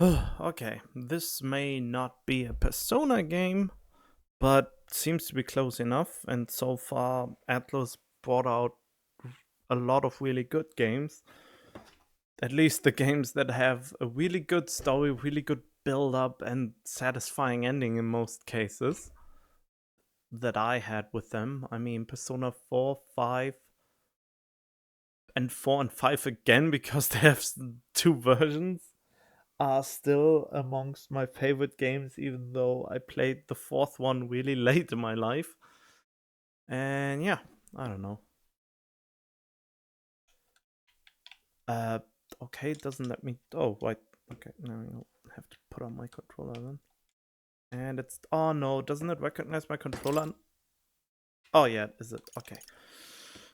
Okay, this may not be a Persona game, but seems to be close enough. And so far, Atlas brought out a lot of really good games. At least the games that have a really good story, really good build up, and satisfying ending in most cases that I had with them. I mean, Persona 4, 5, and 4 and 5 again because they have two versions are still amongst my favorite games, even though I played the fourth one really late in my life. And yeah, I don't know. Uh, okay, it doesn't let me. Oh, wait. Okay, now I'll have to put on my controller then. And it's. Oh no, doesn't it recognize my controller? Oh yeah, is it? Okay.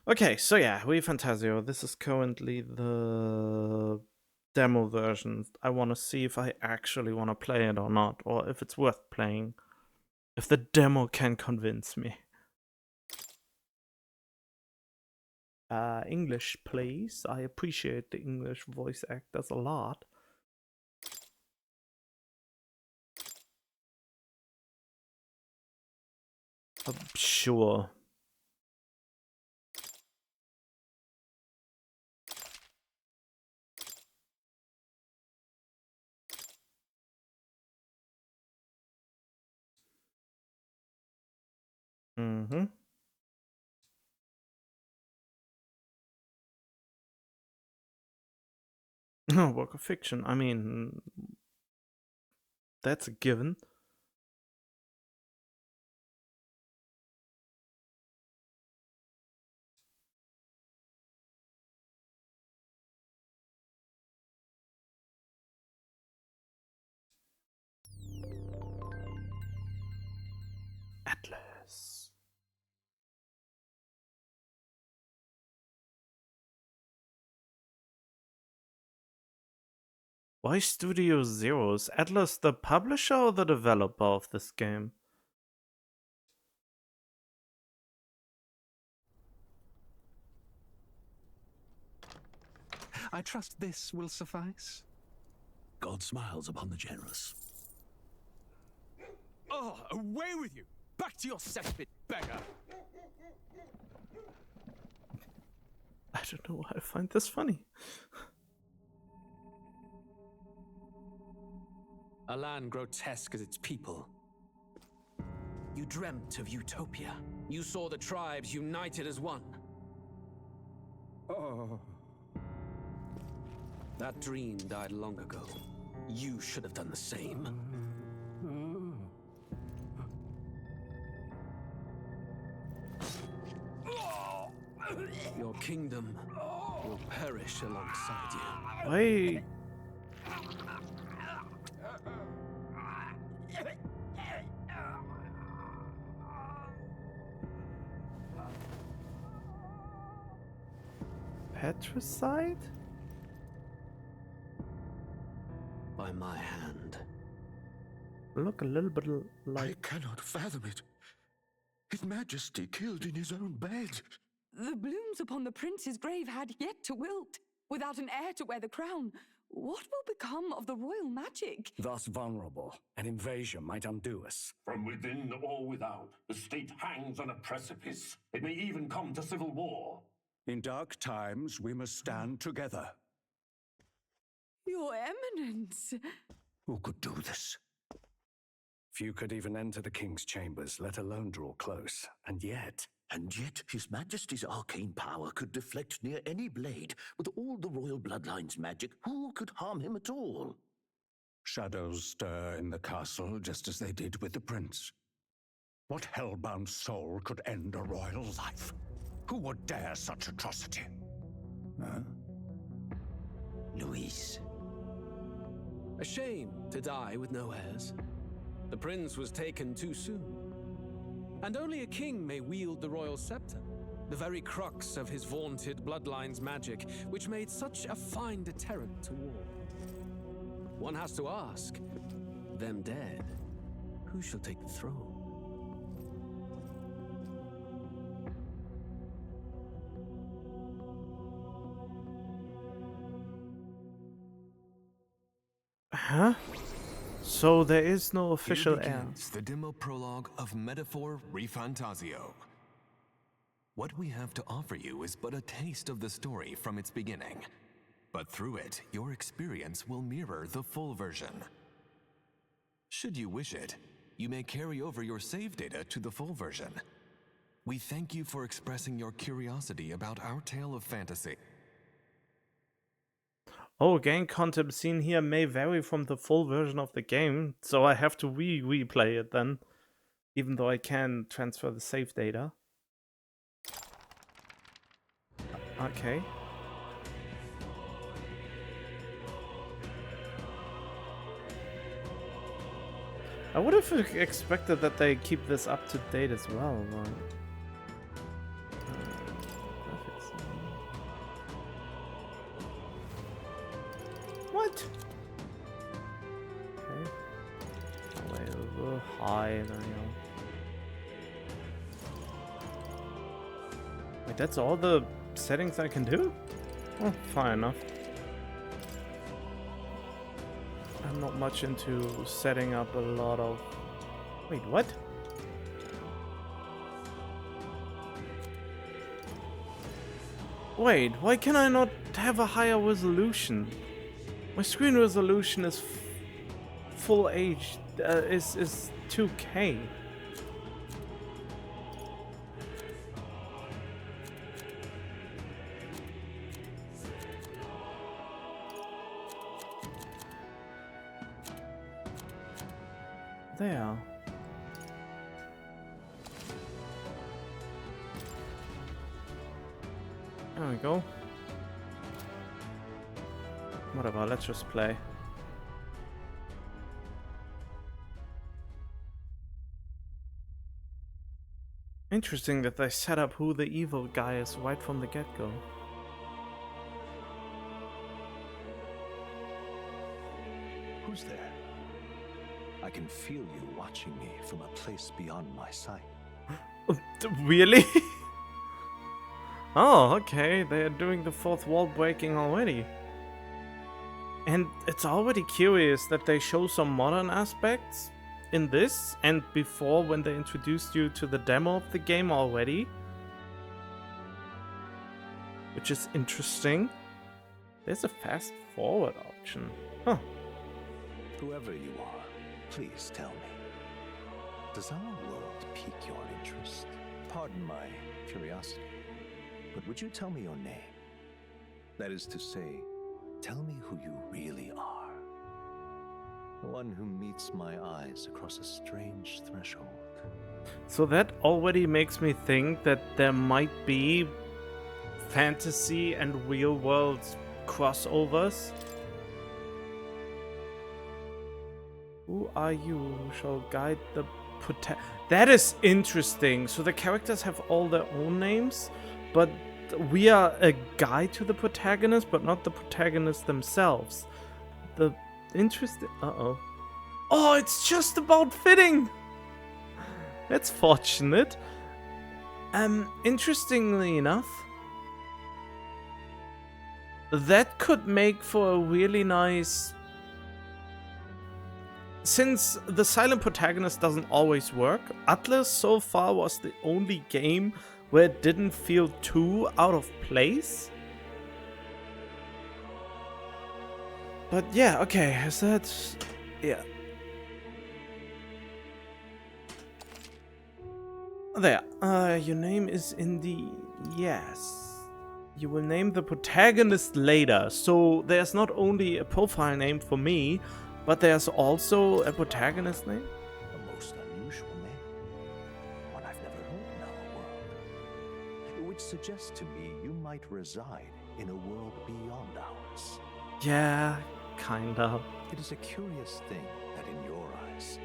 Okay, so yeah, ReFantazio. This is currently the demo version. I want to see if I actually want to play it or not, or if it's worth playing. If the demo can convince me. English, please. I appreciate the English voice actors a lot. Sure. Mm-hmm. No, work of fiction. I mean, that's a given. Atlas. Why Studio Zero? Is Atlas the publisher or the developer of this game? I trust this will suffice. God smiles upon the generous. Oh, away with you! Back to your cesspit, beggar! I don't know why I find this funny. A land grotesque as its people. You dreamt of utopia. You saw the tribes united as one. Oh. That dream died long ago. You should have done the same. Your kingdom will perish alongside you. Why? Patricide? By my hand. Look a little bit I like. cannot fathom it. His Majesty killed in his own bed. The blooms upon the prince's grave had yet to wilt. Without an heir to wear the crown, what will become of the royal magic? Thus vulnerable, an invasion might undo us. From within or without, the state hangs on a precipice. It may even come to civil war. In dark times, we must stand together. Your Eminence! Who could do this? Few could even enter the king's chambers, let alone draw close. And yet, His Majesty's arcane power could deflect near any blade. With all the royal bloodline's magic, who could harm him at all? shadows stir in the castle just as they did with the prince. What hellbound soul could end a royal life? Who would dare such atrocity? Huh? Luis. A shame to die with no heirs. The prince was taken too soon. And only a king may wield the royal scepter, the very crux of his vaunted bloodline's magic, which made such a fine deterrent to war. One has to ask, them dead, who shall take the throne? Huh? So there is no official Here heir. begins the demo prologue of Metaphor ReFantazio. What we have to offer you is but a taste of the story from its beginning. But through it, your experience will mirror the full version. Should you wish it, you may carry over your save data to the full version. We thank you for expressing your curiosity about our tale of fantasy. Oh, game content seen here may vary from the full version of the game, so I have to replay it then, even though I can transfer the save data. Okay. I would have expected that they keep this up to date as well, but... graphics. What? Okay. Way over high, there you go. Wait, that's all the settings I can do? Oh, fine enough. I'm not much into setting up a lot of... Wait, what? Wait, why can I not have a higher resolution? My screen resolution is full HD, is 2K. There. There we go. Whatever, let's just play. Interesting that they set up who the evil guy is right from the get-go. Who's there? I can feel you watching me from a place beyond my sight. Really? Oh, okay, they're doing the fourth wall breaking already. And it's already curious that they show some modern aspects in this and before when they introduced you to the demo of the game already. Which is interesting. There's a fast forward option. Huh. Whoever you are, please tell me. Does our world pique your interest? Pardon my curiosity, but would you tell me your name? That is to say, tell me who you really are. The one who meets my eyes across a strange threshold. So that already makes me think that there might be fantasy and real world crossovers. Who are you who shall guide the That is interesting. So the characters have all their own names, but we are a guide to the protagonist, but not the protagonists themselves. The interesting... Uh-oh. Oh, it's just about fitting! That's fortunate. Interestingly enough, that could make for a really nice... Since the silent protagonist doesn't always work, Atlas so far was the only game where it didn't feel too out of place. But yeah, okay, is that... yeah. There, your name is in the... yes. You will name the protagonist later, so there's not only a profile name for me, but there's also a protagonist name? A most unusual name. One I've never heard in our world. Which suggests to me you might reside in a world beyond ours. Yeah, kinda. It is a curious thing that in your eyes,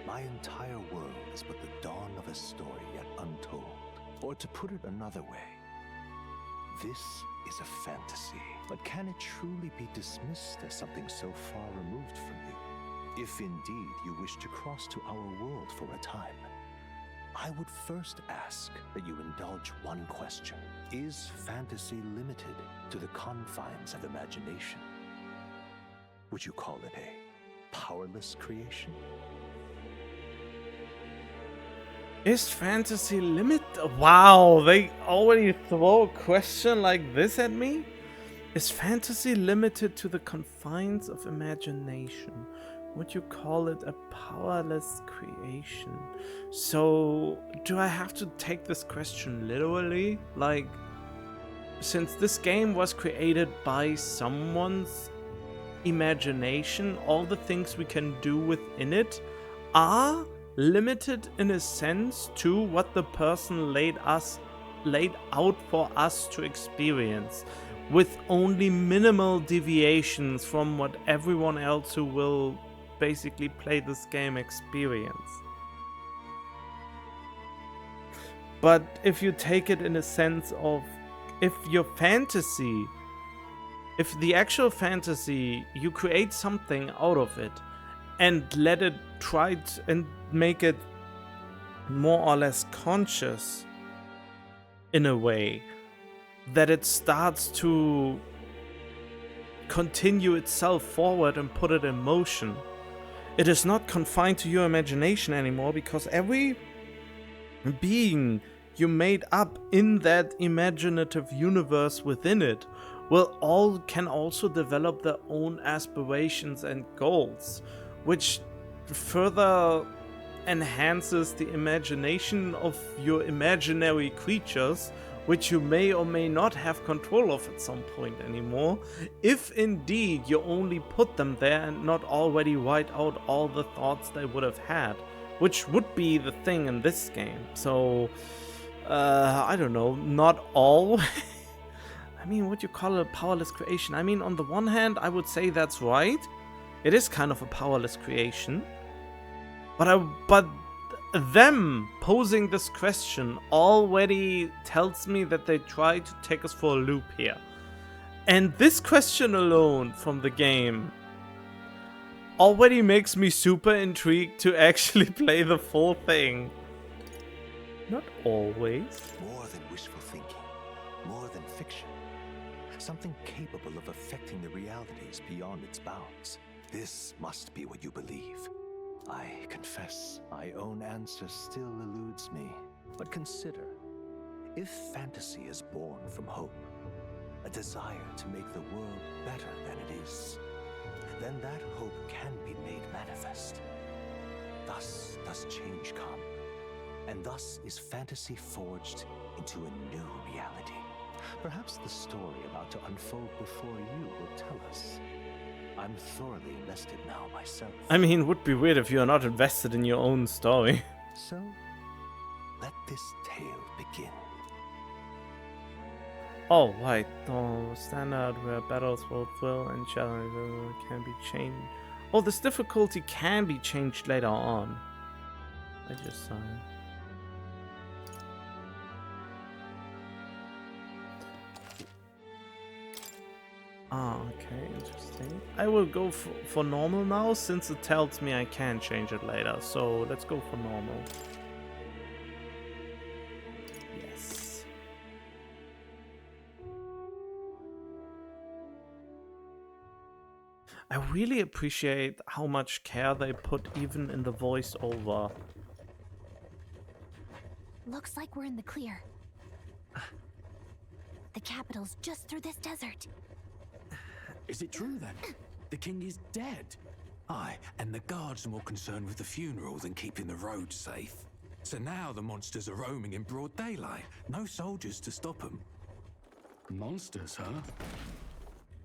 my entire world is but the dawn of a story yet untold. Or to put it another way, this is a fantasy. But can it truly be dismissed as something so far removed from you? If indeed you wish to cross to our world for a time, I would first ask that you indulge one question. Is fantasy limited to the confines of imagination? Would you call it a powerless creation? Is fantasy limit? Wow, they already throw a question like this at me? Is fantasy limited to the confines of imagination? Would you call it a powerless creation? So, do I have to take this question literally? Like, since this game was created by someone's imagination, all the things we can do within it are limited in a sense to what the person laid out for us to experience, with only minimal deviations from what everyone else who will basically play this game experience. But if you take it in a sense of, if your fantasy, if the actual fantasy, you create something out of it and let it try and make it more or less conscious in a way that it starts to continue itself forward and put it in motion. It is not confined to your imagination anymore, because every being you made up in that imaginative universe within it can also develop their own aspirations and goals, which further enhances the imagination of your imaginary creatures, which you may or may not have control of at some point anymore, if indeed you only put them there and not already write out all the thoughts they would have had, which would be the thing in this game. So, I don't know, not all. I mean, would you call it a powerless creation? I mean, on the one hand, I would say that's right. It is kind of a powerless creation. But them posing this question already tells me that they try to take us for a loop here. And this question alone from the game already makes me super intrigued to actually play the full thing. Not always. More than wishful thinking, more than fiction. Something capable of affecting the realities beyond its bounds. This must be what you believe. I confess, my own answer still eludes me. But consider, if fantasy is born from hope, a desire to make the world better than it is, then that hope can be made manifest. Thus does change come, and thus is fantasy forged into a new reality. Perhaps the story about to unfold before you will tell us. I'm thoroughly invested now myself. I mean, it would be weird if you are not invested in your own story. So, let this tale begin. Oh, right. Oh, standard where battles both will and challenge can be changed. Oh, this difficulty can be changed later on. I just saw it. Ah, okay, interesting. I will go for normal now, since it tells me I can change it later. So let's go for normal. Yes. I really appreciate how much care they put even in the voiceover. Looks like we're in the clear. The capital's just through this desert. Is it true then? The king is dead? Aye, and the guards are more concerned with the funeral than keeping the roads safe. So now the monsters are roaming in broad daylight. No soldiers to stop them. Monsters, huh?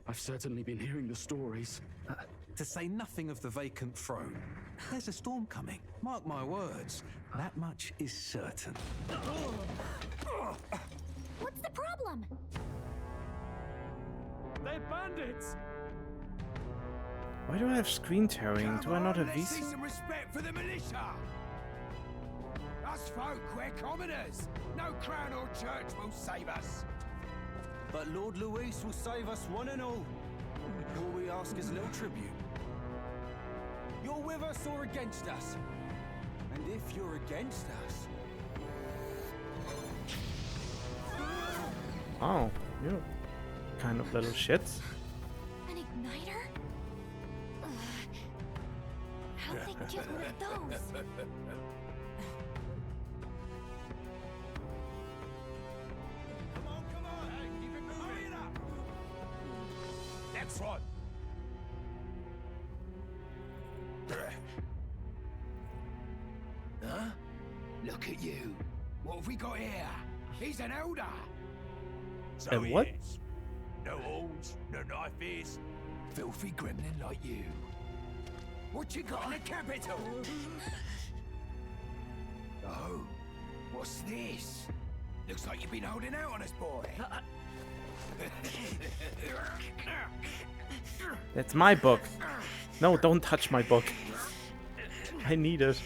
I've certainly been hearing the stories. To say nothing of the vacant throne. There's a storm coming, mark my words. That much is certain. What's the problem? They're bandits! Why do I have screen tearing? Do I not have Let's see VC? some respect for the militia. Us folk, we're commoners. No crown or church will save us. But Lord Luis will save us one and all. All we ask is a little tribute. You're with us or against us? And if you're against us... Oh, you kind of little shits. An igniter? Ugh. don't think just one of those. Come on, hey, keep it moving up. Next one. Huh? Look at you. What have we got here? He's an elder. So And what? he is. No horns, no knife ears. Filthy gremlin like you. What you got in the capital? Oh, what's this? Looks like you've been holding out on us, boy. That's my book. No, don't touch my book. I need it.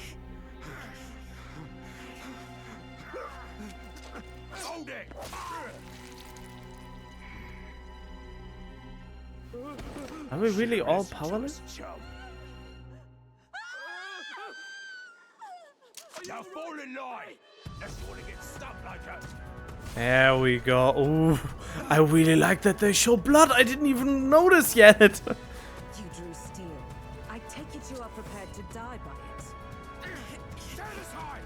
Hold it! Are we really all powerless? Now fall in line! Let's want to get stuck like us. There we go. Ooh, I really like that they show blood. I didn't even notice yet. You drew steel. I take it you are prepared to die by it. Stand aside!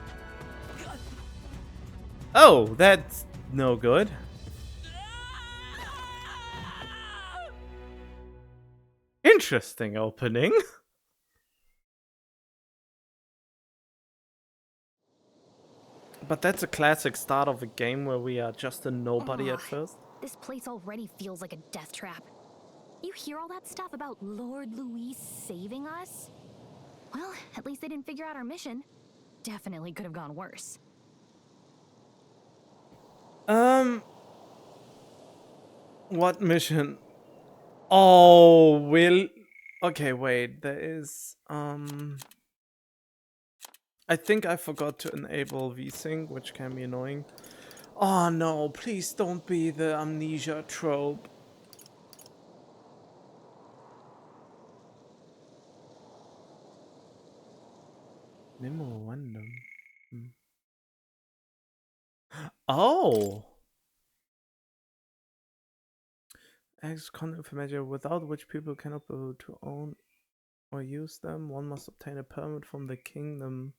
Oh, that's no good. Interesting opening. But that's a classic start of a game where we are just a nobody at first. This place already feels like a death trap. You hear all that stuff about Lord Louis saving us? Well, at least they didn't figure out our mission. Definitely could have gone worse. What mission? Oh, will. Okay, wait. There is I think I forgot to enable VSync, which can be annoying. Oh no, please don't be the amnesia trope. Memorandum. Oh! Access content information without which people cannot be able to own or use them. One must obtain a permit from the kingdom.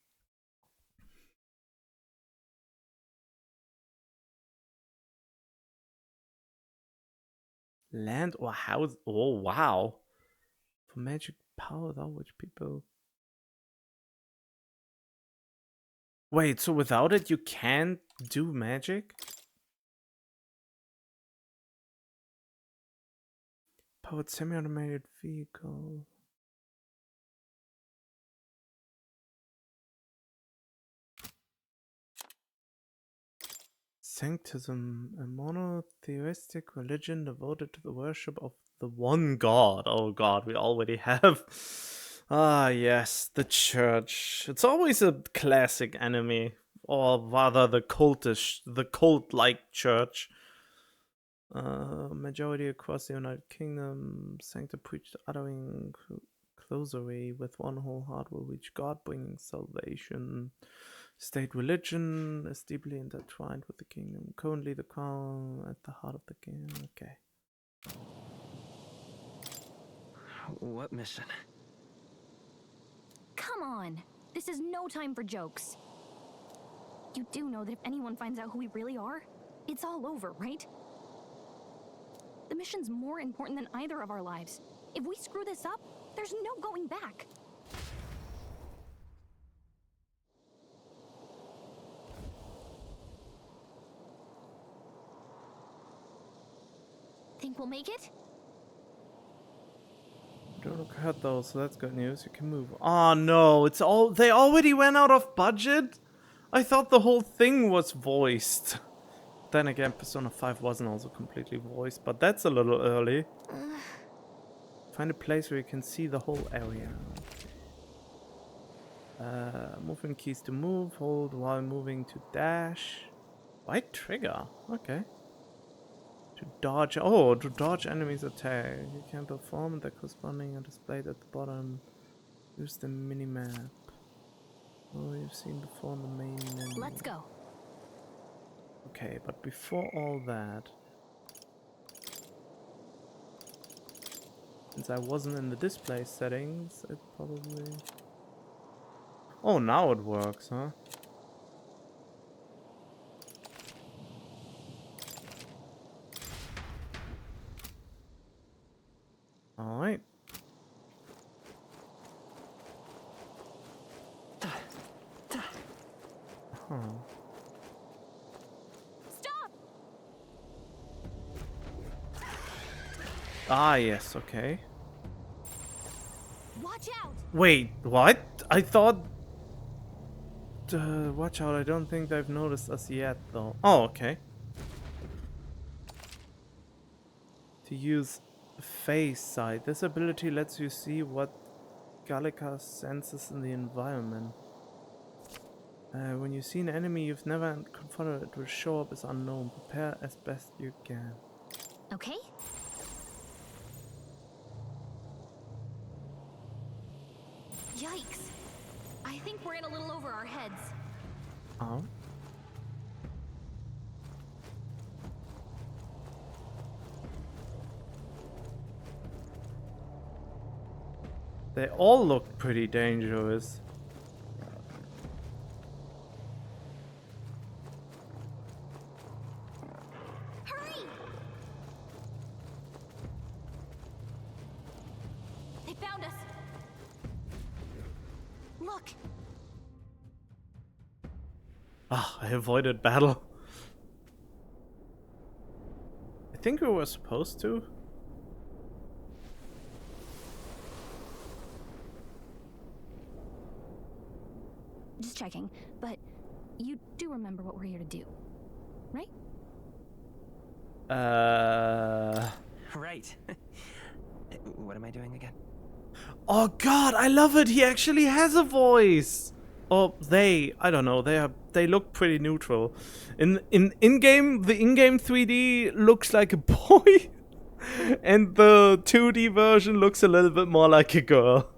Land or house. Oh, wow. For magic power without which people. Wait, so without it you can't do magic? Powered semi-automated vehicle. Sanctism, a monotheistic religion devoted to the worship of the one God. Oh God, we already have. Ah, yes, the church. It's always a classic enemy, or rather the cult-like church. Majority across the United Kingdom, Sancta preached uttering closery with one whole heart will reach God, bringing salvation. State religion is deeply intertwined with the kingdom. Currently, the crown at the heart of the kingdom. Okay. What mission? Come on! This is no time for jokes. You do know that if anyone finds out who we really are, it's all over, right? The mission's more important than either of our lives. If we screw this up, there's no going back. Think we'll make it? Don't hurt though, so that's good news. You can move. Oh no, it's all they already went out of budget? I thought the whole thing was voiced. Then again, Persona 5 wasn't also completely voiced, but that's a little early. Find a place where you can see the whole area. Moving keys to move, hold while moving to dash. Right trigger, okay. To dodge, oh, to dodge enemies' attack. You can perform the corresponding and displayed at the bottom. Use the minimap. Oh, you've seen before in the main menu. Let's go. Okay, but before all that, since I wasn't in the display settings, it probably... Oh, now it works, huh? Alright. Huh. Stop! Ah, yes, okay. Watch out! Wait, what? I thought... watch out, I don't think they've noticed us yet, though. Oh, okay. To use face sight. This ability lets you see what Gallica senses in the environment. When you see an enemy you've never confronted, it will show up as unknown. Prepare as best you can. Okay. Yikes. I think we're in a little over our heads. Oh. They all look pretty dangerous. Hurry! They found us. Look. Ah, I avoided battle. I think we were supposed to. Just checking, but you do remember what we're here to do, right? Right. What am I doing again? Oh god, I love it. He actually has a voice. Or I don't know. They look pretty neutral. In-game, the in-game 3D looks like a boy, and the 2D version looks a little bit more like a girl.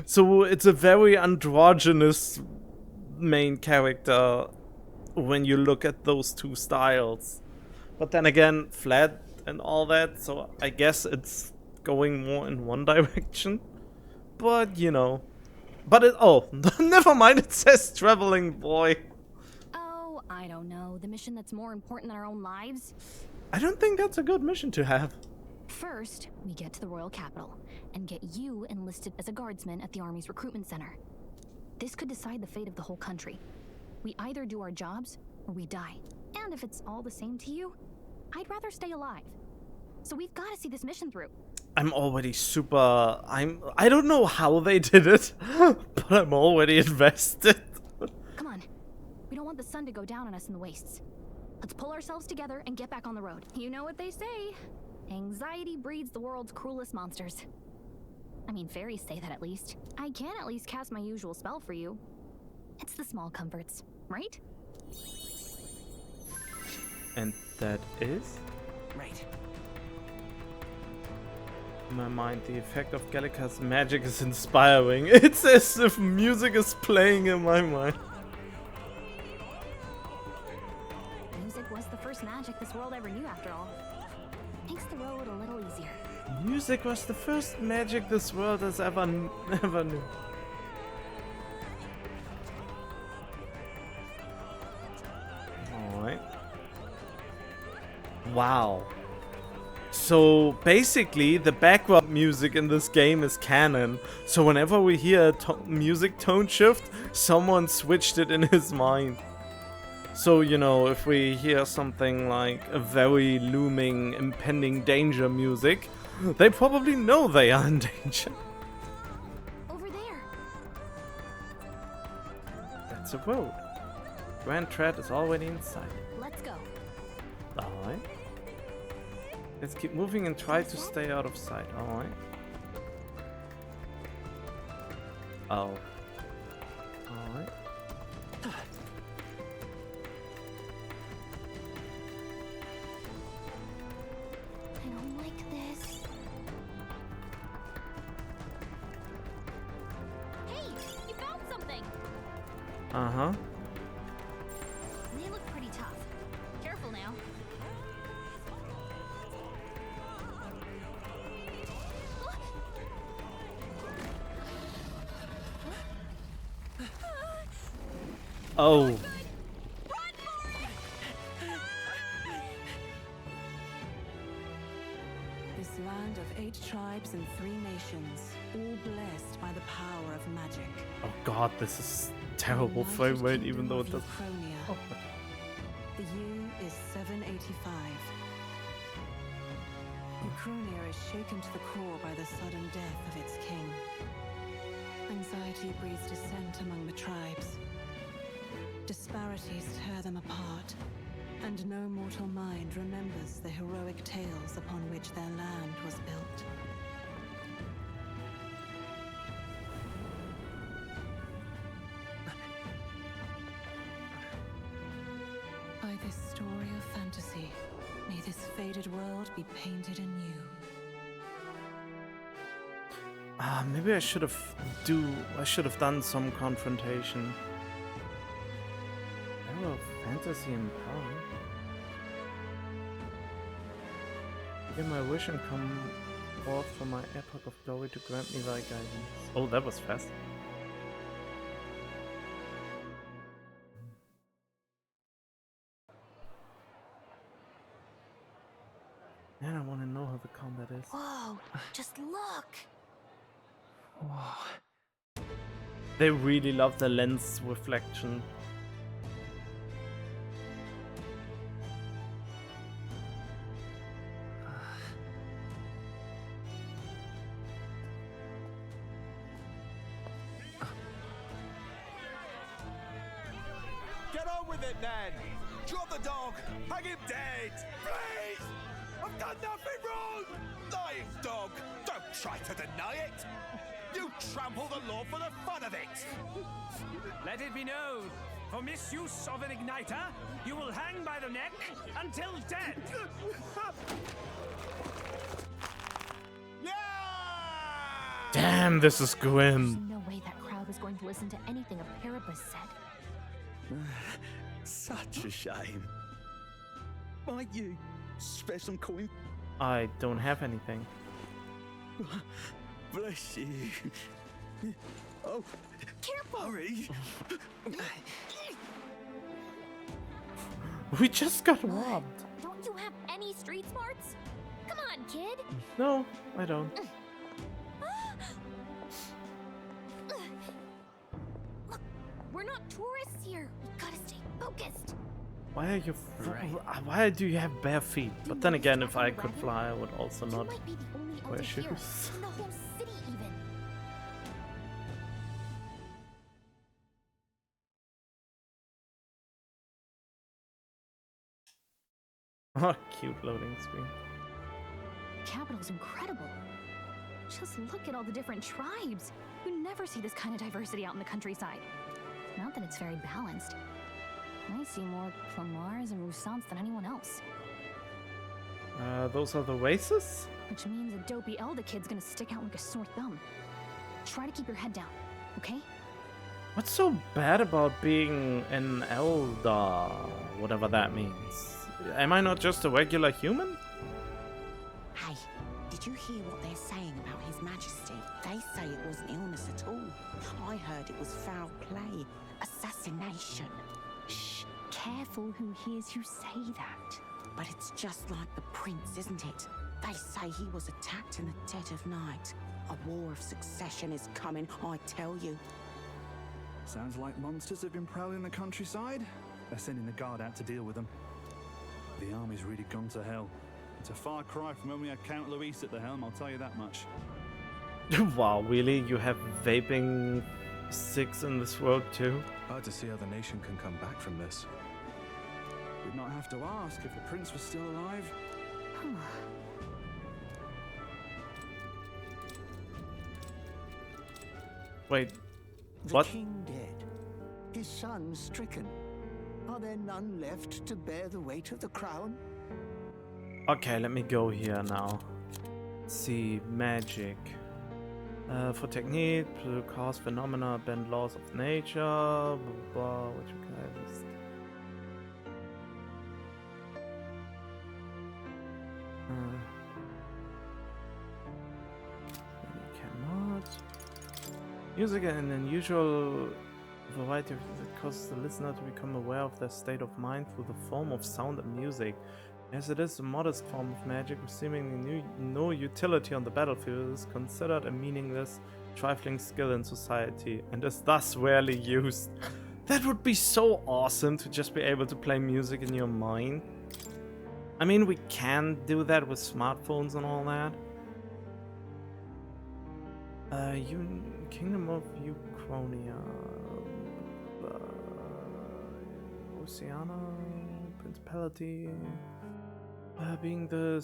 So it's a very androgynous main character when you look at those two styles. But then again, flat and all that, so I guess it's going more in one direction. But, you know. But never mind, it says traveling boy. Oh, I don't know. The mission that's more important than our own lives? I don't think that's a good mission to have. First, we get to the royal capital and get you enlisted as a guardsman at the army's recruitment center. This could decide the fate of the whole country. We either do our jobs or we die. And if it's all the same to you, I'd rather stay alive. So we've got to see this mission through. I'm already I don't know how they did it, but I'm already invested. Come on. We don't want the sun to go down on us in the wastes. Let's pull ourselves together and get back on the road. You know what they say. Anxiety breeds the world's cruelest monsters. I mean, fairies say that at least. I can at least cast my usual spell for you. It's the small comforts, right? And that is? Right. In my mind, the effect of Gallica's magic is inspiring. It's as if music is playing in my mind. Music was the first magic this world ever knew, after all. Makes the road a little easier. Music was the first magic this world has ever knew. Alright. Wow. So basically, the background music in this game is canon. So whenever we hear a music tone shift, someone switched it in his mind. So, you know, if we hear something like a very looming, impending danger music, they probably know they are in danger. Over there. That's a road. Grand Tread is already in sight. Let's go. Alright. Let's keep moving and try to stay out of sight. Alright. Oh. Alright. I don't like this. Hey, you found something! Uh-huh. They look pretty tough. Careful now. Oh. This land of 8 tribes and 3 nations, all blessed by the power of magic. Oh god, this is terrible frame rate, even though it does. Oh. The year is 785. Ukronia is shaken to the core by the sudden death of its king. Anxiety breeds dissent among the tribes. Disparities tear them apart, and no mortal mind remembers the heroic tales upon which their land was built. By this story of fantasy, may this faded world be painted anew. Maybe I should have done some confrontation. Era of fantasy and power. Hear my wish and come forth from my epoch of glory to grant me thy guidance. Oh, that was fast. Man, I want to know how the combat is. Whoa, just look! Whoa. They really love the lens reflection. Get on with it, then! Drop the dog! Hang him dead! Please! I've done nothing wrong! Lying dog! Don't try to deny it! You trample the law for the fun of it! Let it be known, for misuse of an igniter, you will hang by the neck until death. Damn, this is There's grim. no way that crowd was going to listen to anything a Paribus said. Such a shame. Might you spare some coin? I don't have anything. Bless you. Oh, careful! Hurry. We just got robbed. Don't you have any street smarts? Come on, kid! No, I don't. Look, we're not tourists here. We gotta stay focused. Why are you? Right. Why do you have bare feet? But then again, if I could fly, I would also You not might be the only wear elder here shoes. in the whole city, even. Oh, cute loading screen. The capital's incredible. Just look at all the different tribes. You never see this kind of diversity out in the countryside. Not that it's very balanced. I see more Clamars and Roussants than anyone else. Those are the races? Which means a dopey elder kid's gonna stick out like a sore thumb. Try to keep your head down, okay? What's so bad about being an elder? Whatever that means. Am I not just a regular human? Hey, did you hear what they're saying about His Majesty? They say it wasn't illness at all. I heard it was foul play, assassination. Shh, careful who hears you say that. But it's just like the prince, isn't it? They say he was attacked in the dead of night. A war of succession is coming, I tell you. Sounds like monsters have been prowling the countryside. They're sending the guard out to deal with them. The army's really gone to hell. It's a far cry from when we had Count Luis at the helm, I'll tell you that much. Wow, really? You have vaping sticks in this world too? Hard to see how the nation can come back from this. We'd not have to ask if the prince was still alive. Wait, The what? king dead, his son stricken. Are there none left to bear the weight of the crown? Okay, let me go here now. Let's see, magic. For technique, to cause phenomena, bend laws of nature, blah blah blah, which guidance. Maybe cannot. Using an unusual variety that causes the listener to become aware of their state of mind through the form of sound and music. As it is a modest form of magic with seemingly no utility on the battlefield, it is considered a meaningless, trifling skill in society, and is thus rarely used. That would be so awesome to just be able to play music in your mind. I mean, we can do that with smartphones and all that. Kingdom of Uchronia, Oceania, Principality, being the...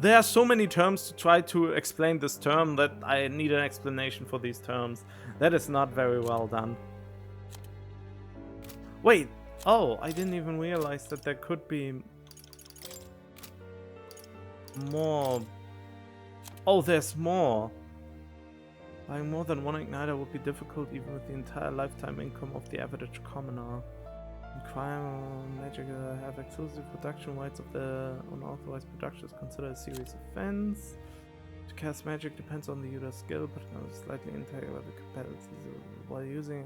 There are so many terms to try to explain this term that I need an explanation for these terms. That is not very well done. Wait, oh, I didn't even realize that there could be more. Oh, there's more. Buying more than one igniter would be difficult even with the entire lifetime income of the average commoner. In crime or magic have exclusive production rights of the unauthorized production is considered a serious offense. To cast magic depends on the user's skill, but can slightly impact the capabilities while using.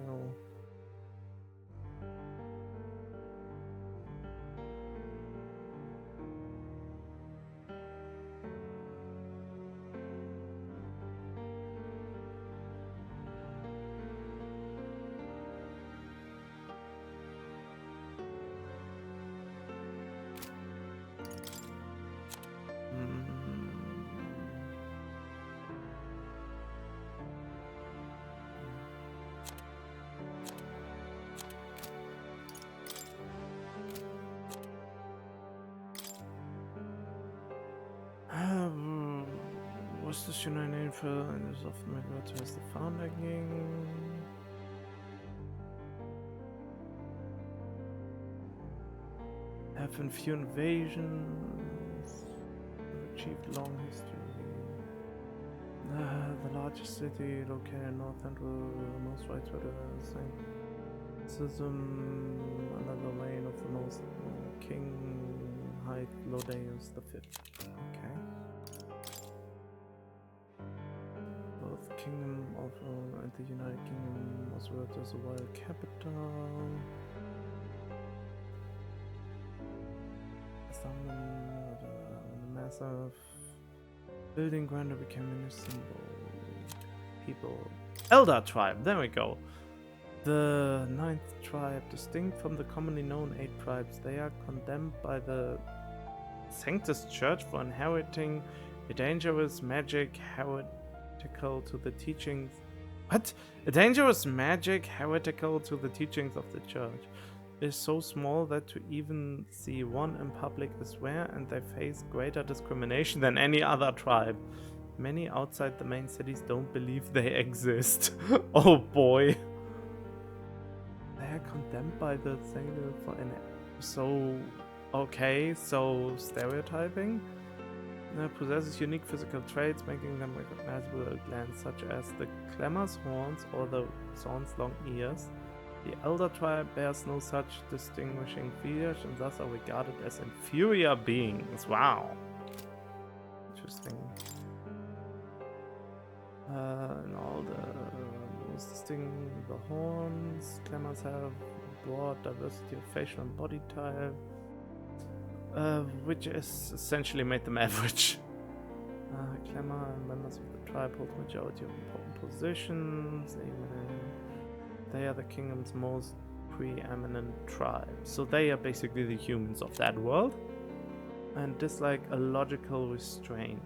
What's the United name for? And is often referred to as the Founder King. Have been few invasions. Have achieved long history. The largest city located in north central, most right to the Sanctism under the reign of the most King Hyde-Lodeus the Fifth. Okay. Both Kingdom of and the United Kingdom was worked as a royal capital. The massive building grandeur became a symbol. People. Elder tribe, there we go. The 9th tribe, distinct from the commonly known 8 tribes, they are condemned by the Sanctus Church for inheriting a dangerous magic heretical to the teachings. What? A dangerous magic heretical to the teachings of the church is so small that to even see one in public is rare, and they face greater discrimination than any other tribe. Many outside the main cities don't believe they exist. Oh boy. They are condemned by the thing for so okay, so stereotyping. Possesses unique physical traits, making them recognizable at a glance, such as the clamor's horns or the swan's long ears. The Elder tribe bears no such distinguishing features and thus are regarded as inferior beings. Wow. Interesting. And all the most distinct, the horns. Clamors have broad diversity of facial and body type, which is essentially made them average. Clamor and members of the tribe hold the majority of important positions. They are the kingdom's most preeminent tribe. So they are basically the humans of that world and dislike a logical restraint.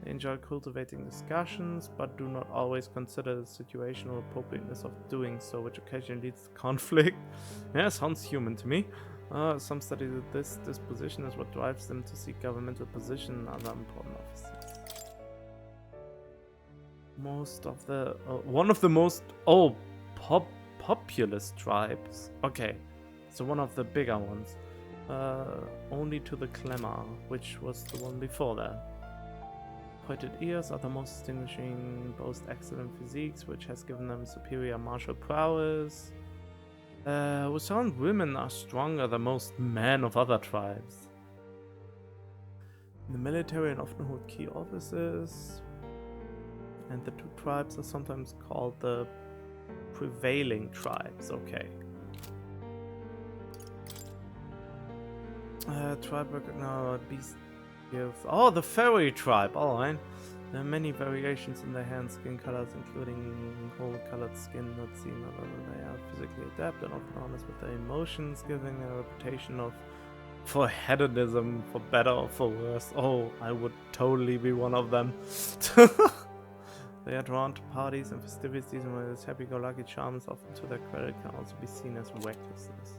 They enjoy cultivating discussions, but do not always consider the situational appropriateness of doing so, which occasionally leads to conflict. Yeah, sounds human to me. Some study that this disposition is what drives them to seek governmental position and other important offices. Most of the... one of the most... populous tribes. Okay, so one of the bigger ones. Only to the Clamor, which was the one before that. Pointed ears are the most distinguishing, boast excellent physiques, which has given them superior martial prowess. Sound women are stronger than most men of other tribes. In the military and often hold key offices. And the 2 tribes are sometimes called the prevailing tribes. Okay. Tribe no beast give. Oh, the fairy tribe. All right. There are many variations in their hand skin colors, including whole-colored skin not seen other than they are physically adept and often honest with their emotions, giving a reputation of for hedonism, for better or for worse. Oh, I would totally be one of them. They are drawn to parties and festivities, and with happy-go-lucky charms often to their credit can also be seen as recklessness.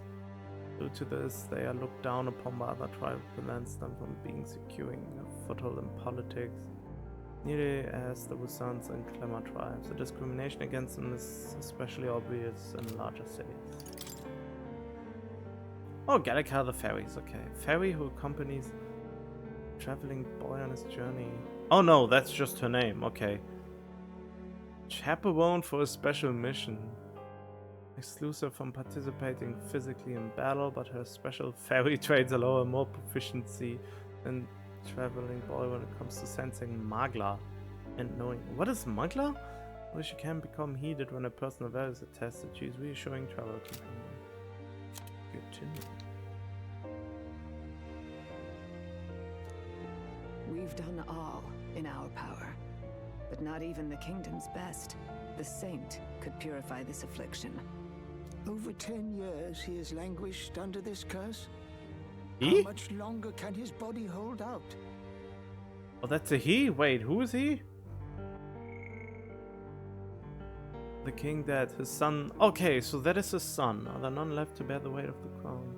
Due to this, they are looked down upon by other tribes, prevents them from being securing a foothold in politics, nearly as the Wusans and Clemmer tribes. The discrimination against them is especially obvious in larger cities. Oh, Gallica the fairies, okay. Fairy who accompanies a traveling boy on his journey. Oh no, that's just her name, okay. Chaperone for a special mission. Exclusive from participating physically in battle, but her special fairy traits allow her more proficiency than traveling boy when it comes to sensing magla and knowing. What is magla? Well, she can become heated when a personal value is tested. She is reassuring travel companion. Good to know. We've done all in our power, but not even the kingdom's best. The saint could purify this affliction. Over 10 years he has languished under this curse. He? How much longer can his body hold out? Oh, that's a he? Wait, who is he? The king dead, his son. Okay, so that is his son. Are there none left to bear the weight of the crown?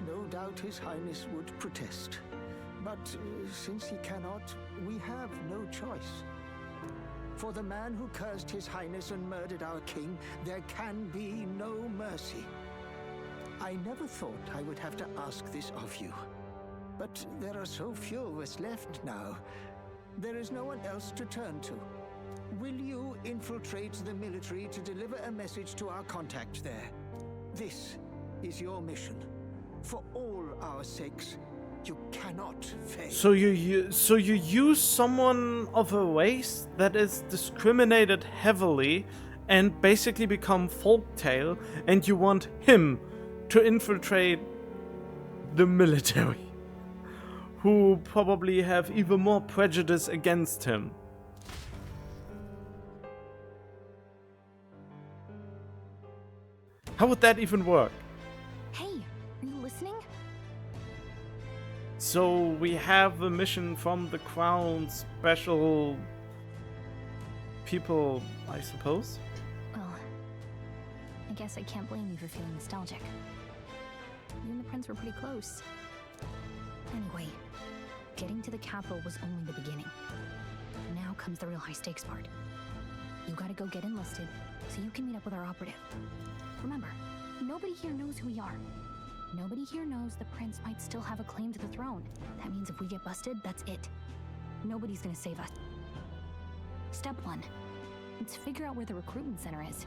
No doubt His Highness would protest. But since he cannot, we have no choice. For the man who cursed His Highness and murdered our king, there can be no mercy. I never thought I would have to ask this of you. But there are so few of us left now. There is no one else to turn to. Will you infiltrate the military to deliver a message to our contact there? This is your mission. For all our sakes, you cannot fail. So you use someone of a race that is discriminated heavily and basically become folktale, and you want him to infiltrate the military, who probably have even more prejudice against him. How would that even work? Hey, are you listening? So we have a mission from the Crown special people, I suppose? Well, I guess I can't blame you for feeling nostalgic. You and the prince were pretty close. Anyway, getting to the capital was only the beginning. Now comes the real high-stakes part. You gotta go get enlisted so you can meet up with our operative. Remember, nobody here knows who we are. Nobody here knows the prince might still have a claim to the throne. That means if we get busted, that's it. Nobody's gonna save us. Step 1. Let's figure out where the recruitment center is.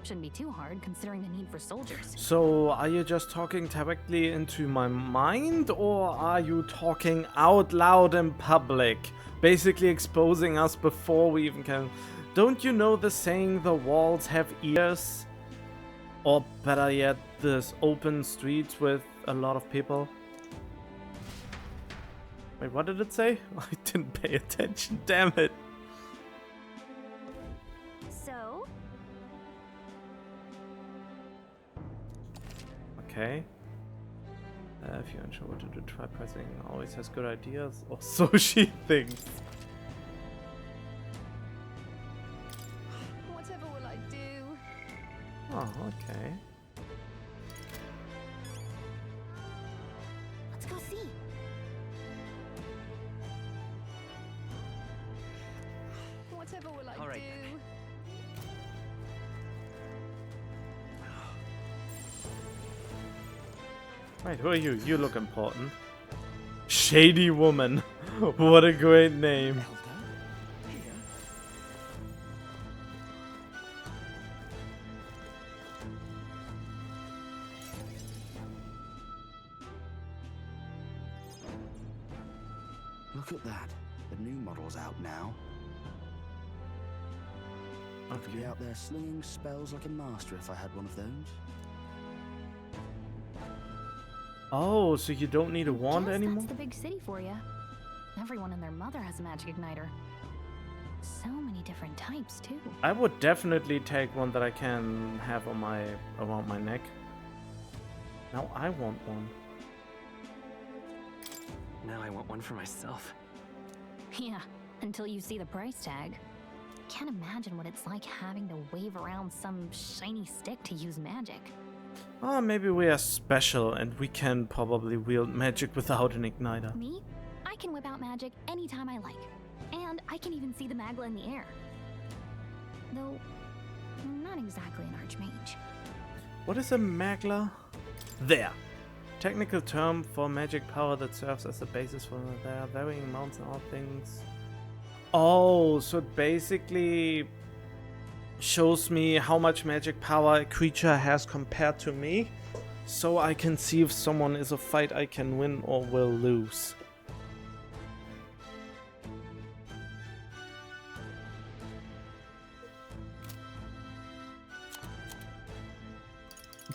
Shouldn't be too hard, considering the need for soldiers. So, are you just talking directly into my mind, or are you talking out loud in public? Basically exposing us before we even can... Don't you know the saying, the walls have ears? Or better yet, this open streets with a lot of people? Wait, what did it say? I didn't pay attention, damn it. So? Okay. If you're unsure what to do, try pressing. Always has good ideas, or so she thinks. Whatever will I do? Oh, okay. Let's go see. Whatever will I All right, do? Wait, who are you? You look important. Shady Woman. What a great name. Look at that. The new model's out now. I could be out there slinging spells like a master if I had one of those. Oh, so you don't need a wand Guess anymore? that's the big city for you. Everyone and their mother has a magic igniter. So many different types, too. I would definitely take one that I can have on around my neck. Now I want one. Now I want one for myself. Yeah, until you see the price tag. Can't imagine what it's like having to wave around some shiny stick to use magic. Oh, maybe we are special and we can probably wield magic without an igniter. Me? I can whip out magic anytime I like. And I can even see the Magla in the air. Though, I'm not exactly an archmage. What is a Magla? There. Technical term for magic power that serves as the basis for their varying amounts and all things. Oh, so it basically shows me how much magic power a creature has compared to me, so I can see if someone is a fight I can win or will lose.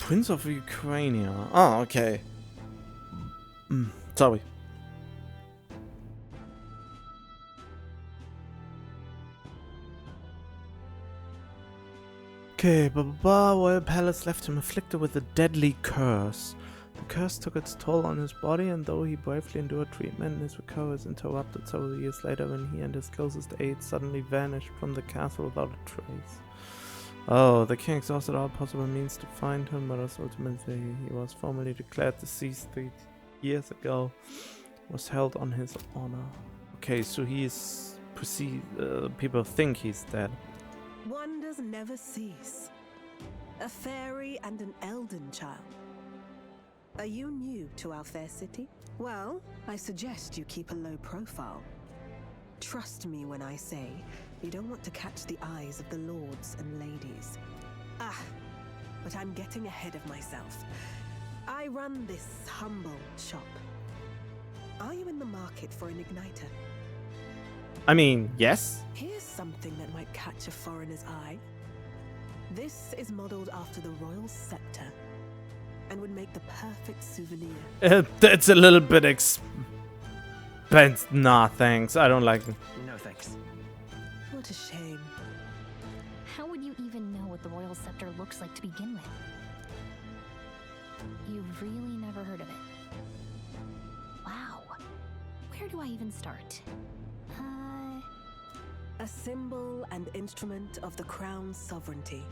Prince of Ukraine. Oh, okay. Sorry. Okay, Royal Palace left him afflicted with a deadly curse. The curse took its toll on his body, and though he bravely endured treatment, his recovery was interrupted several years later when he and his closest aides suddenly vanished from the castle without a trace. Oh, the king exhausted all possible means to find him, but as ultimately he was formally declared deceased 3 years ago, was held on his honor. Okay, so he is people think he's dead. Wonders never cease. A fairy and an Elden child. Are you new to our fair city? Well, I suggest you keep a low profile. Trust me when I say you don't want to catch the eyes of the lords and ladies. But I'm getting ahead of myself. I run this humble shop. Are you in the market for an igniter? I mean, yes. Here's something that might catch a foreigner's eye. This is modeled after the royal scepter and would make the perfect souvenir. It's a little bit expensive. Nah, thanks. I don't like them. No thanks. What a shame. How would you even know what the royal scepter looks like to begin with? You've really never heard of it. Wow. Where do I even start? A symbol and instrument of the crown's sovereignty,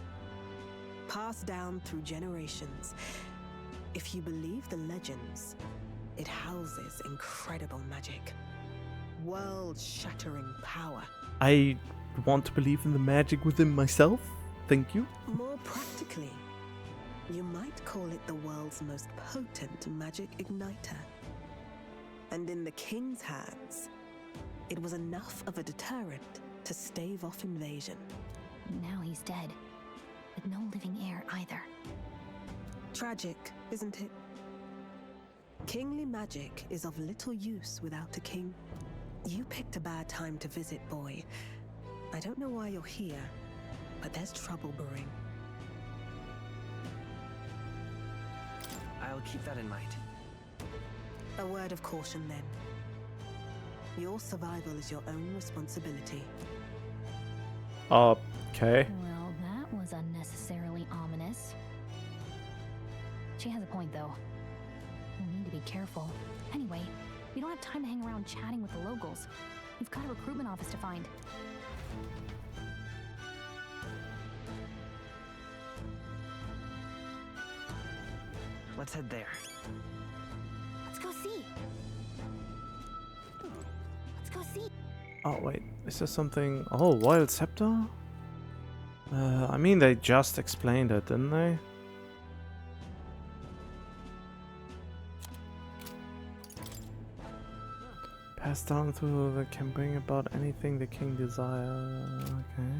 passed down through generations. If you believe the legends, it houses incredible magic, world-shattering power. I want to believe in the magic within myself. Thank you. More practically, you might call it the world's most potent magic igniter. And in the king's hands, it was enough of a deterrent to stave off invasion. Now he's dead, with no living heir either. Tragic, isn't it? Kingly magic is of little use without a king. You picked a bad time to visit, boy. I don't know why you're here, but there's trouble brewing. I'll keep that in mind. A word of caution, then. Your survival is your own responsibility. Okay. Well, that was unnecessarily ominous. She has a point, though. We'll need to be careful. Anyway, we don't have time to hang around chatting with the locals. We've got a recruitment office to find. Let's head there. Let's go see. Let's go see. Oh, wait. Is there something... Oh, Royal Scepter? I mean, they just explained it, didn't they? Passed down through that can bring about anything the king desires. Okay.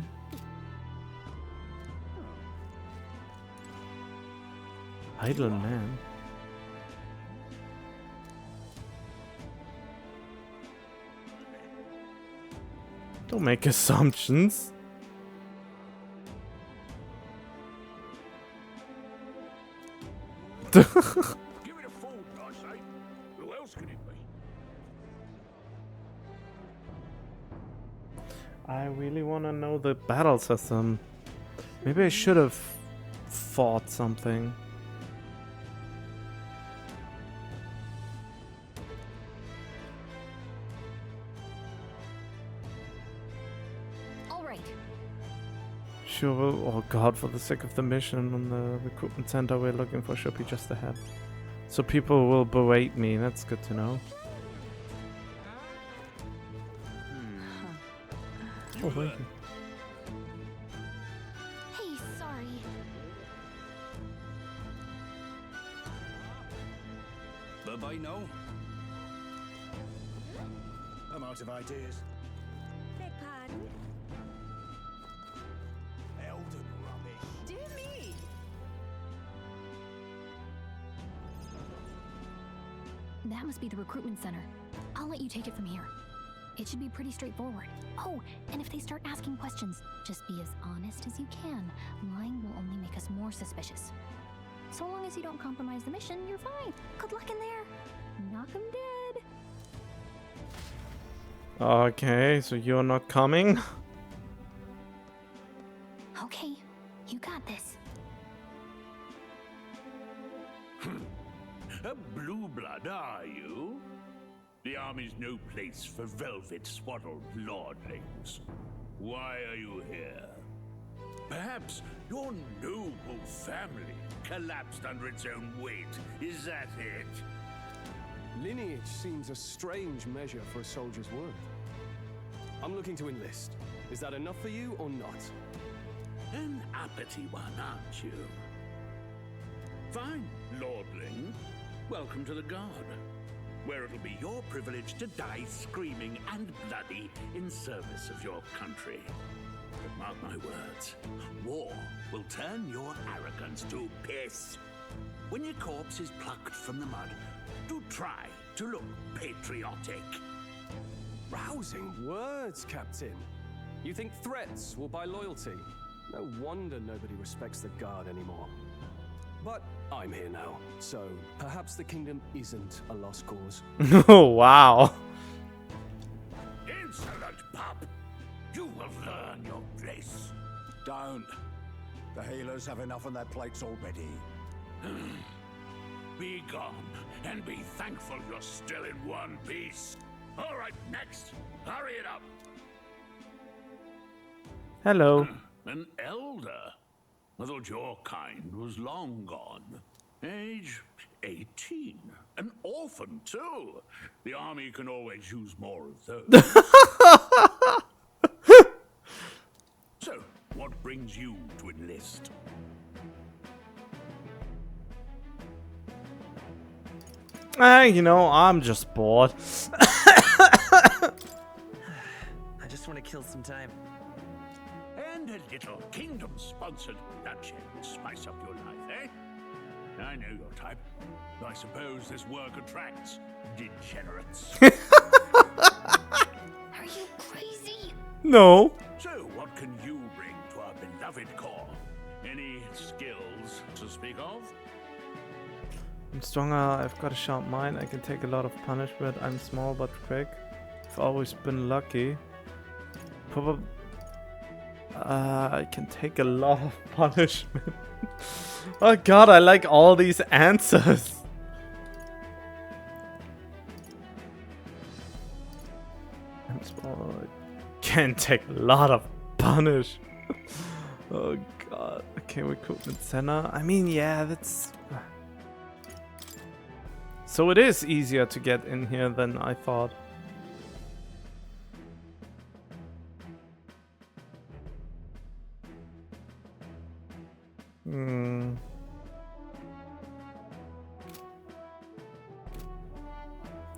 Idle man. Don't make assumptions. Give it a food, I say. Who else can it be? I really want to know the battle system. Maybe I should have fought something. All right. Sure, oh god, for the sake of the mission on the recruitment center we're looking for should be just ahead. So people will berate me, that's good to know. Oh, thank you. Hey, sorry. Bye-bye now. I'm out of ideas. Beg pardon? Elden rubbish. Dear me! That must be the recruitment center. I'll let you take it from here. It should be pretty straightforward. Oh, and if they start asking questions, just be as honest as you can. Lying will only make us more suspicious. So long as you don't compromise the mission, you're fine. Good luck in there. Knock 'em dead. Okay, so you're not coming? Okay, you got this. A blue blood, are you? The army's no place for velvet-swaddled lordlings. Why are you here? Perhaps your noble family collapsed under its own weight. Is that it? Lineage seems a strange measure for a soldier's worth. I'm looking to enlist. Is that enough for you or not? An uppity one, aren't you? Fine, lordling. Welcome to the Guard, where it'll be your privilege to die screaming and bloody in service of your country. But mark my words, war will turn your arrogance to piss. When your corpse is plucked from the mud, do try to look patriotic. Rousing words, Captain. You think threats will buy loyalty? No wonder nobody respects the Guard anymore. But I'm here now, so perhaps the kingdom isn't a lost cause. Oh, wow. Insolent pup! You will learn your place. Don't. The healers have enough on their plates already. Be gone, and be thankful you're still in one piece. All right, next. Hurry it up. Hello. An elder? I thought your kind was long gone. Age 18. An orphan, too. The army can always use more of those. So, what brings you to enlist? You know, I'm just bored. I just want to kill some time. And a little kingdom-sponsored bloodshed will spice up your life, eh? I know your type. I suppose this work attracts degenerates. Are you crazy? No. So, what can you bring to our beloved corps? Any skills to speak of? I'm stronger, I've got a sharp mind, I can take a lot of punishment, I'm small but quick. I've always been lucky. Probably... I can take a lot of punishment. Oh god, I like all these answers. I'm small, I can take a lot of punishment. Oh god. Okay, recruitment center. I mean, yeah, that's... So it is easier to get in here than I thought.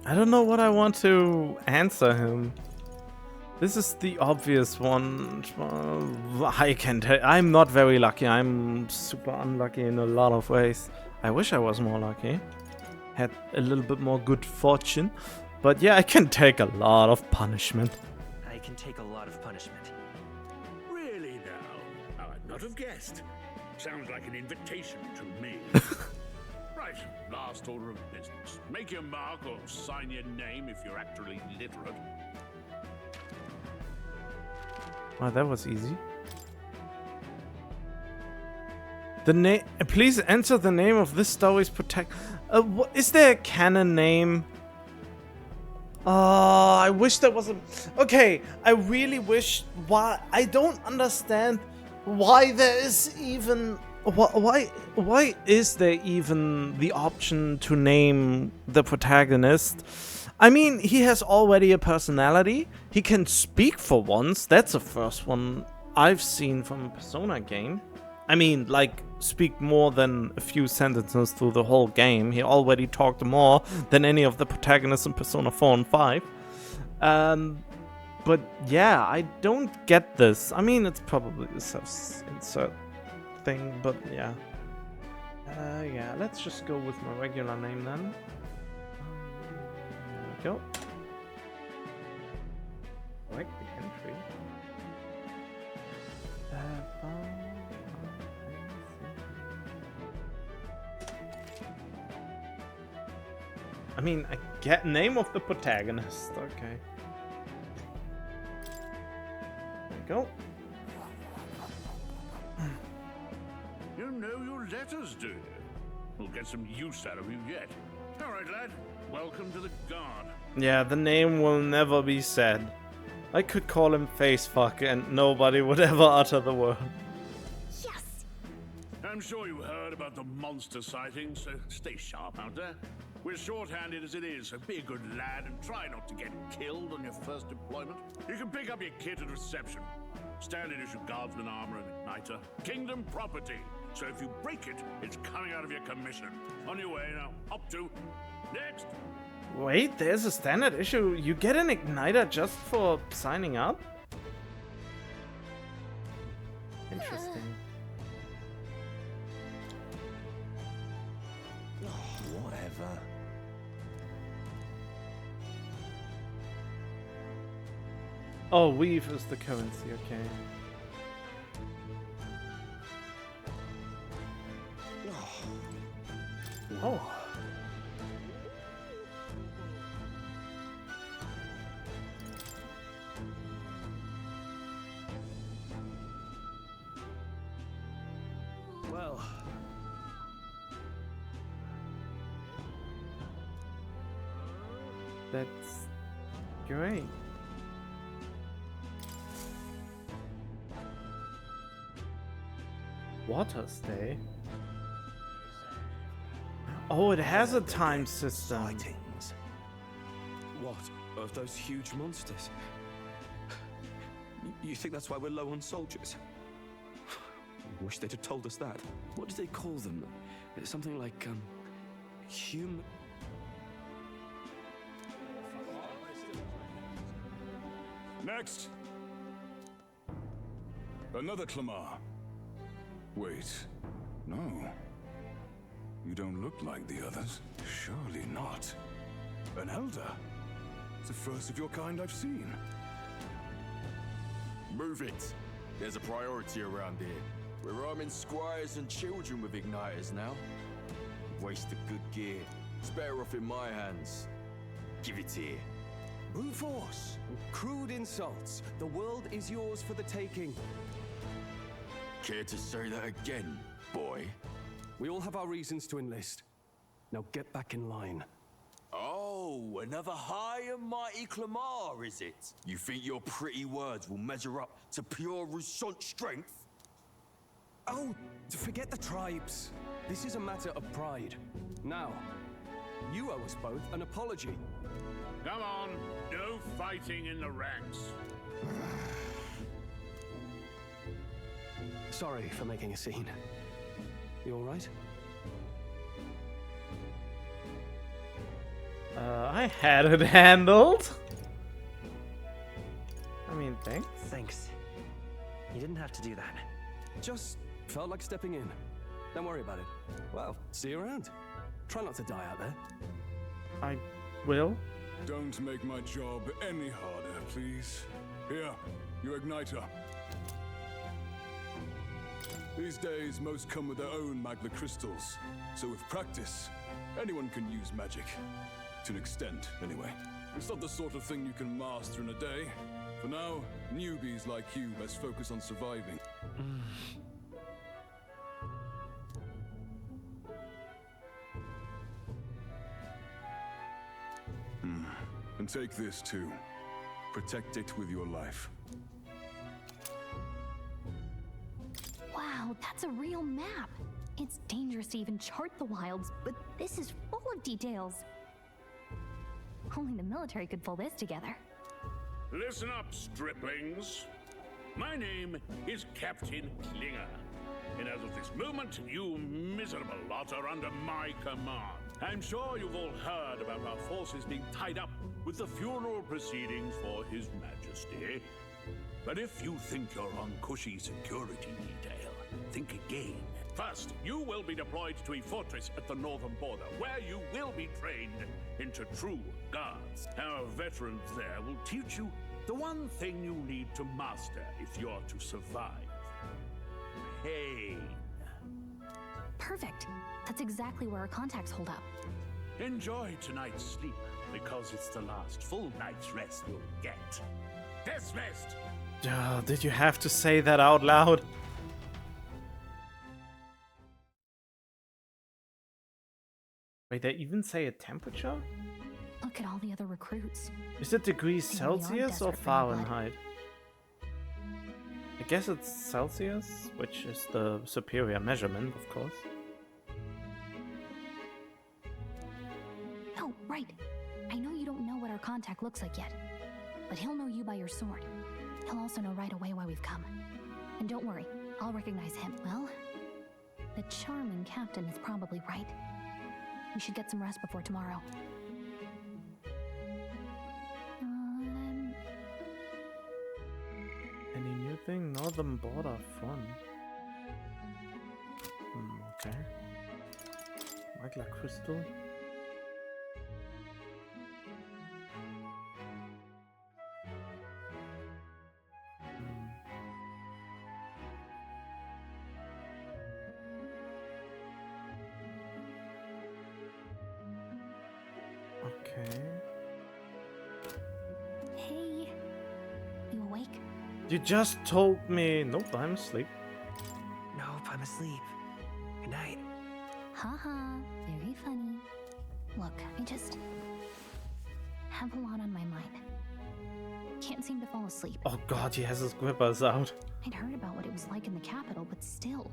I don't know what I want to answer him. This is the obvious one. I can tell. I'm not very lucky. I'm super unlucky in a lot of ways. I wish I was more lucky. Had a little bit more good fortune. But yeah, I can take a lot of punishment. I can take a lot of punishment. Really now? I'd not have guessed. Sounds like an invitation to me. Right, last order of business. Make your mark or sign your name if you're actually literate. Oh, that was easy. The name. Please enter the name of this story's protect. Is there a canon name? Oh, I wish there was a. Okay, I really wish. Why? I don't understand why there is even. Why is there even the option to name the protagonist? I mean, he has already a personality. He can speak for once. That's the first one I've seen from a Persona game. I mean, like, speak more than a few sentences through the whole game. He already talked more than any of the protagonists in Persona 4 and 5. But yeah, I don't get this. I mean, it's probably a self-insert thing, but yeah. Yeah, let's just go with my regular name then. There we go. Select the entry. I mean, I get name of the protagonist. Okay. There we go. You know your letters, do you? We'll get some use out of you yet. All right, lad. Welcome to the Guard. Yeah, the name will never be said. I could call him Facefuck and nobody would ever utter the word. Yes! I'm sure you heard about the monster sightings, so stay sharp out there. We're short-handed as it is, so be a good lad and try not to get killed on your first deployment. You can pick up your kit at reception. Standard issue guardsman armor and igniter. Kingdom property. So if you break it, it's coming out of your commission. On your way now. Up to. Next. Wait, there's a standard issue. You get an igniter just for signing up? Interesting. Whatever. Oh, weave is the currency, okay. Oh. Well. That's great. Water stay? Oh, it has a time system. What? Of those huge monsters? You think that's why we're low on soldiers? Wish they'd have told us that. What do they call them? Something like, human... Next! Another Clamar. Wait, no. You don't look like the others. Surely not. An elder? It's the first of your kind I've seen. Move it. There's a priority around here. We're arming squires and children with igniters now. Waste of good gear. It's better off in my hands. Give it here. Brute force. Crude insults. The world is yours for the taking. Care to say that again, boy? We all have our reasons to enlist. Now get back in line. Oh, another high and mighty Clamar, is it? You think your pretty words will measure up to pure Rusant strength? Oh, forget the tribes. This is a matter of pride. Now, you owe us both an apology. Come on, no fighting in the ranks. Sorry for making a scene. You all right? I had it handled. I mean, thanks. Thanks. You didn't have to do that. Just felt like stepping in. Don't worry about it. Well, see you around. Try not to die out there. I will. Don't make my job any harder, please. Here, your igniter. These days, most come with their own magna crystals. So with practice, anyone can use magic. To an extent, anyway. It's not the sort of thing you can master in a day. For now, newbies like you best focus on surviving. And take this too. Protect it with your life. Wow, that's a real map. It's dangerous to even chart the wilds, but this is full of details. Only the military could pull this together. Listen up, striplings. My name is Captain Klinger, and as of this moment, you miserable lot are under my command. I'm sure you've all heard about our forces being tied up with the funeral proceedings for His Majesty. But if you think you're on cushy security detail, think again. First, you will be deployed to a fortress at the northern border, where you will be trained into true guards. Our veterans there will teach you the one thing you need to master if you're to survive. Pain. Perfect. That's exactly where our contacts hold up. Enjoy tonight's sleep, because it's the last full night's rest you'll get. Dismissed! Did you have to say that out loud? Wait, they even say a temperature? Look at all the other recruits. Is it degrees They really are Celsius or desperate for new blood. Fahrenheit? I guess it's Celsius, which is the superior measurement, of course. Oh, right. I know you don't know what our contact looks like yet, but he'll know you by your sword. He'll also know right away why we've come. And don't worry, I'll recognize him. Well, the charming captain is probably right. We should get some rest before tomorrow. Any new thing? Northern border front. Okay. Magna crystal. Okay. Hey, you awake? You just told me. Nope, I'm asleep. Nope, I'm asleep. Good night. Haha, very funny. Look, I just have a lot on my mind. Can't seem to fall asleep. Oh god, he has his grippers out. I'd heard about what it was like in the capital, but still.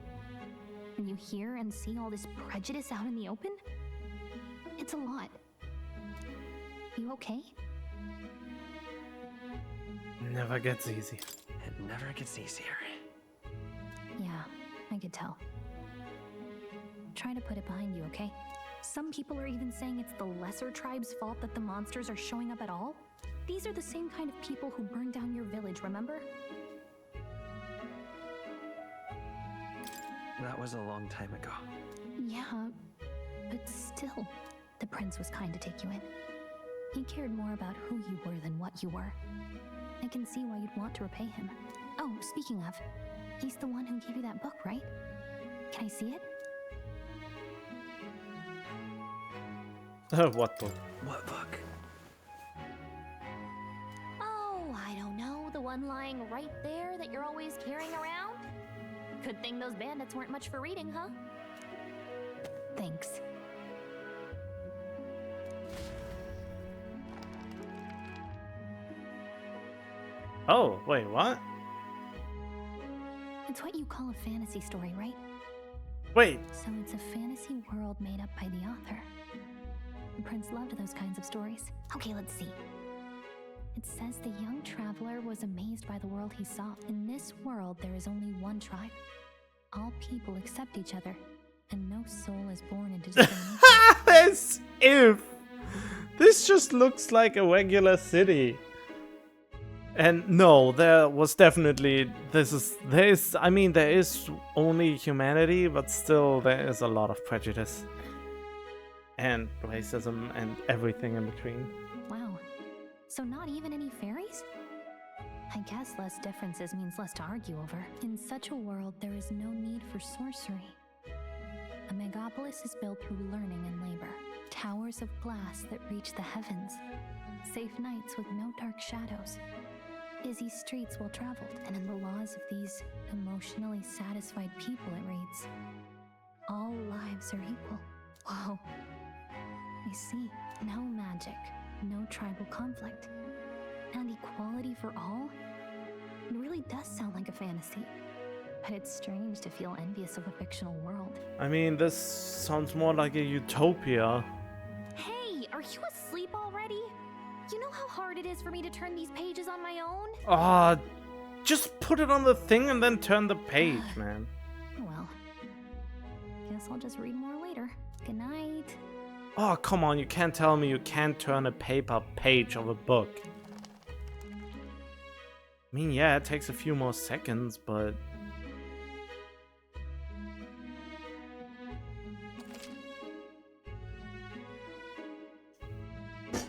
When you hear and see all this prejudice out in the open, it's a lot. You okay? Never gets easy. It never gets easier. Yeah, I could tell. Try to put it behind you, okay? Some people are even saying it's the lesser tribe's fault that the monsters are showing up at all. These are the same kind of people who burned down your village, remember? That was a long time ago. Yeah, but still, the prince was kind to take you in. He cared more about who you were than what you were. I can see why you'd want to repay him. Oh, speaking of, he's the one who gave you that book, right? Can I see it? What book? What book? Oh, I don't know. The one lying right there that you're always carrying around? Good thing those bandits weren't much for reading, huh? Thanks. Oh, wait, what? It's what you call a fantasy story, right? Wait. So it's a fantasy world made up by the author. The prince loved those kinds of stories. Okay, let's see. It says the young traveler was amazed by the world he saw. In this world, there is only one tribe. All people accept each other, and no soul is born into discrimination. As if! This just looks like a regular city. And no, there was definitely, there is only humanity, but still there is a lot of prejudice. And racism and everything in between. Wow. So not even any fairies? I guess less differences means less to argue over. In such a world, there is no need for sorcery. A megapolis is built through learning and labor. Towers of glass that reach the heavens. Safe nights with no dark shadows. Busy streets well traveled. And in the laws of these emotionally satisfied people, it reads, all lives are equal. Whoa. I see. No magic, no tribal conflict. And equality for all? It really does sound like a fantasy. But it's strange to feel envious of a fictional world. I mean, this sounds more like a utopia. Hey, are you asleep already? You know how hard it is for me to turn these pages on my own? Just put it on the thing and then turn the page, man. Well, guess I'll just read more later. Good night. Oh, come on, you can't tell me you can't turn a paper page of a book. I mean, yeah, it takes a few more seconds, but...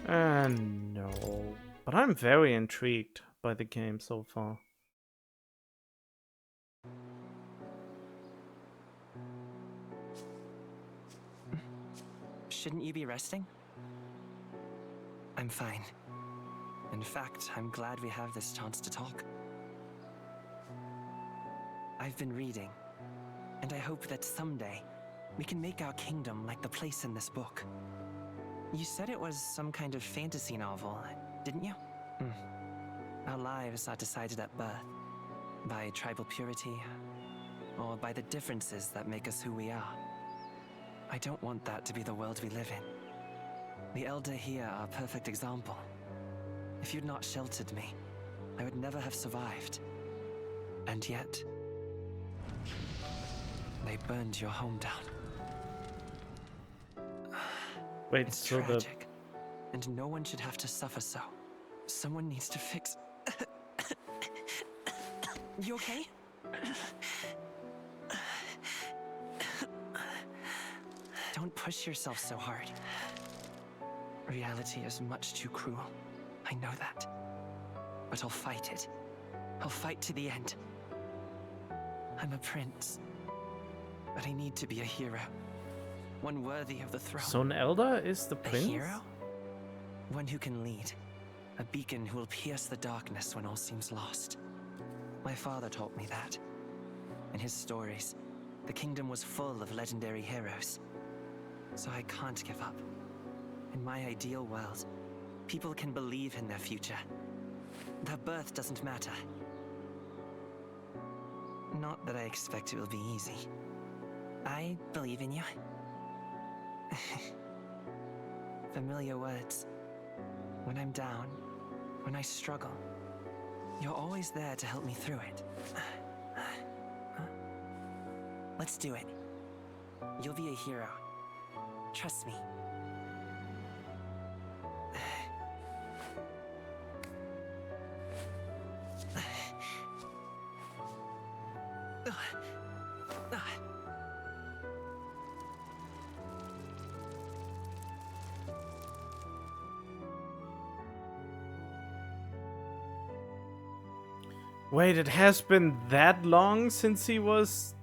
no. But I'm very intrigued by the game so far. Shouldn't you be resting? I'm fine. In fact, I'm glad we have this chance to talk. I've been reading, and I hope that someday we can make our kingdom like the place in this book. You said it was some kind of fantasy novel, didn't you? Our lives are decided at birth, by tribal purity, or by the differences that make us who we are. I don't want that to be the world we live in. The Elder here are a perfect example. If you'd not sheltered me, I would never have survived. And yet, they burned your home down. Wait, it's so tragic, and no one should have to suffer so. Someone needs to fix... You okay? Don't push yourself so hard. Reality is much too cruel. I know that. But I'll fight it. I'll fight to the end. I'm a prince. But I need to be a hero. One worthy of the throne. So an elder is the prince? A hero? One who can lead. A beacon who will pierce the darkness when all seems lost. My father taught me that. In his stories, the kingdom was full of legendary heroes. So I can't give up. In my ideal world, people can believe in their future. Their birth doesn't matter. Not that I expect it will be easy. I believe in you. Familiar words. When I'm down, when I struggle, you're always there to help me through it. Let's do it. You'll be a hero. Trust me. Wait, it has been that long since he has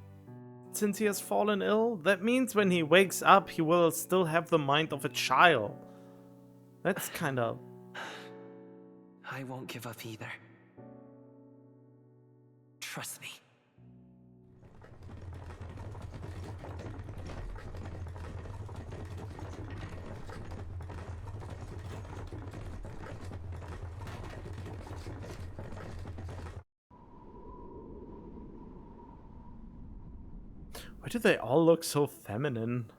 fallen ill? That means when he wakes up, he will still have the mind of a child. That's kind of... I won't give up either. Trust me. Why do they all look so feminine?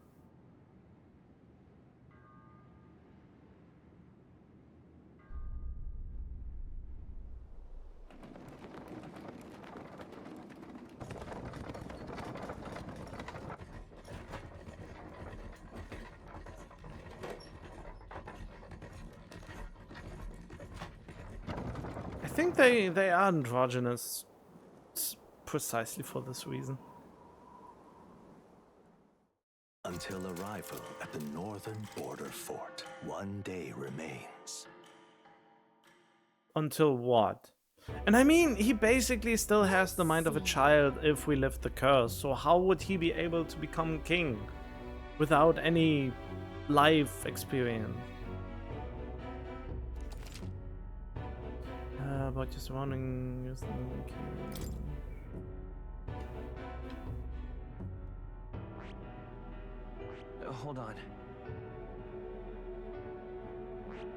I think they are androgynous precisely for this reason. Until arrival at the northern border fort, one day remains. Until what? And I mean, he basically still has the mind of a child if we lift the curse, so how would he be able to become king without any life experience? But just wondering. Hold on.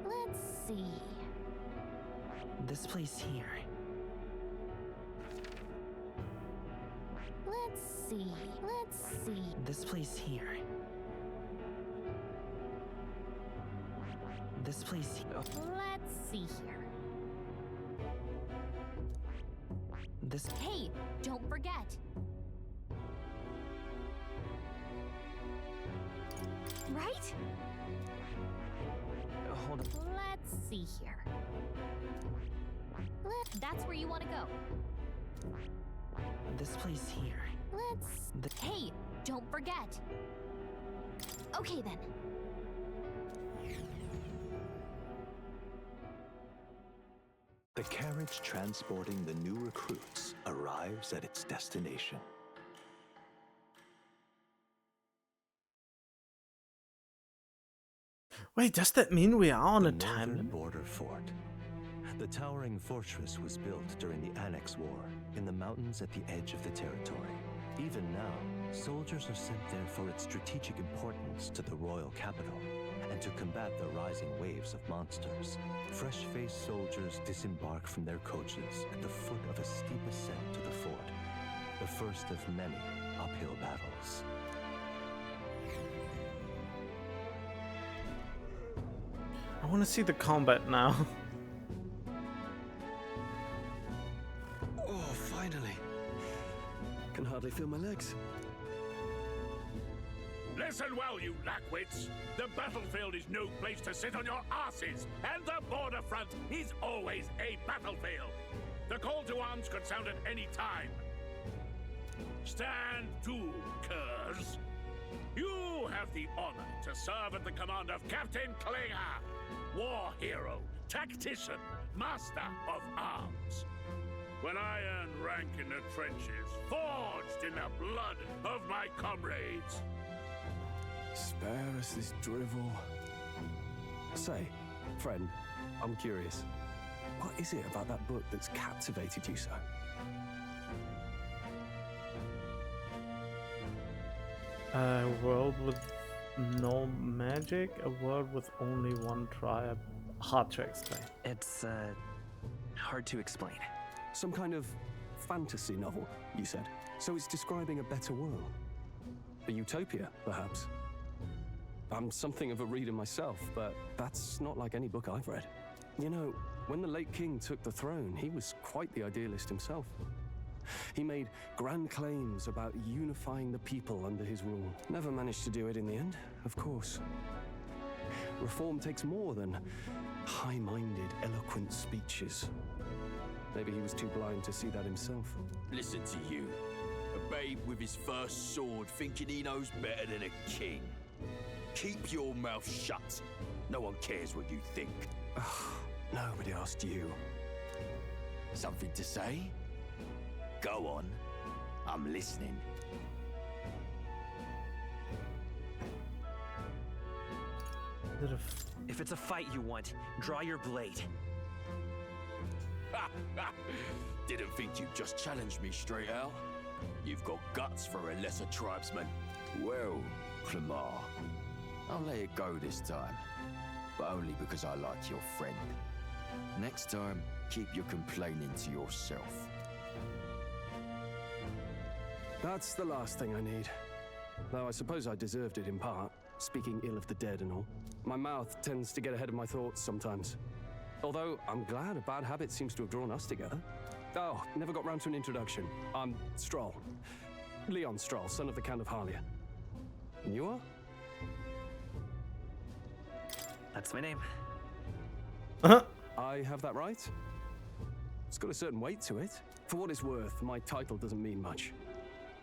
Let's see. This place here. Let's see. This place here. This place here. Let's see here. This. Hey, don't forget. Right? Hold on. Let's see here. That's where you want to go. This place here. Hey, don't forget. Okay then. The carriage transporting the new recruits arrives at its destination. Wait, does that mean we are on a The time northern limit? border fort. The towering fortress was built during the Annex War in the mountains at the edge of the territory. Even now, soldiers are sent there for its strategic importance to the royal capital and to combat the rising waves of monsters. Fresh-faced soldiers disembark from their coaches at the foot of a steep ascent to the fort, the first of many uphill battles. I want to see the combat now. Oh, finally. Can hardly feel my legs. Listen well, you lackwits. The battlefield is no place to sit on your asses, and the border front is always a battlefield. The call to arms could sound at any time. Stand to, curs. You have the honor to serve at the command of Captain Klinger, war hero, tactician, master of arms. When I earned rank in the trenches, forged in the blood of my comrades. Spare us this drivel. Say, friend, I'm curious. What is it about that book that's captivated you so? A world with no magic, a world with only one tribe. Hard to explain. It's, hard to explain. Some kind of fantasy novel, you said. So it's describing a better world. A utopia, perhaps. I'm something of a reader myself, but that's not like any book I've read. You know, when the late king took the throne, he was quite the idealist himself. He made grand claims about unifying the people under his rule. Never managed to do it in the end, of course. Reform takes more than high-minded, eloquent speeches. Maybe he was too blind to see that himself. Listen to you. A babe with his first sword thinking he knows better than a king. Keep your mouth shut. No one cares what you think. Nobody asked you. Something to say? Go on. I'm listening. If it's a fight you want, draw your blade. Didn't think you'd just challenge me straight out. You've got guts for a lesser tribesman. Well, Clemar, I'll let it go this time. But only because I like your friend. Next time, keep your complaining to yourself. That's the last thing I need. Though I suppose I deserved it in part, speaking ill of the dead and all. My mouth tends to get ahead of my thoughts sometimes. Although, I'm glad a bad habit seems to have drawn us together. Oh, never got round to an introduction. I'm Stroll. Leon Stroll, son of the Count of Harlia. And you are? That's my name. I have that right? It's got a certain weight to it. For what it's worth, my title doesn't mean much.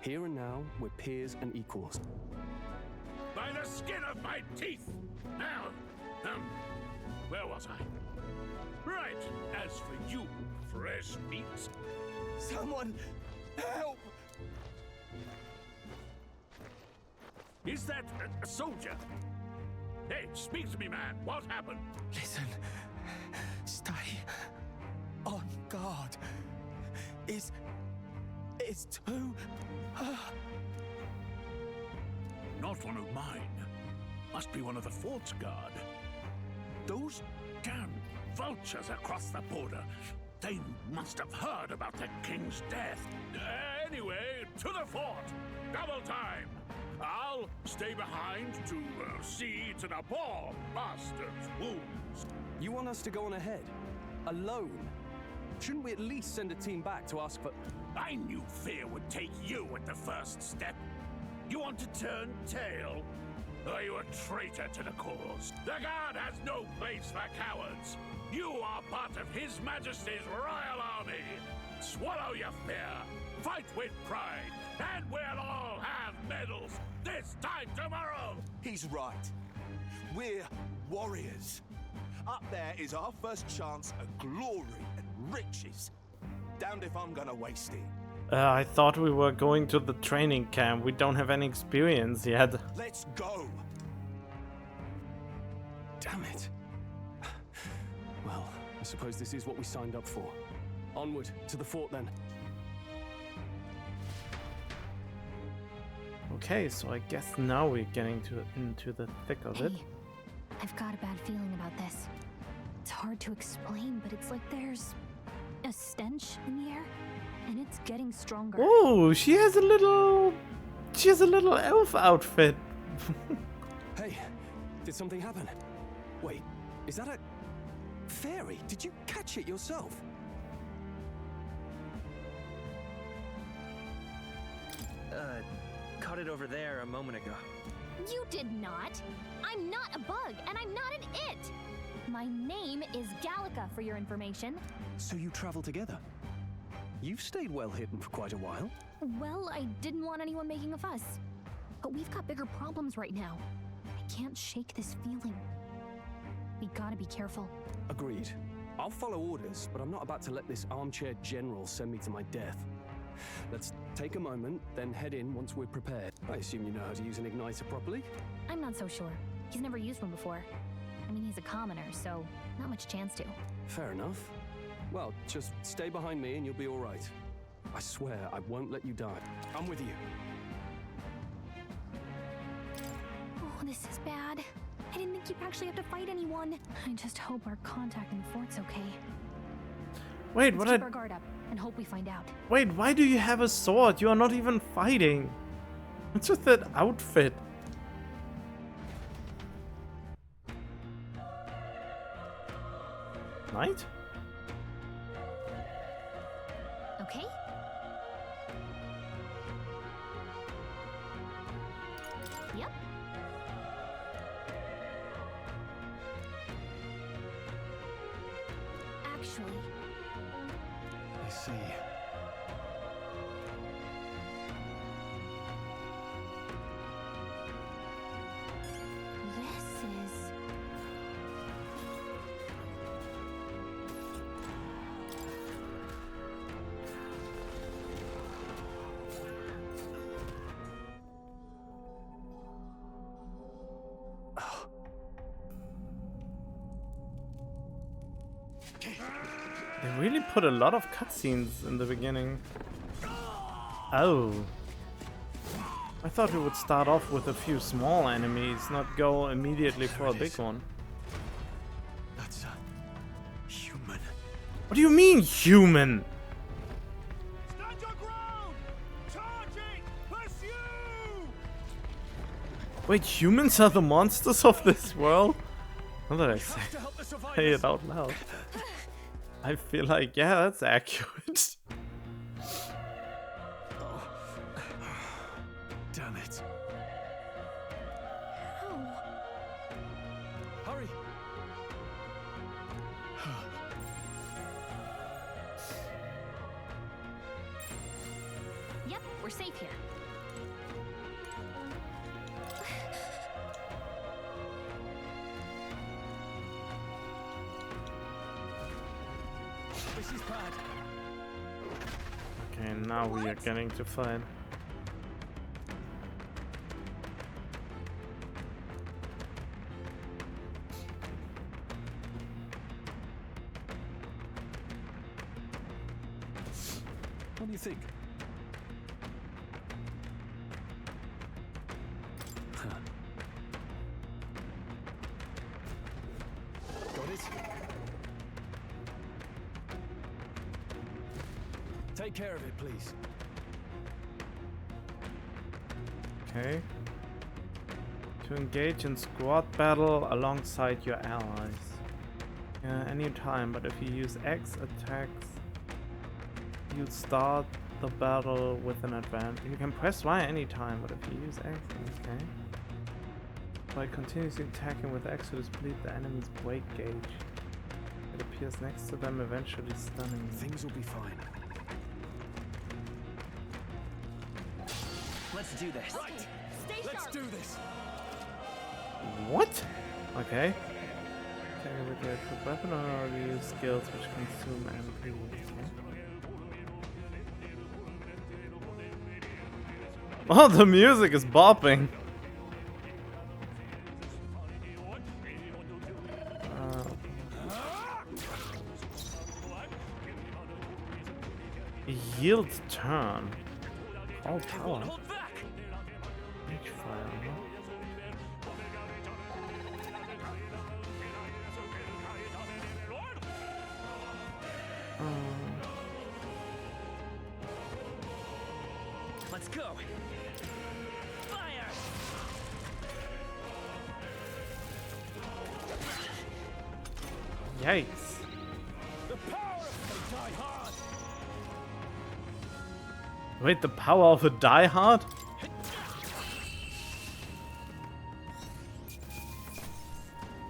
Here and now, we're peers and equals. By the skin of my teeth! Now, where was I? Right, as for you, fresh meat. Someone help! Is that a soldier? Hey, speak to me, man. What happened? Listen. Stay on guard. It's too... Not one of mine. Must be one of the fort's guard. Those damn vultures across the border. They must have heard about the king's death. Anyway, to the fort. Double time. I'll stay behind to see to the poor bastard's wounds. You want us to go on ahead? Alone? Shouldn't we at least send a team back to ask for... I knew fear would take you at the first step. You want to turn tail? Are you a traitor to the cause? The Guard has no place for cowards. You are part of His Majesty's Royal Army. Swallow your fear. Fight with pride. And we'll all have medals this time tomorrow. He's right. We're warriors. Up there is our first chance at glory and riches. Damned if I'm gonna waste it. I thought we were going to the training camp. We don't have any experience yet. Let's go. Damn it. Well, I suppose this is what we signed up for. Onward, to the fort then. Okay, so I guess now we're getting into the thick of it. I've got a bad feeling about this. It's hard to explain, but it's like there's a stench in the air, and it's getting stronger. Oh, she has a little elf outfit. Hey, did something happen? Wait, is that a fairy? Did you catch it yourself? Caught it over there a moment ago. You did not. I'm not a bug, and I'm not an it. My name is Gallica, for your information. So you travel together? You've stayed well hidden for quite a while. Well, I didn't want anyone making a fuss. But we've got bigger problems right now. I can't shake this feeling. We gotta be careful. Agreed. I'll follow orders, but I'm not about to let this armchair general send me to my death. Let's take a moment, then head in once we're prepared. I assume you know how to use an igniter properly? I'm not so sure. He's never used one before. I mean, he's a commoner, so not much chance to. Fair enough. Well, just stay behind me and you'll be all right. I swear I won't let you die. I'm with you. Oh, this is bad. I didn't think you'd actually have to fight anyone. I just hope our contact in the fort's okay. Wait, Let's keep our guard up and hope we find out. Wait, why do you have a sword? You are not even fighting. What's with that outfit? Knight? Okay? Yep. Actually, I see. this is... They really put a lot of cutscenes in the beginning. Oh. I thought we would start off with a few small enemies, not go immediately for a big one. That's a human. What do you mean, human? Stand your ground! Charging! Pursue! Wait, humans are the monsters of this world? Now that I say it out loud. I feel like, yeah, that's accurate. Damn it. Hurry. Yep, we're safe here. This is bad. Okay, now we are getting to fight. What do you think? Got it? Take care of it, please. Okay. To engage in squad battle alongside your allies. Yeah, anytime, but if you use X attacks, you start the battle with an advantage. You can press Y anytime, but if you use X, okay. By continuously attacking with X, you deplete the enemy's weight gauge. It appears next to them, eventually stunning them. Things will be fine. Let's do this. Right. Let's do this. What? Okay. Attack with your equipped weapon or use skills which consume MP. Oh, the music is bopping. Yield turn. All power. H fire. Let's go. Fire. Yikes. The power of die hard. Wait, the power of a diehard?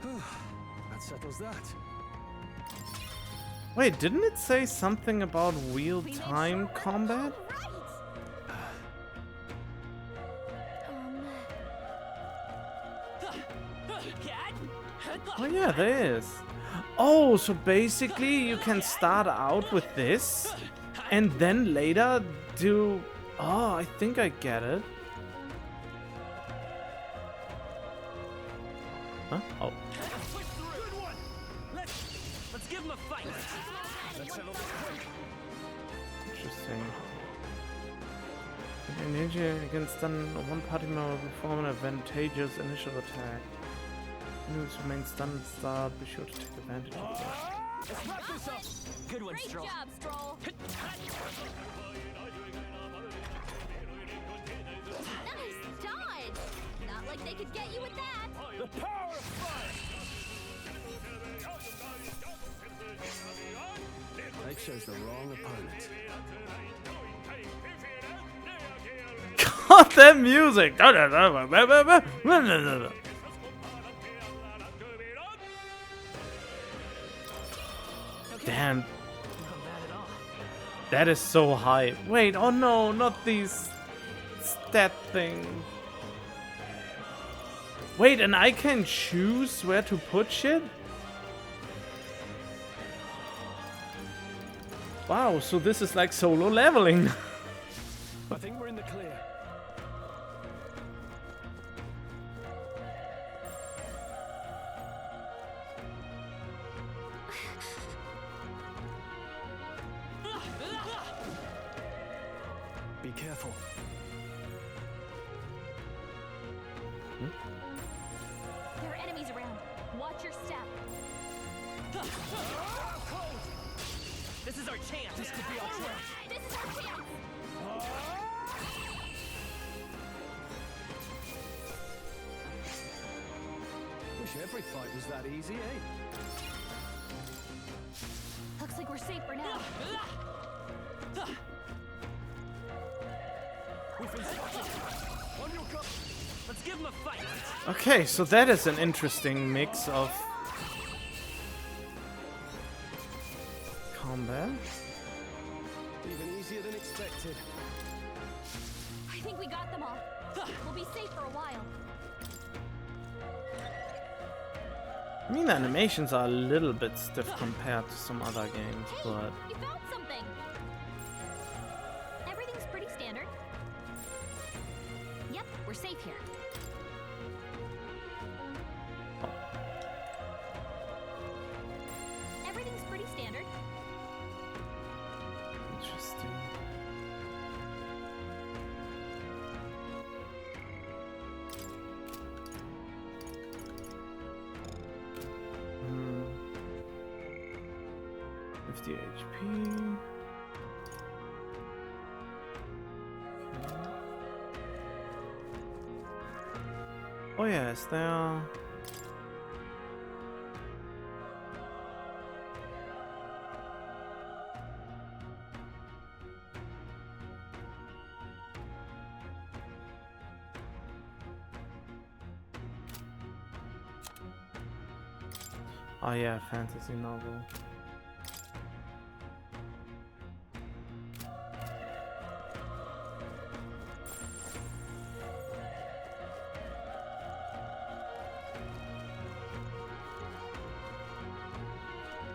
That settles that. Wait, didn't it say something about real-time combat? Oh yeah, there is. Oh, so basically you can start out with this and then later do... Oh, I think I get it. Huh? Oh. Let's give him a fight. Let's settle this quick. Interesting. An engine against stun, one party member will perform an advantageous initial attack. Enemies remain stunned and start. Be sure to take advantage of that. Let's wrap this up. Good one, Great Stroll. job, Stroll. Nice dodge. Not like they could get you with that. The power of fire. They chose the wrong opponent. God, that music! Damn. That is so high. Wait, oh no, not these stat things. Wait, and I can choose where to put shit? Wow, so this is like solo leveling. I think we're in the clear. Be careful. There are enemies around. Watch your step. This is our chance. This could be our chance. This is our chance. Wish every fight was that easy, eh? Looks like we're safe for now. We've been spotted. On your go. Let's give him a fight. Okay, so that is an interesting mix of combat. Even easier than expected. I think we got them all. We'll be safe for a while. I mean, the animations are a little bit stiff compared to some other games, but You found something! Everything's pretty standard. Yep, we're safe here. Everything's pretty standard. interesting. Hmm. 50 HP. Oh yes, they are. Oh yeah, fantasy novel.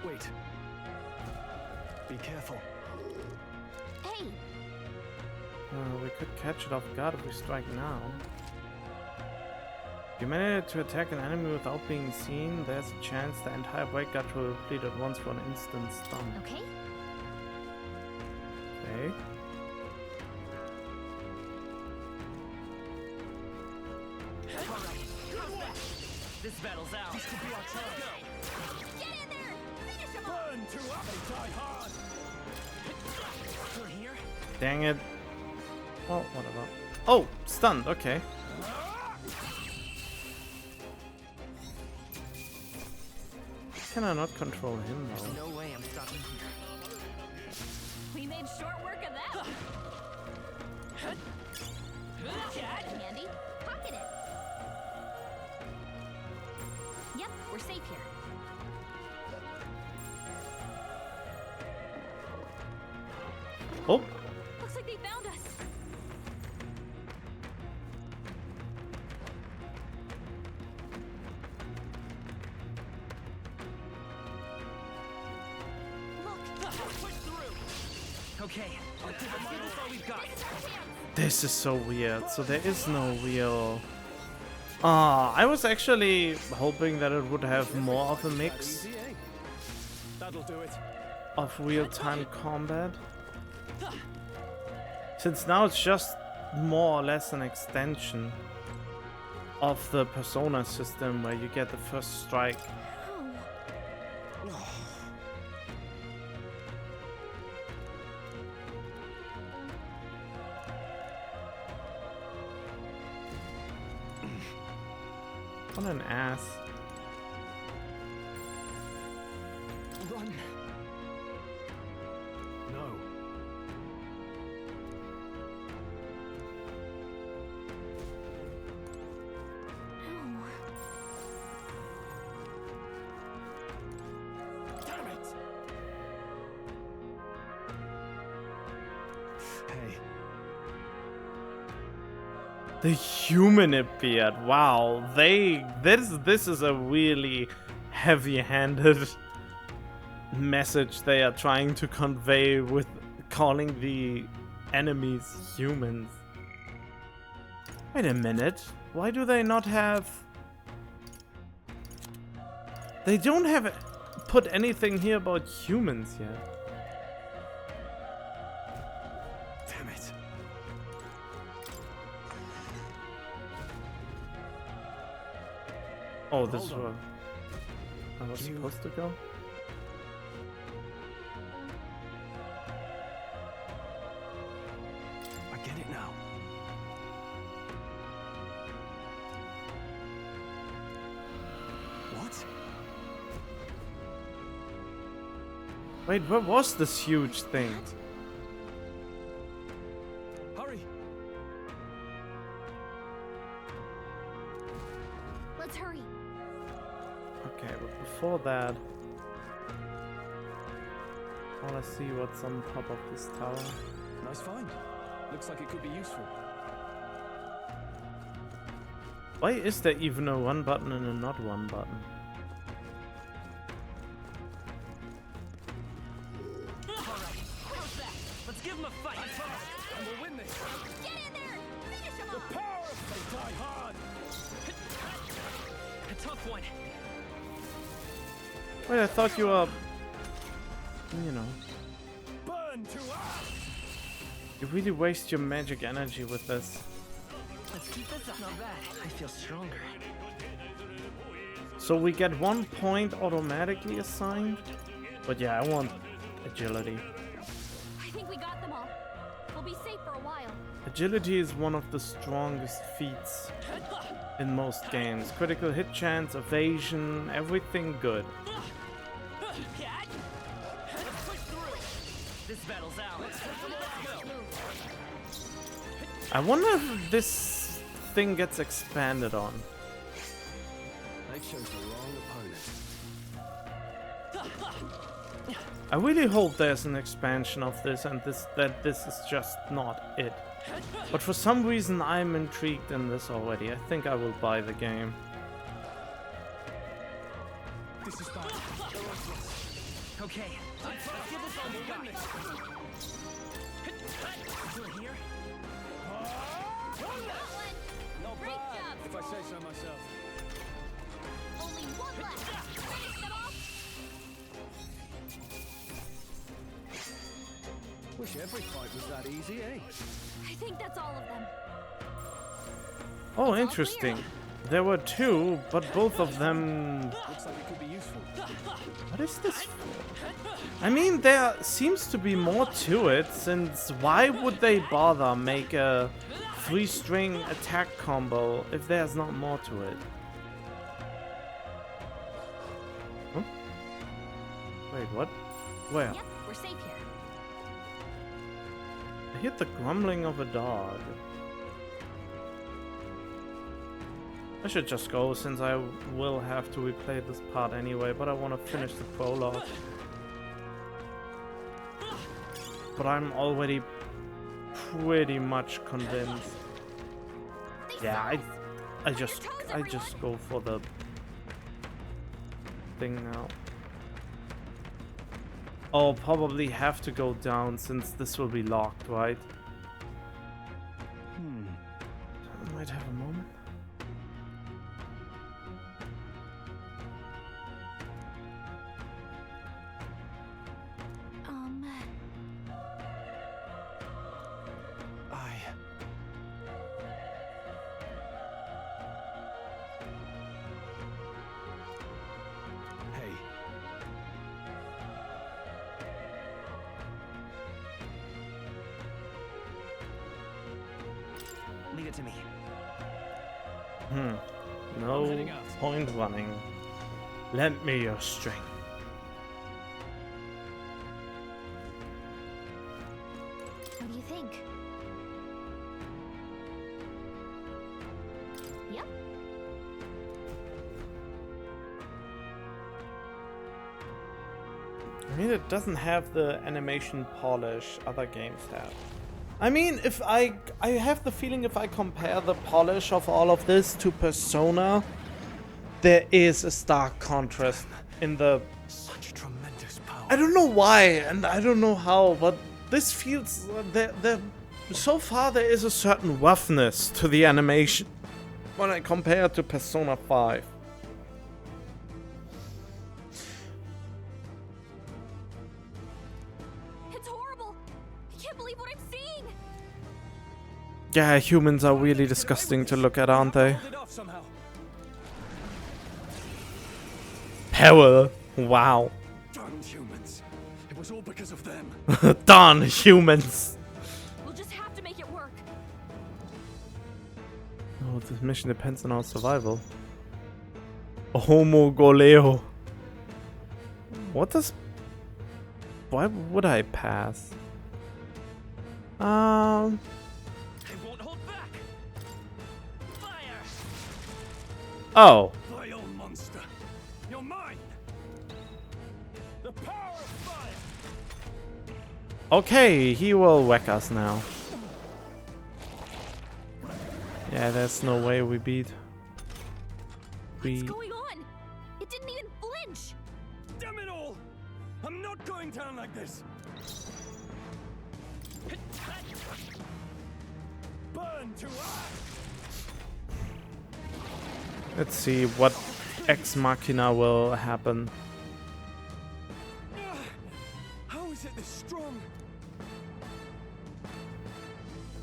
Wait. Be careful. Hey! We could catch it off guard if we strike now. If you manage to attack an enemy without being seen, there's a chance the entire breakguard will complete at once for an instant stun. Okay. Okay. This battle's out. This could be our chance. Get in there! Finish him off! Burn to up and die hard. We're here? Dang it. Oh, whatever. Oh, stunned, okay. Can I not control him There's though? no way I'm stopping here. We made short work of that! Handy. Pocket it! Yep, we're safe here. Oh, Looks like they found us. Okay, let's give this all we've got. this is so weird. So there is no real... I was actually hoping that it would have more of a mix Easy, eh? That'll do it. of real-time combat. Since now it's just more or less an extension of the Persona system where you get the first strike. What an ass. Run. No. Damn it. Hey. The human appeared. Wow, this is a really heavy-handed message they are trying to convey with calling the enemies humans. Wait a minute. Why do they not have... They don't have put anything here about humans yet. Damn it. Oh, this is Hold where on. I was supposed to go? I get it now. What? Wait, where was this huge thing? Hurry. Let's hurry. Okay, but before that, I wanna see what's on top of this tower. Nice find. Looks like it could be useful. Why is there even a one button and a not one button? Give him a fight. And we'll win this. Get in there! Finish him off! Power! They die hard. A tough one. Wait, I thought you were... You know... Burn to us. You really waste your magic energy with this. Let's keep this up. Not bad. I feel stronger. So we get 1 point automatically assigned? But yeah, I want agility. I think we got them all. We'll be safe for a while. Agility is one of the strongest feats in most games. Critical hit chance, evasion, everything good. This battle's ours. I wonder if this thing gets expanded on. They chose the wrong opponent. I really hope there's an expansion of this and that this is just not it. But for some reason I'm intrigued in this already. I think I will buy the game. This is bad. Okay. Let's give this all we got. Still here? Not Great bad, job, if I say so myself. Only one left. Finish them off. Wish every fight was that easy, eh? I think that's all of them. Oh, interesting. There were 2, but both of them... Looks like it could be useful. What is this for? I mean, there seems to be more to it, since why would they bother make a 3-string attack combo if there's not more to it? Huh? Wait, what? Where? Yep, we're safe here. I heard the grumbling of a dog. I should just go, since I will have to replay this part anyway, but I want to finish the prologue. But I'm already pretty much convinced. Yeah, I just go for the thing now. I'll probably have to go down since this will be locked, right? I might have a moment. Hey. Leave it to me. No point running. Lend me your strength. What do you think? Yep. I mean, it doesn't have the animation polish other games have. I mean, if I have the feeling if I compare the polish of all of this to Persona, there is a stark contrast in the... Such tremendous power. I don't know why, and I don't know how, but this feels... so far there is a certain roughness to the animation when I compare it to Persona 5. It's horrible. I can't believe what I'm seeing. Yeah, humans are really disgusting to look at, aren't they? Hold it off somehow. Power. Wow. Darn humans. It was all because of them. Darn humans. We'll just have to make it work. Oh, this mission depends on our survival. Homo Goleo. What does... Why would I pass? I won't hold back. Fire! Oh. Vile monster. You're mine. The power of fire. Okay, he will whack us now. Yeah, there's no way we beat. What's going on? It didn't even flinch. Damn it all! I'm not going down like this. Burn to ash! Let's see what Ex Machina will happen. How is it this strong?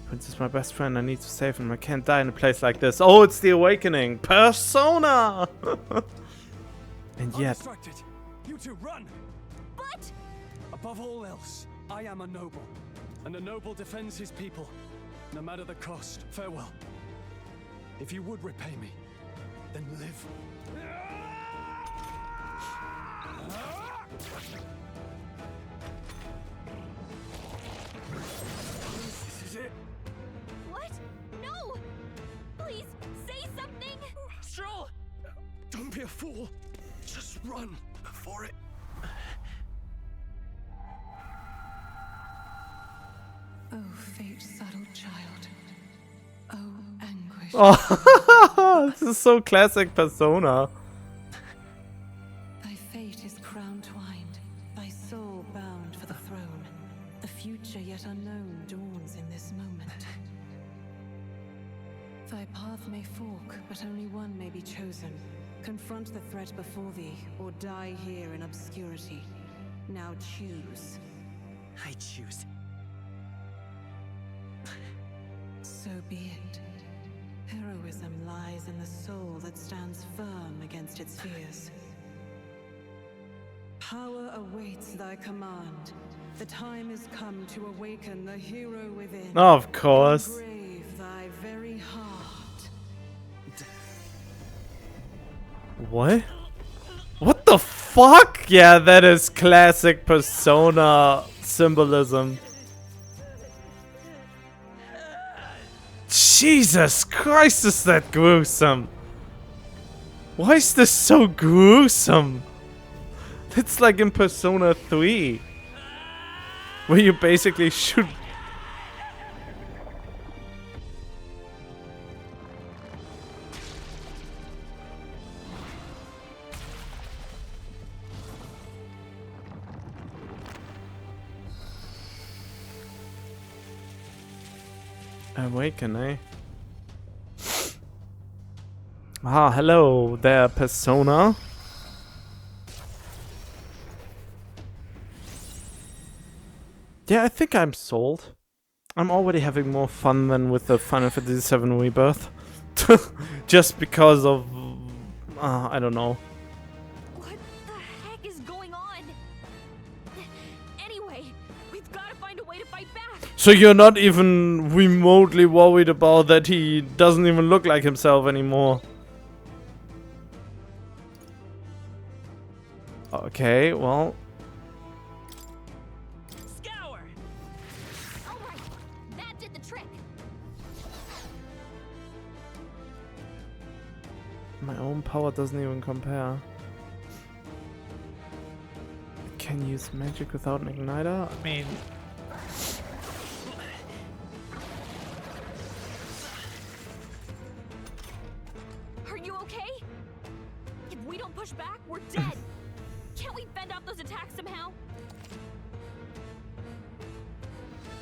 Prince is my best friend. I need to save him. I can't die in a place like this. Oh, it's the awakening. Persona! And yet... Undistracted. You two run! But... Above all else, I am a noble. And a noble defends his people. No matter the cost. Farewell. If you would repay me, then live. This is it. What? No! Please, say something! Stroll! Don't be a fool. Just run for it. Oh, fate, subtle child. Oh, anguish. Oh, this is so classic Persona. Thy fate is crown twined, thy soul bound for the throne. The future yet unknown dawns in this moment. Thy path may fork, but only one may be chosen. Confront the threat before thee, or die here in obscurity. Now choose. I choose. So be it. Heroism lies in the soul that stands firm against its fears. Power awaits thy command. The time is come to awaken the hero within. Of course. Engrave thy very heart. What? What the fuck? Yeah, that is classic Persona symbolism. Jesus Christ, is that gruesome? Why is this so gruesome? It's like in Persona 3, where you basically shoot. Awaken, eh? Ah, hello there, Persona. Yeah, I think I'm sold. I'm already having more fun than with the Final Fantasy VII Rebirth. Just because of... I don't know. What the heck is going on? Anyway, we've got to find a way to fight back. So you're not even remotely worried about that he doesn't even look like himself anymore? Okay, well... Scour! Alright, that did the trick. My own power doesn't even compare. I can use magic without an igniter? I mean... Are you okay? If we don't push back, we're dead. Can't we fend off those attacks somehow?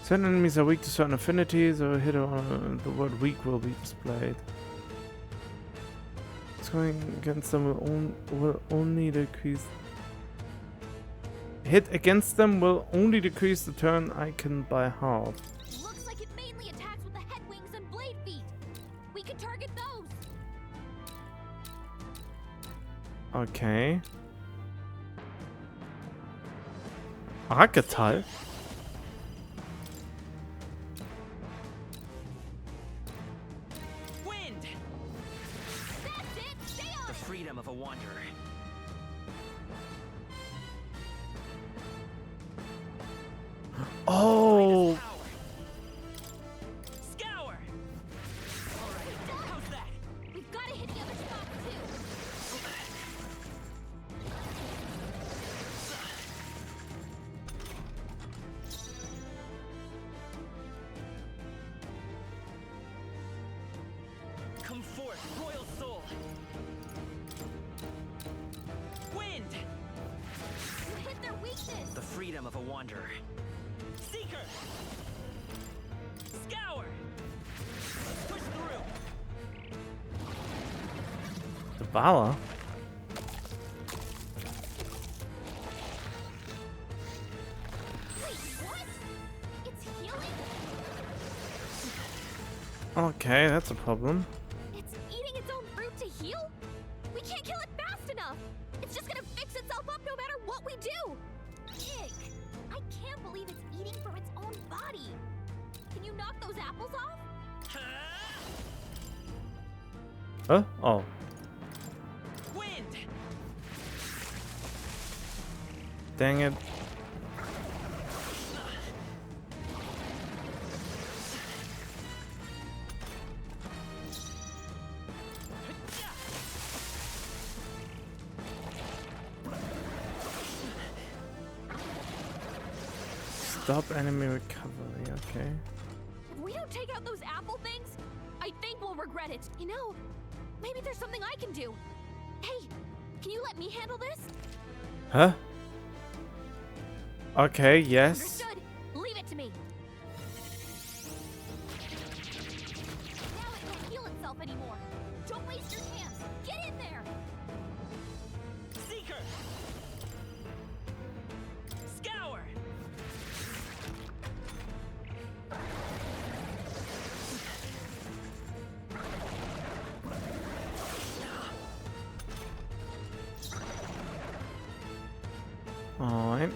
Certain enemies are weak to certain affinities, or hit on the word weak will be displayed. Going against them will only decrease. Hit against them will only decrease the turn icon by half. Looks like it mainly attacks with the head wings and blade feet. We can target those. Okay. Archetype? Wind! That's it! Stay on The it! freedom of a wanderer. Oh! Scour! Alright, how's that? We've got to hit the other spots too. Come forth, royal soul! Wind! You hit their weakness. The freedom of a wanderer. Seeker! Scour! Push through! Devour? Okay, that's a problem. It's eating its own fruit to heal? We can't kill it fast enough! It's just gonna fix itself up no matter what we do! Ick! I can't believe it's eating from its own body! Can you knock those apples off? Huh? Oh. Wind! Dang it. Stop enemy recovery, okay. If we don't take out those apple things, I think we'll regret it. You know, maybe there's something I can do. Hey, can you let me handle this? Huh? Okay, yes. Understood. Leave it to me. Now it can't heal itself anymore. Don't waste your chance. Get in there. Seeker! Scour! Alright.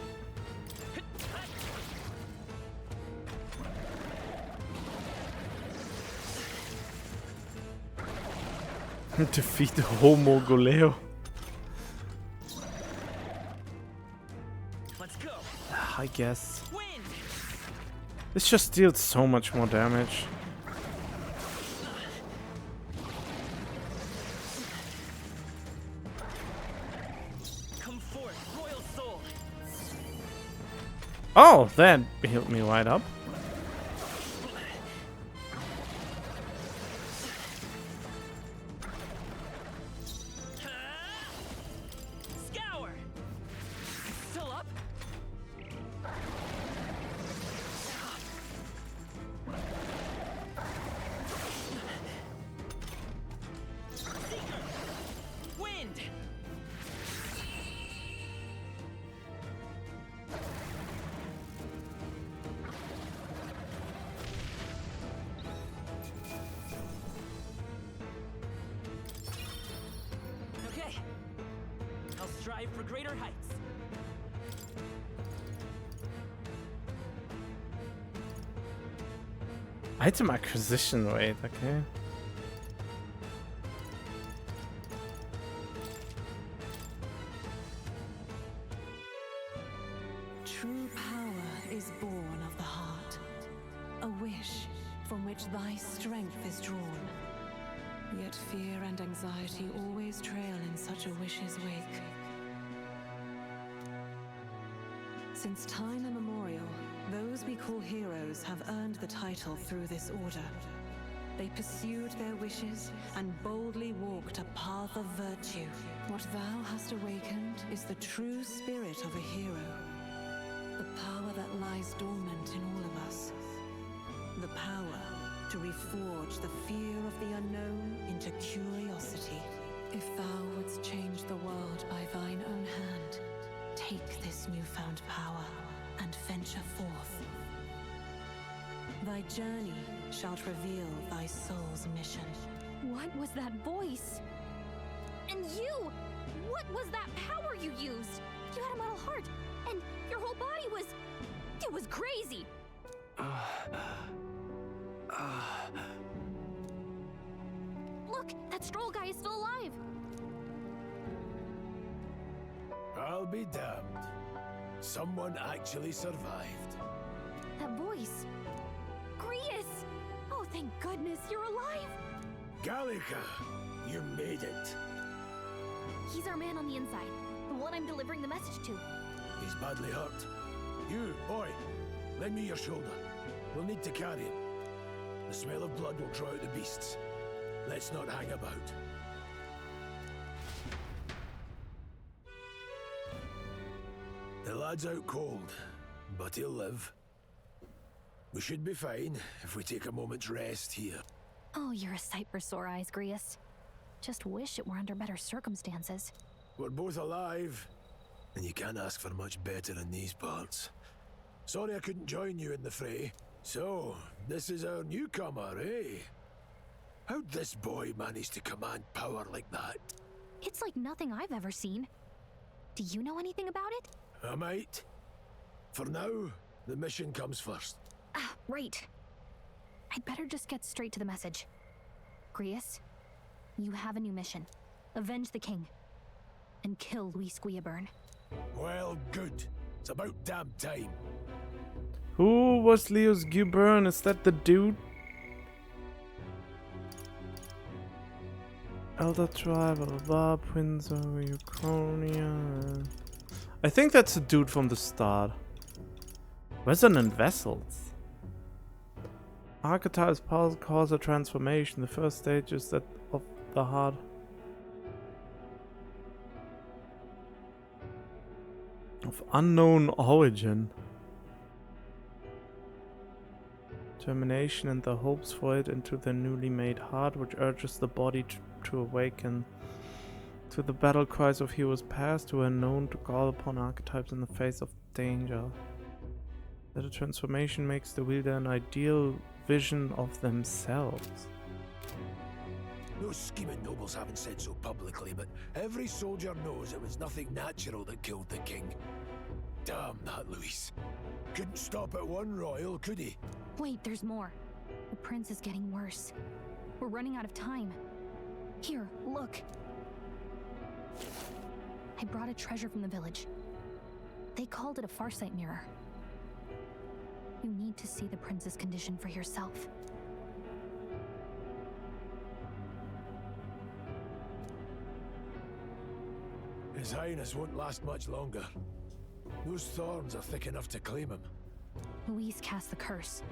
Defeat Homo Goleo. Let's go! I guess. Wind! This just deals so much more damage. Come forth, royal soul! Oh, that healed me right up. Scour! Still up? Seeker! Wind! Okay. I'll strive for greater heights. Item acquisition rate, okay. True power is born of the heart, a wish from which thy strength is drawn. Yet fear and anxiety always trail in such a wish's wake. Since time immemorial, those we call heroes have earned the title through this order. They pursued their wishes and boldly walked a path of virtue. What thou hast awakened is the true spirit of a hero. The power that lies dormant in all of us. The power to reforge the fear of the unknown into curiosity. If thou wouldst change the world by thine own hand, take this newfound power and venture forth. Thy journey shalt reveal thy soul's mission. What was that voice? And you! What was that power you used? You had a metal heart, and your whole body was... It was crazy! Look, that stroll guy is still alive! I'll be damned. Someone actually survived. That voice... Grius! Oh, thank goodness you're alive! Gallica, you made it. He's our man on the inside, the one I'm delivering the message to. He's badly hurt. You, boy, lend me your shoulder. We'll need to carry him. The smell of blood will draw out the beasts. Let's not hang about. The lad's out cold, but he'll live. We should be fine if we take a moment's rest here. Oh, you're a sight for sore eyes, Grius. Just wish it were under better circumstances. We're both alive, and you can't ask for much better in these parts. Sorry I couldn't join you in the fray. So, this is our newcomer, eh? How'd this boy manage to command power like that? It's like nothing I've ever seen. Do you know anything about it? I might. For now, the mission comes first. Ah, right. I'd better just get straight to the message. Grius, you have a new mission. Avenge the king. And kill Luis Guillaburn. Well, good. It's about damn time. Who was Luis Guillaburn? Is that the dude? Elder tribe, blah blah blah, Prince of Ukrainia. I think that's the dude from the start. Resonant vessels. Archetypes cause a transformation. The first stage is that of the heart. Of unknown origin. Determination and the hopes for it into the newly made heart, which urges the body to awaken to the battle cries of heroes past who are known to call upon archetypes in the face of danger. That a transformation makes the wielder an ideal vision of themselves. Those scheming nobles haven't said so publicly, but every soldier knows it was nothing natural that killed the king. Damn that Luis. Couldn't stop at one royal, could he? Wait, there's more. The prince is getting worse. We're running out of time. Here, look. I brought a treasure from the village. They called it a farsight mirror. You need to see the prince's condition for yourself. His Highness won't last much longer. Those thorns are thick enough to claim him. Luis cast the curse,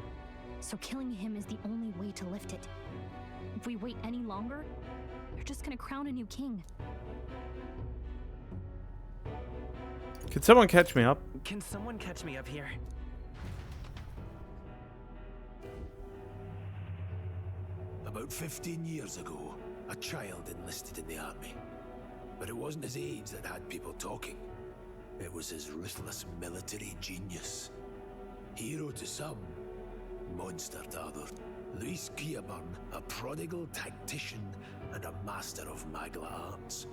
so killing him is the only way to lift it. If we wait any longer, they're just gonna crown a new king. Can someone catch me up? Can someone catch me up here? About 15 years ago, a child enlisted in the army. But it wasn't his age that had people talking. It was his ruthless military genius. Hero to some, monster to others. Luis Guillaburn, a prodigal tactician and a master of Magla arts.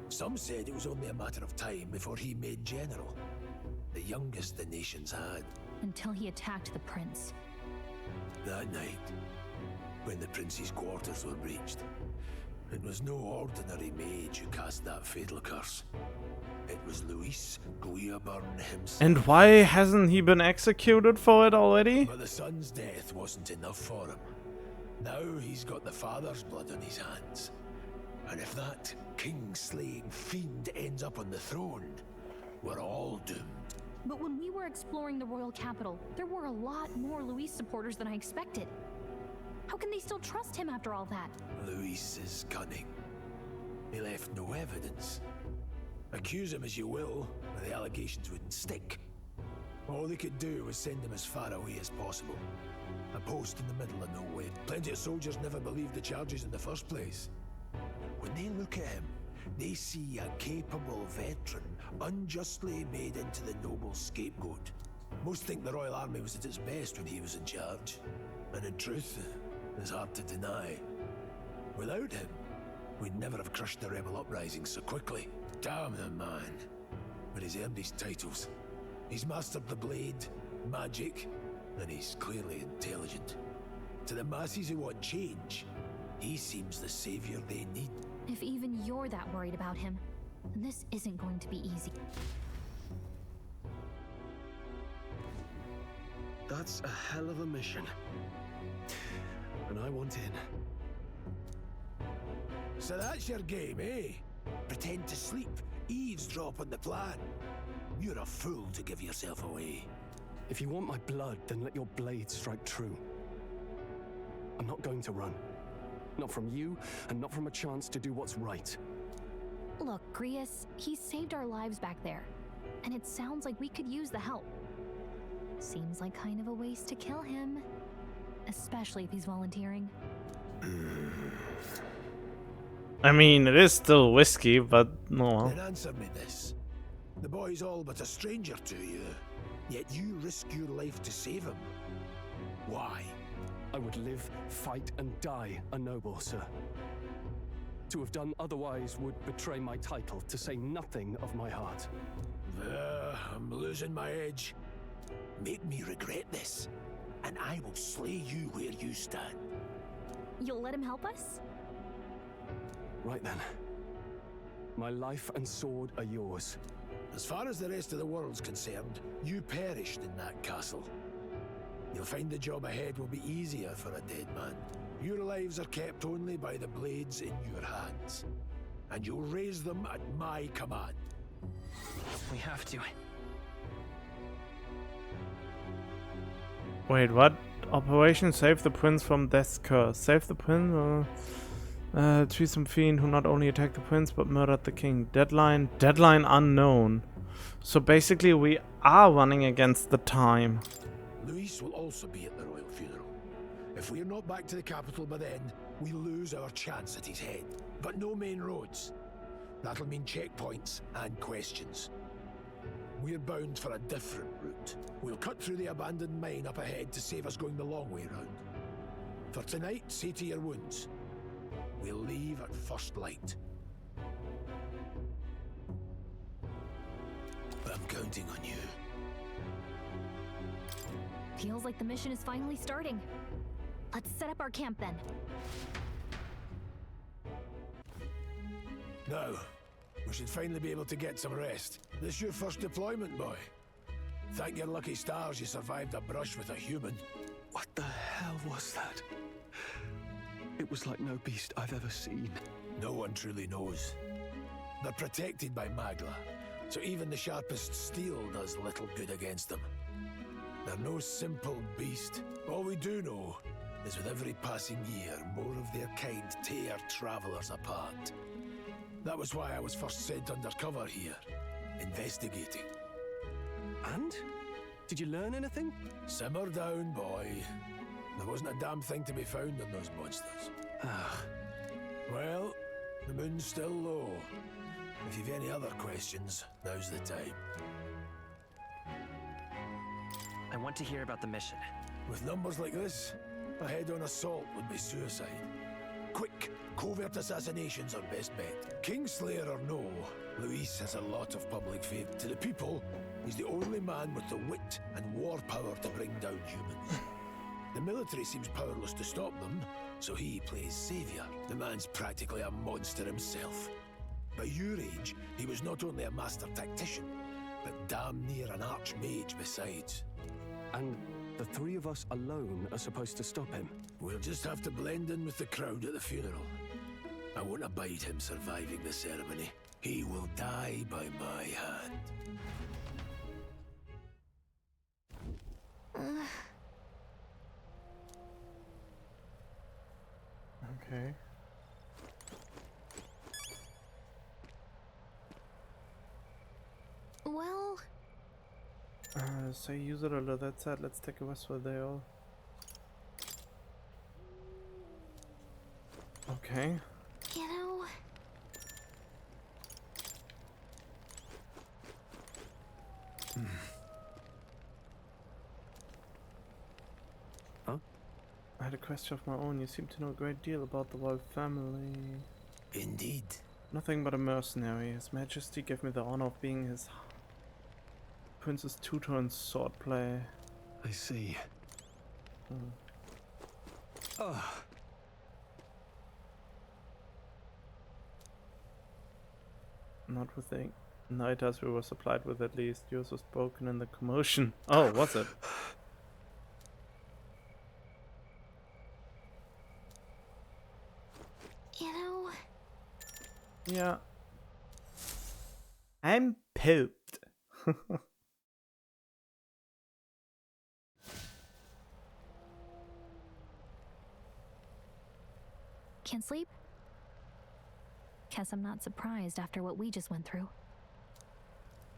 Some said it was only a matter of time before he made general, the youngest the nations had. Until he attacked the prince. That night, when the prince's quarters were breached, it was no ordinary mage who cast that fatal curse. It was Luis Guillaburn himself. And why hasn't he been executed for it already? But the son's death wasn't enough for him. Now he's got the father's blood on his hands. And if that king-slaying fiend ends up on the throne, we're all doomed. But when we were exploring the royal capital, there were a lot more Luis supporters than I expected. How can they still trust him after all that? Luis is cunning. He left no evidence. Accuse him as you will, but the allegations wouldn't stick. All they could do was send him as far away as possible. A post in the middle of nowhere. Plenty of soldiers never believed the charges in the first place. When they look at him, they see a capable veteran unjustly made into the noble scapegoat. Most think the Royal Army was at its best when he was in charge. And in truth, it's hard to deny. Without him, we'd never have crushed the rebel uprising so quickly. Damn the man. But he's earned his titles. He's mastered the blade, magic, and he's clearly intelligent. To the masses who want change, he seems the savior they need. If even you're that worried about him, then this isn't going to be easy. That's a hell of a mission. And I want in. So that's your game, eh? Pretend to sleep, eavesdrop on the plan. You're a fool to give yourself away. If you want my blood, then let your blade strike true. I'm not going to run. Not from you, and not from a chance to do what's right. Look, Grius, he saved our lives back there. And it sounds like we could use the help. Seems like kind of a waste to kill him. Especially if he's volunteering. I mean, it is still whiskey, but no. Then answer me this. The boy's all but a stranger to you, yet you risk your life to save him. Why? I would live, fight, and die a noble, sir. To have done otherwise would betray my title, to say nothing of my heart. I'm losing my edge. Make me regret this, and I will slay you where you stand. You'll let him help us? Right then. My life and sword are yours. As far as the rest of the world's concerned, you perished in that castle. You'll find the job ahead will be easier for a dead man. Your lives are kept only by the blades in your hands, and you'll raise them at my command. We have to. Wait, what? Operation Save the Prince from Death's Curse. Save the Prince? Treasome fiend who not only attacked the prince but murdered the king. Deadline unknown. So basically we are running against the time. Luis will also be at the royal funeral. If we're not back to the capital by then, we lose our chance at his head. But no main roads. That'll mean checkpoints and questions. We're bound for a different route. We'll cut through the abandoned mine up ahead to save us going the long way round. For tonight, see to your wounds. We'll leave at first light. I'm counting on you. Feels like the mission is finally starting. Let's set up our camp then. Now, we should finally be able to get some rest. This your first deployment, boy. Thank your lucky stars you survived a brush with a human. What the hell was that? It was like no beast I've ever seen. No one truly knows. They're protected by Magla, so even the sharpest steel does little good against them. They're no simple beast. All we do know is with every passing year, more of their kind tear travelers apart. That was why I was first sent undercover here, investigating. And? Did you learn anything? Simmer down, boy. There wasn't a damn thing to be found in those monsters. Well, the moon's still low. If you've any other questions, now's the time. I want to hear about the mission. With numbers like this, a head-on assault would be suicide. Quick, covert assassinations are best bet. Kingslayer or no, Luis has a lot of public fame. To the people, he's the only man with the wit and war power to bring down humans. The military seems powerless to stop them, so he plays savior. The man's practically a monster himself. By your age, he was not only a master tactician, but damn near an archmage besides. And the three of us alone are supposed to stop him? We'll just have to blend in with the crowd at the funeral. I won't abide him surviving the ceremony. He will die by my hand. Okay. Well... Say use it or that said, let's take a rest for they all. Okay. You know... Huh? I had a question of my own. You seem to know a great deal about the royal family. Indeed. Nothing but a mercenary. His Majesty gave me the honor of being his prince's tutor in swordplay. I see. Not with the night as we were supplied with, at least. Yours was broken in the commotion. Oh, was it? You know... Yeah. I'm pooped. Can't sleep? Guess I'm not surprised after what we just went through.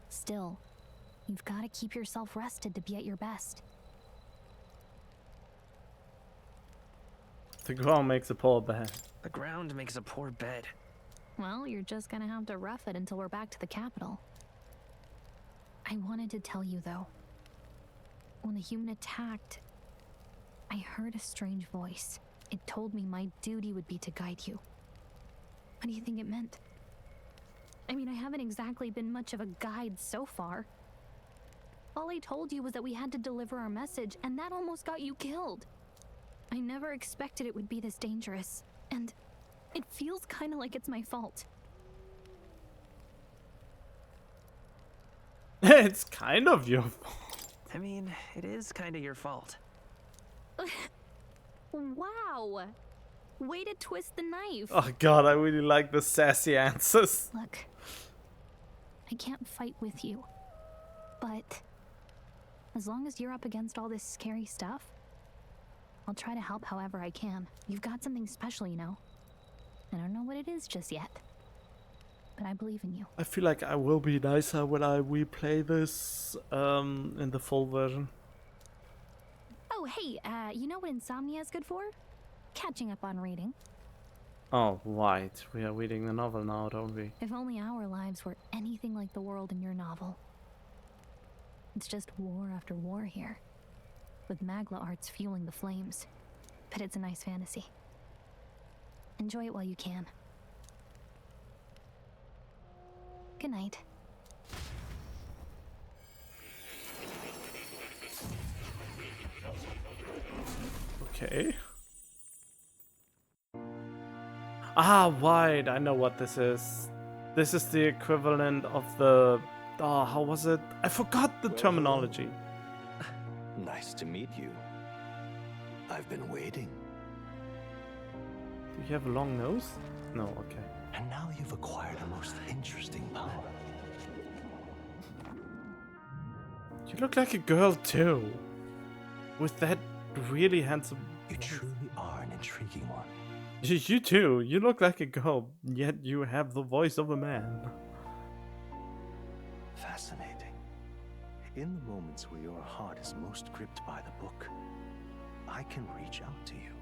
Still, You've got to keep yourself rested to be at your best. The ground makes a poor bed. The ground makes a poor bed. Well, you're just gonna have to rough it until we're back to the capital. I wanted to tell you, though. When the human attacked, I heard a strange voice. It told me my duty would be to guide you. What do you think it meant? I mean, I haven't exactly been much of a guide so far. All I told you was that we had to deliver our message, and that almost got you killed. I never expected it would be this dangerous, and it feels kind of like it's my fault. It's kind of your fault. I mean, it is kind of your fault. Wow! Way to twist the knife. Oh god, I really like the sassy answers. Look, I can't fight with you, but as long as you're up against all this scary stuff, I'll try to help however I can. You've got something special, you know. I don't know what it is just yet, but I believe in you. I feel like I will be nicer when I replay this in the full version. Oh, hey, you know what insomnia is good for? Catching up on reading. Oh, right. We are reading the novel now, don't we? If only our lives were anything like the world in your novel. It's just war after war here, with Magla arts fueling the flames. But it's a nice fantasy. Enjoy it while you can. Good night. Okay. Ah, right. I know what this is. This is the equivalent of the... Oh, how was it? I forgot the terminology. Nice to meet you. I've been waiting. Do you have a long nose? No, okay. And now you've acquired a most interesting power. You look like a girl too. With that really handsome... You truly are an intriguing one. You too. You look like a girl, yet you have the voice of a man. Fascinating. In the moments where your heart is most gripped by the book, I can reach out to you.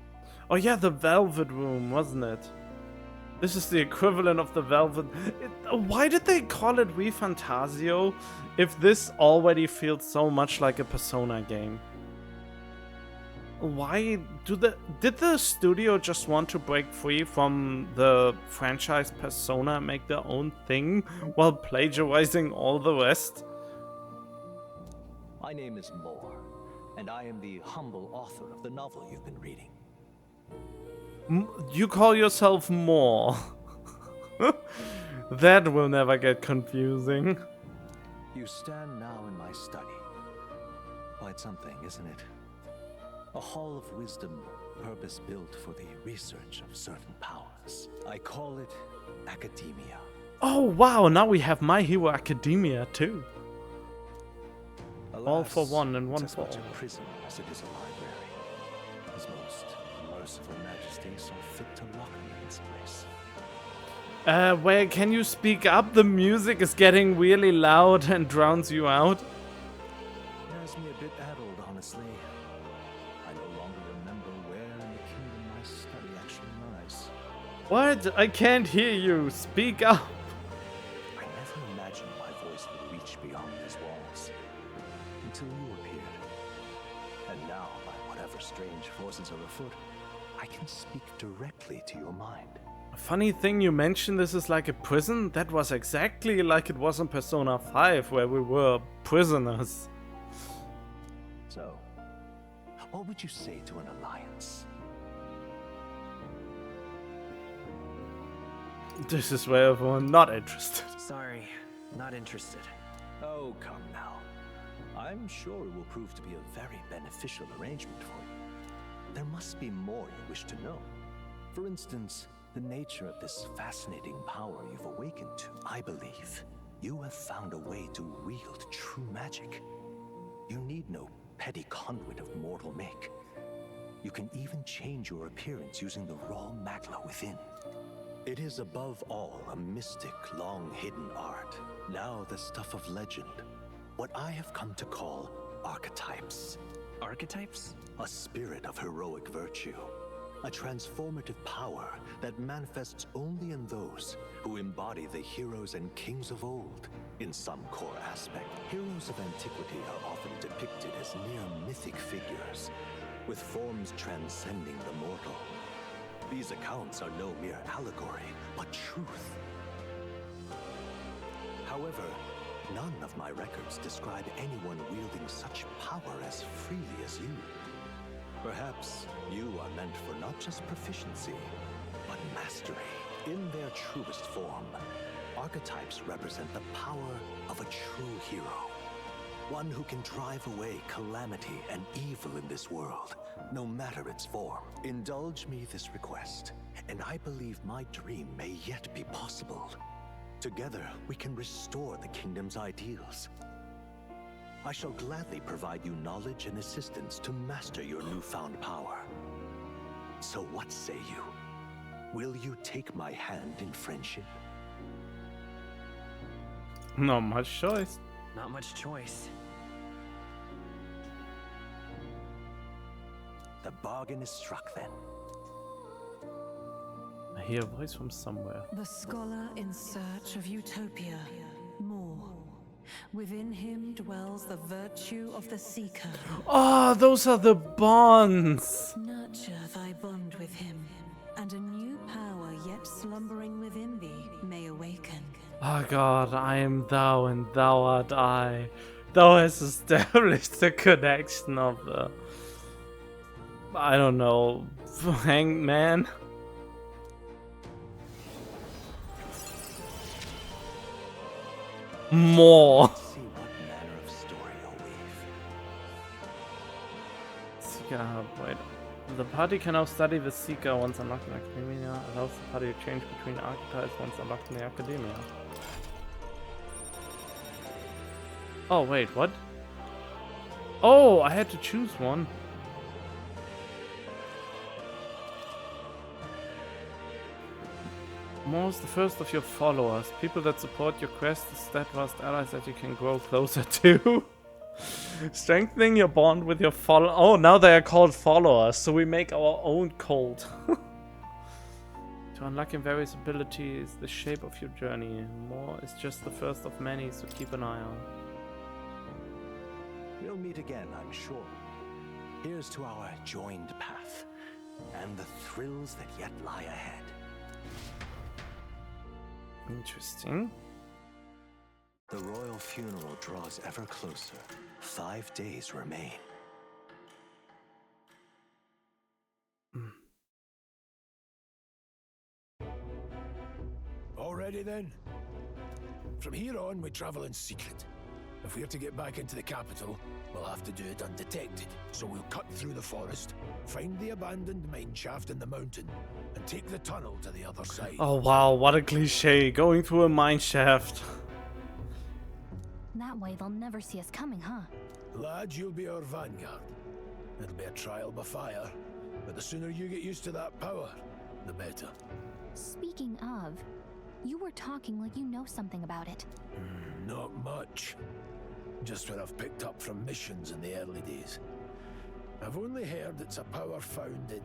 Oh yeah, the Velvet Room, wasn't it? This is the equivalent of the Velvet... Why did they call it ReFantazio if this already feels so much like a Persona game? Why did the studio just want to break free from the franchise Persona and make their own thing while plagiarizing all the rest? My name is Moore, and I am the humble author of the novel you've been reading. You call yourself Moore. That will never get confusing. You stand now in my study. Quite something, isn't it? A hall of wisdom, purpose-built for the research of certain powers. I call it academia. Oh wow, now we have My Hero Academia too. Alas, all for one and one it's as for much all. a prison as it is a library. His most merciful majesty saw fit to lock me in this place. Where can you speak up? The music is getting really loud and drowns you out. It has me a bit addled, honestly. I no longer remember where in the kingdom my study actually lies. What? I can't hear you. Speak up. I never imagined my voice would reach beyond these walls. Until you appeared. And now, by whatever strange forces are afoot, I can speak directly to your mind. Funny thing you mentioned this is like a prison. That was exactly like it was in Persona 5 where we were prisoners. So, what would you say to an alliance? This is where everyone not interested. Sorry, not interested. Oh, come now. I'm sure it will prove to be a very beneficial arrangement for you. There must be more you wish to know. For instance, the nature of this fascinating power you've awakened to. I believe you have found a way to wield true magic. You need no petty conduit of mortal make. You can even change your appearance using the raw magla within. It is above all a mystic, long-hidden art, now the stuff of legend. what I have come to call archetypes. Archetypes? A spirit of heroic virtue. A transformative power that manifests only in those who embody the heroes and kings of old. In some core aspect, heroes of antiquity are often depicted as near mythic figures, with forms transcending the mortal. These accounts are no mere allegory, but truth. However, none of my records describe anyone wielding such power as freely as you. Perhaps you are meant for not just proficiency, but mastery. In their truest form, archetypes represent the power of a true hero. One who can drive away calamity and evil in this world, no matter its form. Indulge me this request, and I believe my dream may yet be possible. Together, we can restore the kingdom's ideals. I shall gladly provide you knowledge and assistance to master your newfound power. So what say you? Will you take my hand in friendship? Not much choice. Not much choice. The bargain is struck then. I hear a voice from somewhere. The scholar in search of utopia. More. Within him dwells the virtue of the seeker. Oh, those are the bonds! Nurture thy bond with him, and a new power yet slumbering within thee may awaken. Oh god, I am thou and thou art I. Thou hast established the connection of the... I don't know, hanged man? More. See what manner of story you'll weave. Seeker, wait. The party can now study the Seeker once unlocked in Academia. Allows the party to change between archetypes once unlocked in the Academia. Oh, wait, what? Oh, I had to choose one. More is the first of your followers. People that support your quest is steadfast allies that you can grow closer to. Strengthening your bond with your follow. Oh, now they are called followers, so we make our own cult. To unlock in various abilities, the shape of your journey. More is just the first of many, so keep an eye on. We'll meet again, I'm sure. Here's to our joined path, and the thrills that yet lie ahead. Interesting. The royal funeral draws ever closer. 5 days remain. All ready then? From here on, we travel in secret. If we're to get back into the capital, we'll have to do it undetected. So we'll cut through the forest, find the abandoned mine shaft in the mountain, and take the tunnel to the other side. Oh wow, what a cliche. Going through a mine shaft. That way they'll never see us coming, huh? Lad, you'll be our vanguard. It'll be a trial by fire, but the sooner you get used to that power, the better. Speaking of, you were talking like you know something about it. Not much. Just what I've picked up from missions in the early days. I've only heard it's a power found in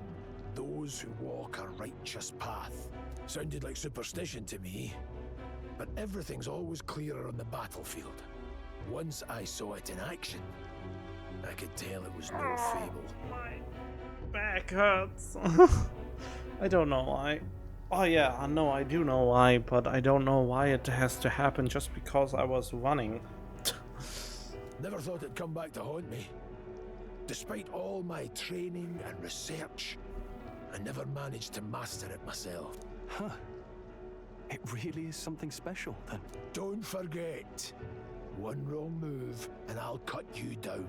those who walk a righteous path. Sounded like superstition to me, but everything's always clearer on the battlefield. Once I saw it in action, I could tell it was no fable. My back hurts. I don't know why. Oh yeah, I know, I do know why, but I don't know why it has to happen just because I was running. Never thought it'd come back to haunt me. Despite all my training and research, I never managed to master it myself. Huh. It really is something special, then. Don't forget, one wrong move and I'll cut you down.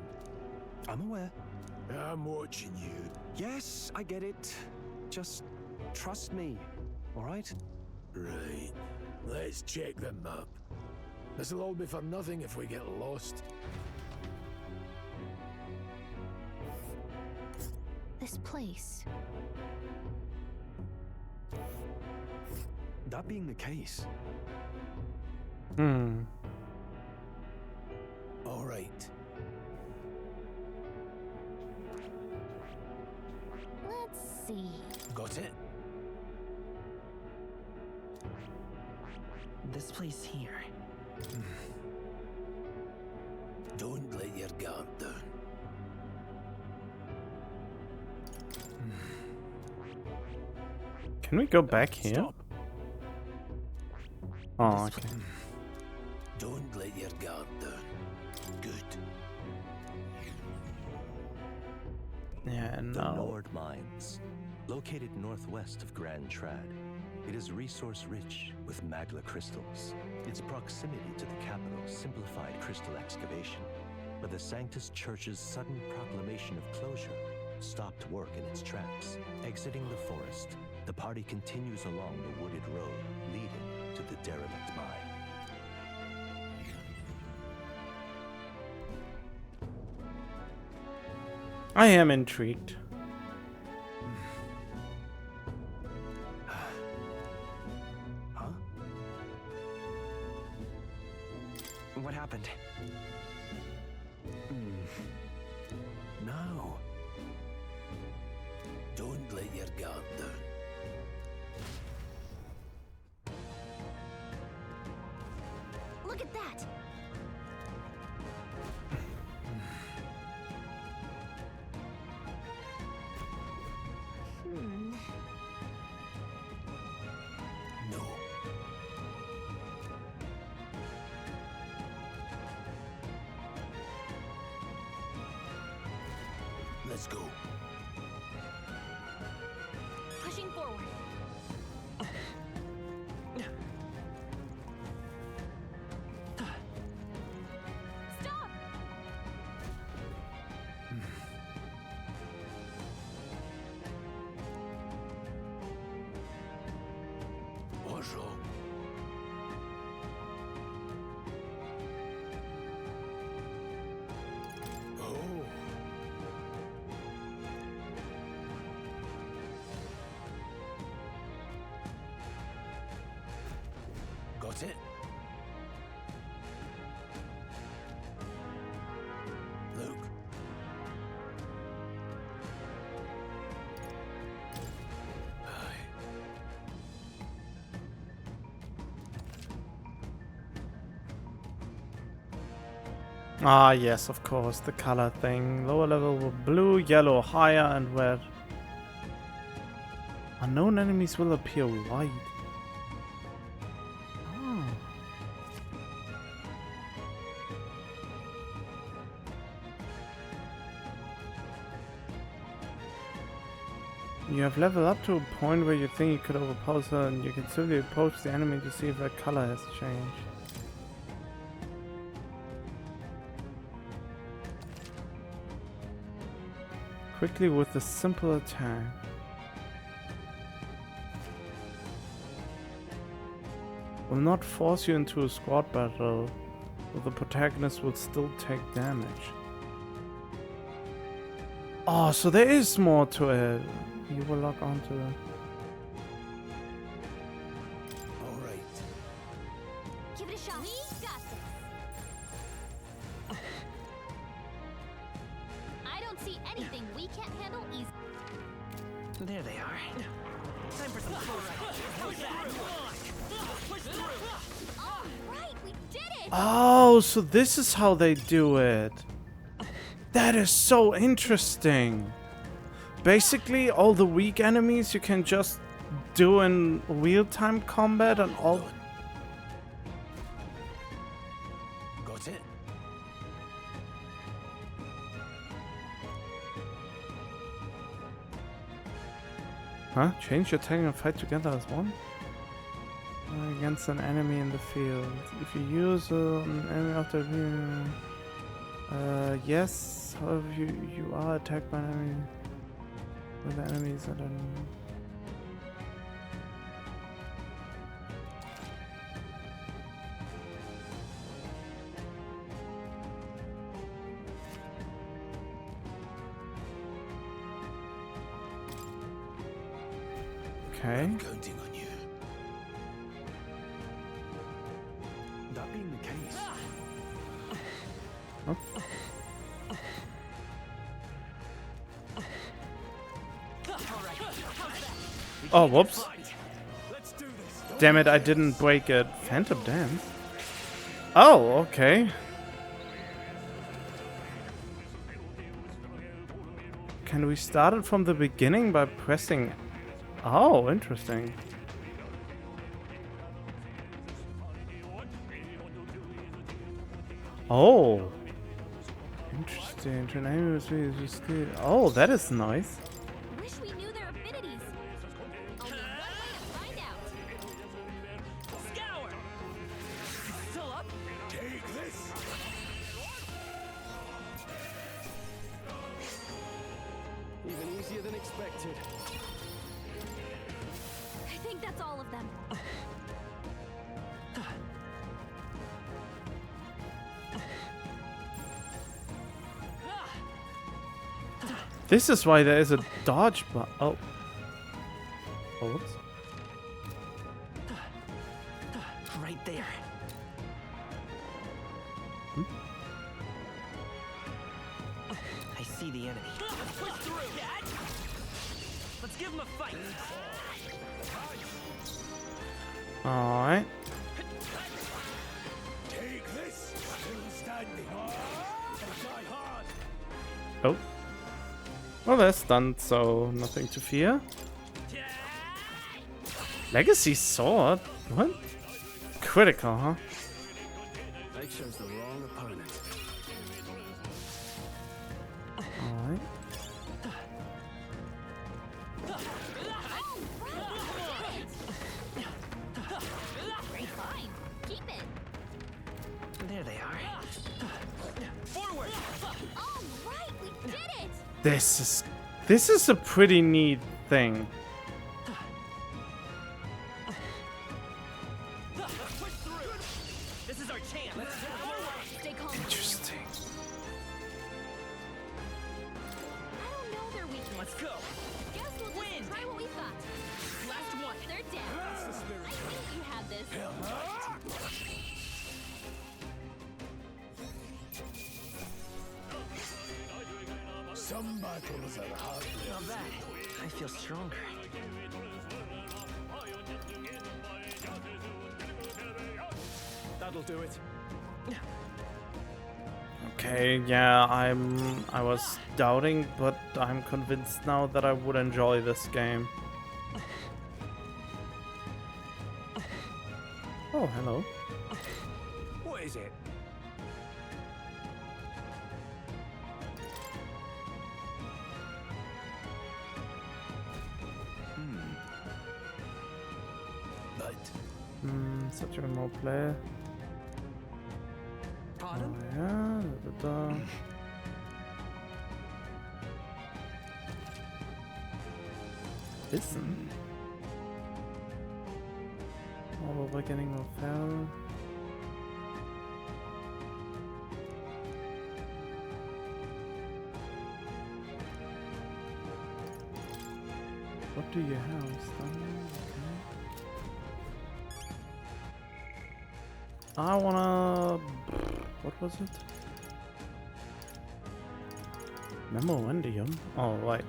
I'm aware. I'm watching you. Yes, I get it. Just trust me, all right? Right. Let's check the map. This'll all be for nothing if we get lost. This place. That being the case. All see. Got it? This place here. Don't let your guard down. Can we go back here? Stop. Oh, okay. Don't let your guard down. Good. Yeah, The no. Nord Mines, located northwest of Grand Trad. It is resource-rich with magla crystals. Its proximity to the capital simplified crystal excavation, but the Sanctus Church's sudden proclamation of closure stopped work in its tracks. Exiting the forest, the party continues along the wooded road leading to the derelict mine. I am intrigued. What happened? No. Don't let your guard down. Look at that! No. Let's go. Pushing forward. Stop! What's wrong? Oh. Got it? Luke. Ah, yes, of course, the color thing. Lower level were blue, yellow, higher, and red. Unknown enemies will appear white. Oh. You have leveled up to a point where you think you could overpower her, and you can simply approach the enemy to see if their color has changed. Quickly with a simple attack. Will not force you into a squad battle, but the protagonist will still take damage. Oh, so there is more to it. You will lock onto it. All right. Give it a shot. We got this. I don't see anything we can't handle easily. There they are. Time for some All right, we did it. Oh, so this is how they do it. That is so interesting. Basically, all the weak enemies you can just do in real-time combat and all. Got it? Huh? Change your tag and fight together as one? Against an enemy in the field. If you use an enemy after yes, however you are attacked by an enemy with the enemies that are okay. I'm counting on you. That being the case. Oh. Oh, whoops. Damn it, I didn't break it. Phantom Dance? Oh, okay. Can we start it from the beginning by pressing... Oh, interesting. Oh. Interesting. Oh, that is nice. Wish we knew their affinities. Only one way to find out. Scour! Still up? Take this! Even easier than expected. I think that's all of them. This is why there is a dodge button. Oh. Oh, whoops. Right there. Hmm? I see the enemy. Push through! Let's give him a fight! Alright. Take this! Still standing. Die hard! Oh. Well, they're stunned, so nothing to fear. Legacy sword? What? Critical, huh? I chose the wrong opponent. Alright. Fine. Keep it. There they are. Forward! All right, we did it. This is a pretty neat thing. Push through! This is our chance! Stay calm. Interesting. I don't know their weakness. Let's go! Guess we'll just try what we thought. Last one! They're down. I think you have this. Some battles are hard. Not bad. I feel stronger. That'll do it. Okay, yeah, I was doubting, but I'm convinced now that I would enjoy this game. Oh, hello. What is it? But Such a remote player. Pardon? Oh, yeah, da. Listen. Oh, we're getting more fell. What do you have? Stunning? Okay. I wanna... What was it? Memorandum? Oh, right.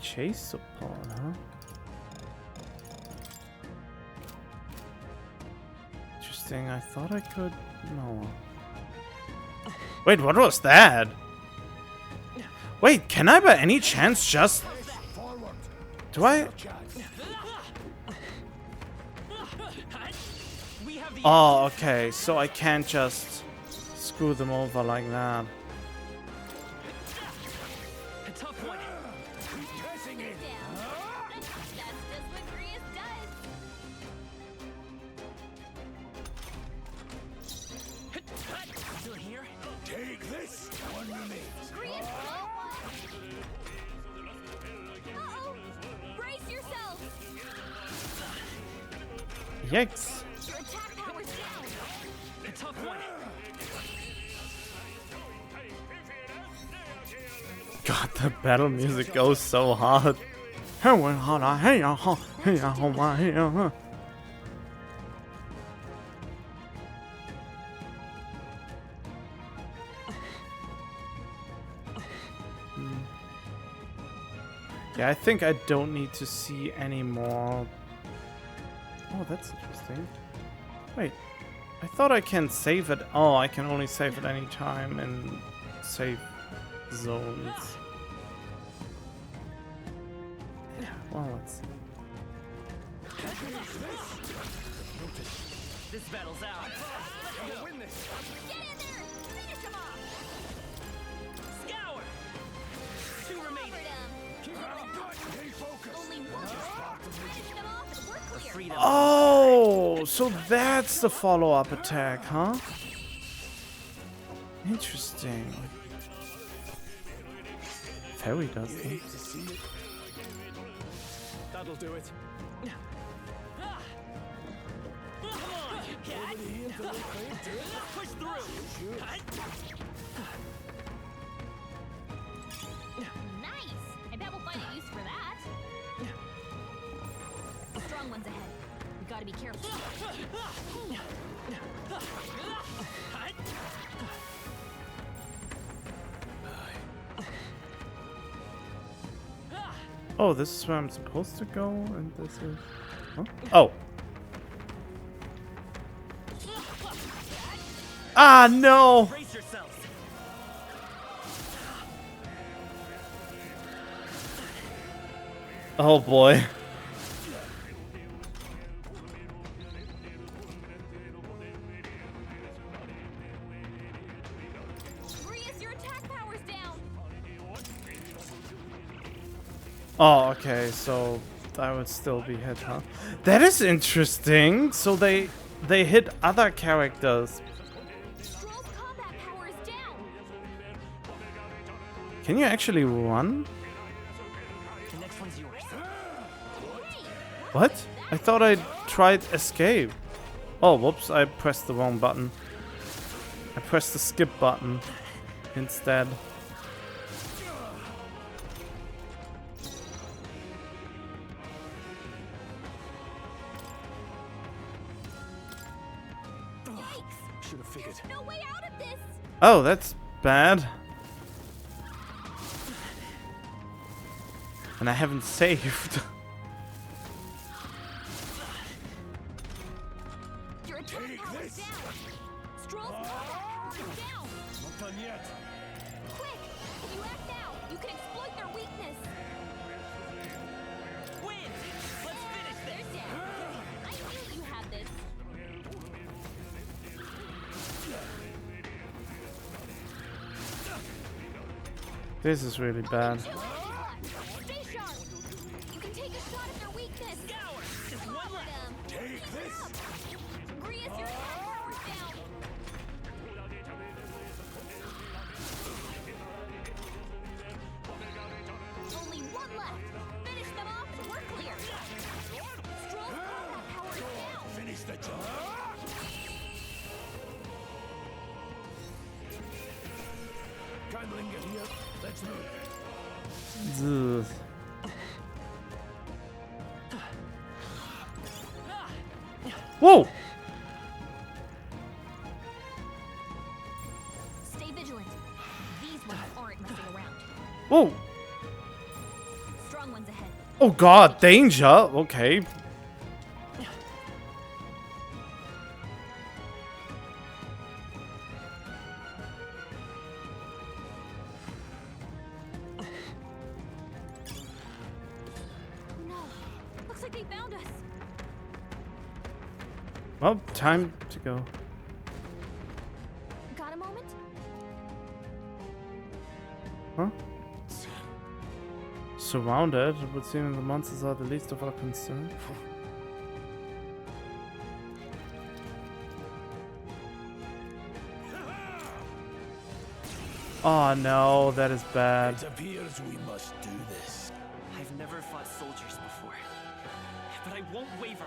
Chase support, huh? Interesting. I thought I could... No. Wait, what was that? Wait, can I by any chance just... Do I... Oh, okay. So I can't just screw them over like that. A tough one. Pressing it down. That's just what Grius does. Still here? take this. One remains. Grius, uh-oh! Brace yourself! Yikes. Your attack power's down! A tough one. God, the battle music goes so hard. Yeah, I think I don't need to see any more. Oh, that's interesting. Wait, I thought I can save it. Oh, I can only save at any time in save zones. Well, let's see. This battle's out. We'll win this. Get in there! Finish him off! Scour! 2 remaining. Only one. Finish them off and we're clear. Freedom. Oh, so that's the follow-up attack, huh? Interesting. Fairy does this. That'll do it. Push through. Nice. I bet we'll find a use for that. Strong ones ahead. We gotta be careful. Oh, this is where I'm supposed to go, and this is... Huh? Oh. Ah, no! Brace yourselves. Oh, boy. Grius, your attack power's down. Oh, okay, so that would still be hit, huh? That is interesting. So they hit other characters. Stroll's combat power is down. Can you actually run? The next one's yours. What? I thought I tried escape. Oh, whoops, I pressed the wrong button. I pressed the skip button instead. Should have figured. No way out of this. Oh, that's bad. And I haven't saved. Your attack power is down. Stroll's combat power is down. Not done yet. Quick! If you act now, you can exploit their weakness. Win! Let's finish this. They're down. I knew you had this. This is really bad. Stay sharp. You can take a shot at their weakness. Scour! Just one left. Take this. Grius, your attack power's down. Only one left. Finish them off and we're clear. Stroll's combat power is down. Finish the job. Kindlinger here. Let's move. Ugh. Whoa! Stay vigilant. These ones aren't messing around. Whoa! Strong ones ahead. Oh god, danger! Okay. No. Looks like they found us. Well, time to go. Got a moment? Huh? Surrounded, it would seem the monsters are the least of our concern. Oh no, that is bad. It appears we must do this. I've never fought soldiers before, but I won't waver.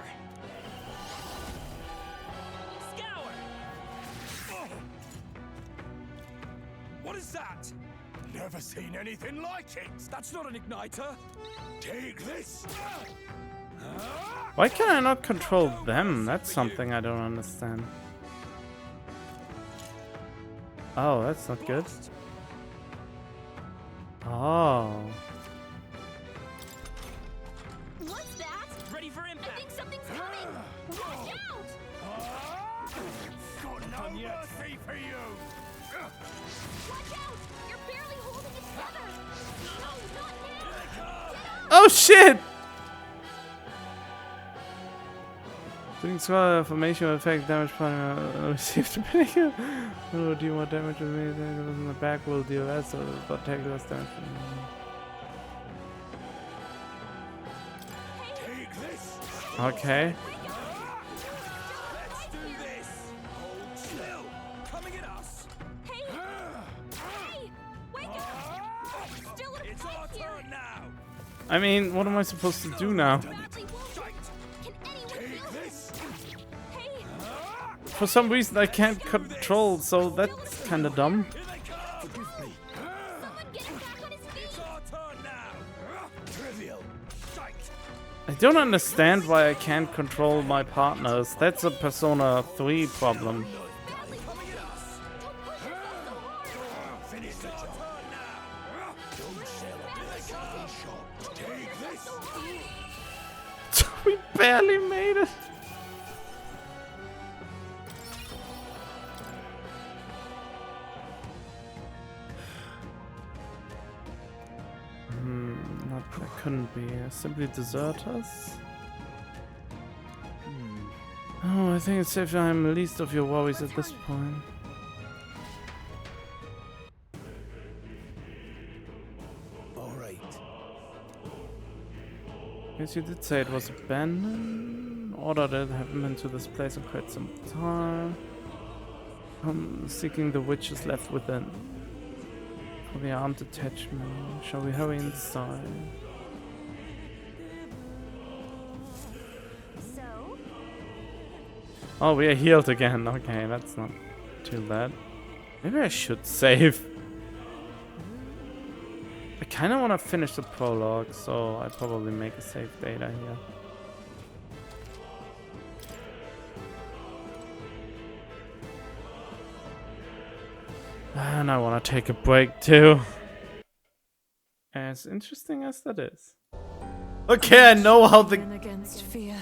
Scour! What is that? Never seen anything like it. That's not an igniter. Take this. Why can I not control them? That's something I don't understand. Oh, that's not good. Oh. What's that? Ready for impact. I think something's coming. Watch out! Got no mercy for you! Watch out! You're barely holding it together. No, not now. Oh shit! Doing squad formation will affect damage partner received depending will deal more damage with me than it was in the back will deal less, but take less damage. Okay. Let's do this! Hold still! Coming at us! Hey! Hey! Wake up! Still in It's our turn now! I mean, what am I supposed to do now? For some reason I can't control, so that's kinda dumb. I don't understand why I can't control my partners. That's a Persona 3 problem. We barely made it. That couldn't be. Simply desert us? Oh, I think it's safe I'm least of your worries at this point. Alright. Yes, you did say it was abandoned. Order that haven't been to this place in quite some time. Seeking the witches left within. For the armed detachment. Shall we hurry inside? So? Oh, we are healed again. Okay, that's not too bad. Maybe I should save. I kind of want to finish the prologue, so I probably make a save data here. And I want to take a break too. As interesting as that is. Okay, I know how the... Against fear.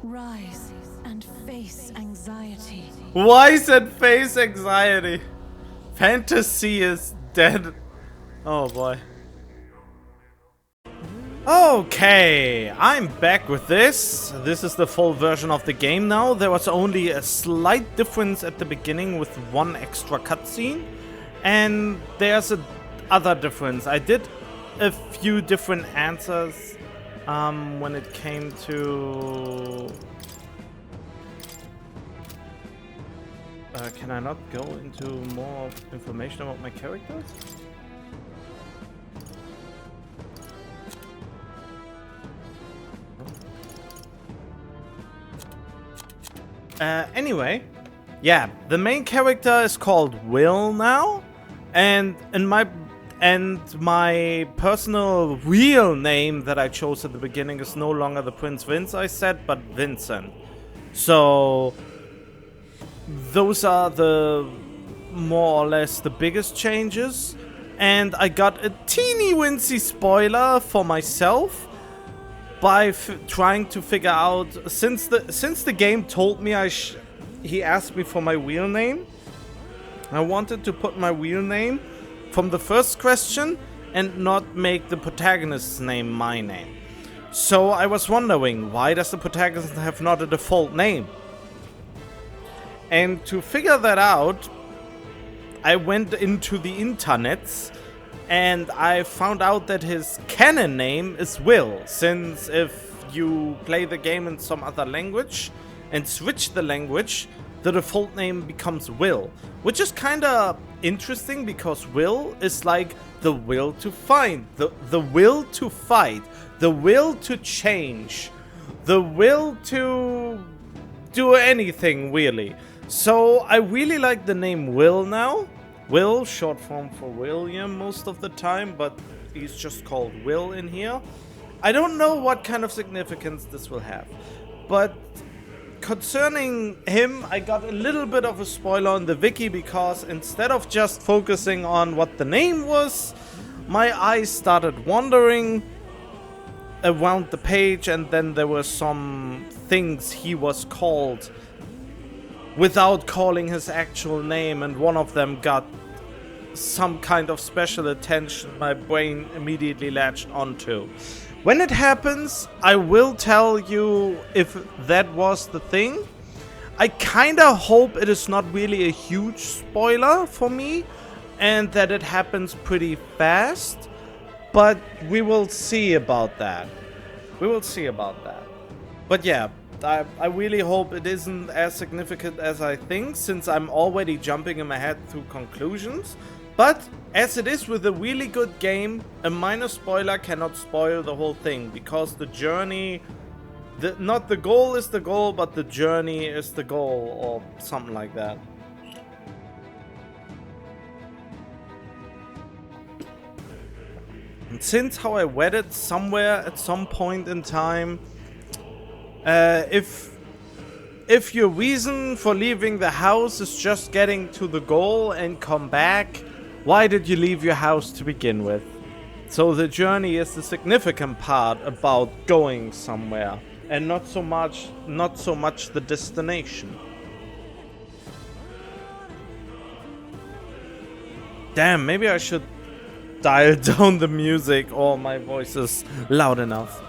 Rise and face anxiety. Why said face anxiety? Fantasy is dead. Oh boy. Okay, I'm back with this. This is the full version of the game now. There was only a slight difference at the beginning with one extra cutscene. And there's a other difference. I did a few different answers when it came to... can I not go into more information about my characters? Anyway, yeah, the main character is called Will now, and my personal real name that I chose at the beginning is no longer the Prince Vince I said, but Vincent. So those are the more or less the biggest changes, and I got a teeny wincy spoiler for myself by trying to figure out, since the game told me he asked me for my real name. I wanted to put my real name from the first question and not make the protagonist's name my name. So I was wondering, why does the protagonist have not a default name? And to figure that out, I went into the internets and I found out that his canon name is Will, since if you play the game in some other language and switch the language, the default name becomes Will, which is kinda interesting because Will is like the will to find, the will to fight, the will to change, the will to do anything really. So I really like the name Will now. Will, short form for William most of the time, but he's just called Will in here. I don't know what kind of significance this will have, but concerning him, I got a little bit of a spoiler on the wiki because instead of just focusing on what the name was, my eyes started wandering around the page, and then there were some things he was called without calling his actual name, and one of them got some kind of special attention my brain immediately latched onto. When it happens, I will tell you if that was the thing. I kinda hope it is not really a huge spoiler for me and that it happens pretty fast, but we will see about that. We will see about that. But yeah, I really hope it isn't as significant as I think, since I'm already jumping in my head through conclusions. But as it is with a really good game, a minor spoiler cannot spoil the whole thing, because the journey, not the goal is the goal, but the journey is the goal, or something like that. And since how I read it somewhere at some point in time, if your reason for leaving the house is just getting to the goal and come back, why did you leave your house to begin with? So the journey is the significant part about going somewhere, and not so much the destination. Damn, maybe I should dial down the music, or my voice is loud enough.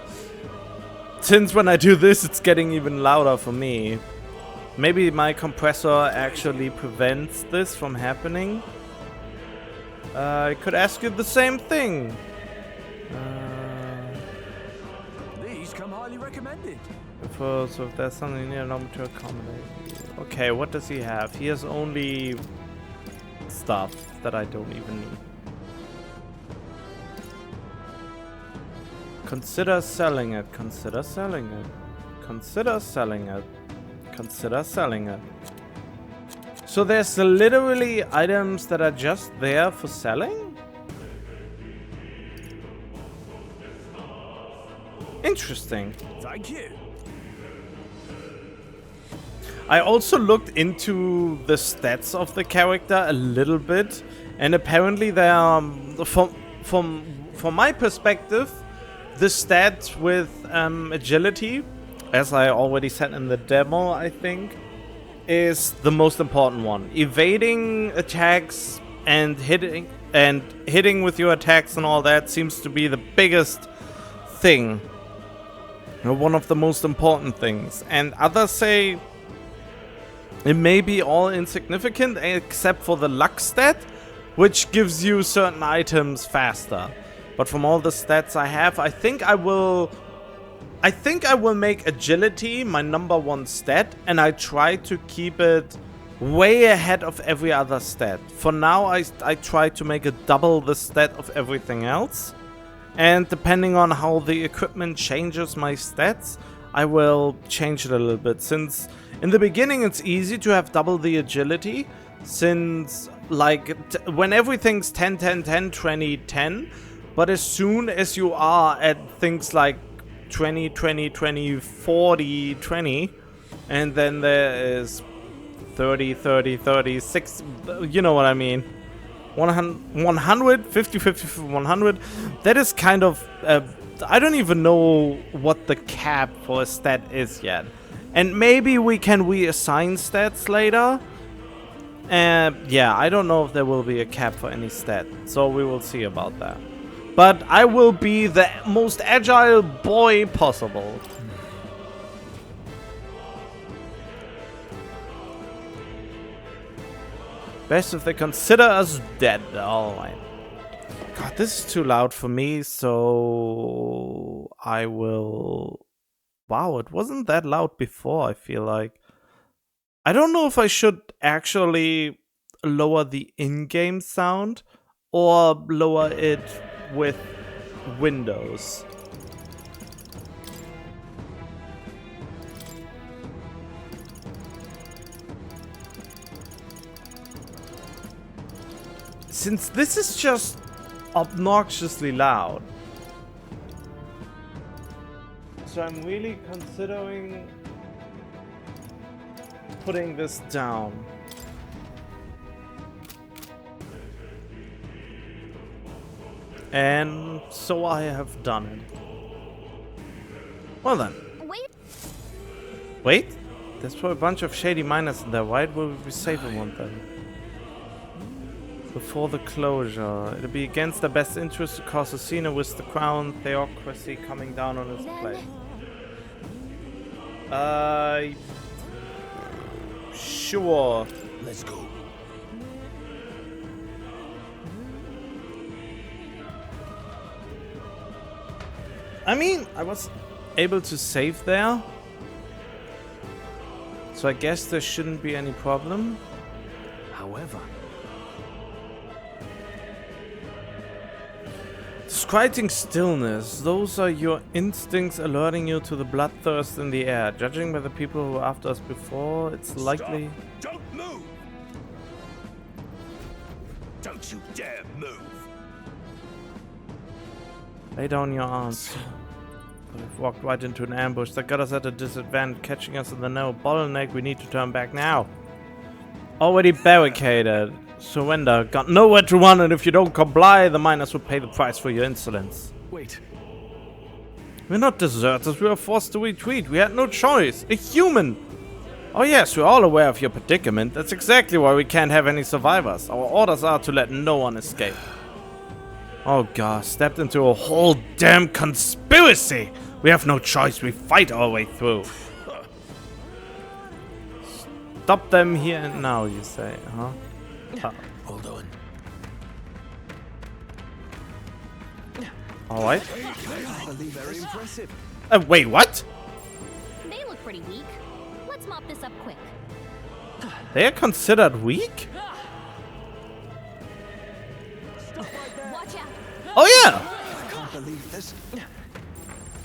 Since when I do this, it's getting even louder for me. Maybe my compressor actually prevents this from happening. I could ask you the same thing. These come highly recommended. So if there's something near, allow me to accommodate. Okay, what does he have? He has only stuff that I don't even need. Consider selling it. Consider selling it. Consider selling it. Consider selling it. So there's literally items that are just there for selling? Interesting. Thank you. I also looked into the stats of the character a little bit, and apparently they are, from my perspective, the stat with agility, as I already said in the demo, I think, is the most important one. Evading attacks and hitting with your attacks and all that seems to be the biggest thing. One of the most important things. And others say it may be all insignificant except for the luck stat, which gives you certain items faster. But from all the stats I have, I think I will make agility my #1 stat, and I try to keep it way ahead of every other stat. For now, I try to make it double the stat of everything else. And depending on how the equipment changes my stats, I will change it a little bit. Since in the beginning it's easy to have double the agility, since like when everything's 10, 10, 10, 20, 10, but as soon as you are at things like 20, 20, 20, 40, 20, and then there is 30, 30, 30, 60, you know what I mean. 100, 50, 50, 100. That is kind of, I don't even know what the cap for a stat is yet. And maybe we can reassign stats later. Yeah, I don't know if there will be a cap for any stat, so we will see about that. But I will be the most agile boy possible. Best if they consider us dead. Alright. God, this is too loud for me, so I will... Wow, it wasn't that loud before, I feel like. I don't know if I should actually lower the in-game sound or lower it with Windows. Since this is just obnoxiously loud. So I'm really considering putting this down. And so I have done it. Well then. Wait. Wait? There's probably a bunch of shady miners in there. Why would we save one then? Before the closure. It'll be against their best interest to cause a scene with the crown theocracy coming down on its place. Sure. Let's go. I mean, I was able to save there. So I guess there shouldn't be any problem. However, describing stillness. Those are your instincts alerting you to the bloodthirst in the air. Judging by the people who were after us before, it's likely... Stop. Don't move! Don't you dare move! Lay down your arms. We've walked right into an ambush that got us at a disadvantage, catching us in the no bottleneck. We need to turn back now. Already barricaded. Surrender. Got nowhere to run, and if you don't comply, the miners will pay the price for your insolence. Wait. We're not deserters. We were forced to retreat. We had no choice. A human. Oh yes, we're all aware of your predicament. That's exactly why we can't have any survivors. Our orders are to let no one escape. Oh god, stepped into a whole damn conspiracy! We have no choice, we fight our way through. Stop them here and now, you say, huh? Hold on. Alright. Very impressive. Wait, what? They look pretty weak. Let's mop this up quick. They are considered weak? Watch out. Oh yeah! I can't believe this.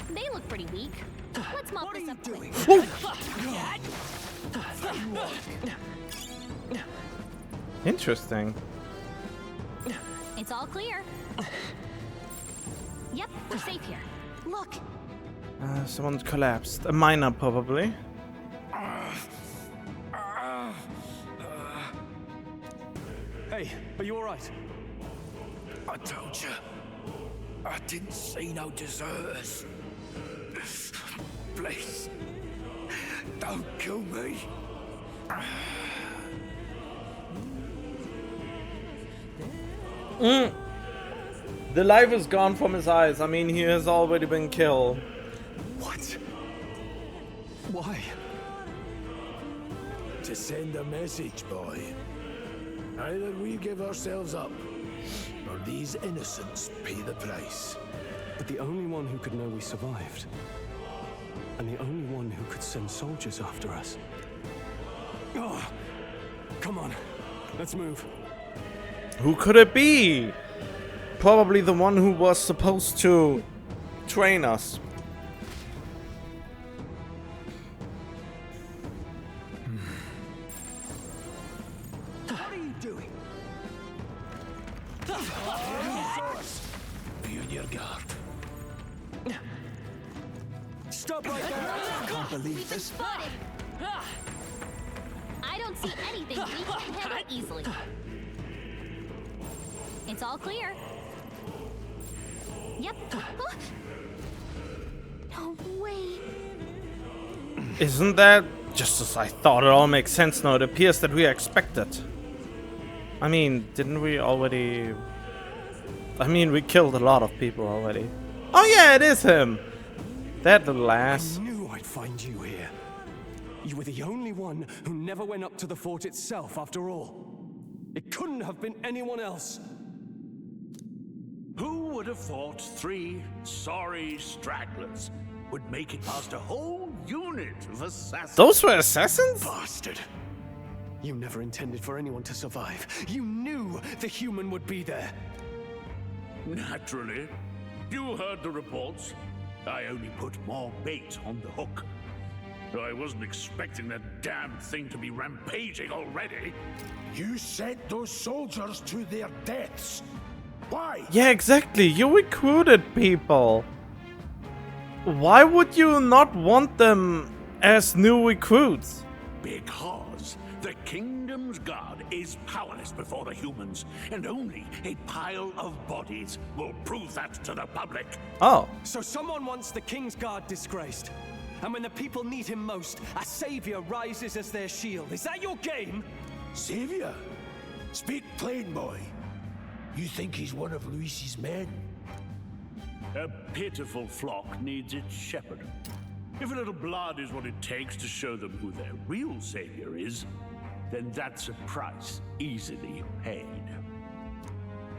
They look pretty weak. Let's mop this up quick. Interesting. It's all clear. Yep, we're safe here. Look. Someone collapsed. A miner, probably. Hey, are you alright? I told you. I didn't see no deserters. Please. Don't kill me. The life is gone from his eyes. I mean, he has already been killed. What? Why? To send a message, boy. Either we give ourselves up, or these innocents pay the price. But the only one who could know we survived, and the only one who could send soldiers after us. Oh, come on, let's move. Who could it be? Probably the one who was supposed to train us. What are you doing? Be on your guard. Stop right there! I can't believe this. Spotted. I don't see anything we can handle easily. It's all clear. Yep. No way. Isn't that just as I thought? It all makes sense now. It appears that we are expected. I mean, didn't we already... I mean, we killed a lot of people already. Oh yeah, it is him! That little ass. I knew I'd find you here. You were the only one who never went up to the fort itself, after all. It couldn't have been anyone else. Who would have thought 3 sorry stragglers would make it past a whole unit of assassins? Those were assassins? Bastard. You never intended for anyone to survive. You knew the human would be there. Naturally. You heard the reports. I only put more bait on the hook. I wasn't expecting that damn thing to be rampaging already. You sent those soldiers to their deaths. Why? Yeah, exactly. You recruited people. Why would you not want them as new recruits? Because The kingdom's guard is powerless before the humans, and only a pile of bodies will prove that to the public. Oh. So someone wants the King's Guard disgraced. And when the people need him most, a savior rises as their shield. Is that your game? Savior? Speak plain, boy. You think he's one of Luis's men? A pitiful flock needs its shepherd. If a little blood is what it takes to show them who their real savior is, then that's a price easily paid.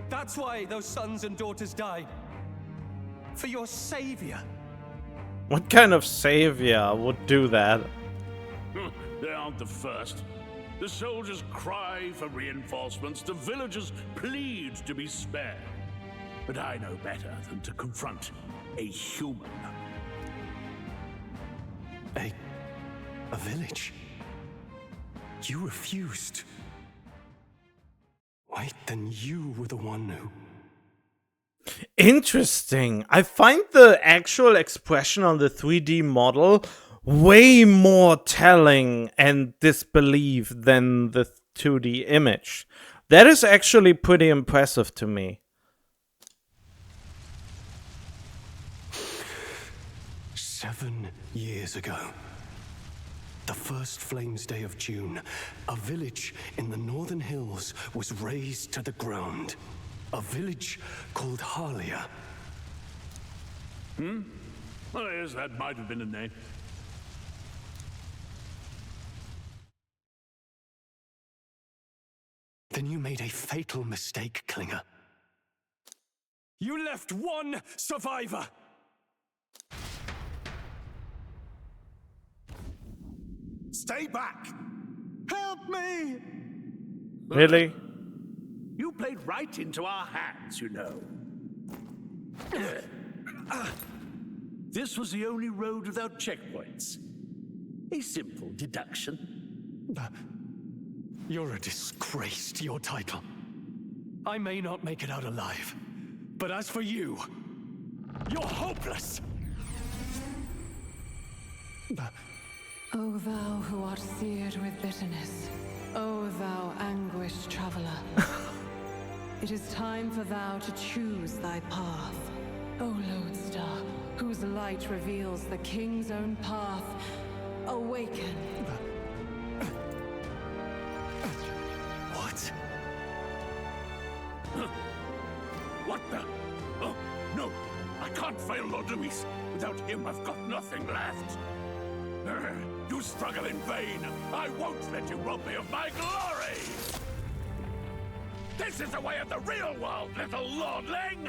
That's why those sons and daughters died. For your savior. What kind of savior would do that? They aren't the first. The soldiers cry for reinforcements, the villagers plead to be spared. But I know better than to confront a human. A village? You refused. Wait, then you were the one who... Interesting. I find the actual expression on the 3D model way more telling and disbelief than the 2D image. That is actually pretty impressive to me. 7 years ago, the first Flames Day of June, a village in the northern hills was razed to the ground. A village called Harlia. Well, yes, that might have been a name. Then you made a fatal mistake, Klinger. You left one survivor! Stay back! Help me! Really? You played right into our hands, you know. This was the only road without checkpoints. A simple deduction. You're a disgrace to your title. I may not make it out alive, but as for you, you're hopeless! O thou who art seared with bitterness, O thou anguished traveler, it is time for thou to choose thy path. O lodestar, whose light reveals the king's own path, awaken. What? What the? Oh, no! I can't fail Lord Luis. Without him, I've got nothing left. You struggle in vain. I won't let you rob me of my glory! This is the way of the real world, little lordling!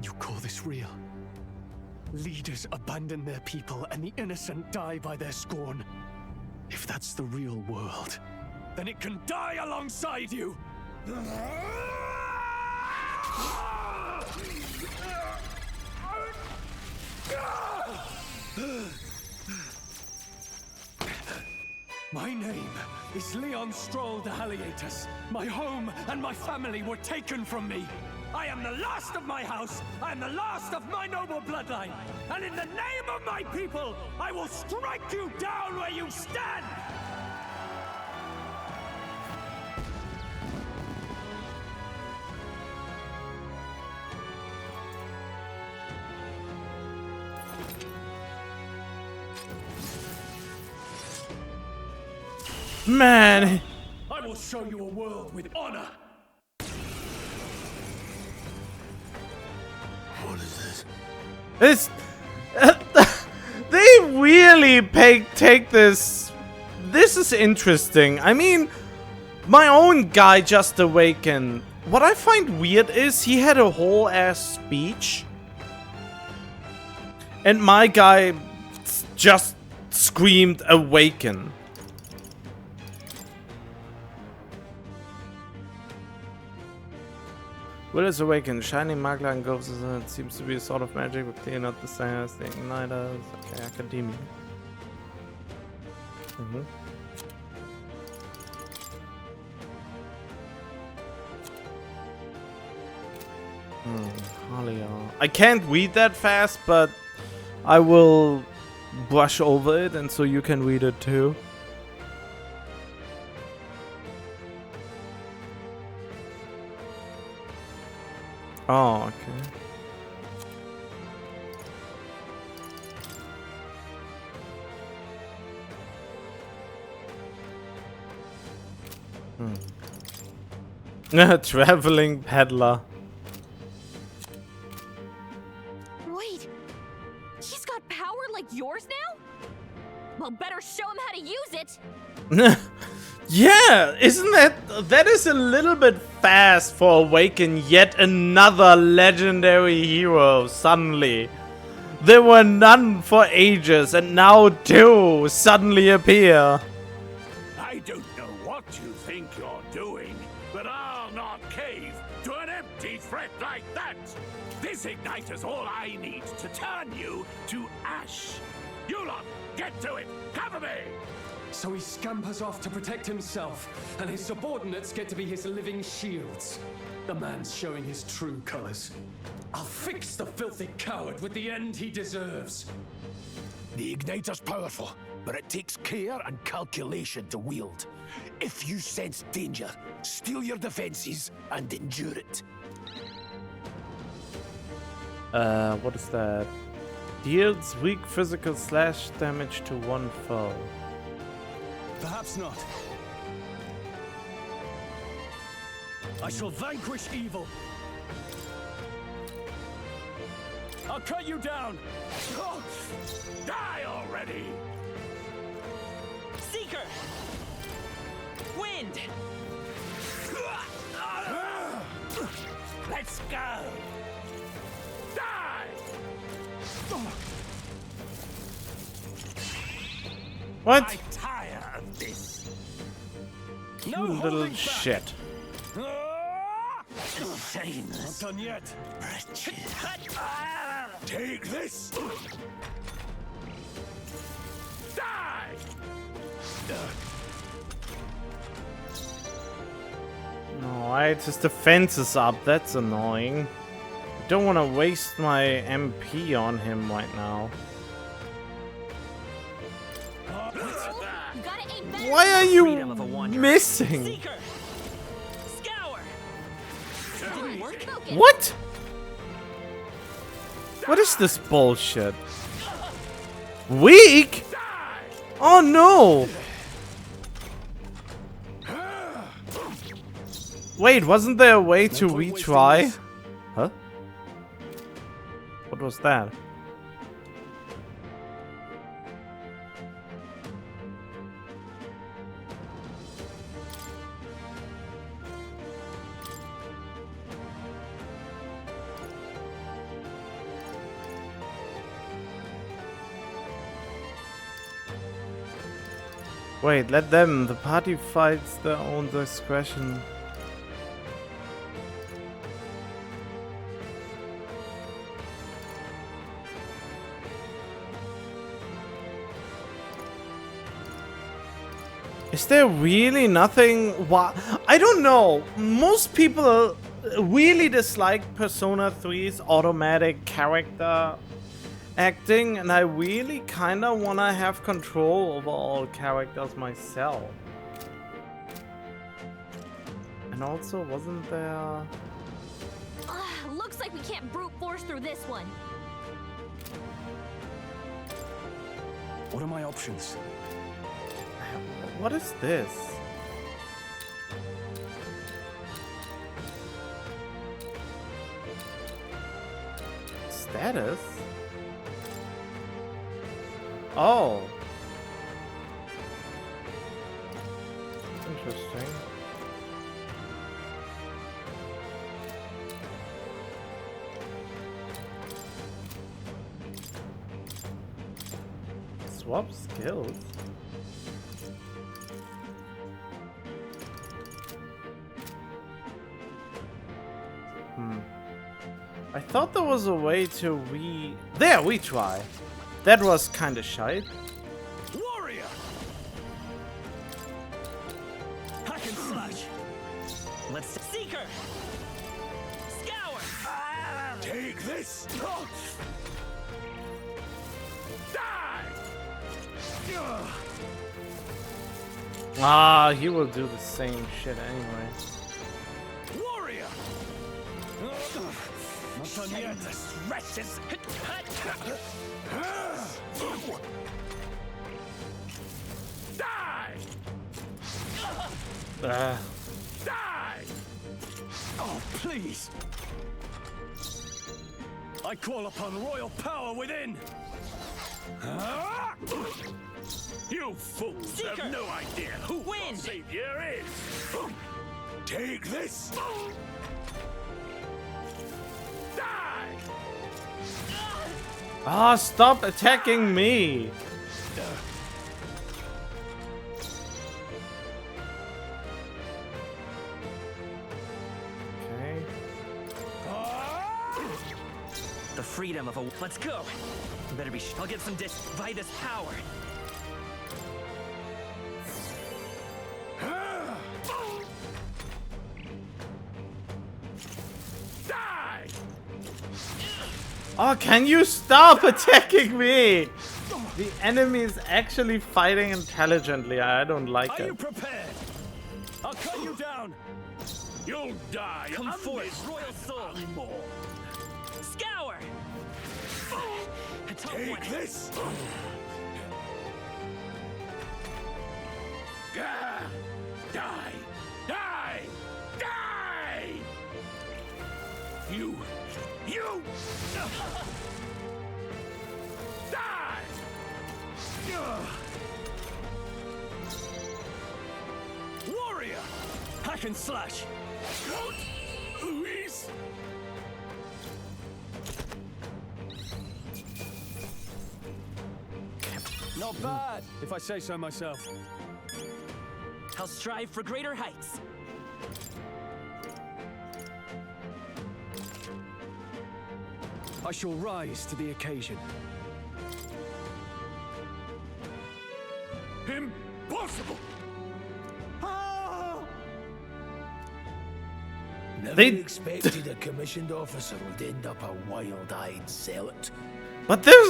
You call this real? Leaders abandon their people and the innocent die by their scorn. If that's the real world, then it can die alongside you! My name is Leon Stroll de Halietus. My home and my family were taken from me. I am the last of my house. I am the last of my noble bloodline. And in the name of my people, I will strike you down where you stand! Man. I will show you a world with honor. What is this? It's they really take this. This is interesting. I mean, my own guy just awakened. What I find weird is he had a whole ass speech, and my guy just screamed awaken. Will is awakened. Shining magla engulfs us, and it seems to be a sort of magic, but clearly not the same as the igniters. Okay, academia. Halia. I can't read that fast, but I will brush over it, and so you can read it too. Oh, okay. Traveling peddler. Wait, he's got power like yours now? Well, better show him how to use it. Yeah, isn't that is a little bit fast for awaken yet another legendary hero suddenly. There were none for ages and now two suddenly appear. I don't know what you think you're doing, but I'll not cave to an empty threat like that. This igniter's all I need to turn you to ash. You lot, get to it. Cover me. So he scampers off to protect himself, and his subordinates get to be his living shields. The man's showing his true colors. I'll fix the filthy coward with the end he deserves. The igniter's powerful, but it takes care and calculation to wield. If you sense danger, steel your defenses and endure it. What is that? Deals weak physical slash damage to one foe. Perhaps not. I shall vanquish evil. I'll cut you down. Die already. Seeker! Wind! Let's go. Die. What? I'm tired of this. You little shit. Shameless. Not done yet. Take this. Die. No, his defense is up. That's annoying. I don't want to waste my MP on him right now. Why are you missing? Seeker! Scour! Didn't work? What? What is this bullshit? Weak? Oh no! Wait, wasn't there a way to retry? Huh? What was that? Wait, let them. The party fights their own discretion. Is there really nothing? I don't know. Most people really dislike Persona 3's automatic character acting, and I really kinda wanna have control over all characters myself. And also, wasn't there... Looks like we can't brute force through this one. What are my options? What is this? Status? Oh. Interesting. Swap skills? I thought there was a way to There, we try. That was kinda shite. Warrior! Hack and slash! Let's Seeker! Scour! Take this! Die! Ah, he will do the same shit anyway. Warrior! done yet, wretches! Die! Ah. Die! Oh, please! I call upon royal power within! You fools have no idea who your savior is! Take this! Die! Ah, stop attacking me! Okay. The freedom of a... Let's go! Better be... I'll get some by this power. Die! Oh, can you stop attacking me? The enemy is actually fighting intelligently. I don't like Are it. you prepared? I'll cut you down! You'll die! Come forth, royal soul! More. Scour! Take this! Die! Die! Die! Die! You! Die! Warrior! Hack and slash! Louise! Not bad, if I say so myself. I'll strive for greater heights. I shall rise to the occasion. Impossible! Never They- expected a commissioned officer would end up a wild-eyed zealot. But there's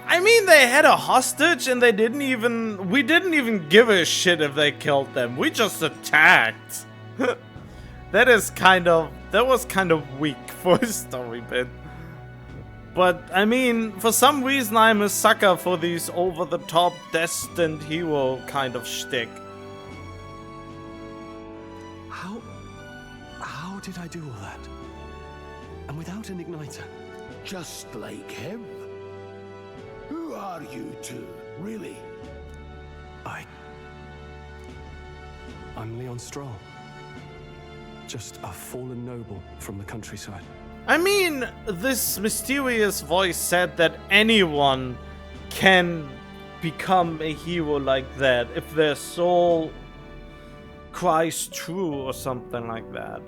I mean, they had a hostage and we didn't even give a shit if they killed them. We just attacked. That was kind of weak for a story bit. But, I mean, for some reason I'm a sucker for these over-the-top destined hero kind of shtick. How did I do all that? And without an igniter? Just like him. Who are you two, really? I'm Leon Stroll. Just a fallen noble from the countryside. I mean, this mysterious voice said that anyone can become a hero like that if their soul cries true or something like that.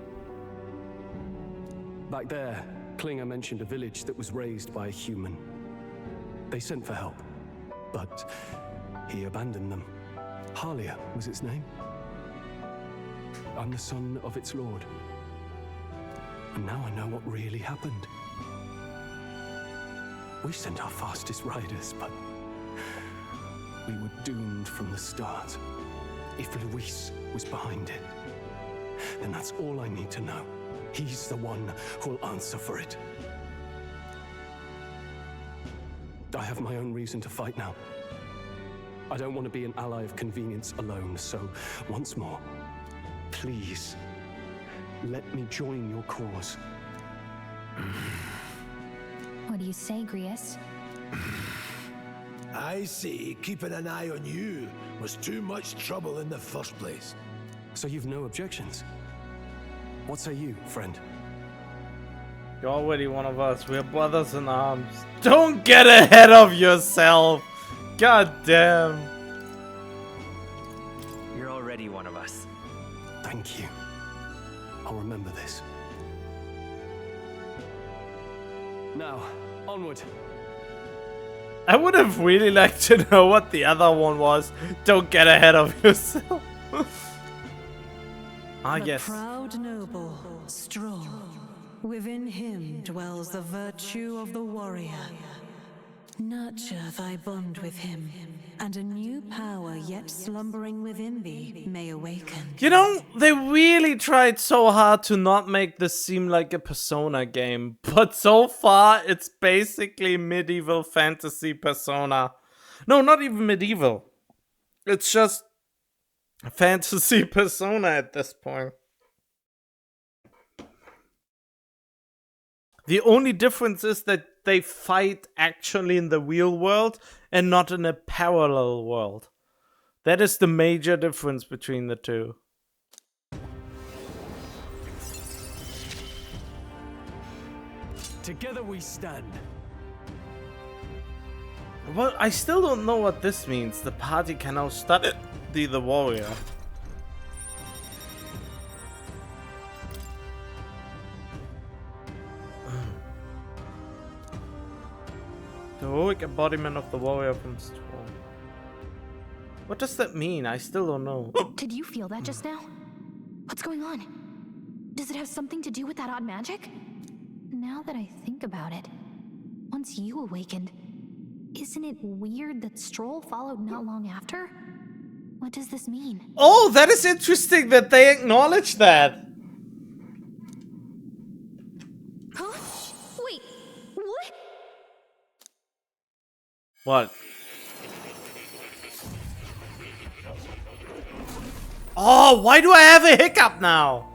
Back there, Klinger mentioned a village that was raised by a human. They sent for help, but he abandoned them. Halia was its name. I'm the son of its lord. And now I know what really happened. We sent our fastest riders, but we were doomed from the start. If Luis was behind it, then that's all I need to know. He's the one who'll answer for it. I have my own reason to fight now. I don't want to be an ally of convenience alone, so once more, please, let me join your cause. What do you say, Grius? I say keeping an eye on you was too much trouble in the first place. So you've no objections? What say you, friend? You're already one of us. We're brothers in arms. Don't get ahead of yourself. God damn. You're already one of us. Thank you. I'll remember this. Now, onward. I would have really liked to know what the other one was. Don't get ahead of yourself. The yes. proud noble, Stroll. Within him dwells the virtue of the warrior. Nurture thy bond with him, and a new power yet slumbering within thee may awaken. You know, they really tried so hard to not make this seem like a Persona game, but so far it's basically medieval fantasy Persona. No, not even medieval. It's just fantasy Persona at this point. The only difference is that they fight actually in the real world and not in a parallel world. That is the major difference between the two. Together we stand. Well, I still don't know what this means. The party can now study the warrior. The heroic embodiment of the warrior from Storm. What does that mean? I still don't know. Did you feel that just now? What's going on? Does it have something to do with that odd magic? Now that I think about it, once you awakened, isn't it weird that Stroll followed not long after? What does this mean? Oh, that is interesting that they acknowledge that. Huh? Wait, what? What? Oh, why do I have a hiccup now?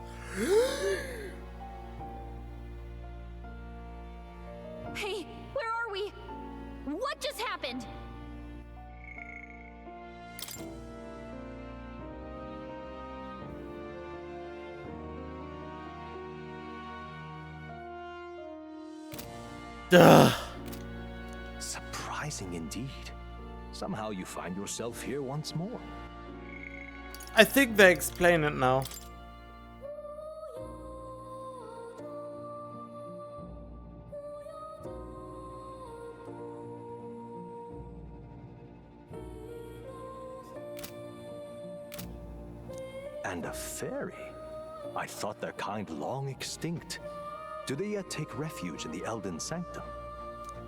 Hey, where are we? What just happened? Duh. Surprising indeed. Somehow you find yourself here once more. I think they explain it now. And a fairy? I thought their kind long extinct. Do they yet take refuge in the Elden Sanctum?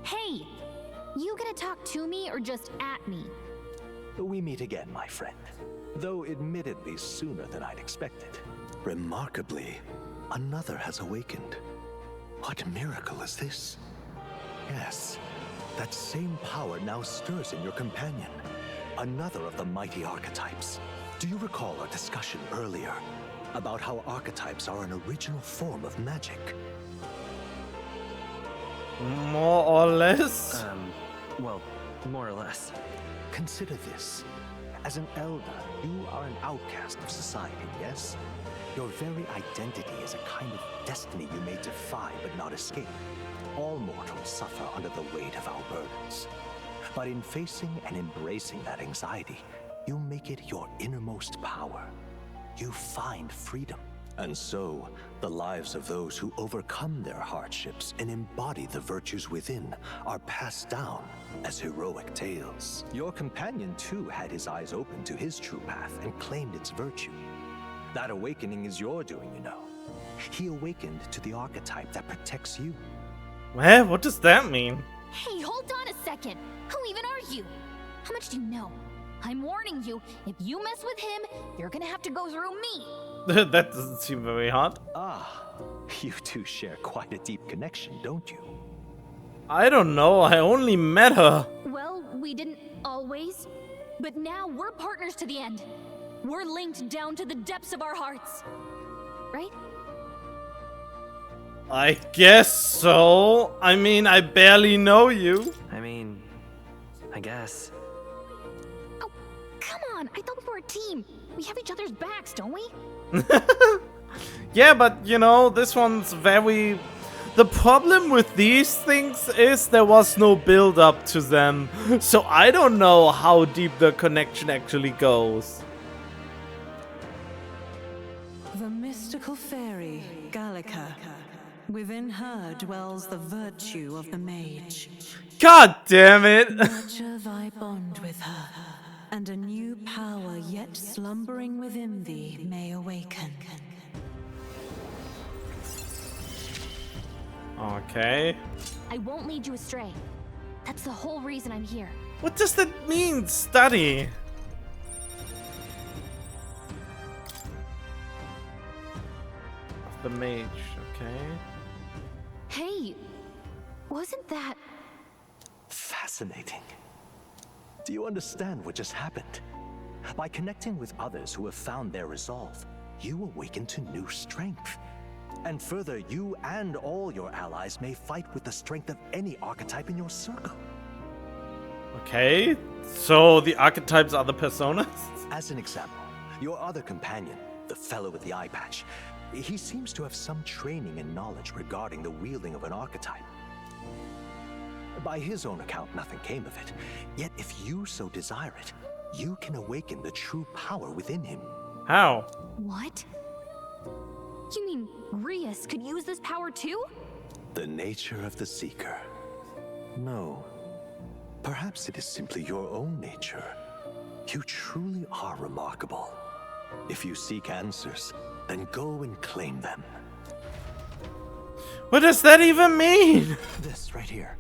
Hey, you gonna talk to me or just at me? We meet again, my friend. Though admittedly sooner than I'd expected. Remarkably, another has awakened. What miracle is this? Yes, that same power now stirs in your companion. Another of the mighty archetypes. Do you recall our discussion earlier about how archetypes are an original form of magic? More or less? Well, more or less. Consider this. As an elder, you are an outcast of society, yes? Your very identity is a kind of destiny you may defy but not escape. All mortals suffer under the weight of our burdens. But in facing and embracing that anxiety, you make it your innermost power. You find freedom. And so, the lives of those who overcome their hardships and embody the virtues within are passed down as heroic tales. Your companion, too, had his eyes open to his true path and claimed its virtue. That awakening is your doing, you know. He awakened to the archetype that protects you. What does that mean? Hey, hold on a second. Who even are you? How much do you know? I'm warning you, if you mess with him, you're gonna have to go through me. That doesn't seem very hard. Ah, you two share quite a deep connection, don't you? I don't know, I only met her. Well, we didn't always, but now we're partners to the end. We're linked down to the depths of our hearts. Right? I guess so. I mean, I barely know you. I guess. Oh, come on, I thought we were a team. We have each other's backs, don't we? Yeah, but you know, this one's very... The problem with these things is there was no build up to them. So I don't know how deep the connection actually goes. The mystical fairy, Gallica. Within her dwells the virtue of the mage. God damn it! Nurture thy bond with her, and a new power yet slumbering within thee may awaken. Okay. I won't lead you astray. That's the whole reason I'm here. What does that mean, study? The mage, okay. Hey, wasn't that... Fascinating. Do you understand what just happened? By connecting with others who have found their resolve, you awaken to new strength. And further, you and all your allies may fight with the strength of any archetype in your circle. Okay, so the archetypes are the personas? As an example, your other companion, the fellow with the eye patch, he seems to have some training and knowledge regarding the wielding of an archetype. By his own account, nothing came of it. Yet if you so desire it, you can awaken the true power within him. How? What? You mean Rias could use this power too? The nature of the Seeker. No. Perhaps it is simply your own nature. You truly are remarkable. If you seek answers, then go and claim them. What does that even mean? This right here.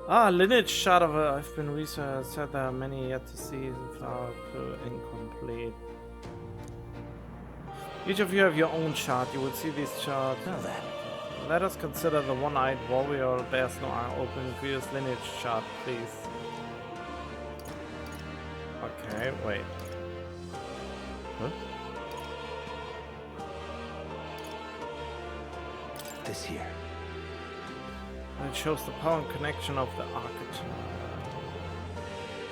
Ah, lineage chart of I've been researched. Said there are many yet to see. Far too incomplete. Each of you have your own chart. You will see these charts. Now then. Let us consider the one-eyed warrior. There's no open Grievous lineage chart, please. Okay, wait. Huh? This here. It shows the power and connection of the archetype.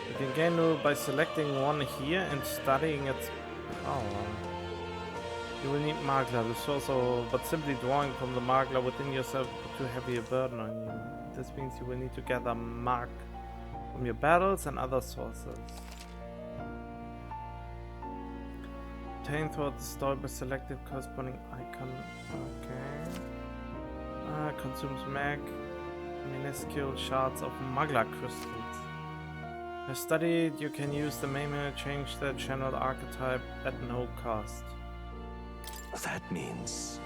You can gain new by selecting one here and studying its power. You will need Magla, but simply drawing from the Magla within yourself will put too heavy a burden on you. This means you will need to gather Mag from your battles and other sources. Obtain throughout the story by selecting corresponding icon. Okay. Consumes Mag. Minuscule shards of Magla crystals. As studied, you can use the Meme to change the general archetype at no cost. That means...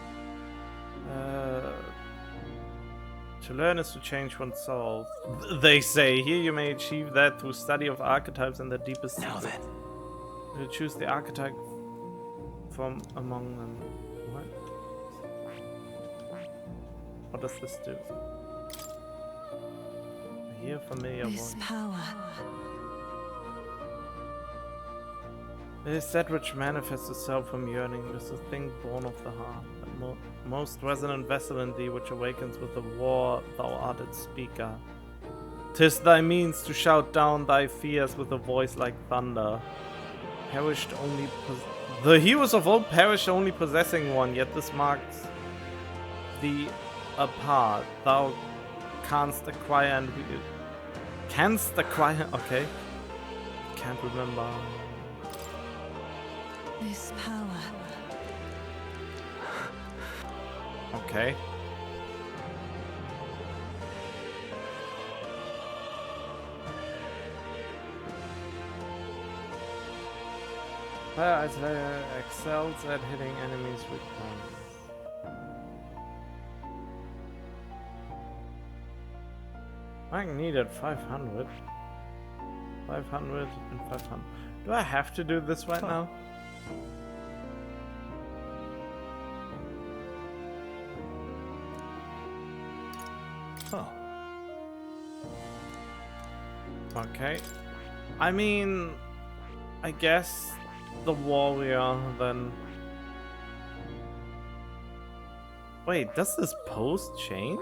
to learn is to change oneself. They say, here you may achieve that through study of archetypes and the deepest Now secret. then. You choose the archetype from among them. What? What does this do? I hear a familiar This voice. power. It is that which manifests itself from yearning. It is a thing born of the heart, the most resonant vessel in thee, which awakens with the war thou art its speaker. 'Tis thy means to shout down thy fears with a voice like thunder. Perished only the heroes of old perished only possessing one, yet this marks thee apart. Thou canst acquire and okay. Can't remember. This power. Okay. Fire Ice excels at hitting enemies with guns. Rank needed 500. 500 and 500. Do I have to do this right now? Oh. Okay. I mean, I guess the warrior then. Wait, does this pose change?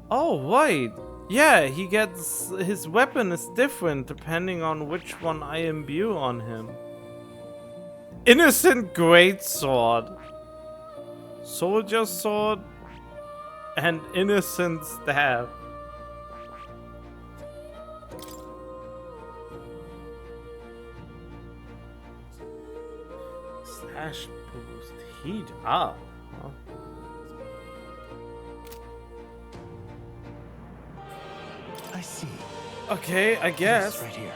Oh, wait. Yeah, he gets his weapon is different depending on which one I imbue on him. Innocent greatsword, soldier sword, and innocent stab. Slash boost, heat up. Huh? I see. Okay, I guess. Right here.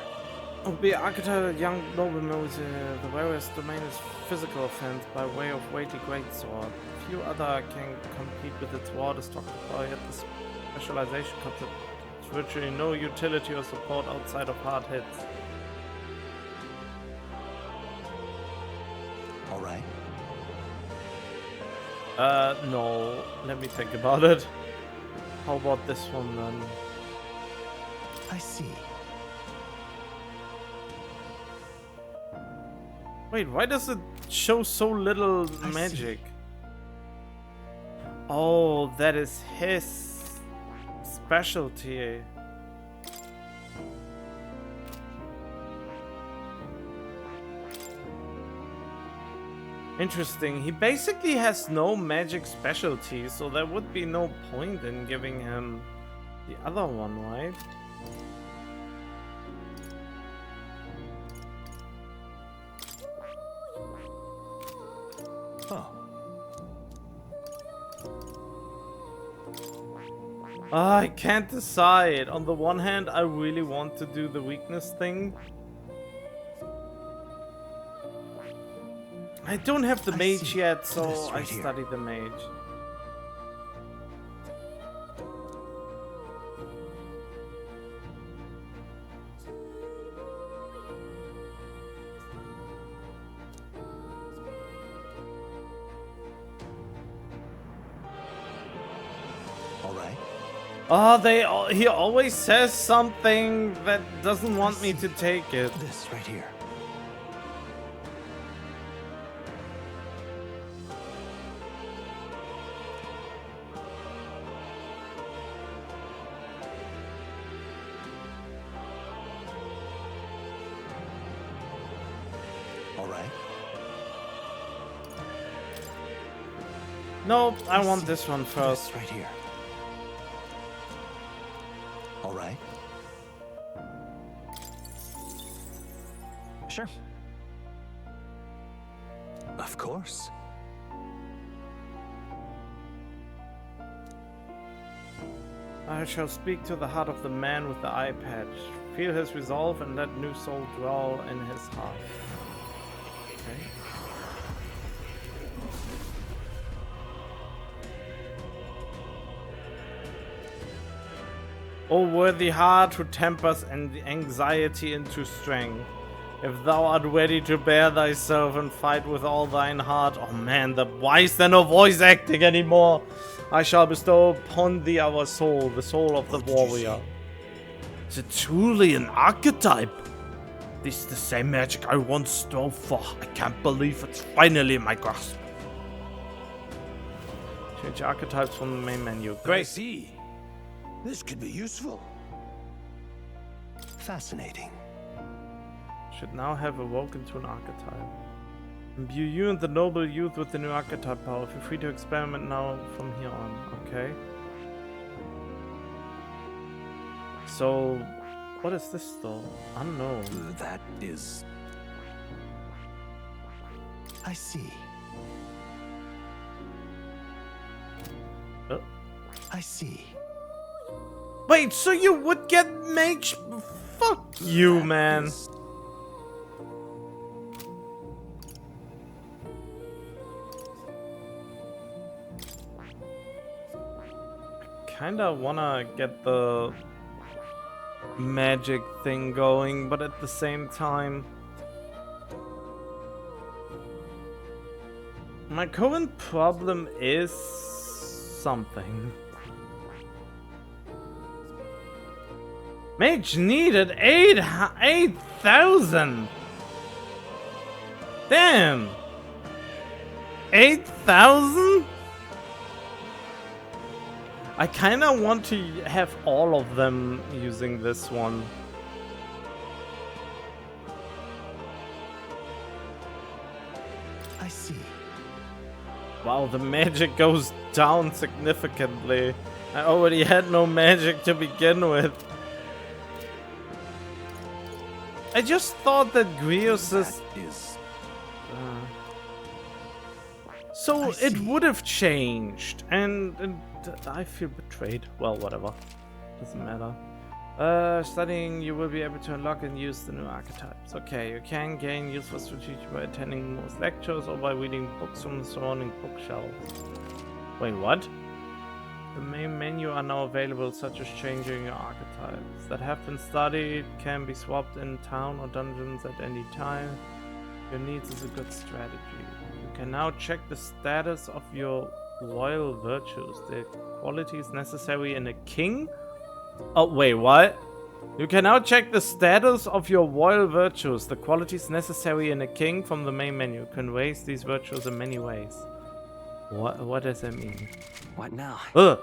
Be archetypal young nobleman, the various domain is physical offense by way of weighty greatsword. Few other can compete with its raw destructive power, yet the specialization concept has virtually no utility or support outside of hard hits. Alright. No. Let me think about it. How about this one then? I see. Wait, why does it show so little magic? Oh, that is his specialty. Interesting. He basically has no magic specialty, so there would be no point in giving him the other one, right? Oh. I can't decide. On the one hand, I really want to do the weakness thing. I don't have the mage yet, so I study the mage. Oh, he always says something that doesn't want me to take it. This right here. All right. Nope, I want this one first. This right here. All right. Sure. Of course. I shall speak to the heart of the man with the eye patch. Feel his resolve and let new soul dwell in his heart. Okay. O worthy heart who tempers anxiety into strength, if thou art ready to bear thyself and fight with all thine heart, oh man, why is there no voice acting anymore? I shall bestow upon thee our soul, the soul of the warrior. Is it truly an archetype? This is the same magic I once strove for. I can't believe it's finally in my grasp. Change archetypes from the main menu. Great. I see. This could be useful. Fascinating. Should now have awoken to an archetype. Imbue you and the noble youth with the new archetype power. Feel free to experiment now from here on. Okay. So, what is this though? Unknown. That is... I see. I see. Wait, so you would get mage? Fuck you, man. Kinda wanna get the magic thing going, but at the same time, my current problem is something. Mage needed 8,000. Damn. 8,000? I kinda want to have all of them using this one. I see. Wow, the magic goes down significantly. I already had no magic to begin with. I just thought that Grios' so it would have changed, and I feel betrayed. Well, whatever. Doesn't matter. Studying, you will be able to unlock and use the new archetypes. Okay, you can gain useful strategy by attending most lectures or by reading books from the surrounding bookshelves. Wait, what? The main menu are now available, such as changing your archetypes that have been studied, can be swapped in town or dungeons at any time. Your needs is a good strategy. You can now check the status of your royal virtues, the qualities necessary in a king. Oh, wait, what? You can now check the status of your royal virtues, the qualities necessary in a king from the main menu. You can raise these virtues in many ways. What does that mean? What now? Ugh.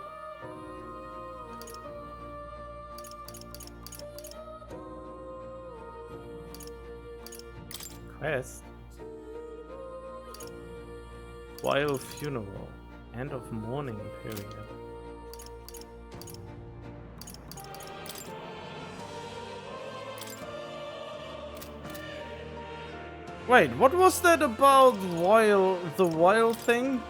Quest. Royal funeral. End of mourning period. Wait, what was that about the royal thing?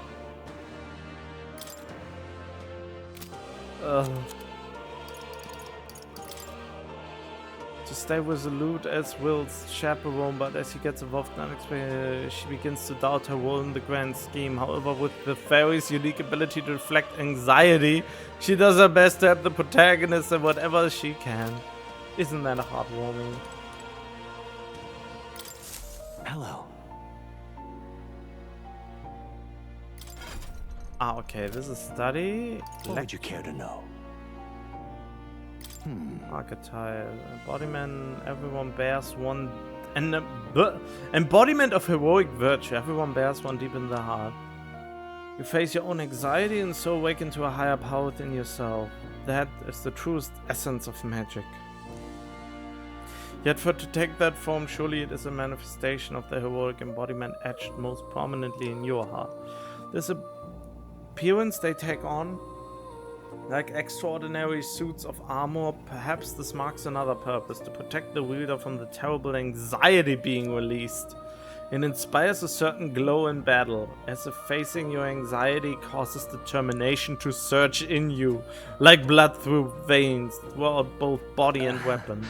To stay resolute as Will's chaperone, but as he gets involved in unexpected, she begins to doubt her role in the grand scheme. However, with the fairy's unique ability to reflect anxiety, she does her best to help the protagonist in whatever she can. Isn't that heartwarming? Hello. Ah, okay, this is study. What would you care to know? Archetype. Embodiment. Everyone bears one. Embodiment of heroic virtue. Everyone bears one deep in their heart. You face your own anxiety and so awaken to a higher power within yourself. That is the truest essence of magic. Yet for to take that form, surely it is a manifestation of the heroic embodiment etched most prominently in your heart. This appearance they take on, like extraordinary suits of armor, perhaps this marks another purpose, to protect the wielder from the terrible anxiety being released. It inspires a certain glow in battle, as if facing your anxiety causes determination to surge in you, like blood through veins, throughout both body and weapon.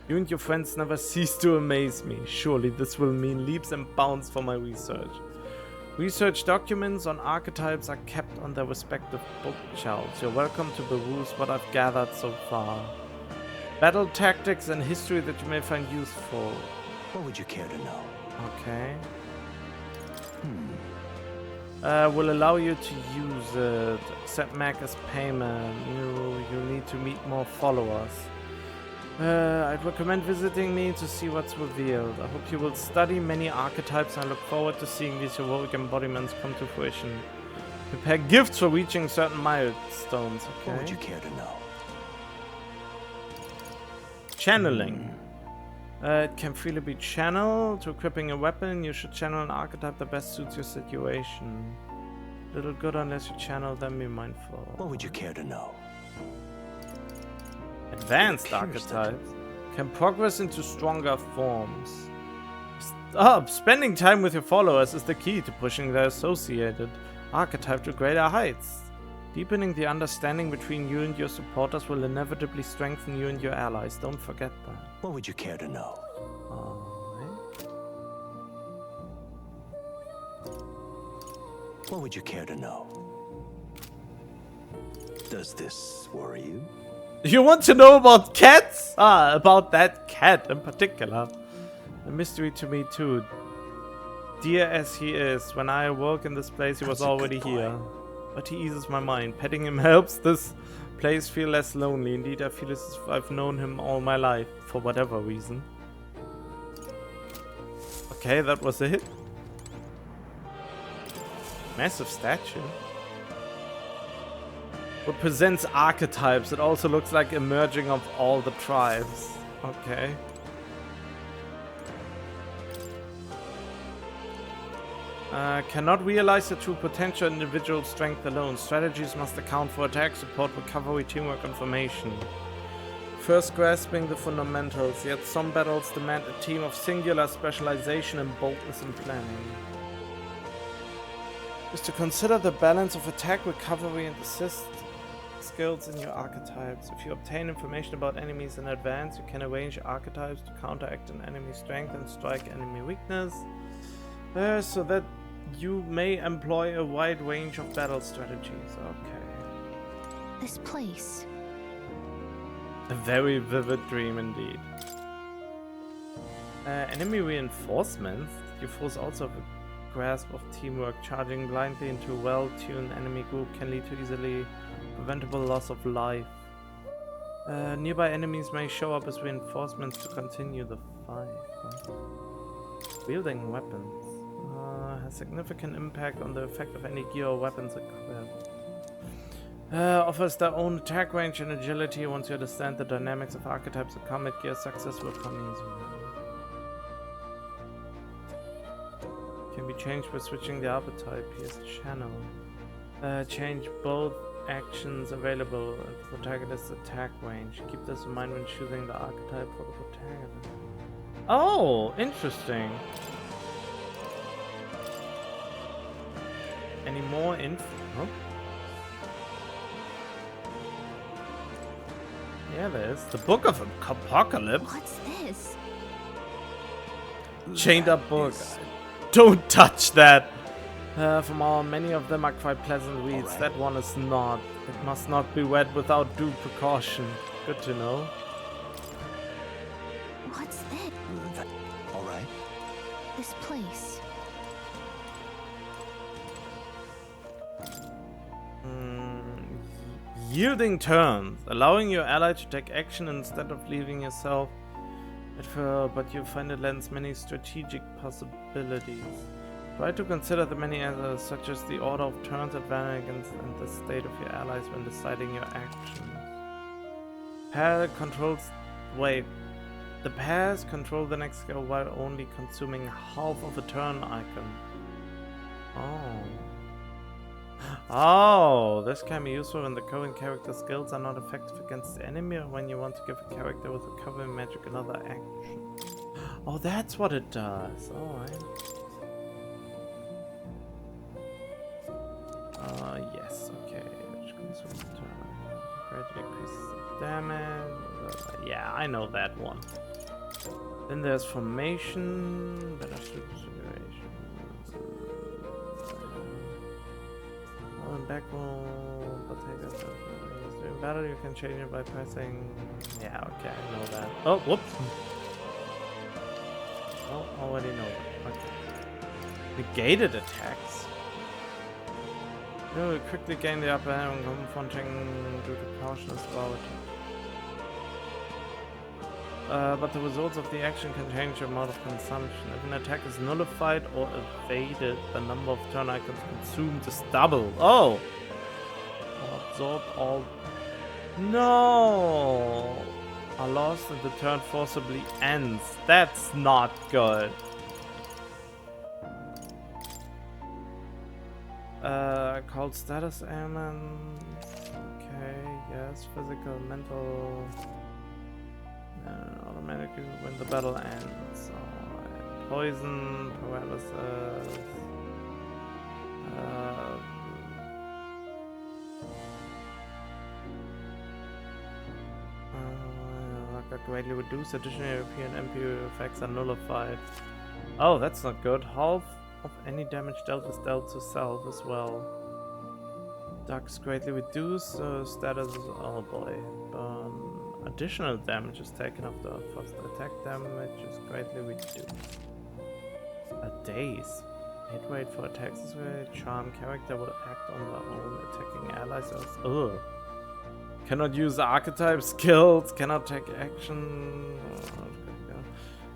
You and your friends never cease to amaze me. Surely this will mean leaps and bounds for my research. Research documents on archetypes are kept on their respective bookshelves. You're welcome to peruse what I've gathered so far. Battle tactics and history that you may find useful. What would you care to know? Okay. Will allow you to use it. Accept Mac as payment. You need to meet more followers. I'd recommend visiting me to see what's revealed. I hope you will study many archetypes and I look forward to seeing these heroic embodiments come to fruition. Prepare gifts for reaching certain milestones, okay? What would you care to know? Channeling. It can freely be channeled. To equipping a weapon, you should channel an archetype that best suits your situation. Little good unless you channel them, be mindful. What would you care to know? Advanced archetypes can progress into stronger forms. Spending time with your followers is the key to pushing their associated archetype to greater heights. Deepening the understanding between you and your supporters will inevitably strengthen you and your allies. Don't forget that. What would you care to know? What would you care to know? Does this worry you? You want to know about cats? About that cat in particular. A mystery to me too. Dear as he is, when I awoke in this place he was already here. But he eases my mind. Petting him helps this place feel less lonely. Indeed, I feel as if I've known him all my life, for whatever reason. Okay, that was a hit. Massive statue. Represents archetypes. It also looks like a merging of all the tribes. Okay. Cannot realize the true potential individual strength alone. Strategies must account for attack, support, recovery, teamwork, and formation. First grasping the fundamentals, yet some battles demand a team of singular specialization and boldness in planning. Is to consider the balance of attack, recovery, and assist. It's skills in your archetypes. If you obtain information about enemies in advance, you can arrange your archetypes to counteract an enemy's strength and strike enemy weakness, so that you may employ a wide range of battle strategies. Okay. This place. A very vivid dream indeed. Enemy reinforcements. Your force also have a grasp of teamwork. Charging blindly into a well-tuned enemy group can lead to easily preventable loss of life. Nearby enemies may show up as reinforcements to continue the fight. Wielding weapons. Has significant impact on the effect of any gear or weapons equipped. Offers their own attack range and agility. Once you understand the dynamics of archetypes of combat gear, success will come easily. Can be changed by switching the archetype. Here's the channel. Change both actions available at the protagonist's attack range. Keep this in mind when choosing the archetype for the protagonist. Oh, interesting. Any more info? Huh? Yeah, there's the Book of Apocalypse. What's this? Chained up book. Don't touch that. From all, many of them are quite pleasant reads. Right. That one is not. It must not be read without due precaution. Good to know. What's this? All right. This place. Yielding turns, allowing your ally to take action instead of leaving yourself at her, but you find it lends many strategic possibilities. Try to consider the many others, such as the order of turns, advantages, and the state of your allies when deciding your actions. Pair controls. Wait. The pairs control the next skill while only consuming half of a turn icon. Oh, this can be useful when the current character skills are not effective against the enemy or when you want to give a character with a covering magic another action. Oh, that's what it does. Alright. Yes, okay. Which consumes the turn. Gradually increases the damage. Yeah, I know that one. Then there's formation. Better situation. Back roll, but during battle you can change it by pressing. Yeah, okay, I know that. Oh, whoops. Oh, already know that. Okay. Negated attacks. You will quickly gain the upper hand when confronting due to caution as well. But the results of the action can change your amount of consumption. If an attack is nullified or evaded, the number of turn icons consumed is double. Oh! Absorbed all. No! Are lost and the turn forcibly ends. That's not good. Called status ailments. Okay, yes. Physical, mental. Automatically when the battle ends. Poison, paralysis. Greatly reduced. Additional European MP effects are nullified. Oh, that's not good. Half of any damage dealt is dealt to self as well. Duck is greatly reduced. Status is oh boy. Additional damage is taken off the first attack damage is greatly reduced. A daze. Hit rate for attacks is very charm. Character will act on their own attacking allies. Ugh. Cannot use archetype skills. Cannot take action.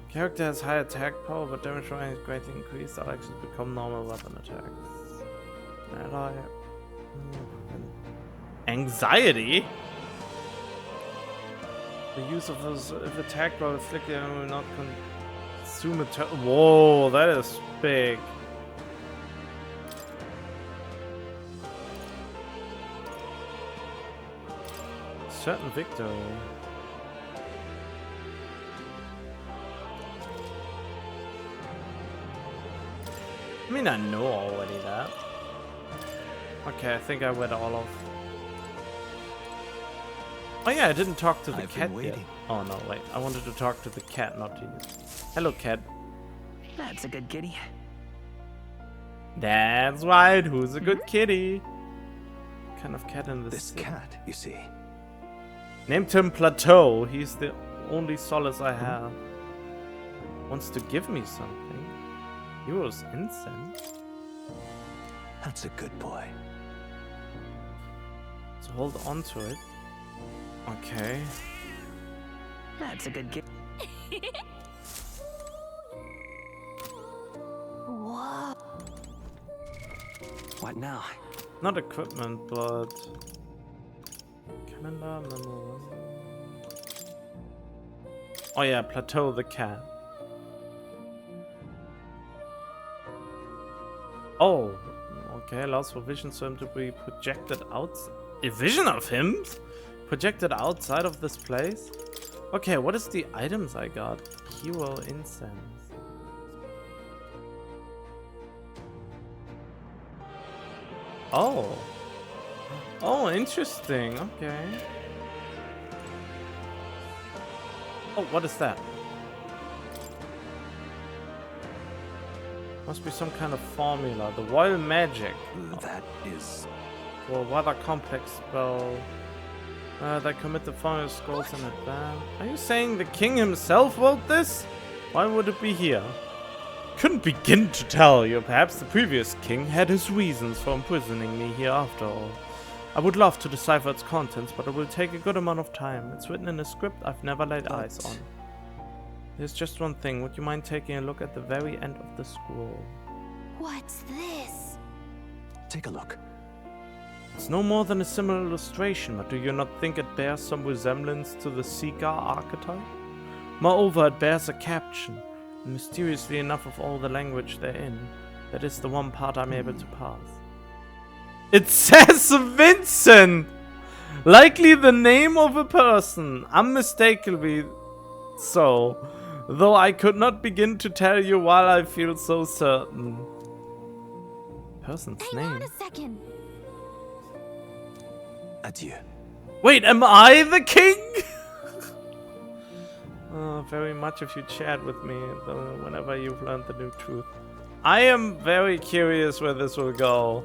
Character has high attack power, but damage range is greatly increased. All actions become normal weapon attacks. Ally. Anxiety. The use of those if attack while afflicted will not consume a turn. Whoa, that is big. Certain victory. I mean, I know already that. Okay, I think I read all of. Oh yeah, I didn't talk to the I've cat been yet. waiting. Oh no, wait. I wanted to talk to the cat, not to you. Hello, cat. That's a good kitty. That's right. Who's a good kitty? What kind of cat in this? This cat, you see. Named him Plateau. He's the only solace I have. Wants to give me something. Hero's incense. That's a good boy. So hold on to it. Okay. That's a good kitty. Whoa. What now? Not equipment, but calendar memo. Oh yeah, Plateau the cat. Oh, okay. Allows for vision so him to be projected out. A vision of him? Projected outside of this place? Okay, what is the items I got? Hero incense. Oh. Oh, interesting. Okay. Oh, what is that? Must be some kind of formula. The royal magic. That is... For a rather complex spell. They commit the following scrolls in advance. Are you saying the king himself wrote this? Why would it be here? Couldn't begin to tell you. Perhaps the previous king had his reasons for imprisoning me here after all. I would love to decipher its contents, but it will take a good amount of time. It's written in a script I've never laid eyes on. There's just one thing. Would you mind taking a look at the very end of the scroll? What's this? Take a look. It's no more than a similar illustration, but do you not think it bears some resemblance to the Seeker archetype? Moreover, it bears a caption, and mysteriously enough of all the language therein, that is the one part I'm able to pass. It says Vincent! Likely the name of a person, unmistakably so, though I could not begin to tell you while I feel so certain. Person's name? Hang on a second. Adieu. Wait, am I the king? Oh, very much if you chat with me, though, whenever you've learned the new truth. I am very curious where this will go.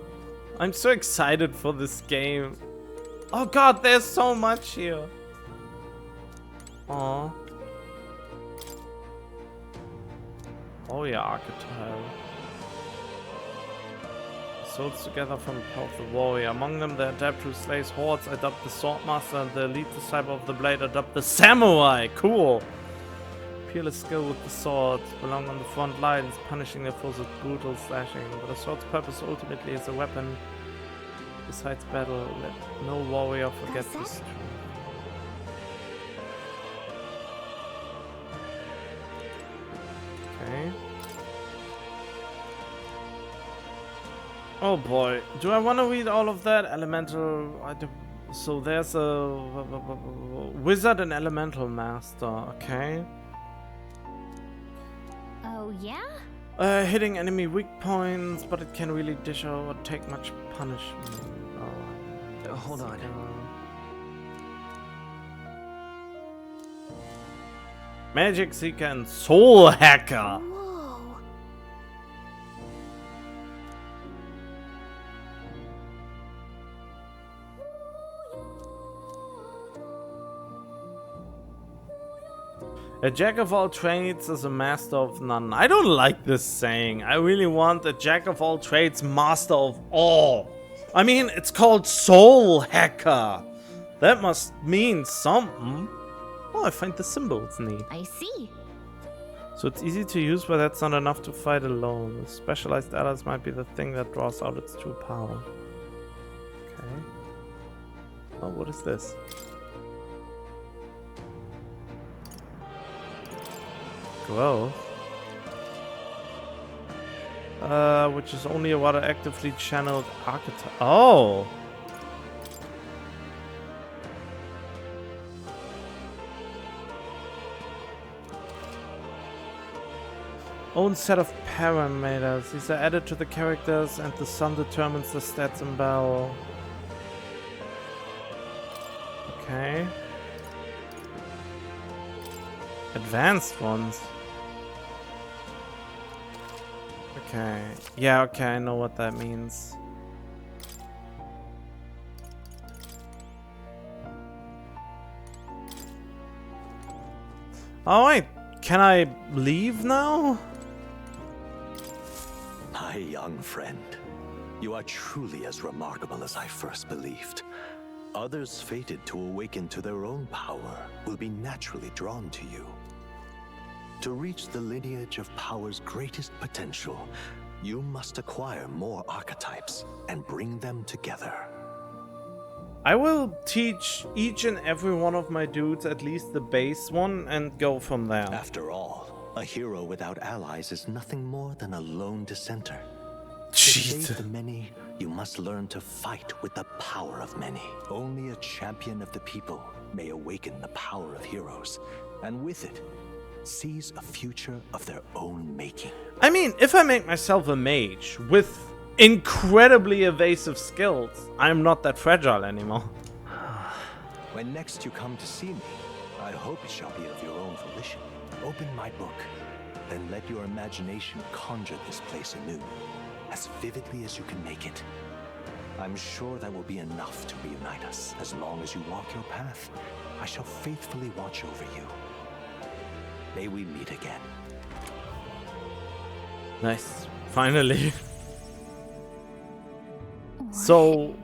I'm so excited for this game. Oh god, there's so much here. Aww. Oh yeah, archetype. Souls together from the power of the warrior. Among them, the adept who slays hordes adopt the swordmaster, and the elite disciple of the blade adopt the samurai. Cool. Peerless skill with the sword, belong on the front lines, punishing their foes with brutal slashing. But a sword's purpose ultimately is a weapon. Besides battle, let no warrior forget this truth. Okay. Oh boy, do I want to read all of that? Elemental... So there's a wizard and elemental master, okay. Oh yeah? Hitting enemy weak points, but it can really dish out or take much punishment. Oh, hold on. Magic Seeker and Soul Hacker. Whoa. A jack of all trades is a master of none. I don't like this saying. I really want a jack of all trades, master of all. I mean, it's called Soul Hacker. That must mean something. Oh, I find the symbols neat. I see. So it's easy to use, but that's not enough to fight alone. The specialized allies might be the thing that draws out its true power. Okay. Oh, what is this? Growth. Which is only a rather actively channeled archetype. Oh! Own set of parameters. These are added to the characters and the sun determines the stats and battle. Okay. Advanced ones. Okay. Yeah, okay, I know what that means. Alright, can I leave now? My young friend, you are truly as remarkable as I first believed. Others fated to awaken to their own power will be naturally drawn to you. To reach the lineage of power's greatest potential, you must acquire more archetypes and bring them together. I will teach each and every one of my dudes at least the base one and go from there. After all, a hero without allies is nothing more than a lone dissenter. To Jeez. save the many, you must learn to fight with the power of many. Only a champion of the people may awaken the power of heroes, and with it, seize a future of their own making. I mean, if I make myself a mage with incredibly evasive skills, I'm not that fragile anymore. When next you come to see me, I hope it shall be of your own volition. Open my book, then let your imagination conjure this place anew, as vividly as you can make it. I'm sure that will be enough to reunite us. As long as you walk your path, I shall faithfully watch over you. May we meet again. Nice. Finally. So,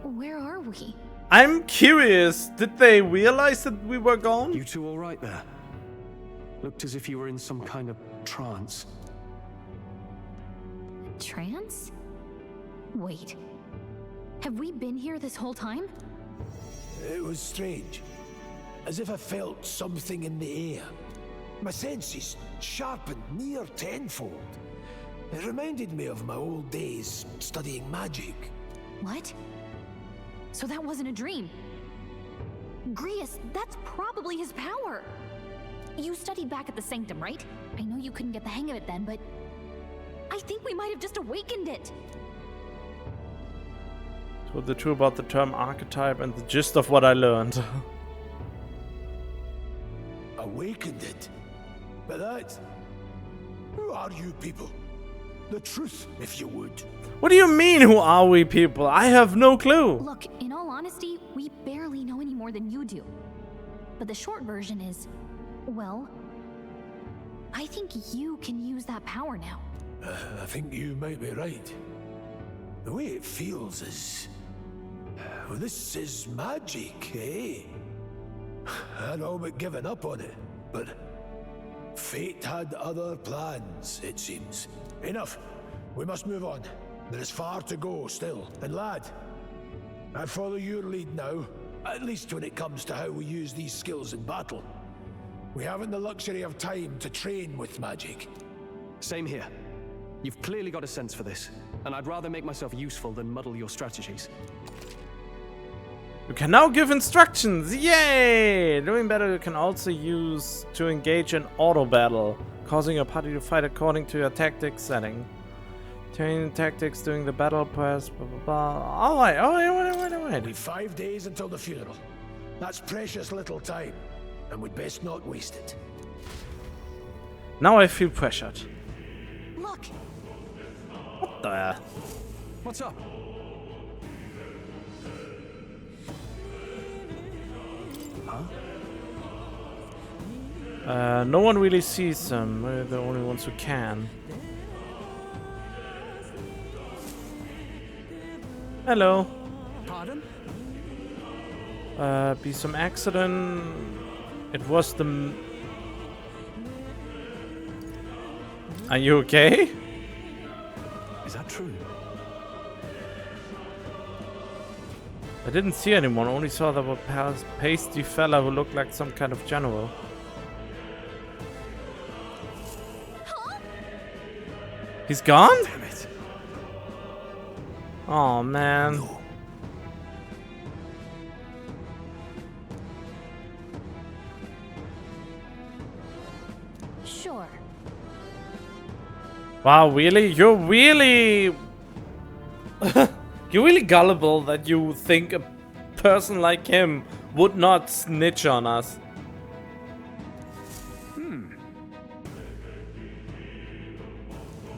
Where are we? I'm curious, did they realize that we were gone? You two all right there? Looked as if you were in some kind of trance. Trance? Wait. Have we been here this whole time? It was strange. As if I felt something in the air. My senses sharpened near tenfold. It reminded me of my old days studying magic. What? So that wasn't a dream. Grius, that's probably his power. You studied back at the Sanctum, right? I know you couldn't get the hang of it then, but I think we might have just awakened it. So the truth about the term archetype and the gist of what I learned. Awakened it? But that... Who are you people? The truth, if you would. What do you mean, who are we people? I have no clue. Look, in all honesty, we barely know any more than you do. But the short version is, well, I think you can use that power now. I think you might be right. The way it feels is... Well, this is magic, eh? I'd all but given up on it, but... Fate had other plans, it seems. Enough. We must move on. There is far to go still. And lad, I follow your lead now, at least when it comes to how we use these skills in battle. We haven't the luxury of time to train with magic. Same here. You've clearly got a sense for this, and I'd rather make myself useful than muddle your strategies. You can now give instructions! Yay! Doing battle you can also use to engage in auto battle, causing your party to fight according to your tactics setting. Changing tactics during the battle press, blah blah blah. Alright, wait. We've 5 days until the funeral. That's precious little time, and we'd best not waste it. Now I feel pressured. Look! What the? What's up? No one really sees them. We're the only ones who can. Hello. Pardon? Be some accident. It was the... Are you okay? Is that true? I didn't see anyone, only saw the pasty fella who looked like some kind of general. Huh? He's gone? Damn it. Oh man. No. Sure. Wow, really? You're really... You're really gullible that you think a person like him would not snitch on us.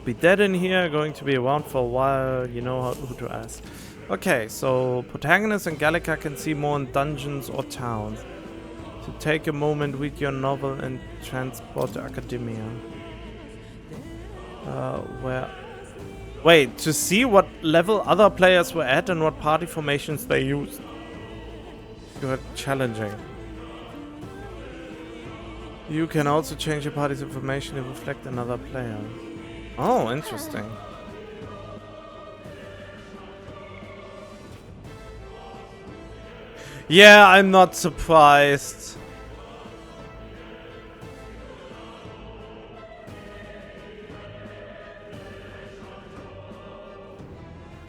be dead in here, going to be around for a while, you know who to ask. Okay, so protagonists in Gallica can see more in dungeons or towns. So take a moment, read your novel and transport to Academia. Where... Wait, to see what level other players were at and what party formations they used. Good, challenging. You can also change your party's information to reflect another player. Oh, interesting. Yeah, I'm not surprised.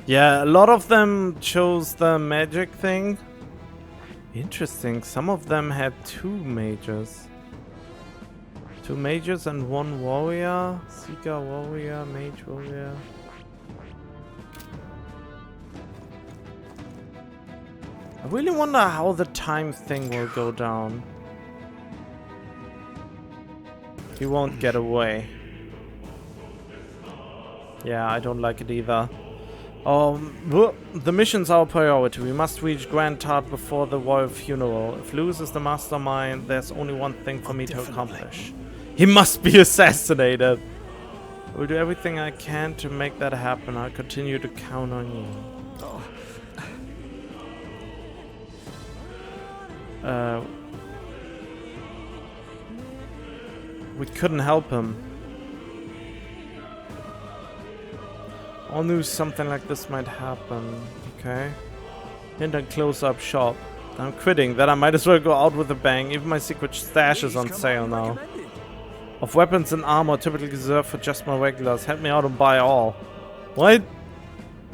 Yeah, a lot of them chose the magic thing. Interesting, some of them had 2 mages. 2 mages and 1 warrior. Seeker warrior, mage warrior. I really wonder how the time thing will go down. He won't get away. Yeah, I don't like it either. The mission's our priority. We must reach Grand Tart before the royal funeral. If Luz is the mastermind, there's only one thing for me to accomplish. He must be assassinated. I will do everything I can to make that happen. I'll continue to count on you. We couldn't help him. I knew something like this might happen. Okay. Hint and close-up shop. I'm quitting. Then I might as well go out with a bang. Even my secret stash is on sale now. Of weapons and armor typically reserved for just my regulars. Help me out and buy all. What?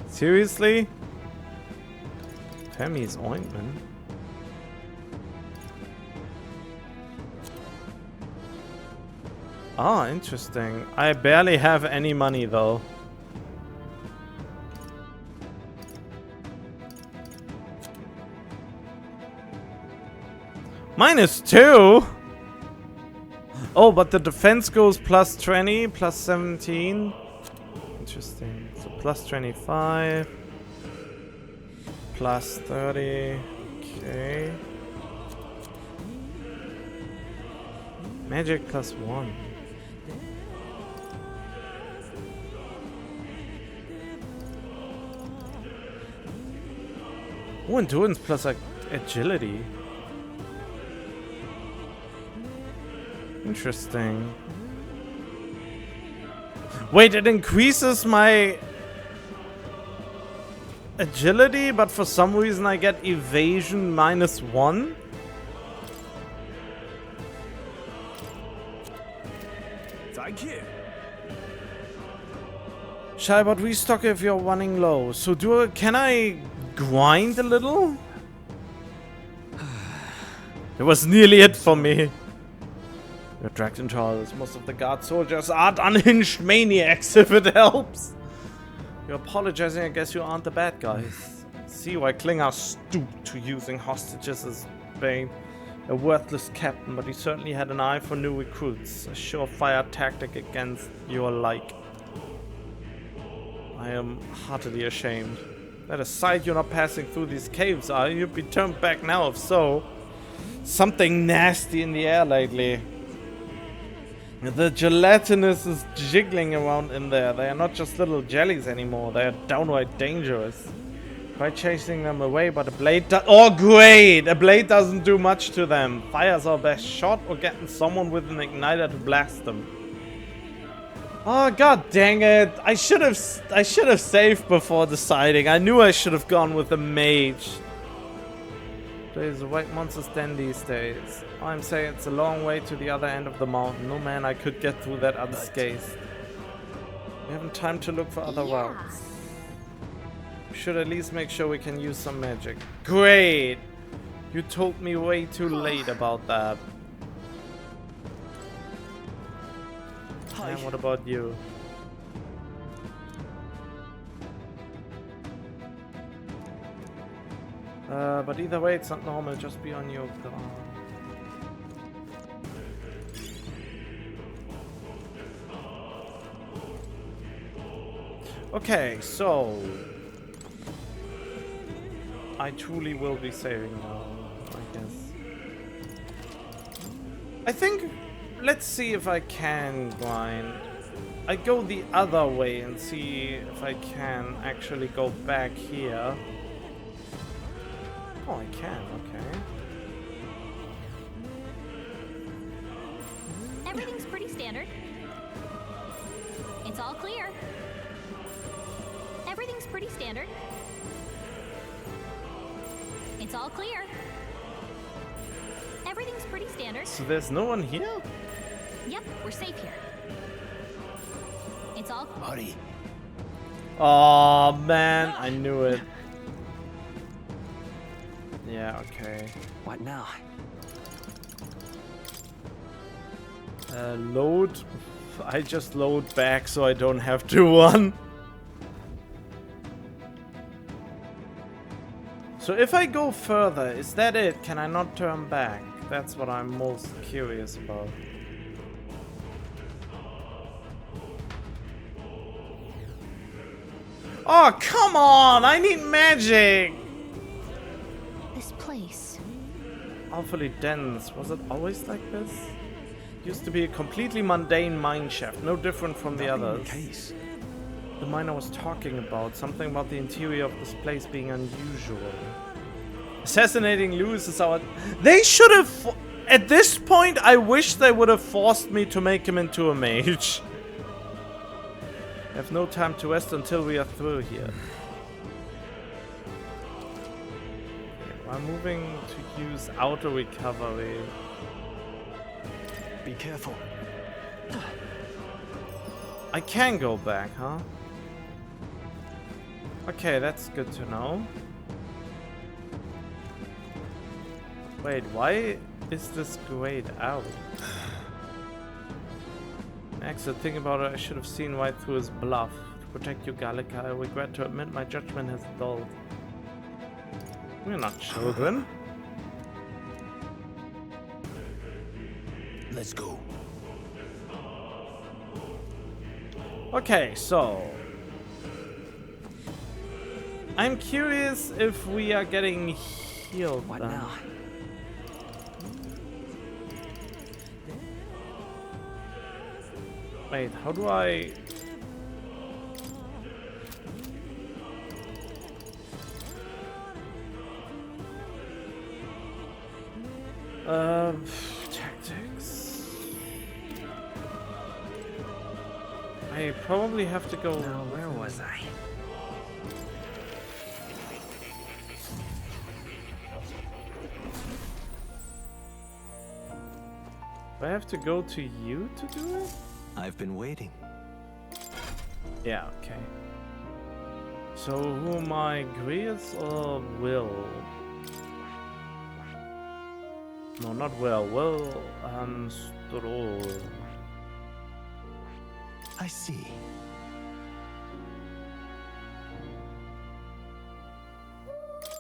Seriously? Femi's ointment? Ah, interesting. I barely have any money though. -2? Oh, but the defense goes plus 20, plus 17. Interesting. So plus 25. Plus 30. Okay. Magic plus 1. Oh, endurance plus agility. Interesting. Wait, it increases my agility, but for some reason I get evasion -1? Thank you. Shall I but restock if you're running low? So can I grind a little? It was nearly it for me. You're dragged in trials. Most of the guard soldiers aren't unhinged maniacs, if it helps. You're apologizing, I guess you aren't the bad guys. See why Klinger stooped to using hostages as bait. A worthless captain, but he certainly had an eye for new recruits. A surefire tactic against your like. I am heartily ashamed. That aside, you're not passing through these caves, are you? You'd be turned back now, if so. Something nasty in the air lately. The gelatinous is jiggling around in there. They are not just little jellies anymore. They are downright dangerous. Try chasing them away, but a blade oh, great! A blade doesn't do much to them. Fire's our best shot, or getting someone with an igniter to blast them. Oh, god dang it. I should have saved before deciding. I knew I should have gone with the mage. There's a white monster's den these days. I'm saying it's a long way to the other end of the mountain. No man I could get through that unscathed. We haven't time to look for other routes. We should at least make sure we can use some magic. Great! You told me way too late about that. And what about you? But either way, it's not normal. Just be on your guard. Okay, so I truly will be saving now, I guess. I think, let's see if I can grind. I go the other way and see if I can actually go back here. Oh, I can, okay. Everything's pretty standard. It's all clear. Everything's pretty standard. It's all clear. Everything's pretty standard. So there's no one here? Yep, we're safe here. It's all... Hurry. Oh man, I knew it. Yeah, okay. What now? Load. I just load back so I don't have to run. So if I go further, is that it? Can I not turn back? That's what I'm most curious about. Oh, come on! I need magic! This place. Awfully dense. Was it always like this? Used to be a completely mundane mine shaft, no different from the others. The mine I was talking about, something about the interior of this place being unusual. Assassinating Lewis is our... They should have... At this point, I wish they would have forced me to make him into a mage. I have no time to rest until we are through here. I'm moving to use auto recovery. Be careful. I can go back, huh? Okay, that's good to know. Wait, why is this grayed out? Actually, think about it, I should have seen right through his bluff. To protect you, Gallica, I regret to admit my judgment has dulled. We're not children. Let's go. Okay, so... I'm curious if we are getting healed. What then. now? Wait, how do I... Tactics. I probably have to go... Now, where was I? Do I have to go to you to do it? I've been waiting. Yeah, okay. So who am I, Grius or Will? No, not Will. Will, Stroll. I see.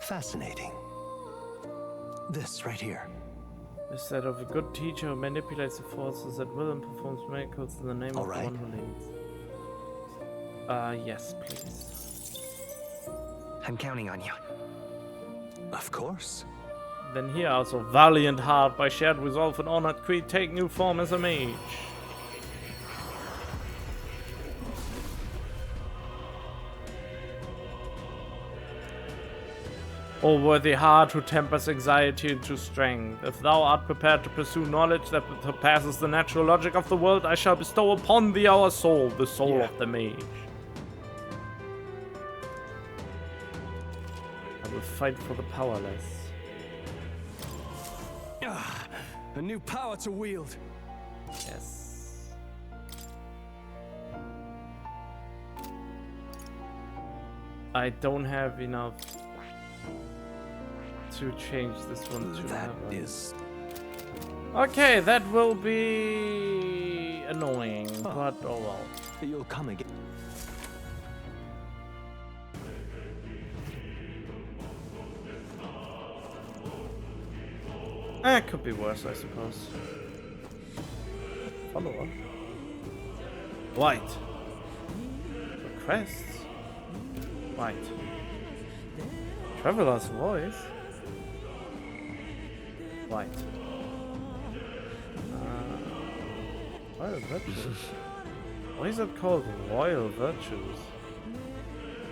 Fascinating. This right here. Is that of a good teacher who manipulates the forces at will and performs miracles in the name of the one who leads. Yes, please. I'm counting on you. Of course. Then here also, valiant heart, by shared resolve and honored creed, take new form as a mage. O worthy heart who tempers anxiety into strength, if thou art prepared to pursue knowledge that surpasses the natural logic of the world, I shall bestow upon thee our soul, the soul of the mage. I will fight for the powerless. A new power to wield. Yes. I don't have enough to change this one to That have is... Okay, that will be annoying, but oh well. You'll come again. It could be worse, I suppose. Follower. White. Requests. Right. Traveler's voice? Right. Royal virtues. Why is it called royal virtues?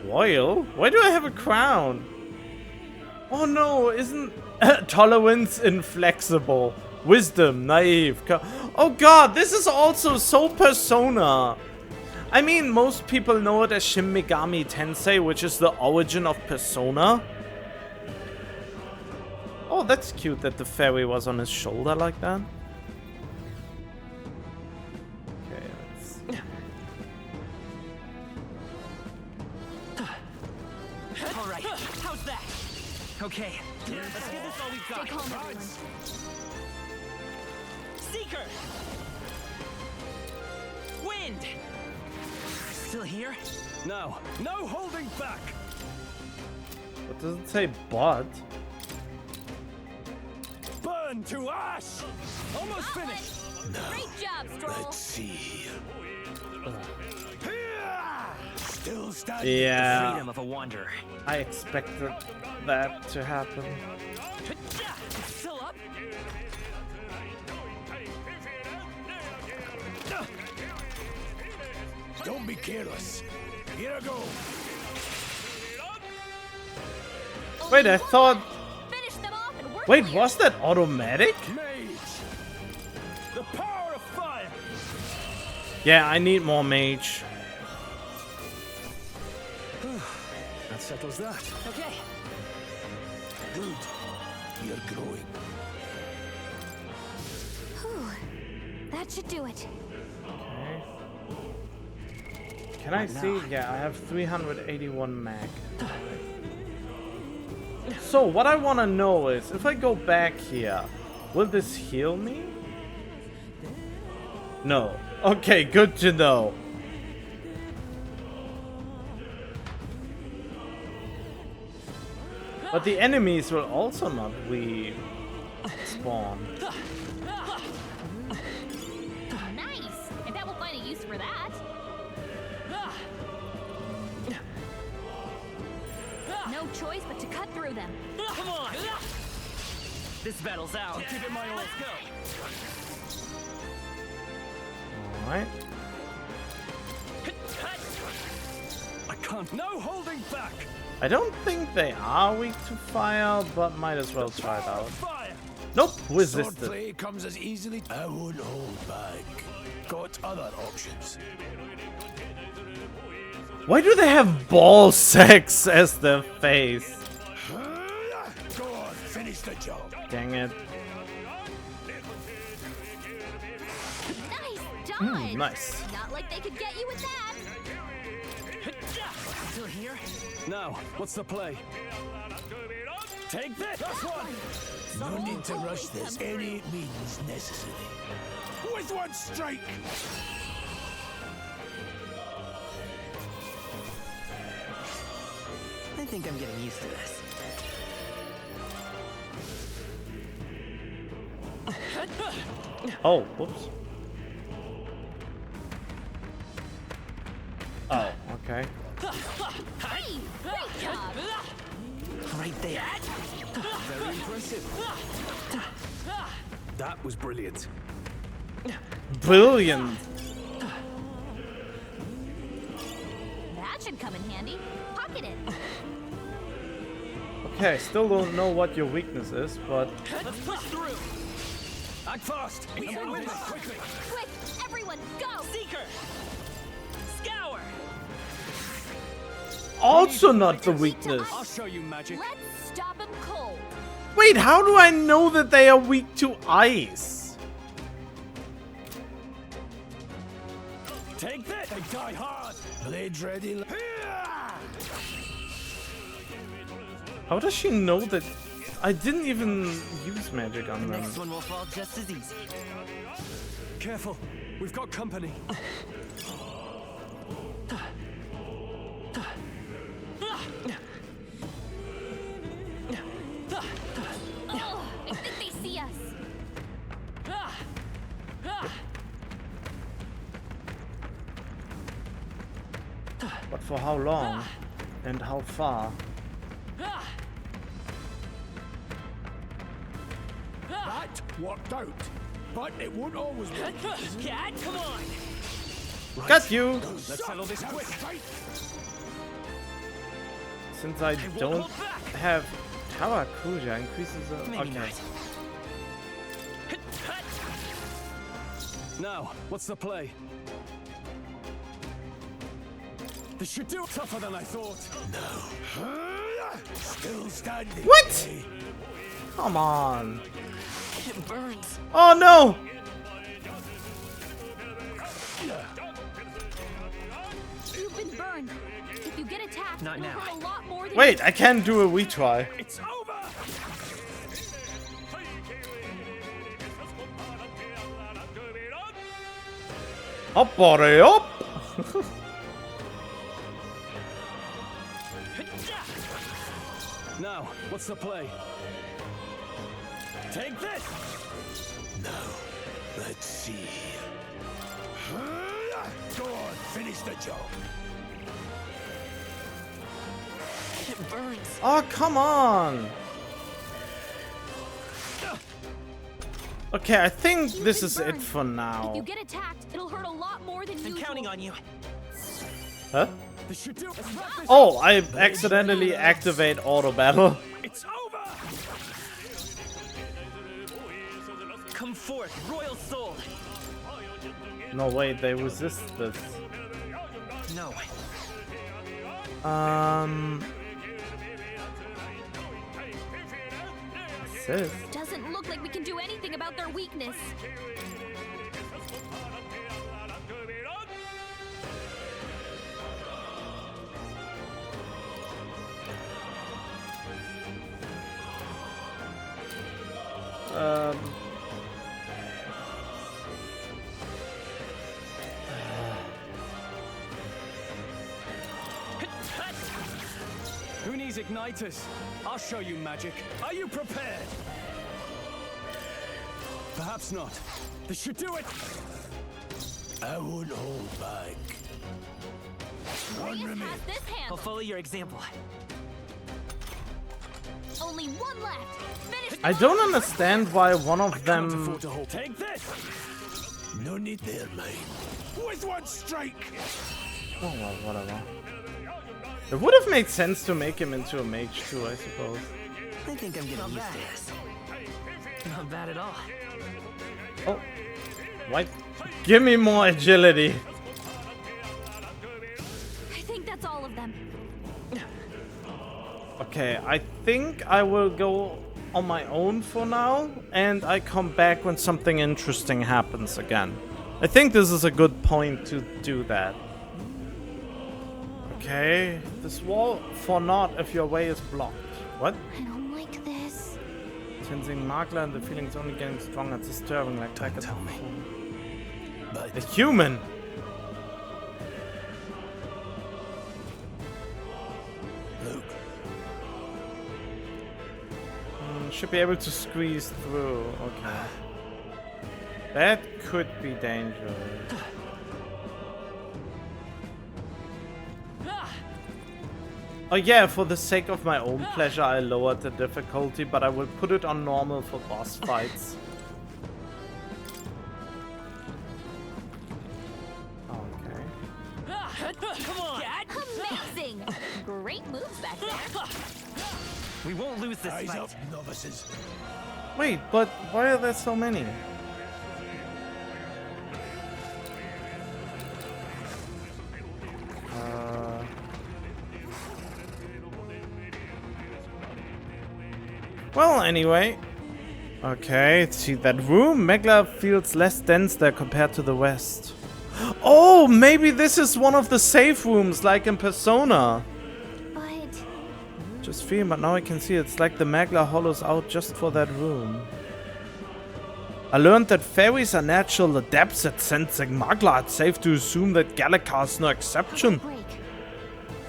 Royal? Why do I have a crown? Oh no, isn't tolerance inflexible? Wisdom, naive. Oh god, this is also so Persona. I mean, most people know it as Shin Megami Tensei, which is the origin of Persona. Oh, that's cute that the fairy was on his shoulder like that. Okay, let's... All right, how's that? Okay, let's give this all we've got. Stay calm, everyone. Seeker! Wind! Still here? No, no holding back! What does it say, but? Burn to ash! Almost finished! Great job, Stroll. Let's see. Still standing. Yeah. The freedom of a wanderer. I expected that to happen. Still up? Don't be careless. Here I go. Wait, I thought... Finish them off and work. Wait, was that automatic? Mage! The power of fire! Yeah, I need more mage. That settles that. Okay. Good. You're growing. Whew. That should do it. Can I see? Yeah, I have 381 mag. So, what I want to know is, if I go back here, will this heal me? No. Okay, good to know. But the enemies will also not respawn. Nice. I bet we'll find a use for that. No choice but to cut through them. Come on! This battle's out. Give it my all. Let's go. Alright. I can't. No holding back! I don't think they are weak to fire, but might as well try it out. Fire! Nope, Sword resisted. play comes as easily. I won't hold back. Got other options. Why do they have ball sacks as their face? Go on, finish the job. Dang it. Nice dodge. Nice. Not like they could get you with that. Still here? Now, what's the play? Take this! That's one! No need to rush this. Any means necessary. With one strike! I think I'm getting used to this. Oh, whoops. Oh, okay. Hey, great job. Right there. Very impressive. That was brilliant. Brilliant. That should come in handy. Pocket it. Okay, I still don't know what your weakness is, but... Let's push through. Act fast! We And can win do this this. quickly! Quick, everyone, go. Seeker. Scour. Also not the weakness. I'll show you magic. Let's stop him cold. Wait, how do I know that they are weak to ice? Take this! They die hard! Blades ready. How does she know that? I didn't even use magic on The them. next one will fall just as easy. Careful, we've got company. Oh, I think they see us. But for how long? And how far? That worked out, but it won't always work. Cat, come on! Got you! Let's settle this quick. Since I don't have Kawakuja, increases the... Maybe Okay. not. Now, what's the play? This should do tougher than I thought. No. Still standing. What? eh? Come on. It burns. Oh no! You've been burned. If you get attacked, Not it'll now. hurt a lot more than Wait, I can't do a retry. It's over! Up, buddy, up! Now, what's the play? Take this! No. Let's see. Go on, finish the job. It burns. Oh, come on! Okay, I think this is it for If you now. get attacked, it'll hurt a lot more than I'm usual. counting on you. Huh? This should do. Let's wrap this Oh, I accidentally activate auto battle. It's over! Come forth, royal soul. No, wait, they resist this. No. Assist? Doesn't look like we can do anything about their weakness. Um. Who needs igniters? I'll show you magic. Are you prepared? Perhaps not. This should do it! I won't hold back. One Reyes remaining. has this I'll handle. follow your example. Only one left. Finish. I don't understand why one of them. Take this! No need there, mate. With one strike! Oh well, whatever. It would have made sense to make him into a mage too, I suppose. I think I'm getting used to this. Not bad at all. Oh, what? Give me more agility. I think that's all of them. Okay, I think I will go on my own for now, and I come back when something interesting happens again. I think this is a good point to do that. Okay, this wall for naught if your way is blocked. What? I don't like this. Tensing Makler and the feeling's only getting stronger, it's disturbing like Don't tell me. a human! Luke, Should be able to squeeze through, okay. That could be dangerous. Oh yeah, for the sake of my own pleasure, I lowered the difficulty, but I will put it on normal for boss fights. Okay. Come on! Amazing. Great moves back there. We won't lose this eyes fight. up, novices. Wait, but why are there so many? Well, anyway. Okay, see that room? Megla feels less dense there compared to the west. Oh, maybe this is one of the safe rooms like in Persona. But Just feel, but now I can see it's like the Magla hollows out just for that room. I learned that fairies are natural adepts at sensing Magla. It's safe to assume that Gallica is no exception. break.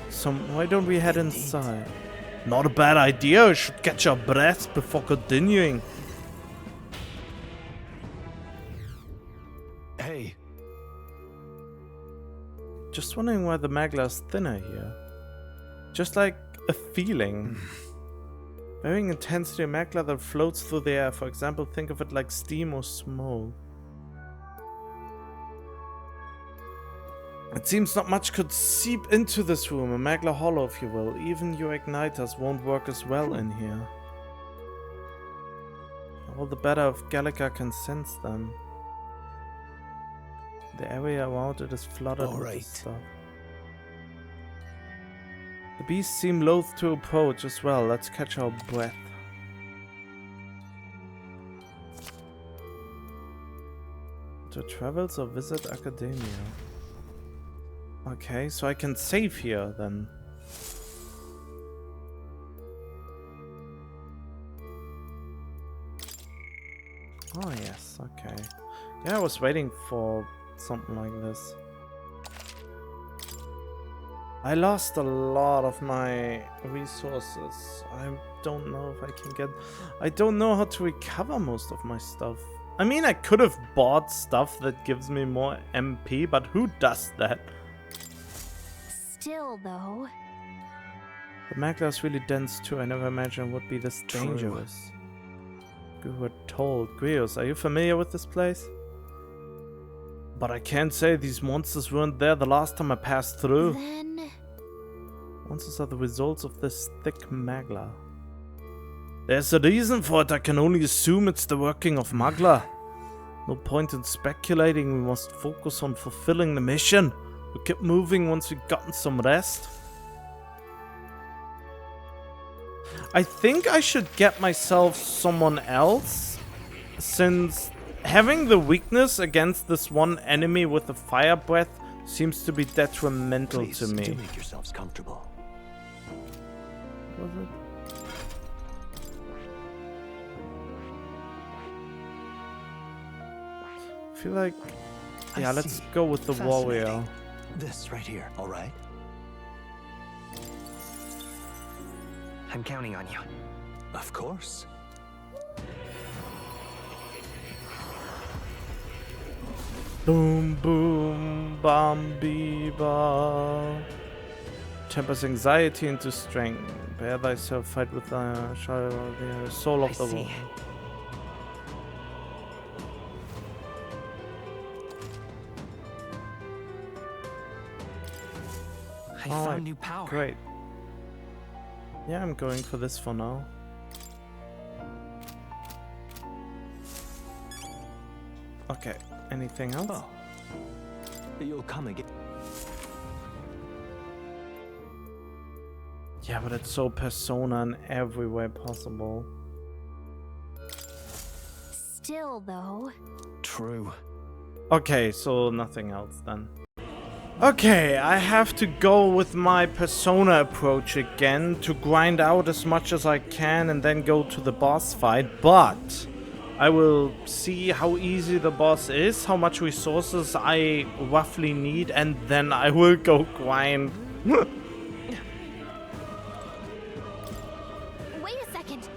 So why don't we head inside? Not a bad idea. You should catch your breath before continuing. Hey, Just wondering why the Magla is thinner here. Just like a feeling. Varying intensity of magla that floats through the air. For example, think of it like steam or smoke. It seems not much could seep into this room, a magla hollow if you will. Even your igniters won't work as well in here. All the better if Gallica can sense them. The area around it is flooded with this stuff. The beasts seem loath to approach as well. Let's catch our breath. To travels or visit Academia. Okay, so I can save here then. Oh yes, okay. Yeah, I was waiting for something like this. I lost a lot of my resources. I don't know if I can get... I don't know how to recover most of my stuff. I mean, I could have bought stuff that gives me more MP, but who does that? Still, though... The magla is really dense too. I never imagined it would be this dangerous. We were told. Grios, are you familiar with this place? But I can't say these monsters weren't there the last time I passed through. Then... Monsters are the results of this thick magla. There's a reason for it. I can only assume it's the working of magla. No point in speculating. We must focus on fulfilling the mission. We kept moving once we'd gotten some rest. I think I should get myself someone else, since having the weakness against this one enemy with the fire breath seems to be detrimental to me. Do make yourselves comfortable. Was it? I feel like... Yeah, let's go with the warrior. This right here, alright? I'm counting on you. Of course. Boom, boom, bam, tempers anxiety into strength. Bear thyself, fight with the soul of the world. I found new power. Great. Yeah, I'm going for this for now. Okay, anything else? Oh. You'll come again. Yeah, but it's so Persona in every way possible. Still, though... True. Okay, so nothing else then. Okay, I have to go with my Persona approach again to grind out as much as I can and then go to the boss fight, but I will see how easy the boss is, how much resources I roughly need, and then I will go grind. Wait a second.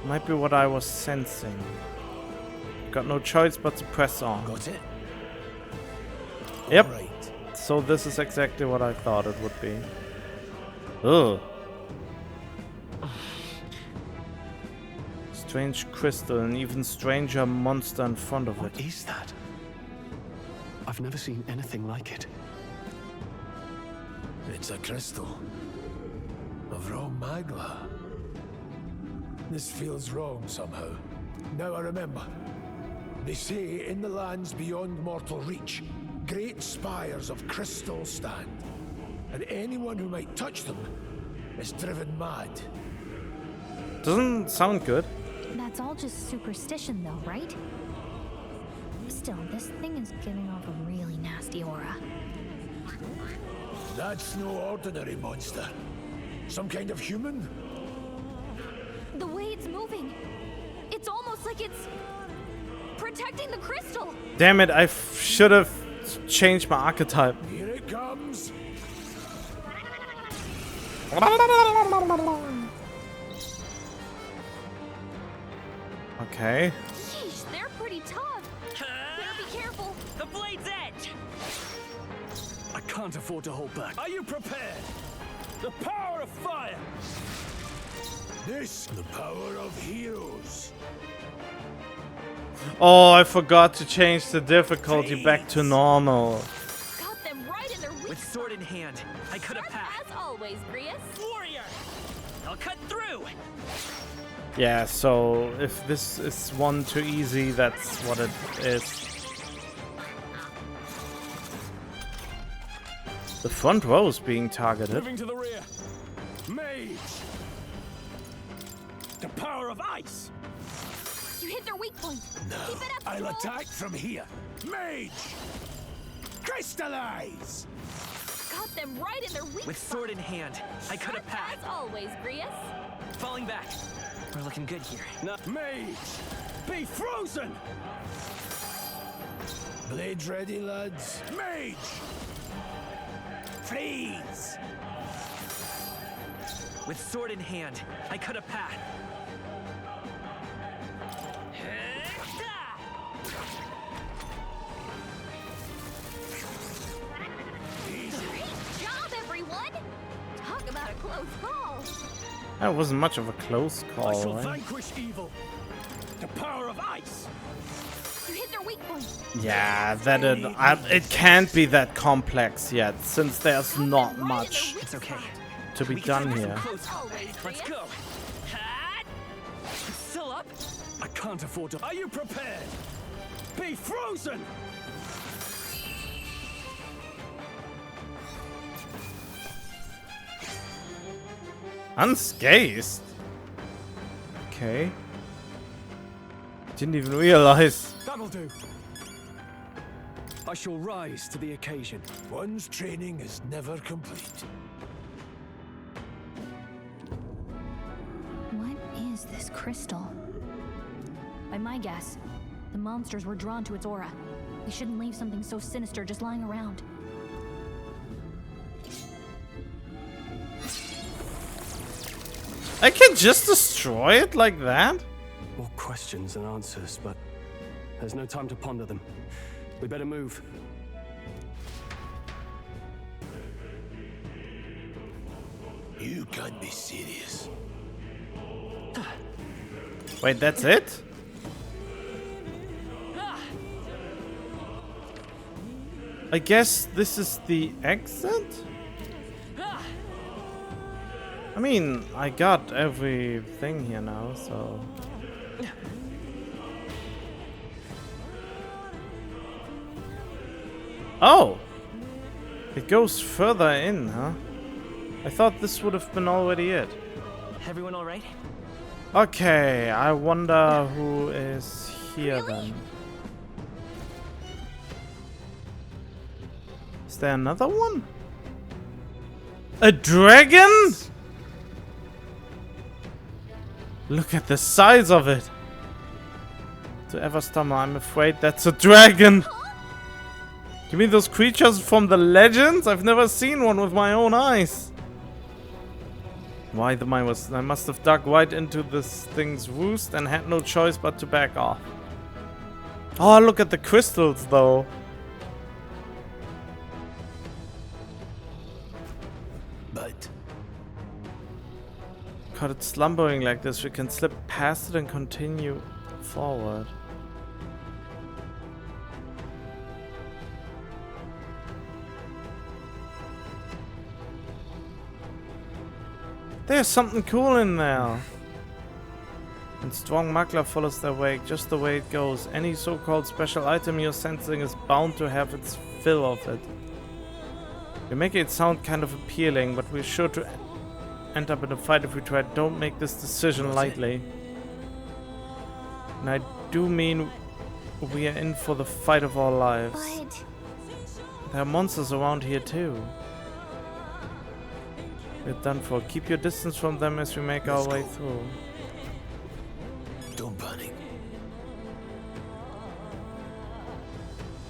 Might be what I was sensing. Got no choice but to press on. Got it? Yep. Right. So this is exactly what I thought it would be. Ugh. Strange crystal, an even stranger monster in front of it. What is that? I've never seen anything like it. It's a crystal of raw magla. This feels wrong somehow. Now I remember. They say in the lands beyond mortal reach, great spires of crystal stand, and anyone who might touch them is driven mad. Doesn't sound good. That's all just superstition, though, right? Still, this thing is giving off a really nasty aura. That's no ordinary monster. Some kind of human? The way it's moving, it's almost like it's protecting the crystal. Damn it, I should have changed my archetype. Here it comes. Okay. Yeesh, they're pretty tough. Better be careful. The blade's edge. I can't afford to hold back. Are you prepared? The power of fire! This, the power of heroes. Oh, I forgot to change the difficulty back to normal. Got them right in their weak With sword in hand, I could have passed. as always, Grius. Warrior! I'll cut through! Yeah, so if this is one too easy, that's what it is. The front row is being targeted. Moving to the rear. Mage! The power of ice! You hit their weak point. No, Keep it up, I'll Joel. attack from here. Mage! Crystallize! Got them right in their weak With sword in hand, I could have passed. as always, Grius. Falling back. We're looking good here. No. Mage! Be frozen! Blades ready, lads. Mage! Freeze! With sword in hand, I could have passed. Great job, everyone! Talk about a close call. That wasn't much of a close I call, shall right? vanquish evil. The power of ice! You hit their weak point. Yeah, it can't be that complex yet, since there's not much It's okay. to be done here. Let's go. Still up? I can't afford to. Are you prepared? Be frozen! Unscathed? Okay. Didn't even realize. That'll do. I shall rise to the occasion. One's training is never complete. What is this crystal? By my guess, the monsters were drawn to its aura. We shouldn't leave something so sinister just lying around. I can just destroy it like that? More questions than answers, but there's no time to ponder them. We better move. You can't be serious. Wait, that's it? I guess this is the exit? I mean, I got everything here now, so... Oh! It goes further in, huh? I thought this would have been already it. Everyone all right? Okay, I wonder who is here then. Is there another one? A dragon? Look at the size of it. To Everstammer, I'm afraid that's a dragon. You mean those creatures from the legends? I've never seen one with my own eyes. Why the mine was... I must have dug right into this thing's roost and had no choice but to back off. Oh, look at the crystals, though. But... God, it's slumbering like this. We can slip past it and continue forward. There's something cool in there. And strong Makler follows their wake, just the way it goes. Any so-called special item you're sensing is bound to have its fill of it. You're making it sound kind of appealing, but we're sure to end up in a fight if we try. Don't make this decision lightly. And I do mean we are in for the fight of our lives. But... There are monsters around here too. We're done for. Keep your distance from them as we make our way through. Don't panic.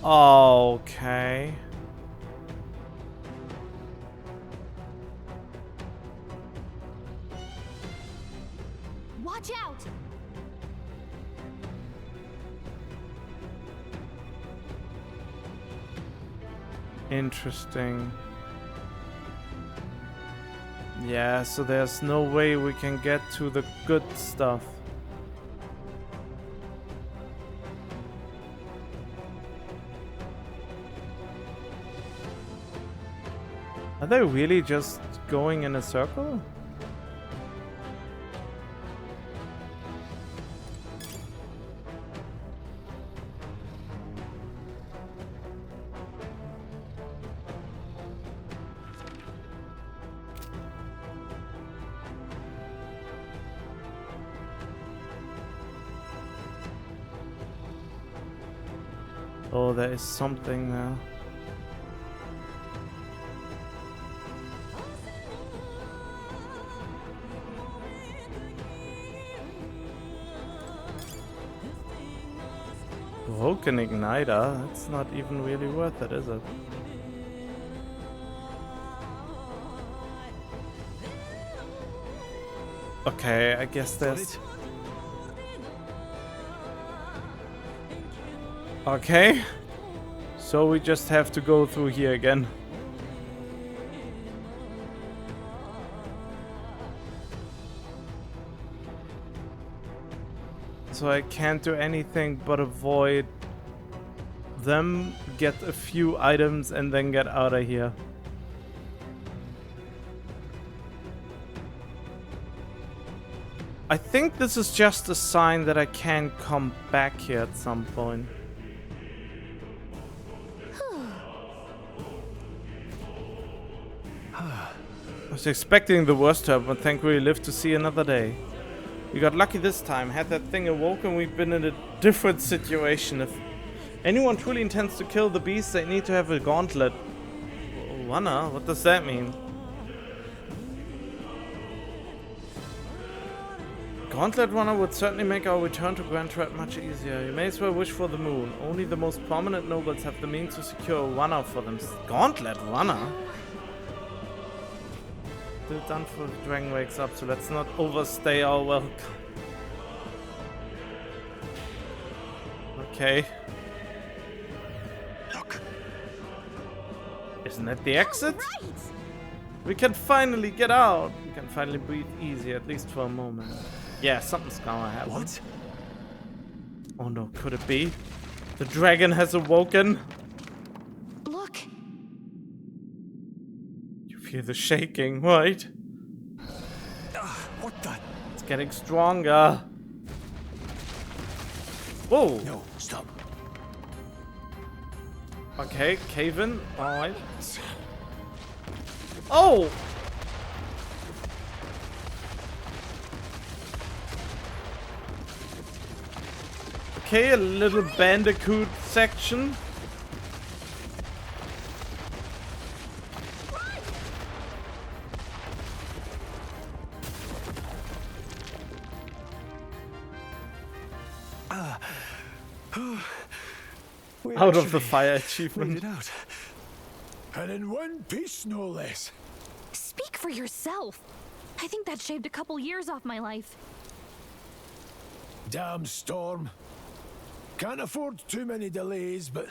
Okay. Watch out! Interesting. Yeah, so there's no way we can get to the good stuff. Are they really just going in a circle? Oh, there is something there. Broken igniter? That's not even really worth it, is it? Okay, I guess there's... Okay. So we just have to go through here again. So I can't do anything but avoid them, get a few items, and then get out of here. I think this is just a sign that I can come back here at some point. I was expecting the worst to happen, but thankfully lived to see another day. We got lucky this time. Had that thing awoken, we've been in a different situation. If anyone truly intends to kill the beast, they need to have a gauntlet. Wanna? What does that mean? Gauntlet runner would certainly make our return to Grand Trap much easier. You may as well wish for the moon. Only the most prominent nobles have the means to secure a runner for them. Gauntlet runner? Still done for the dragon wakes up, so let's not overstay our welcome. Okay. Look. Isn't that the exit? Right. We can finally get out. We can finally breathe easy, at least for a moment. Yeah, something's gonna happen. What? Oh no, could it be? The dragon has awoken. Look. You feel the shaking, right? What the? It's getting stronger. Whoa. No, stop. Okay, cave in. Alright. Oh! Okay, a little bandicoot section. Out of the fire achievement. Out. And in one piece, no less. Speak for yourself. I think that shaved a couple years off my life. Damn storm. Can't afford too many delays, but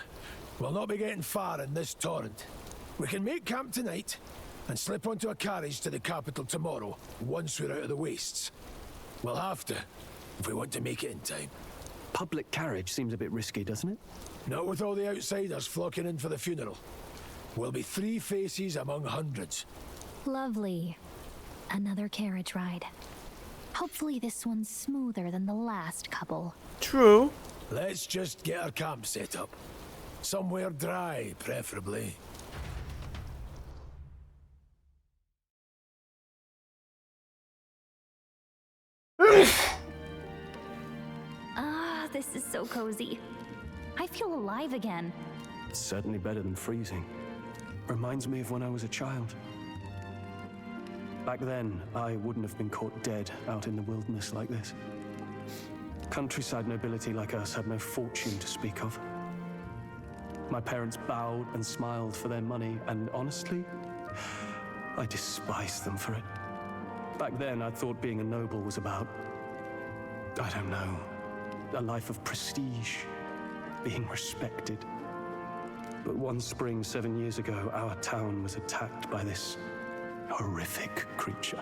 we'll not be getting far in this torrent. We can make camp tonight and slip onto a carriage to the capital tomorrow, once we're out of the wastes. We'll have to, if we want to make it in time. Public carriage seems a bit risky, doesn't it? Not with all the outsiders flocking in for the funeral. We'll be 3 faces among hundreds. Lovely. Another carriage ride. Hopefully this one's smoother than the last couple. True. Let's just get our camp set up. Somewhere dry, preferably. This is so cozy. I feel alive again. It's certainly better than freezing. Reminds me of when I was a child. Back then, I wouldn't have been caught dead out in the wilderness like this. Countryside nobility like us had no fortune to speak of. My parents bowed and smiled for their money, and honestly, I despised them for it. Back then, I thought being a noble was about, I don't know, a life of prestige, being respected. But one spring 7 years ago, our town was attacked by this horrific creature.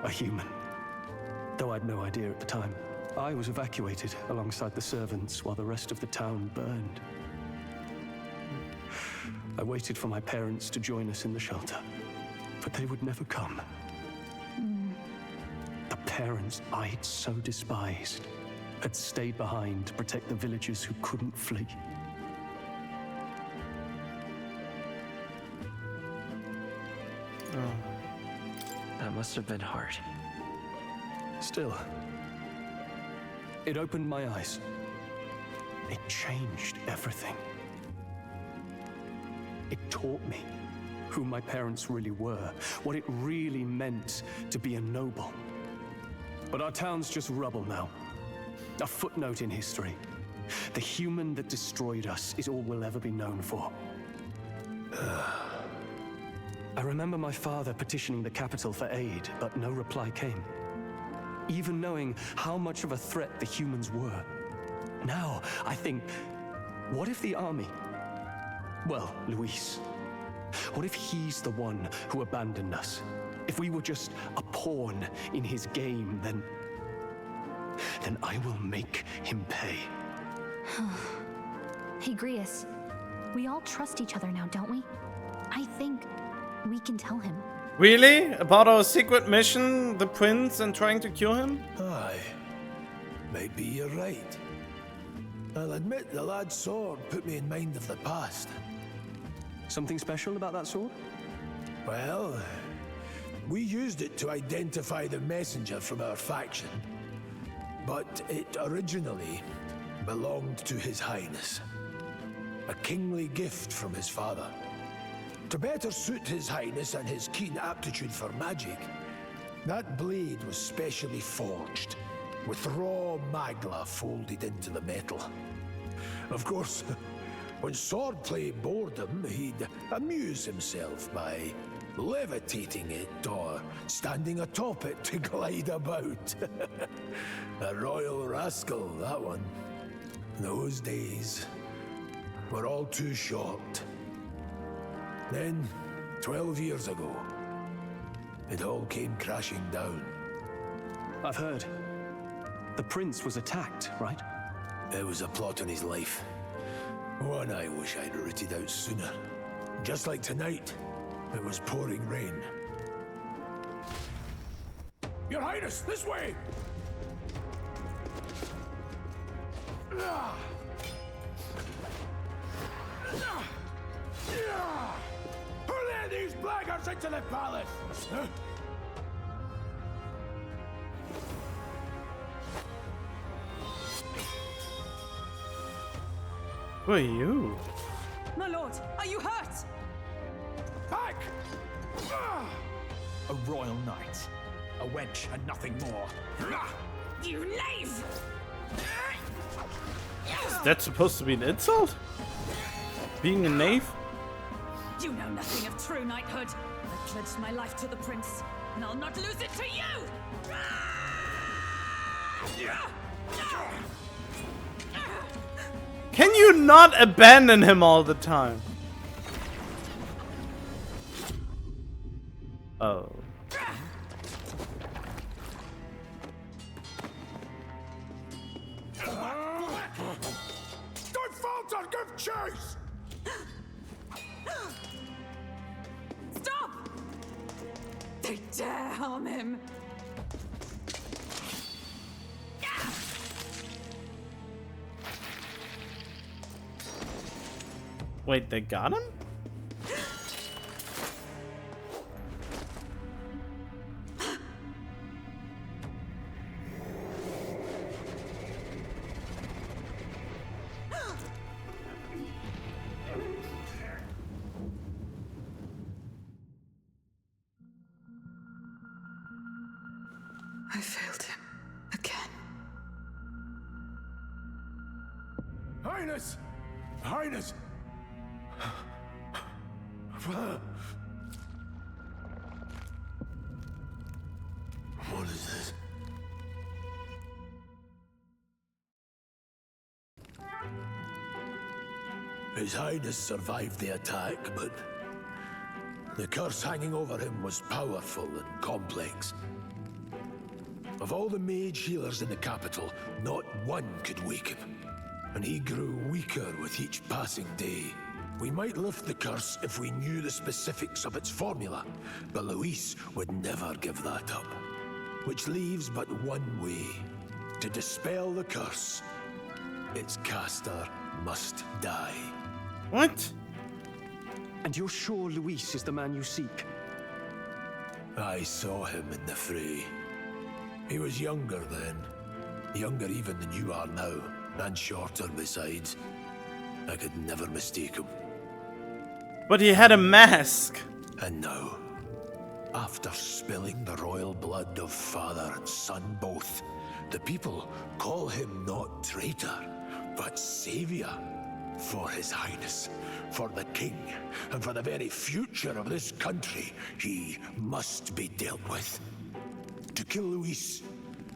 A human. Though I'd no idea at the time. I was evacuated alongside the servants while the rest of the town burned. I waited for my parents to join us in the shelter, but they would never come. The parents I'd so despised had stayed behind to protect the villagers who couldn't flee. That must have been hard. Still, it opened my eyes. It changed everything. It taught me who my parents really were, what it really meant to be a noble. But our town's just rubble now. A footnote in history. The human that destroyed us is all we'll ever be known for. I remember my father petitioning the capital for aid, but no reply came. Even knowing how much of a threat the humans were. Now, I think, what if the army? Well, Luis. What if he's the one who abandoned us? If we were just a pawn in his game, then I will make him pay. Hey, Grius. We all trust each other now, don't we? I think we can tell him. Really? About our secret mission, the prince, and trying to cure him? Aye. Maybe you're right. I'll admit the lad's sword put me in mind of the past. Something special about that sword? Well, we used it to identify the messenger from our faction. But it originally belonged to His Highness. A kingly gift from his father. To better suit His Highness and his keen aptitude for magic, that blade was specially forged, with raw magla folded into the metal. Of course, when swordplay bored him, he'd amuse himself by levitating it or standing atop it to glide about. A royal rascal, that one. Those days were all too short. Then, 12 years ago, it all came crashing down. I've heard. The prince was attacked, right? There was a plot on his life. One I wish I'd rooted out sooner. Just like tonight, it was pouring rain. Your Highness, this way! Hurl these blackguards into the palace! Who are you? My lord, are you hurt? Back! A royal knight. A wench and nothing more. You knave! Is that supposed to be an insult? Being a knave? You know nothing of true knighthood. I pledged my life to the prince, and I'll not lose it to you! Can you not abandon him all the time? Oh. Don't falter! Give chase! Stop! They dare harm him! Wait, they got him? I failed him again. Highness! Highness! What is this? His Highness survived the attack, but the curse hanging over him was powerful and complex. Of all the mage healers in the capital, not one could wake him. And he grew weaker with each passing day. We might lift the curse if we knew the specifics of its formula, but Luis would never give that up. Which leaves but one way. To dispel the curse, its caster must die. What? And you're sure Luis is the man you seek? I saw him in the fray. He was younger then. Younger even than you are now, and shorter besides. I could never mistake him. But he had a mask! And now, after spilling the royal blood of father and son both, the people call him not traitor, but savior. For His Highness, for the King, and for the very future of this country, he must be dealt with. To kill Luis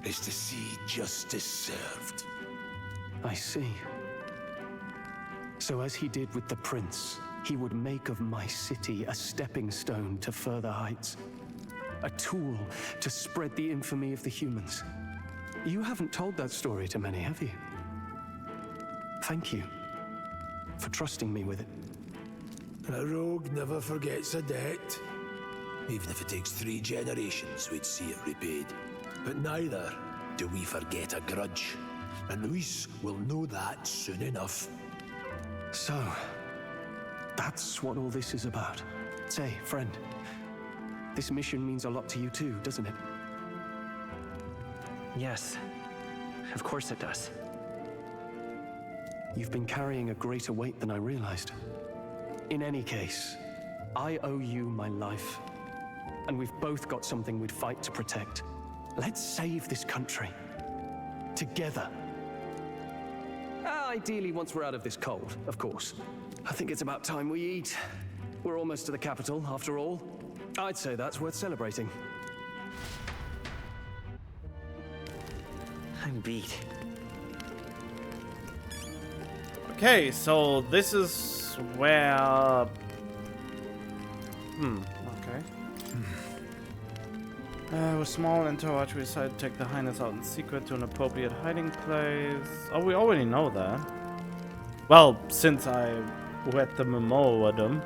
is to see justice served. I see. So as he did with the prince, he would make of my city a stepping stone to further heights. A tool to spread the infamy of the humans. You haven't told that story to many, have you? Thank you for trusting me with it. A rogue never forgets a debt. Even if it takes 3 generations, we'd see it repaid. But neither do we forget a grudge. And Luis will know that soon enough. So, that's what all this is about. Say, friend, this mission means a lot to you too, doesn't it? Yes, of course it does. You've been carrying a greater weight than I realized. In any case, I owe you my life. And we've both got something we'd fight to protect. Let's save this country. Together. Ideally, once we're out of this cold, of course. I think it's about time we eat. We're almost to the capital, after all. I'd say that's worth celebrating. I'm beat. Okay, so this is where... okay. With small entourage, we decided to take the Highness out in secret to an appropriate hiding place. Oh, we already know that. Well, since I read the memorandum.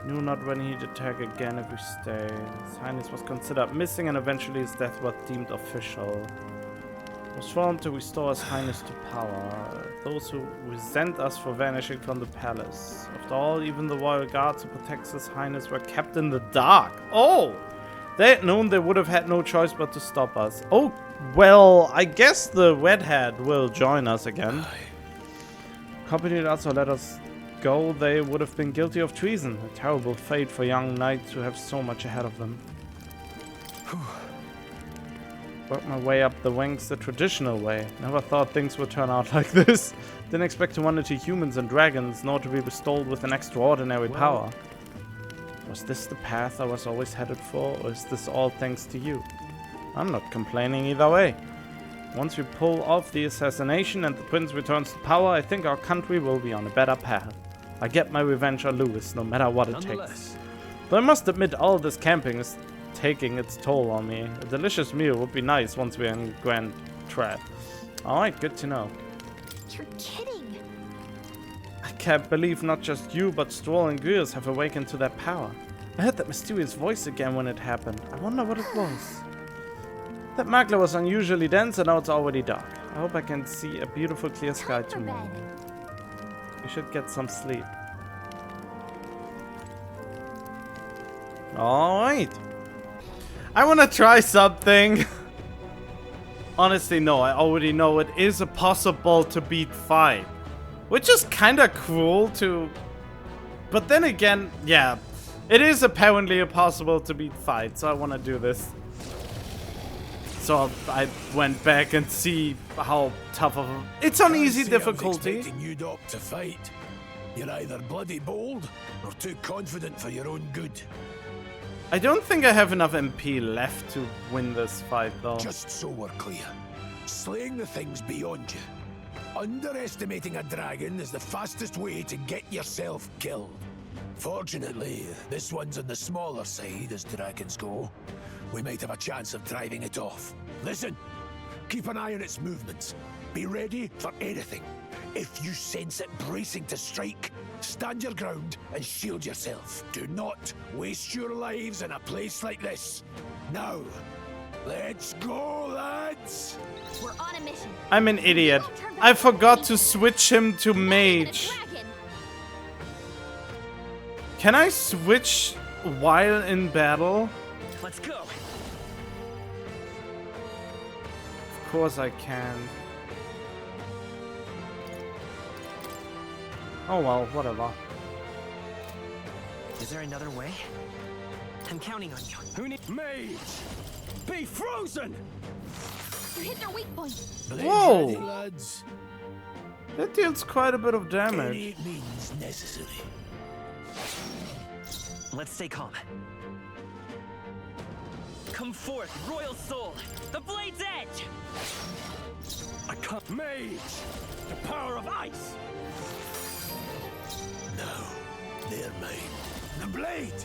Knew not when he'd attack again if we stayed. His Highness was considered missing and eventually his death was deemed official. Was sworn to restore His Highness to power. Those who resent us for vanishing from the palace. After all, even the royal guards who protects His Highness were kept in the dark. Oh! They had known they would have had no choice but to stop us. Oh, well, I guess the redhead will join us again. Accompanied us or let us go, they would have been guilty of treason. A terrible fate for young knights who have so much ahead of them. Worked my way up the ranks the traditional way. Never thought things would turn out like this. Didn't expect to run into humans and dragons, nor to be bestowed with an extraordinary power. Was this the path I was always headed for, or is this all thanks to you? I'm not complaining either way. Once we pull off the assassination and the prince returns to power, I think our country will be on a better path. I get my revenge on Louis, no matter what it takes. Though I must admit, all this camping is taking its toll on me. A delicious meal would be nice once we're in Grand Trap. Alright, good to know. You're kidding! I can't believe not just you, but Stroll and Greers have awakened to their power. I heard that mysterious voice again when it happened. I wonder what it was. That magla was unusually dense and now it's already dark. I hope I can see a beautiful clear sky tomorrow. We should get some sleep. Alright. I want to try something. Honestly, no, I already know it is possible to beat 5. Which is kind of cruel to... But then again, yeah. It is apparently impossible to beat 5, so I want to do this. So I went back and see how tough of a... It's on easy difficulty. I was expecting you up to fight. You're either bloody bold or too confident for your own good. I don't think I have enough MP left to win this fight, though. Just so we're clear, slaying the thing's beyond you. Underestimating a dragon is the fastest way to get yourself killed. Fortunately, this one's on the smaller side as dragons go. We might have a chance of driving it off. Listen, keep an eye on its movements. Be ready for anything. If you sense it bracing to strike, stand your ground and shield yourself. Do not waste your lives in a place like this. Now, let's go, lads! We're on a mission. I'm an idiot. I forgot to switch him to mage. Can I switch while in battle? Let's go. Of course I can. Oh well, whatever. Is there another way? I'm counting on you. Who needs mage? Be frozen! You hit their weak point. Whoa! Ready, lads? That deals quite a bit of damage. Any means necessary. Let's stay calm. Come forth, royal soul! The blade's edge! I can't. Mage! The power of ice! No, they're mine. The blade!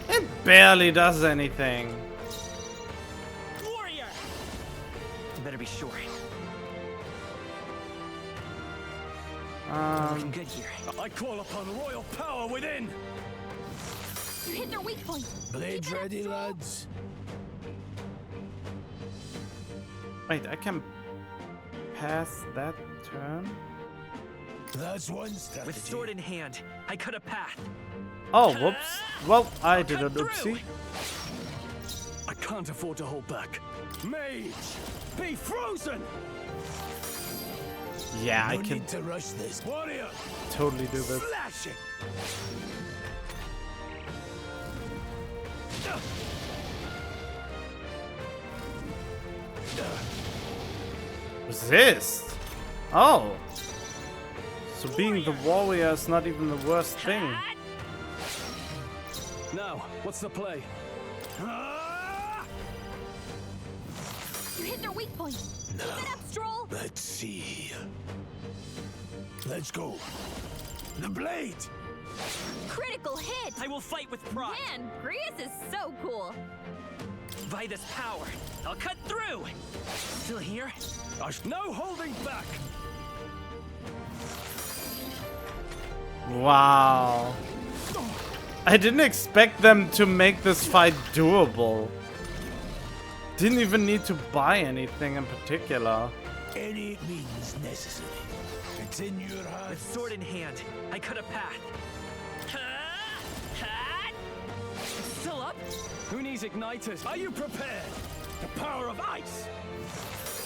It barely does anything. Warrior! You better be sure. Looking good here. I call upon royal power within! You hit their weak point. Blade ready, lads? Wait, I can pass that turn? That's one strategy. With sword in hand, I cut a path. Oh, whoops. Well, I did an oopsie. I can't afford to hold back. Mage! Be frozen! Yeah, No I can need to rush this. Warrior! totally do this. Slash it! Resist? Oh. So being the warrior is not even the worst thing. Now, what's the play? You hit their weak point. No. Keep it up, Stroll. Let's see. Let's go. The blade! Critical hit. I will fight with pride. Man, Grius is so cool. By this power, I'll cut through! Still here? No holding back! Wow. I didn't expect them to make this fight doable. Didn't even need to buy anything in particular. Any means necessary. It's in your hands. With sword in hand, I cut a path. It's still up? Who needs igniters? Are you prepared? The power of ice!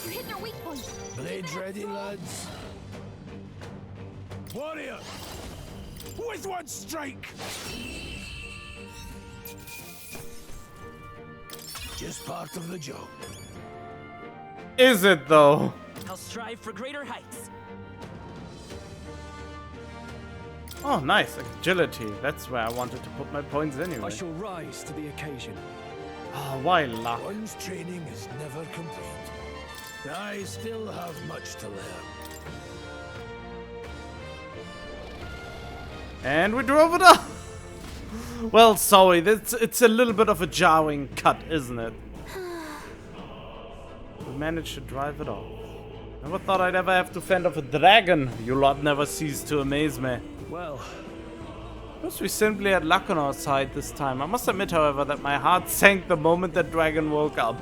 You hit their weak point. Blades ready, lads? Warrior! With one strike! Just part of the job. Is it though? I'll strive for greater heights. Oh, nice. Agility. That's where I wanted to put my points anyway. I shall rise to the occasion. Oh, why luck? One's training is never complete. I still have much to learn. And we drove it up. Well, sorry. It's a little bit of a jarring cut, isn't it? We managed to drive it off. Never thought I'd ever have to fend off a dragon. You lot never cease to amaze me. Well, Perhaps we simply had luck on our side this time. I must admit, however, that my heart sank the moment that dragon woke up.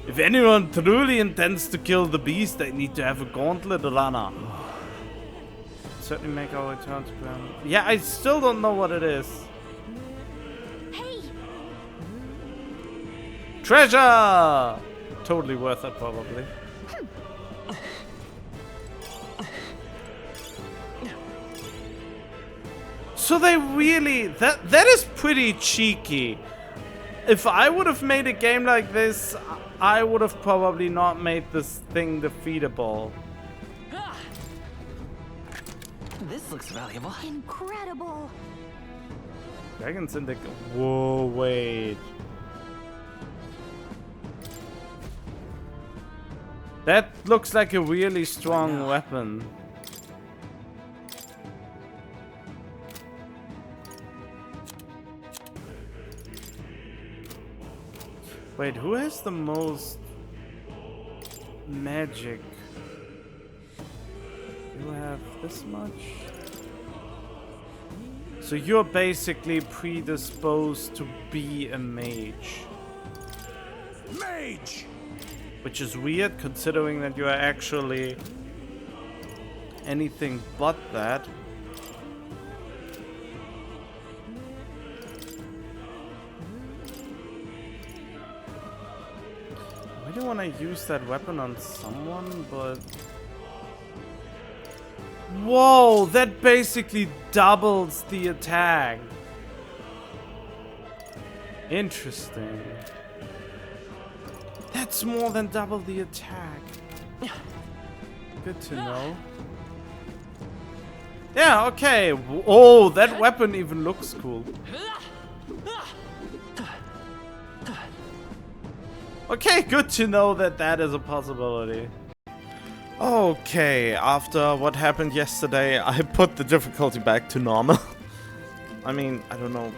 If anyone truly intends to kill the beast, they need to have a gauntlet runner. Certainly make our return to ground. Yeah, I still don't know what it is. Hey! Treasure! Totally worth it, probably. So they really... That is pretty cheeky. If I would have made a game like this, I would have probably not made this thing defeatable. This looks valuable. Incredible. Dragons in the... Whoa, wait. That looks like a really strong weapon. Wait, who has the most magic? You have this much? So you're basically predisposed to be a mage. Mage! Which is weird considering that you are actually anything but that. I really want to use that weapon on someone, but... Whoa, that basically doubles the attack. Interesting. That's more than double the attack. Good to know. Yeah, okay. Oh, that weapon even looks cool. Okay, good to know that that is a possibility. Okay, after what happened yesterday, I put the difficulty back to normal. I mean, I don't know.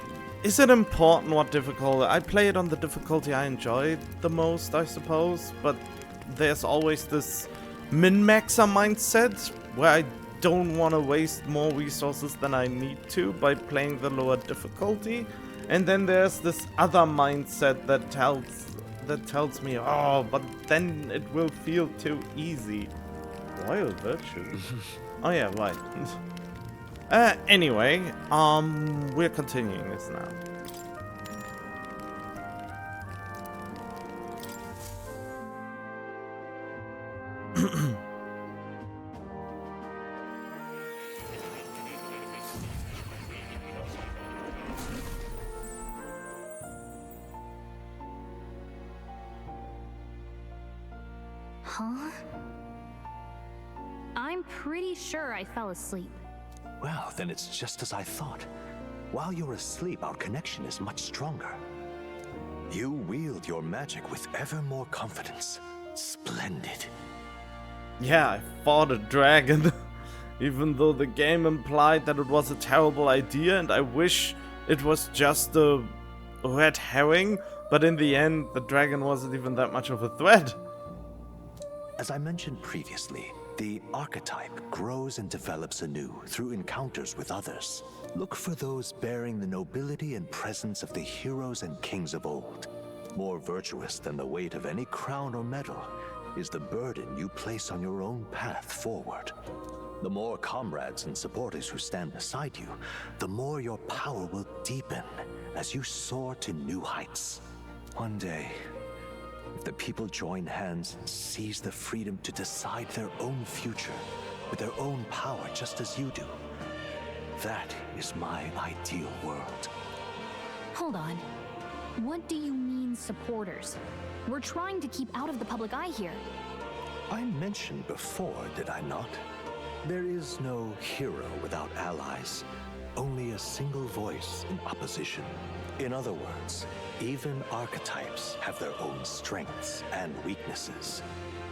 Is it important what difficulty? I play it on the difficulty I enjoy the most, I suppose. But there's always this min-maxer mindset where I don't want to waste more resources than I need to by playing the lower difficulty. And then there's this other mindset that tells me, oh, but then it will feel too easy. Royal virtue? Oh yeah, right. Anyway, we're continuing this now. Huh? I'm pretty sure I fell asleep. Well, then it's just as I thought. While you're asleep, our connection is much stronger. You wield your magic with ever more confidence. Splendid. Yeah, I fought a dragon. Even though the game implied that it was a terrible idea, and I wish it was just a red herring, but in the end, the dragon wasn't even that much of a threat. As I mentioned previously, the archetype grows and develops anew through encounters with others. Look for those bearing the nobility and presence of the heroes and kings of old. More virtuous than the weight of any crown or medal is the burden you place on your own path forward. The more comrades and supporters who stand beside you, the more your power will deepen as you soar to new heights. One day, if the people join hands and seize the freedom to decide their own future with their own power just as you do, that is my ideal world. Hold on. What do you mean, supporters? We're trying to keep out of the public eye here. I mentioned before, did I not? There is no hero without allies, only a single voice in opposition. In other words, even archetypes have their own strengths and weaknesses.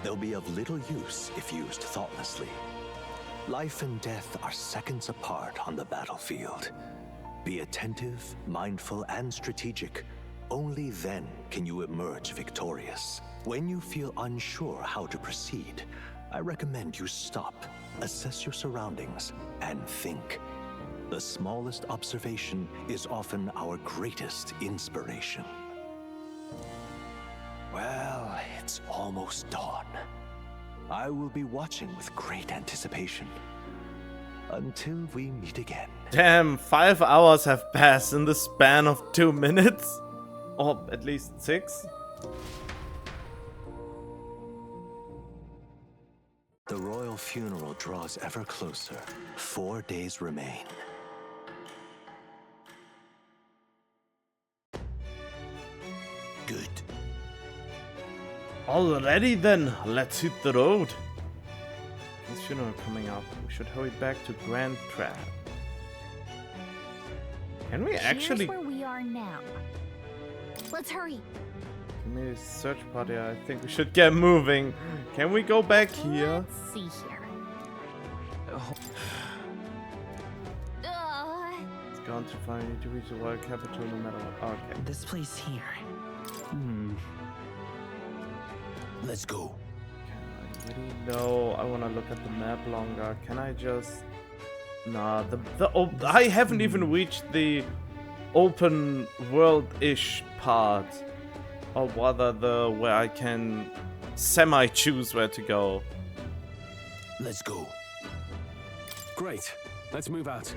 They'll be of little use if used thoughtlessly. Life and death are seconds apart on the battlefield. Be attentive, mindful, and strategic. Only then can you emerge victorious. When you feel unsure how to proceed, I recommend you stop, assess your surroundings, and think. The smallest observation is often our greatest inspiration. Well, it's almost dawn. I will be watching with great anticipation. Until we meet again. Damn, 5 hours have passed in the span of 2 minutes? Or at least 6? The royal funeral draws ever closer. 4 days remain. Good. Already then, let's hit the road. This funeral coming up. We should hurry back to Grand Trap. Can we actually... Here's where we are now. Let's hurry. Can Maybe search party. I think we should get moving. Can we go back here? Let's see here. It's gone too far. You need to reach the royal capital no matter what. Okay. This place here. Let's go. No, I want to look at the map longer. Can I just... Nah, I haven't even reached the open world-ish part. Or rather where I can semi-choose where to go. Let's go. Great. Let's move out.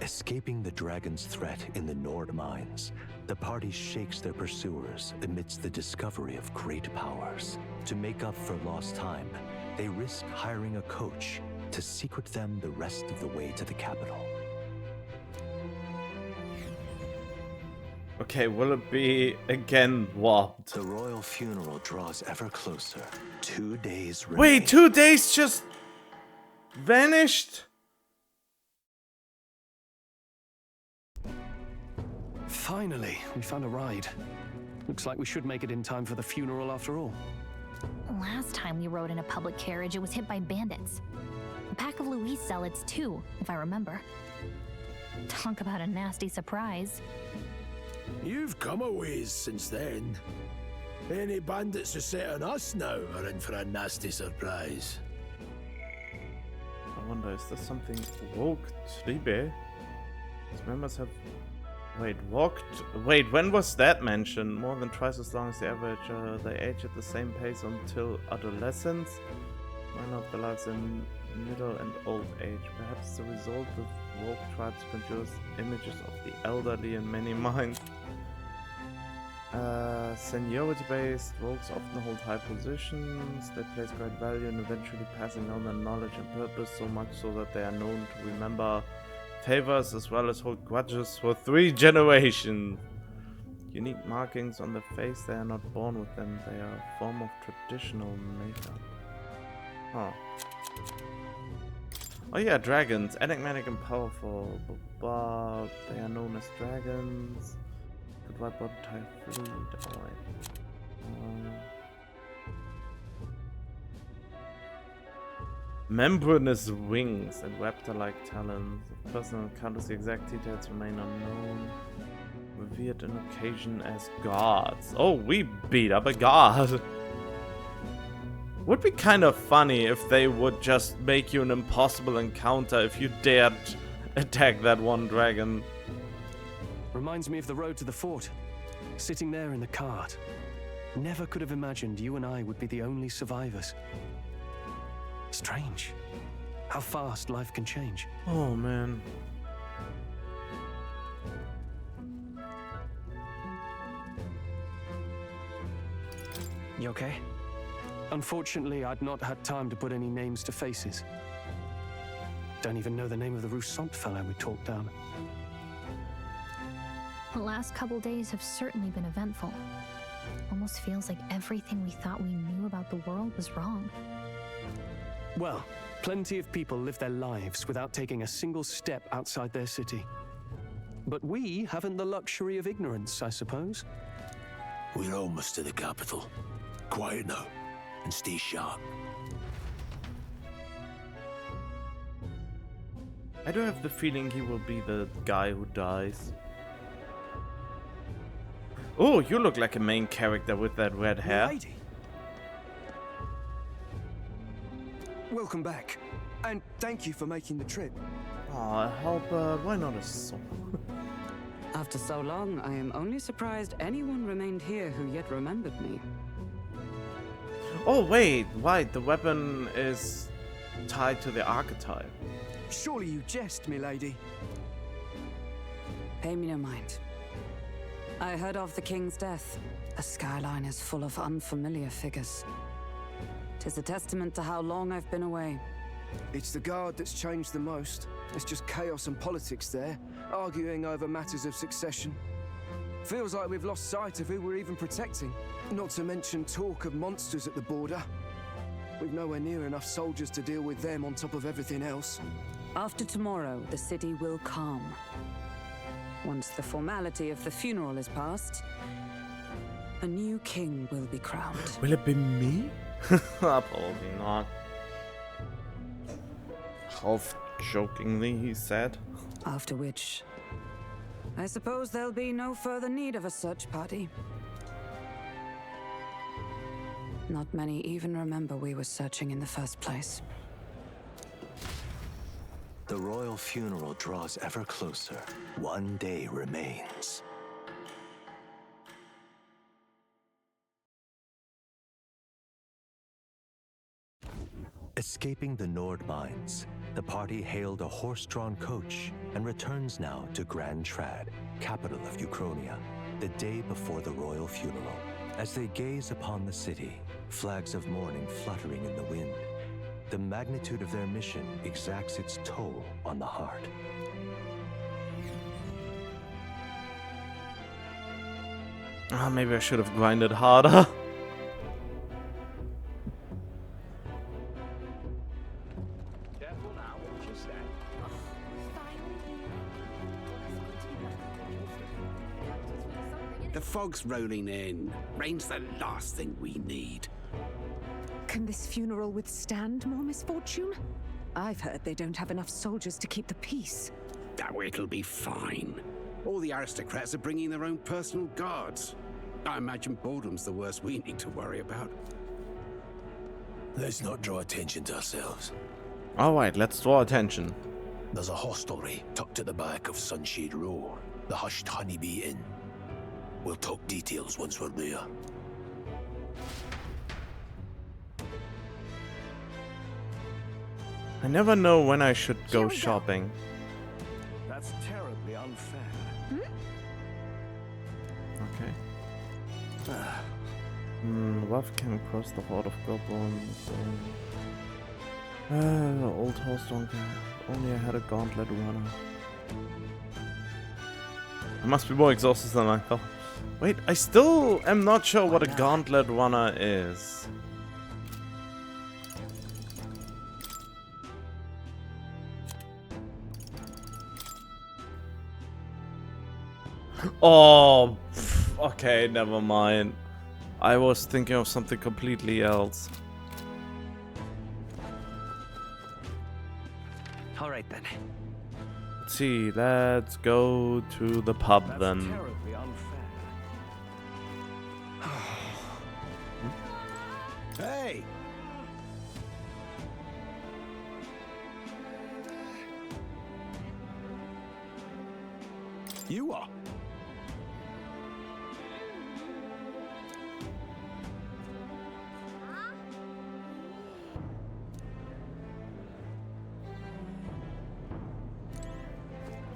Escaping the dragon's threat in the Nord mines, the party shakes their pursuers amidst the discovery of great powers. To make up for lost time, they risk hiring a coach to secret them the rest of the way to the capital. Okay, will it be again warped? The royal funeral draws ever closer. 2 days remain. Wait, 2 days just vanished? Finally, we found a ride. Looks like we should make it in time for the funeral after all. Last time we rode in a public carriage, it was hit by bandits. A pack of Louise zealots, too, if I remember. Talk about a nasty surprise. You've come a ways since then. Any bandits who set on us now are in for a nasty surprise. I wonder, is there something woke Tribe? Its members have... Wait, when was that mentioned? More than twice as long as the average. They age at the same pace until adolescence. Minor of the lives in middle and old age. Perhaps the result of woke tribes conjures images of the elderly in many minds. Seniority-based, rogues often hold high positions. They place great value in eventually passing on their knowledge and purpose, so much so that they are known to remember favors as well as hold grudges for 3 generations. Unique markings on the face, they are not born with them. They are a form of traditional makeup. Huh. Oh yeah, dragons. Enigmatic and powerful. But they are known as dragons. Could wipe out entire fleet. Alright. Membranous wings and raptor-like talons. If personal encounters, the exact details remain unknown. Revered on occasion as gods. Oh, we beat up a god. Would be kind of funny if they would just make you an impossible encounter if you dared attack that one dragon. Reminds me of the road to the fort. Sitting there in the cart. Never could have imagined you and I would be the only survivors. Strange. How fast life can change. Oh, man. You okay? Unfortunately, I'd not had time to put any names to faces. Don't even know the name of the Rousseau fellow we talked down. The last couple days have certainly been eventful. Almost feels like everything we thought we knew about the world was wrong. Well, plenty of people live their lives without taking a single step outside their city. But we haven't the luxury of ignorance, I suppose. We're almost to the capital. Quiet now, and stay sharp. I do have the feeling he will be the guy who dies. Oh, you look like a main character with that red hair. Lady. Welcome back, and thank you for making the trip. Aw, Halbert, why not a song? After so long, I am only surprised anyone remained here who yet remembered me. Oh wait, right, the weapon is tied to the archetype. Surely you jest, milady. Pay me no mind. I heard of the king's death. The skyline is full of unfamiliar figures. 'Tis a testament to how long I've been away. It's the guard that's changed the most. It's just chaos and politics there, arguing over matters of succession. Feels like we've lost sight of who we're even protecting. Not to mention talk of monsters at the border. We've nowhere near enough soldiers to deal with them on top of everything else. After tomorrow, the city will calm. Once the formality of the funeral is past, a new king will be crowned. Will it be me? Probably not. Half jokingly, he said. After which, I suppose there'll be no further need of a search party. Not many even remember we were searching in the first place. The royal funeral draws ever closer. One day remains. Escaping the Nord mines, the party hailed a horse-drawn coach and returns now to Grand Trad, capital of Uchronia, the day before the royal funeral. As they gaze upon the city, flags of mourning fluttering in the wind, the magnitude of their mission exacts its toll on the heart. Ah, maybe I should have grinded harder. The fog's rolling in. Rain's the last thing we need. Can this funeral withstand more misfortune? I've heard they don't have enough soldiers to keep the peace. Oh, it'll be fine. All the aristocrats are bringing their own personal guards. I imagine boredom's the worst we need to worry about. Let's not draw attention to ourselves. Alright, let's draw attention. There's a hostelry tucked at the back of Sunshade Row, the Hushed Honeybee Inn. We'll talk details once we're there. I never know when I should go shopping. That's terribly unfair. Okay. Rough came across the horde of goblins. Old horse donkey. Only I had a gauntlet runner. I must be more exhausted than I thought. Wait, I still am not sure what a gauntlet runner is. Oh, okay, never mind. I was thinking of something completely else. All right then. Let's see, let's go to the pub then. Terribly unfair. Hey! You are.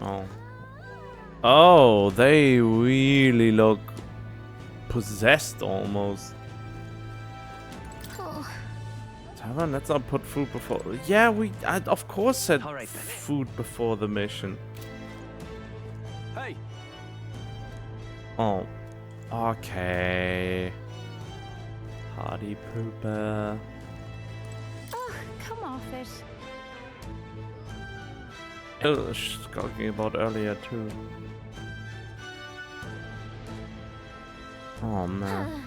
Oh. Oh, they really look possessed almost. Tavern, let's not put food before. Yeah, I of course said food before the mission. Hey. Oh. Okay. Hardy pooper. Oh, come off it. I was talking about earlier too. Oh man.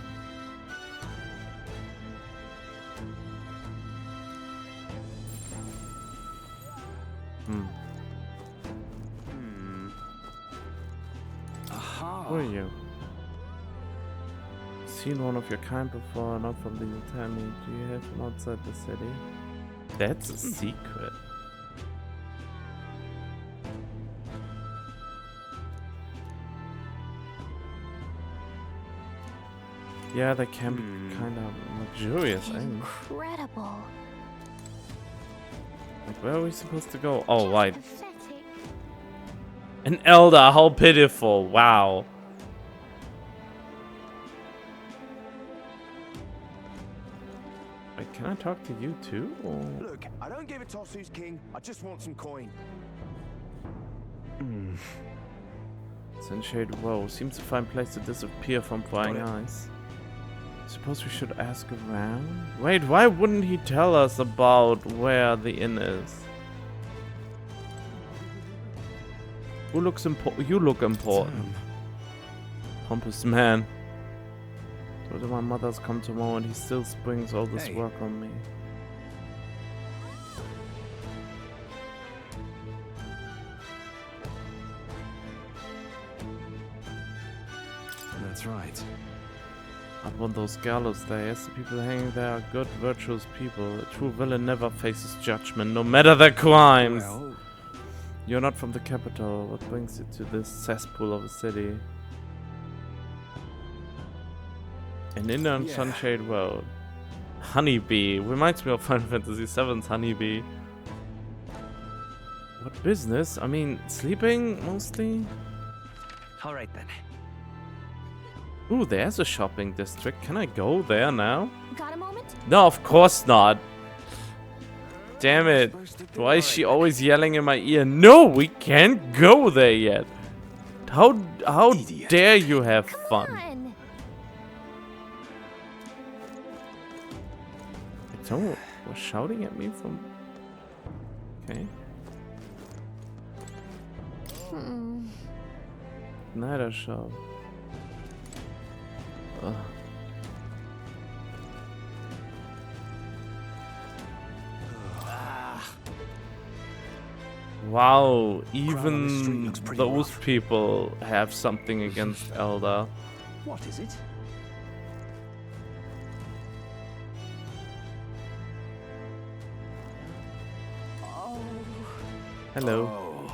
Who are you? Seen one of your kind before, not from the Utami. Do you have one outside the city? That's a secret. Yeah, they can be kind of luxurious, eh? Incredible. Like, where are we supposed to go? Oh, right. An elder, how pitiful. Wow. Wait, can I talk to you too? Or? Look, I don't give a toss who's king. I just want some coin. Sunshade Row seems to find place to disappear from prying eyes. Suppose we should ask around? Wait, why wouldn't he tell us about where the inn is? Who looks important? You look important. Pompous man. Told him my mother's come tomorrow and he still springs all this work on me. That's right. Up on those gallows there, yes, the people hanging there are good, virtuous people. A true villain never faces judgment, no matter their crimes. Well, you're not from the capital. What brings you to this cesspool of a city? An inner sunshade world. Honeybee. Reminds me of Final Fantasy VII's Honeybee. What business? I mean, sleeping, mostly? Alright then. Ooh, there's a shopping district. Can I go there now? Got a moment? No, of course not. Damn it. Why is she always yelling in my ear? No, we can't go there yet. How dare you have fun? Someone was shouting at me from... Okay. Neither shall. Wow, even those people have something against Elder. What is it? Hello.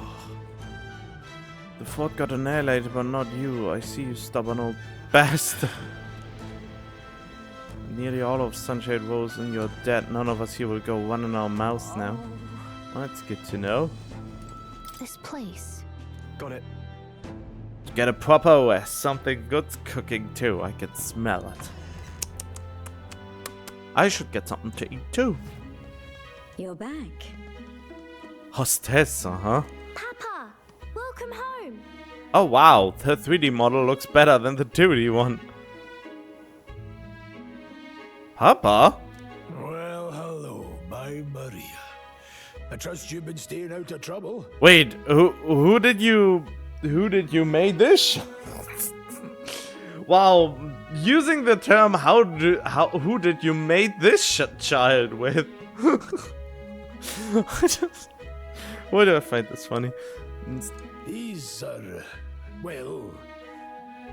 The fort got annihilated, but not you. I see you, stubborn old bastard. Nearly all of Sunshade Rose and you're dead. None of us here will go one in our mouths now. Well, that's good to know. This place. Got it. Get a proper OS. Something good's cooking too. I can smell it. I should get something to eat too. You're back. Hostess, huh? Papa, welcome home. Oh wow, the 3D model looks better than the 2D one. Papa? Well, hello, my Maria. I trust you've been staying out of trouble. Wait, who did you made this? Wow, using the term who did you made this child with? Why do I find this funny? These are, well,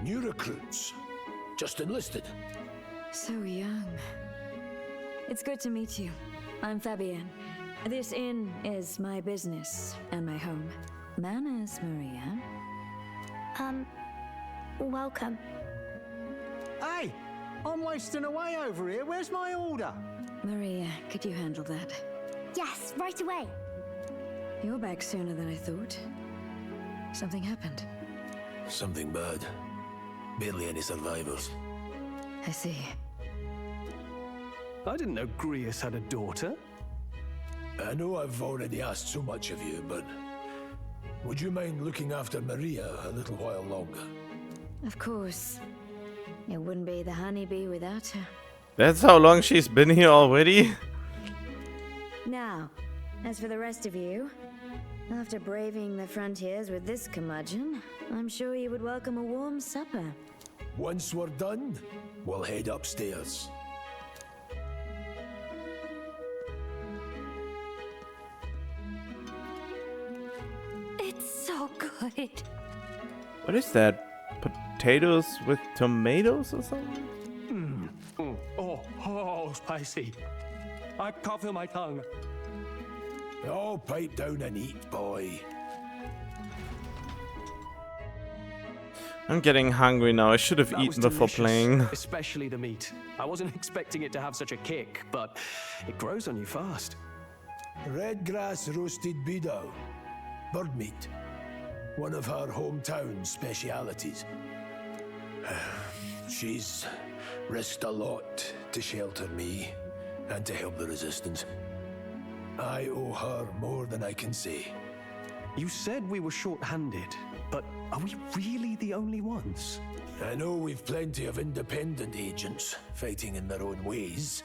new recruits. Just enlisted. So young. It's good to meet you. I'm Fabienne. This inn is my business and my home. Manners, Maria. Welcome. Hey, I'm wasting away over here. Where's my order? Maria, could you handle that? Yes, right away. You're back sooner than I thought. Something happened. Something bad. Barely any survivors. I see. I didn't know Grius had a daughter. I know I've already asked so much of you, but would you mind looking after Maria a little while longer? Of course. It wouldn't be the honeybee without her. That's how long she's been here already? Now, as for the rest of you, after braving the frontiers with this curmudgeon, I'm sure you would welcome a warm supper. Once we're done, we'll head upstairs. It's so good. What is that? Potatoes with tomatoes or something? Oh, spicy. I can't feel my tongue. Oh, pipe down and eat, boy. I'm getting hungry now. I should have That was eaten before delicious, playing. Especially the meat. I wasn't expecting it to have such a kick, but it grows on you fast. Red grass roasted beedou. Bird meat. One of her hometown specialities. She's risked a lot to shelter me and to help the resistance. I owe her more than I can say. You said we were short-handed, but are we really the only ones? I know we've plenty of independent agents fighting in their own ways,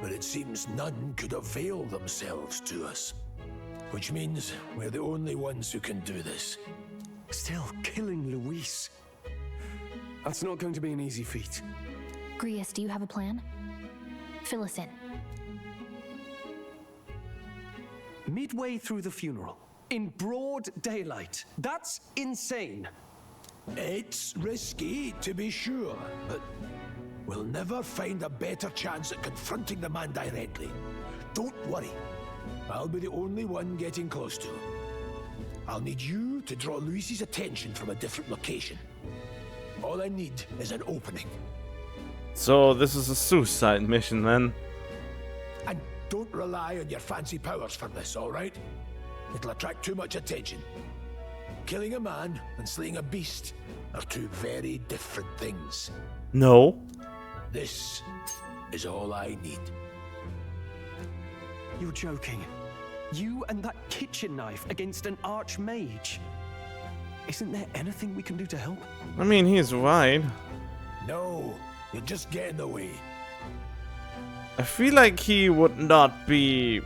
but it seems none could avail themselves to us. Which means we're the only ones who can do this. Still, killing Luis. That's not going to be an easy feat. Grius, do you have a plan? Fill us in. Midway through the funeral, in broad daylight. That's insane. It's risky, to be sure, but we'll never find a better chance at confronting the man directly. Don't worry. I'll be the only one getting close to him. I'll need you to draw Luis's attention from a different location. All I need is an opening. So this is a suicide mission then. And don't rely on your fancy powers for this, alright? It'll attract too much attention. Killing a man and slaying a beast are two very different things. No. This is all I need. You're joking. You and that kitchen knife against an archmage. Isn't there anything we can do to help? I mean, he's right. No, you'll just get in the way. I feel like he would not be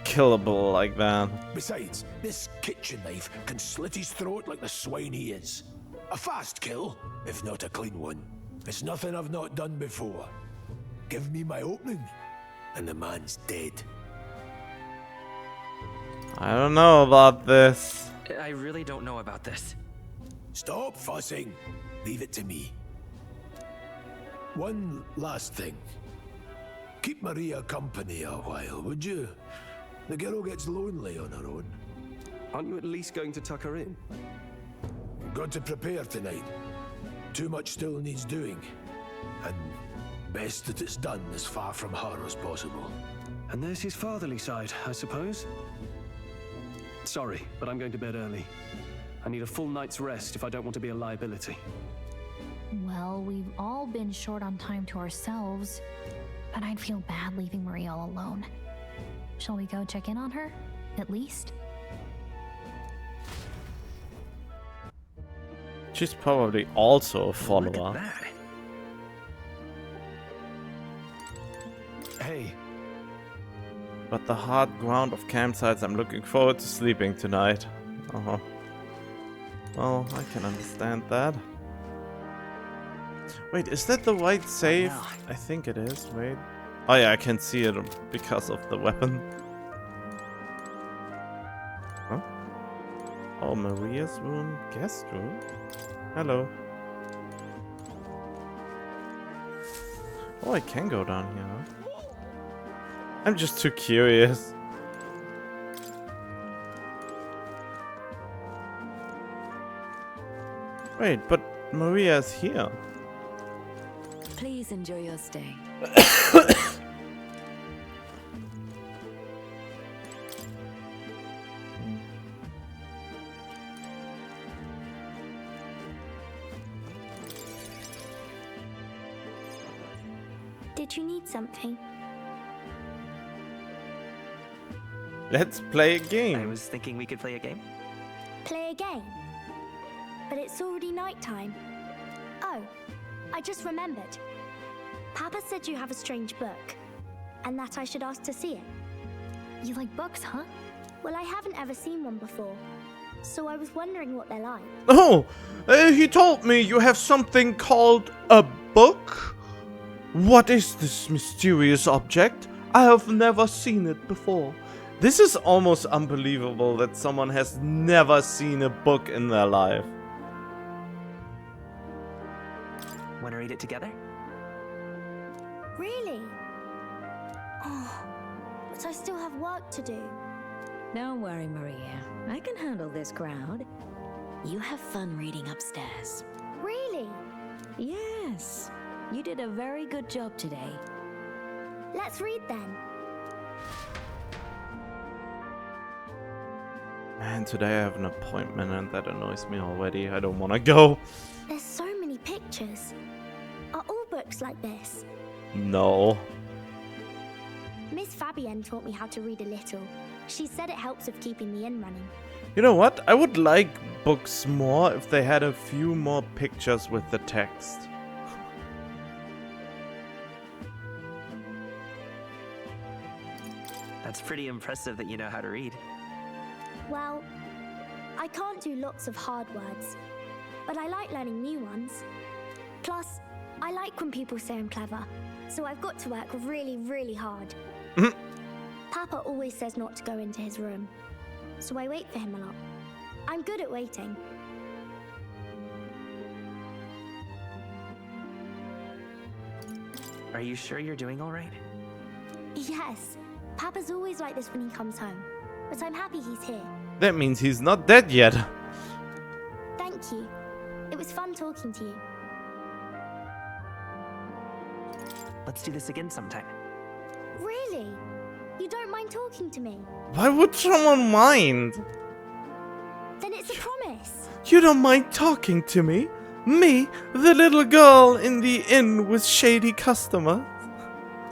killable like that. Besides, this kitchen knife can slit his throat like the swine he is. A fast kill, if not a clean one. It's nothing I've not done before. Give me my opening, and the man's dead. I don't know about this. I really don't know about this. Stop fussing. Leave it to me. One last thing. Keep Maria company a while, would you? The girl gets lonely on her own. Aren't you at least going to tuck her in? Got to prepare tonight. Too much still needs doing. And best that it's done as far from her as possible. And there's his fatherly side, I suppose. Sorry, but I'm going to bed early. I need a full night's rest if I don't want to be a liability. Well, we've all been short on time to ourselves, but I'd feel bad leaving Maria all alone. Shall we go check in on her, at least? She's probably also a Look follower. at that. Hey. But the hard ground of campsites, I'm looking forward to sleeping tonight. Uh-huh. Well, I can understand that. Wait, is that the white save? I think it is, wait. Oh yeah, I can see it because of the weapon. Huh? Oh, Maria's room? Guest room? Hello. Oh, I can go down here, huh? I'm just too curious. Wait, but Maria's here. Please enjoy your stay. Did you need something? Let's play a game. I was thinking we could play a game. Play a game? But it's already nighttime. Oh, I just remembered. Papa said you have a strange book, and that I should ask to see it. You like books, huh? Well, I haven't ever seen one before, so I was wondering what they're like. Oh, he told me you have something called a book? What is this mysterious object? I have never seen it before. This is almost unbelievable that someone has never seen a book in their life. Want to read it together? Really? Oh, but I still have work to do. Don't worry, Maria. I can handle this crowd. You have fun reading upstairs. Really? Yes. You did a very good job today. Let's read then. Man, today I have an appointment and that annoys me already. I don't want to go. There's so many pictures. Are all books like this? No. Miss Fabienne taught me how to read a little. She said it helps with keeping the inn running. You know what? I would like books more if they had a few more pictures with the text. That's pretty impressive that you know how to read. Well, I can't do lots of hard words, but I like learning new ones. Plus, I like when people say I'm clever, so I've got to work really, really hard. Papa always says not to go into his room, so I wait for him a lot. I'm good at waiting. Are you sure you're doing all right? Yes, Papa's always like this when he comes home, but I'm happy he's here. That means he's not dead yet. Thank you. It was fun talking to you. Let's do this again sometime. Really? You don't mind talking to me? Why would someone mind? Then it's a promise. You don't mind talking to me? Me, the little girl in the inn with shady customers?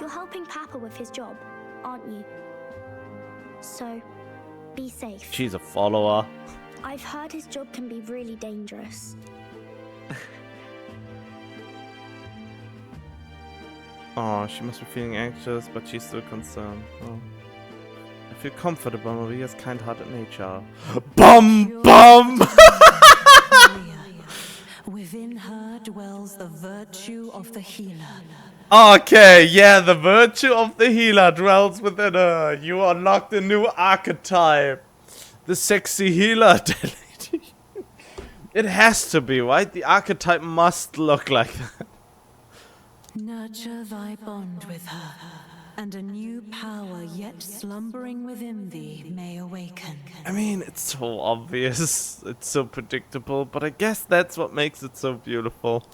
You're helping Papa with his job, aren't you? So, be safe. She's a follower. I've heard his job can be really dangerous. Oh, she must be feeling anxious, but she's still concerned. Oh. I feel comfortable Maria's kind-hearted nature. Bum bum! Within her dwells the virtue of the healer. Okay, yeah, the virtue of the healer dwells within her. You unlocked a new archetype. The sexy healer. It has to be, right? The archetype must look like that. Nurture thy bond with her, and a new power yet slumbering within thee may awaken. I mean, it's so obvious. It's so predictable, but I guess that's what makes it so beautiful.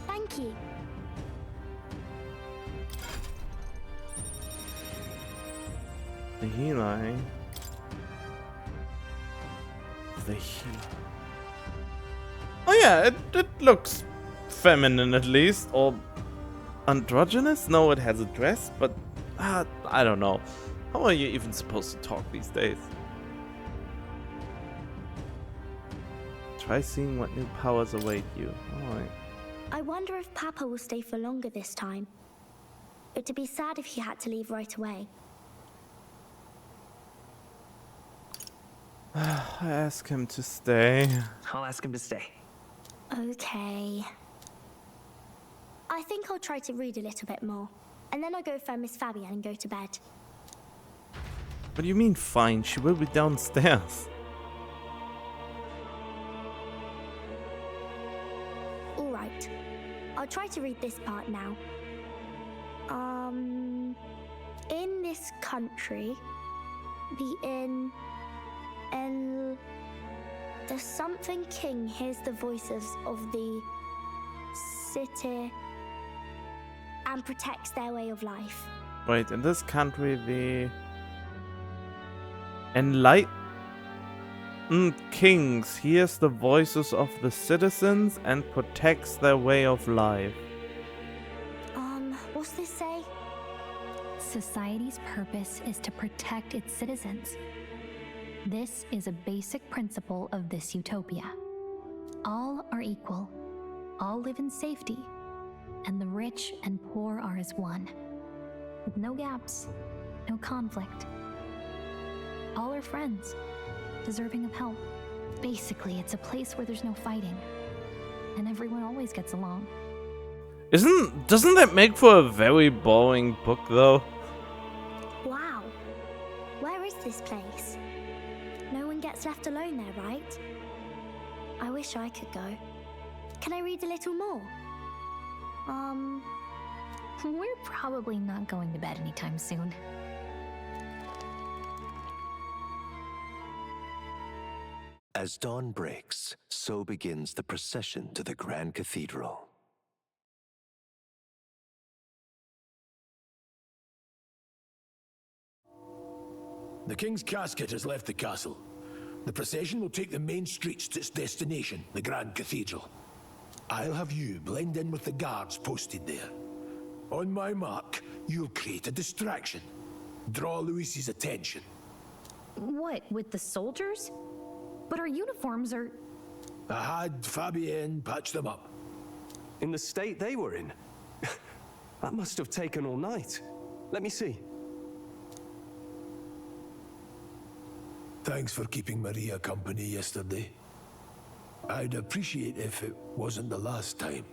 Thank you. The healer, eh? The healer. Oh yeah, it looks feminine at least, or androgynous? No, it has a dress, but I don't know. How are you even supposed to talk these days? Try seeing what new powers await you. Alright. I wonder if Papa will stay for longer this time. It'd be sad if he had to leave right away. I ask him to stay. I'll ask him to stay. Okay. I think I'll try to read a little bit more, and then I'll go find Miss Fabienne and go to bed. What do you mean fine? She will be downstairs. Alright. I'll try to read this part now. In this country, the something king hears the voices of the city and protects their way of life. Wait, in this country, the enlightened kings hears the voices of the citizens and protects their way of life. What's this say? Society's purpose is to protect its citizens. This is a basic principle of this utopia. All are equal, all live in safety, and the rich and poor are as one, with no gaps, no conflict. All are friends, deserving of help. Basically, it's a place where there's no fighting, and everyone always gets along. Doesn't that make for a very boring book though? Wow. Where is this place? No one gets left alone there, right? I wish I could go. Can I read a little more? We're probably not going to bed anytime soon. As dawn breaks, so begins the procession to the Grand Cathedral. The king's casket has left the castle. The procession will take the main streets to its destination, the Grand Cathedral. I'll have you blend in with the guards posted there. On my mark, you'll create a distraction. Draw Luis's attention. What, with the soldiers? But our uniforms are... I had Fabienne patch them up. In the state they were in? That must have taken all night. Let me see. Thanks for keeping Maria company yesterday. I'd appreciate if it wasn't the last time.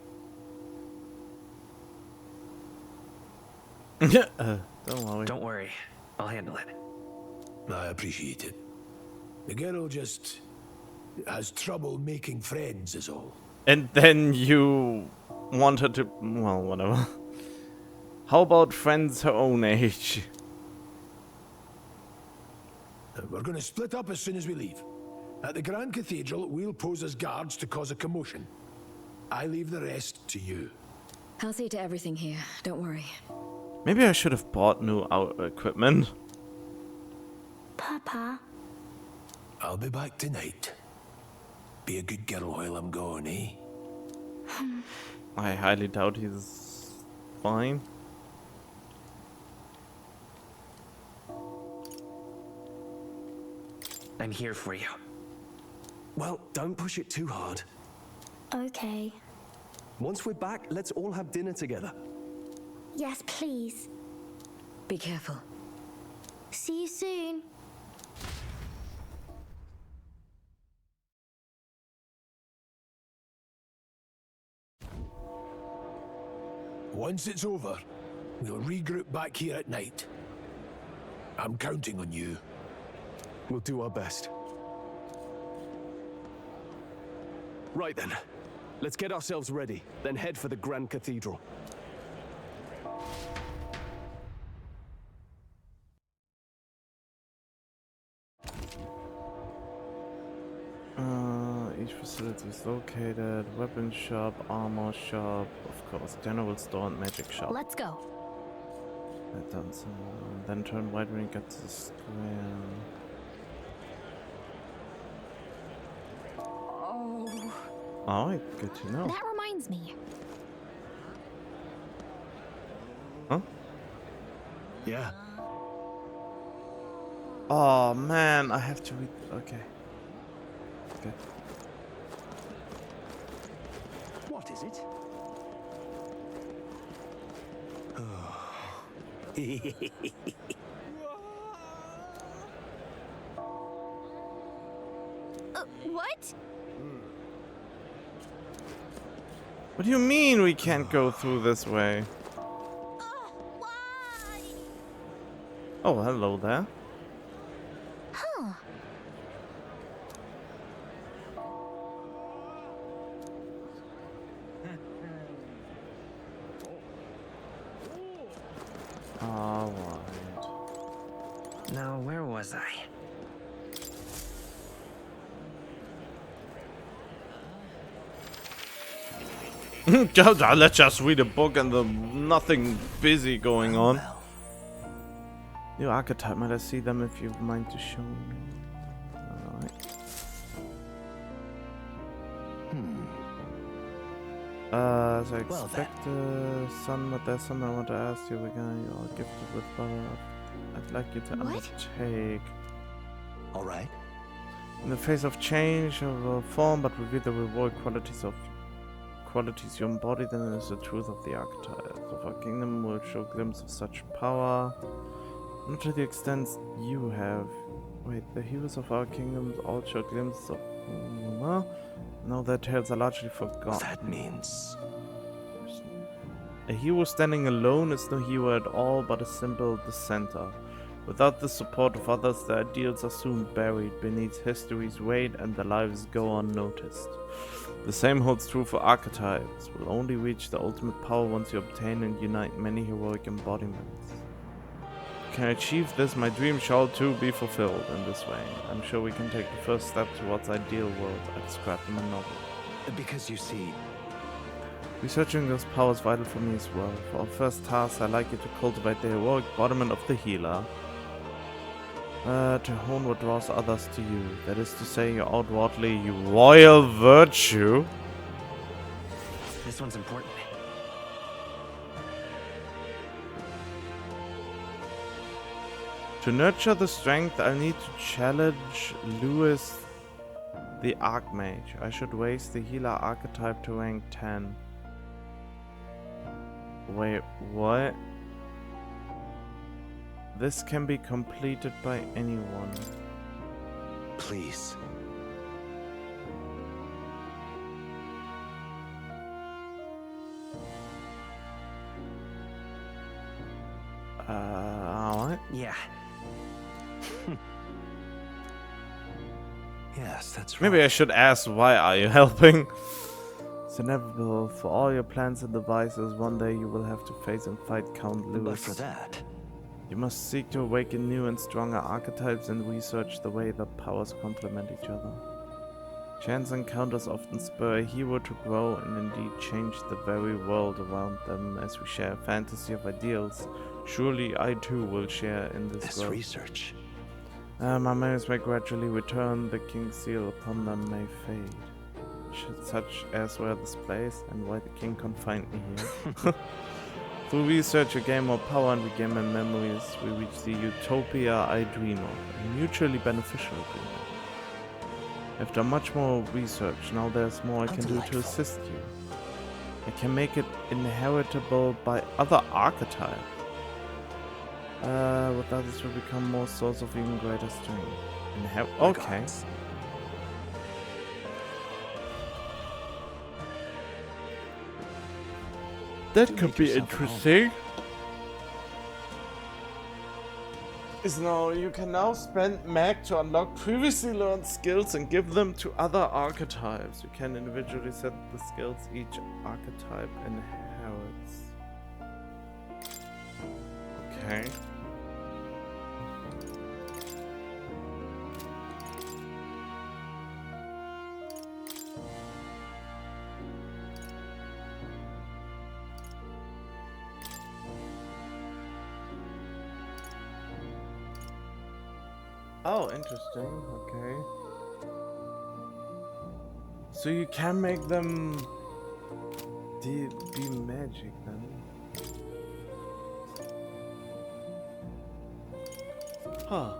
Don't worry. Don't worry. I'll handle it. I appreciate it. The girl just has trouble making friends is all. And then you want her to... well, whatever. How about friends her own age? We're going to split up as soon as we leave. At the Grand Cathedral, we'll pose as guards to cause a commotion. I leave the rest to you. I'll see to everything here. Don't worry. Maybe I should have bought new equipment. Papa. I'll be back tonight. Be a good girl while I'm gone, eh? I highly doubt he's fine. I'm here for you. Well, don't push it too hard. Okay. Once we're back, let's all have dinner together. Yes, please. Be careful. See you soon. Once it's over, we'll regroup back here at night. I'm counting on you. We'll do our best. Right then. Let's get ourselves ready, then head for the Grand Cathedral. Each facility is located. Weapon shop, armor shop, of course, general store and magic shop. Let's go. Then turn right when you get to the square. Oh. Alright, good to know. That reminds me. Huh? Yeah. Oh man, I have to read. Okay. Good. What is it? What? What do you mean we can't go through this way? Oh, hello there. Huh. Alright. Now, where was I? Let's just read a book and nothing busy going on. New archetype, might I see them if you mind to show me? Alright. As I expected, son, but there's something I want to ask you again. You are gifted with power. I'd like you to undertake. Alright. In the face of change of form, but reveal the reward qualities you embody, then it is the truth of the archetype of our kingdom will show a glimpse of such power. Not to the extent you have. Wait, the heroes of our kingdoms all show glimpses of... No, their tales are largely forgotten. That means... A hero standing alone is no hero at all, but a simple dissenter. Without the support of others, their ideals are soon buried beneath history's weight and their lives go unnoticed. The same holds true for archetypes. Will only reach the ultimate power once you obtain and unite many heroic embodiments. Can I achieve this, my dream shall too be fulfilled in this way. I'm sure we can take the first step towards the ideal world I described in my novel. Because you see... Researching those powers vital for me as well. For our first task, I'd like you to cultivate the heroic embodiment of the healer. To hone what draws others to you. That is to say, your outwardly royal virtue. This one's important. To nurture the strength, I need to challenge Lewis the Archmage. I should raise the healer archetype to rank 10. Wait, what? This can be completed by anyone. Please. Alright. Yeah. Yes, that's right. Maybe I should ask, why are you helping? It's inevitable. For all your plans and devices, one day you will have to face and fight Count Lewis. But for that, you must seek to awaken new and stronger archetypes and research the way the powers complement each other. Chance encounters often spur a hero to grow and indeed change the very world around them. As we share a fantasy of ideals, surely I too will share in this growth. research. My memories may gradually return, the king's seal upon them may fade. Such as were this place and why the king confined me here. Through research you gain more power and we gain more memories. We reach the utopia I dream of, a mutually beneficial agreement. After much more research, now there's more I can do to assist you. I can make it inheritable by other archetypes. With that, this will become more source of even greater strength. Okay. That could be interesting. You can now spend mag to unlock previously learned skills and give them to other archetypes. You can individually set the skills each archetype inherits. Okay. Oh, interesting. Okay. So you can make them be magic then. Huh.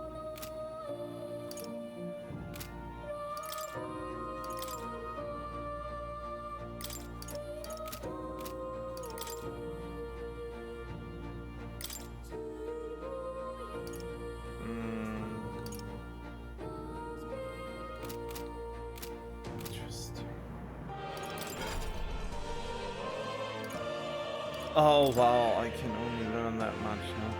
Oh wow, I can only learn that much now.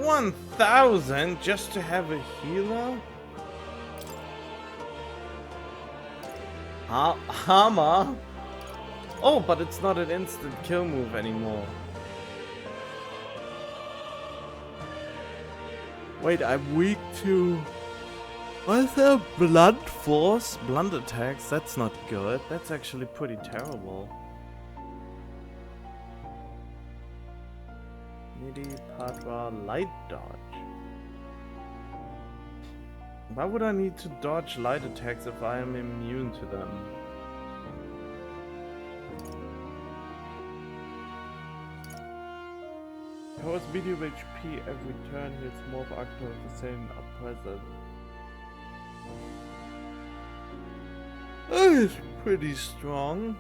$1,000 just to have a healer? Hammer? Oh, but it's not an instant kill move anymore. Wait, I'm weak to... What's that? Blunt force? Blunt attacks? That's not good. That's actually pretty terrible. Midi, Padra, light dodge. Why would I need to dodge light attacks if I am immune to them? Powers medium HP every turn, hits more of actor of the same are present. That is pretty strong.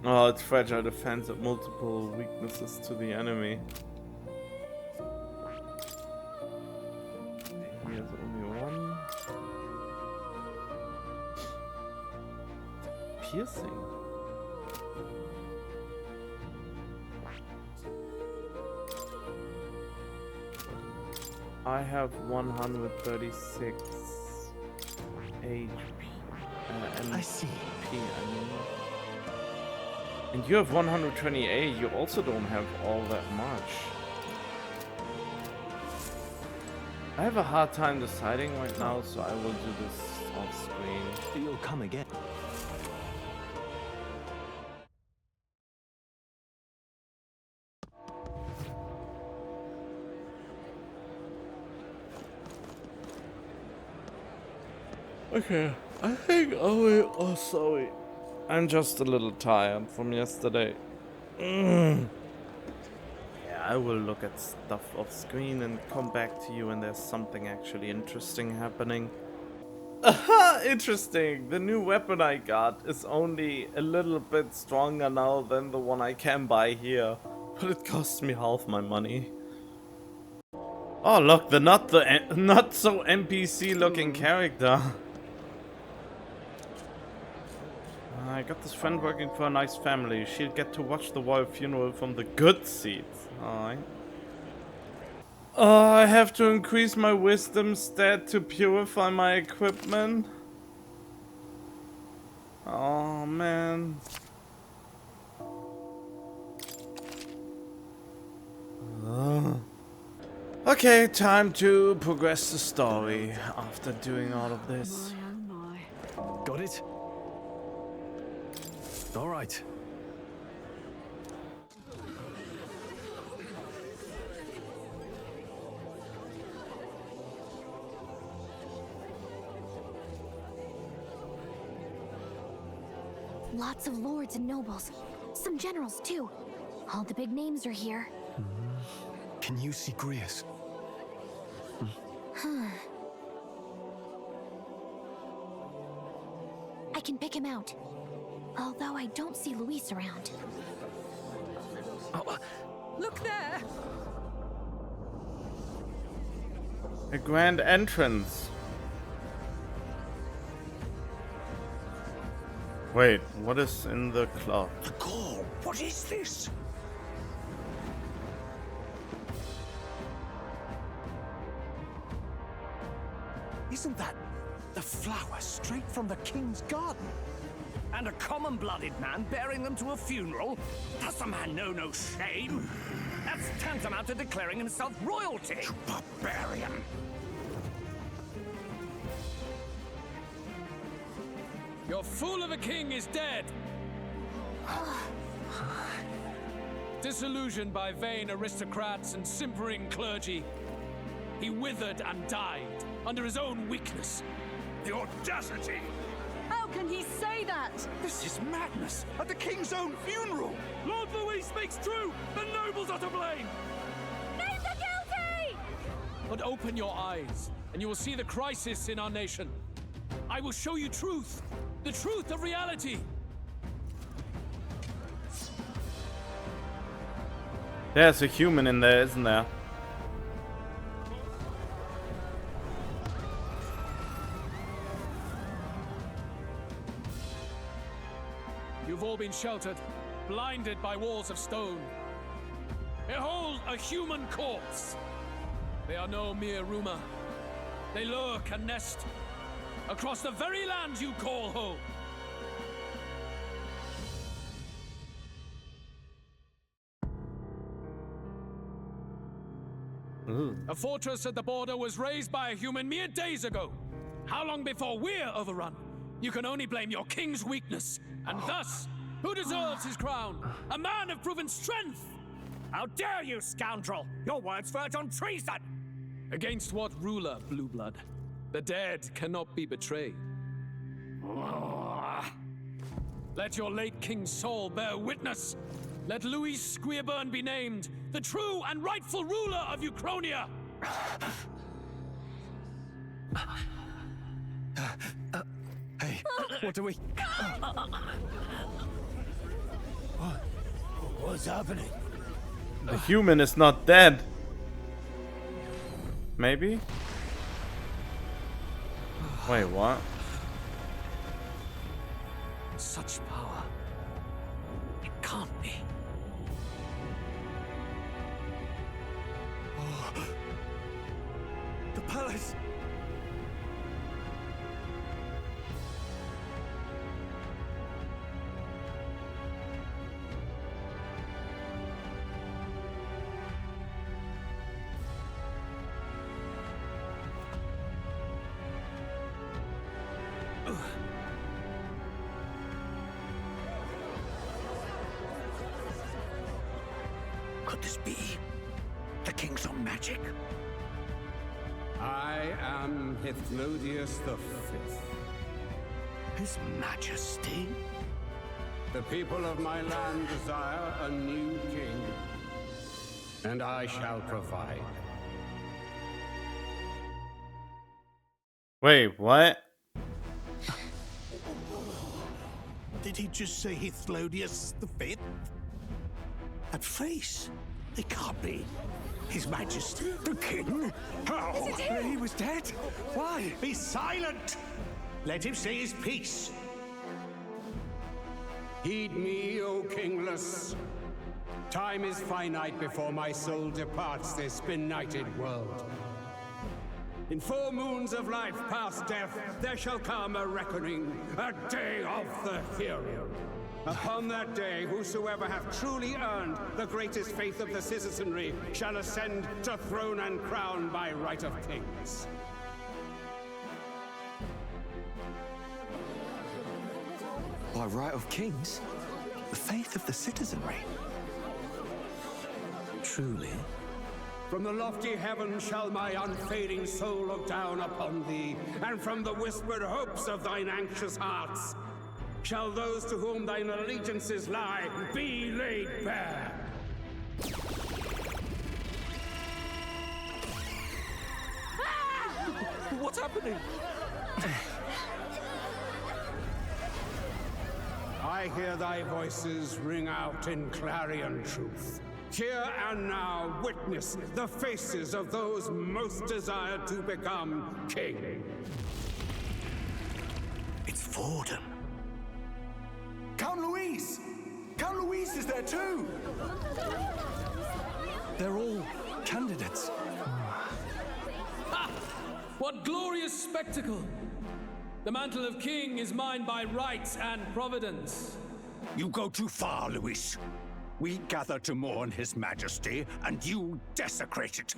Oh, it's fragile defense at multiple weaknesses to the enemy. He has only one. Piercing. I have 136 HP. I see. I mean. And you have 128. You also don't have all that much. I have a hard time deciding right now, so I will do this off screen. You'll come again. Okay, I think oh sorry. I'm just a little tired from yesterday. Yeah, I will look at stuff off screen and come back to you when there's something actually interesting happening. Aha! Interesting! The new weapon I got is only a little bit stronger now than the one I can buy here. But it costs me half my money. Oh look, not so NPC looking character. I got this friend working for a nice family. She'll get to watch the royal funeral from the good seats. Alright. Oh, I have to increase my wisdom stat to purify my equipment. Oh man. Okay, time to progress the story after doing all of this. Got it? All right. Lots of lords and nobles. Some generals, too. All the big names are here. Can you see Grius? I can pick him out. Although I don't see Luis around. Look there! A grand entrance. Wait, what is in the club? The call. What is this? Isn't that the flower straight from the king's garden? And a common-blooded man bearing them to a funeral? Does the man know no shame? That's tantamount to declaring himself royalty. You barbarian. Your fool of a king is dead. Disillusioned by vain aristocrats and simpering clergy, he withered and died under his own weakness. The audacity! How can he say that? This is madness! At the king's own funeral! Lord Louis speaks true! The nobles are to blame! Name the guilty! But open your eyes, and you will see the crisis in our nation. I will show you truth, the truth of reality. There's a human in there, isn't there? You've all been sheltered, blinded by walls of stone. Behold a human corpse! They are no mere rumor. They lurk and nest across the very land you call home. A fortress at the border was raised by a human mere days ago. How long before we're overrun? You can only blame your king's weakness. And thus, who deserves his crown? A man of proven strength! How dare you, scoundrel! Your words verge on treason! Against what ruler, Blue Blood? The dead cannot be betrayed. Let your late king's soul bear witness. Let Louis Squeerburn be named the true and rightful ruler of Uchronia. Hey, what do we... What's happening? The human is not dead. Maybe? Wait, what? Such power. It can't be. Oh. The palace! Could this be the king's own magic? I am Hithlodius V. His Majesty? The people of my land desire a new king. And I shall provide. Wait, what? Did he just say Hithlodius V? That face? It can't be. His Majesty. The King? How? Is it him? He was dead? Why? Be silent! Let him say his piece. Heed me, O kingless. Time is finite before my soul departs this benighted world. In 4 moons of life past death, there shall come a reckoning, a day of the hero. Upon that day, whosoever hath truly earned the greatest faith of the citizenry shall ascend to throne and crown by right of kings. By right of kings? The faith of the citizenry? Truly? From the lofty heaven shall my unfading soul look down upon thee, and from the whispered hopes of thine anxious hearts shall those to whom thine allegiances lie be laid bare. What's happening? I hear thy voices ring out in clarion truth. Here and now, witness the faces of those most desired to become king. It's Vorden. Count Louise! Count Louise is there too! They're all candidates. Ha! What glorious spectacle! The mantle of king is mine by right and providence. You go too far, Louis. We gather to mourn his majesty, and you desecrate it.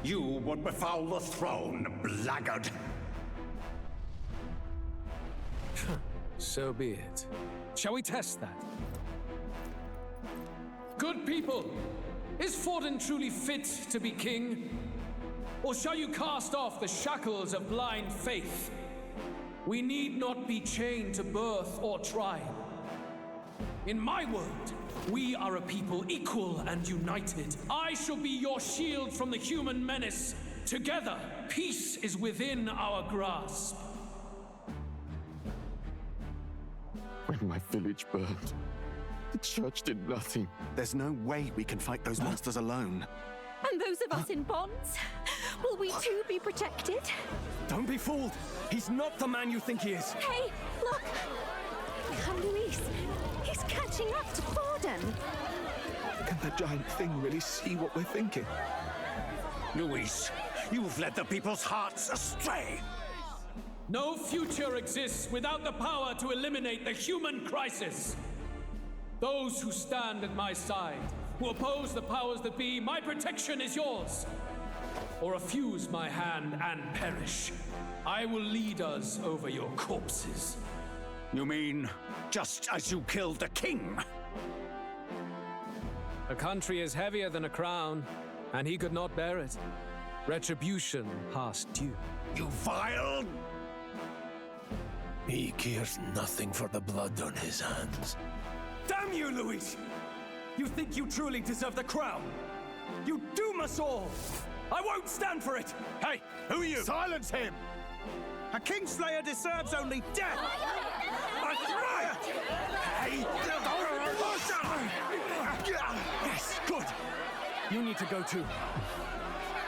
You would befoul the throne, blackguard. So be it. Shall we test that? Good people, is Vorden truly fit to be king? Or shall you cast off the shackles of blind faith? We need not be chained to birth or tribe. In my world, we are a people equal and united. I shall be your shield from the human menace. Together, peace is within our grasp. When my village burned, the church did nothing. There's no way we can fight those monsters alone. And those of us in bonds? Will we too be protected? Don't be fooled! He's not the man you think he is! Hey, look! Count Luis! He's catching up to Vorden! Can the giant thing really see what we're thinking? Luis, you've led the people's hearts astray! No future exists without the power to eliminate the human crisis. Those who stand at my side, who oppose the powers that be, my protection is yours. Or refuse my hand and perish. I will lead us over your corpses. You mean, just as you killed the king? A country is heavier than a crown, and he could not bear it. Retribution past due. You vile... He cares nothing for the blood on his hands. Damn you, Luis! You think you truly deserve the crown? You doom us all! I won't stand for it! Hey, who are you? Silence him! A Kingslayer deserves only death! Hey! Yes, good! You need to go too.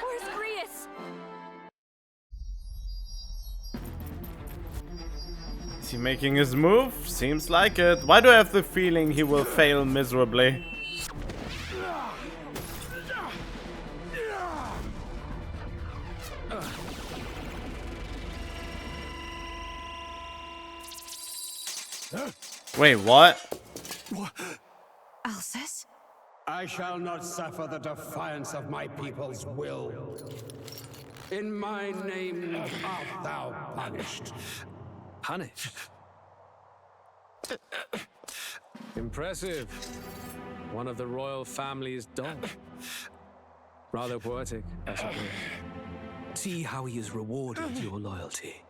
Where's Grius? Is he making his move? Seems like it. Why do I have the feeling he will fail miserably? Wait, what? Alcest? I shall not suffer the defiance of my people's will. In my name art thou punished. Punished? Impressive. One of the royal family's dog. Rather poetic, I suppose. See how he has rewarded your loyalty.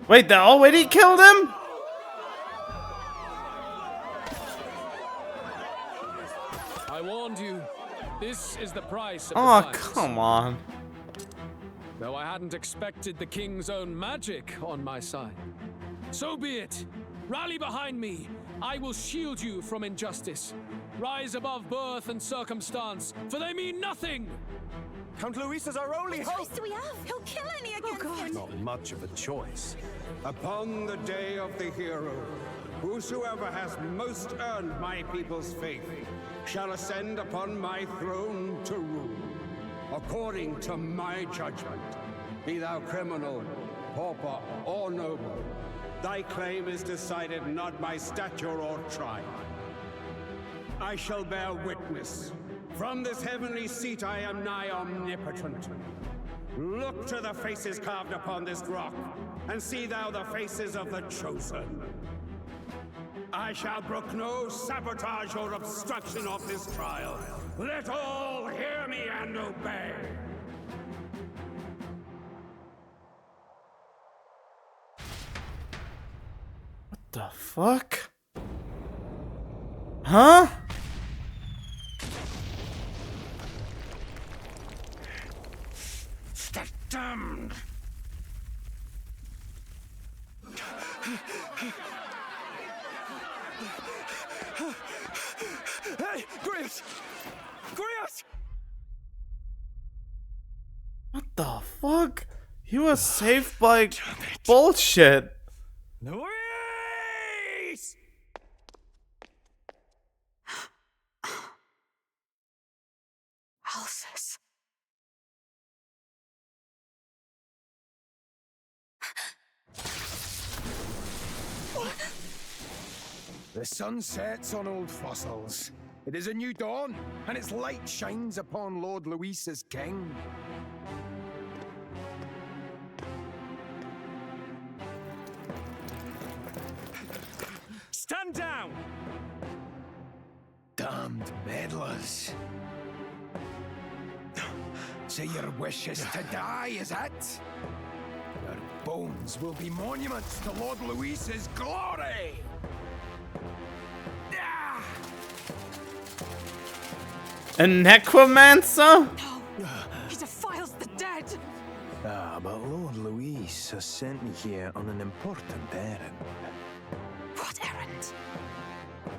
Wait, they already killed him? warned you. This is the price of Oh, defiance. come on. Though I hadn't expected the king's own magic on my side. So be it. Rally behind me. I will shield you from injustice. Rise above birth and circumstance, for they mean nothing. Count Luis is our only hope. What choice do we have? He'll kill any against him. Not much of a choice. Upon the day of the hero, whosoever has most earned my people's faith shall ascend upon my throne to rule, according to my judgment. Be thou criminal, pauper, or noble, thy claim is decided not by stature or tribe. I shall bear witness. From this heavenly seat I am nigh omnipotent. Look to the faces carved upon this rock, and see thou the faces of the chosen. I shall brook no sabotage or obstruction of this trial. Let all hear me and obey. What the fuck? Huh? The damned! Hey, Grievous! Grievous! What the fuck? He was saved by bullshit. Luis! Alsus. The sun sets on old fossils. It is a new dawn, and its light shines upon Lord Luis as king. Stand down! Damned meddlers. So your wish is to die, is it? Your bones will be monuments to Lord Luis's glory! A necromancer? He defiles the dead! Ah, but Lord Luis has sent me here on an important errand. What errand?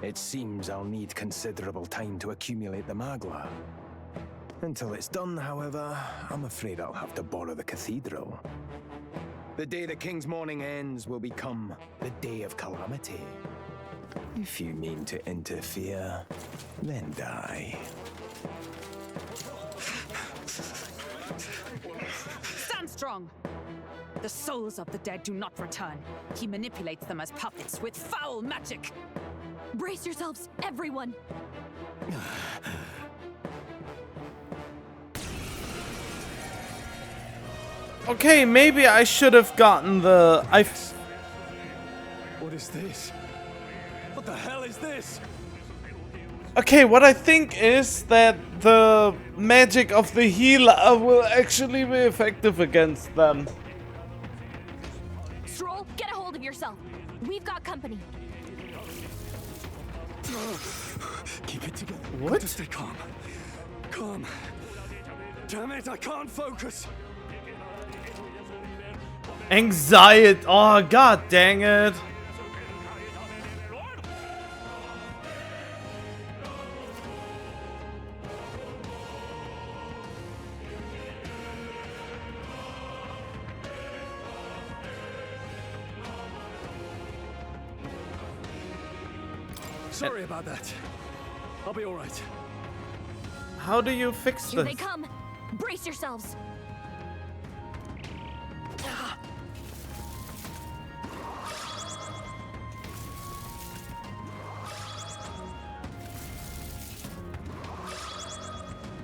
It seems I'll need considerable time to accumulate the magla. Until it's done, however, I'm afraid I'll have to borrow the cathedral. The day the king's mourning ends will become the day of calamity. If you mean to interfere, then die. Stand strong! The souls of the dead do not return. He manipulates them as puppets with foul magic! Brace yourselves, everyone! Okay, maybe I should have gotten the... What is this? What the hell is this? Okay, what I think is that the magic of the healer will actually be effective against them. Stroll, get a hold of yourself. We've got company. Keep it together. What? Got to stay calm. Calm. Damn it, I can't focus. Anxiety. Oh, god dang it. Sorry about that. I'll be all right. How do you fix Here this? they come. Brace yourselves.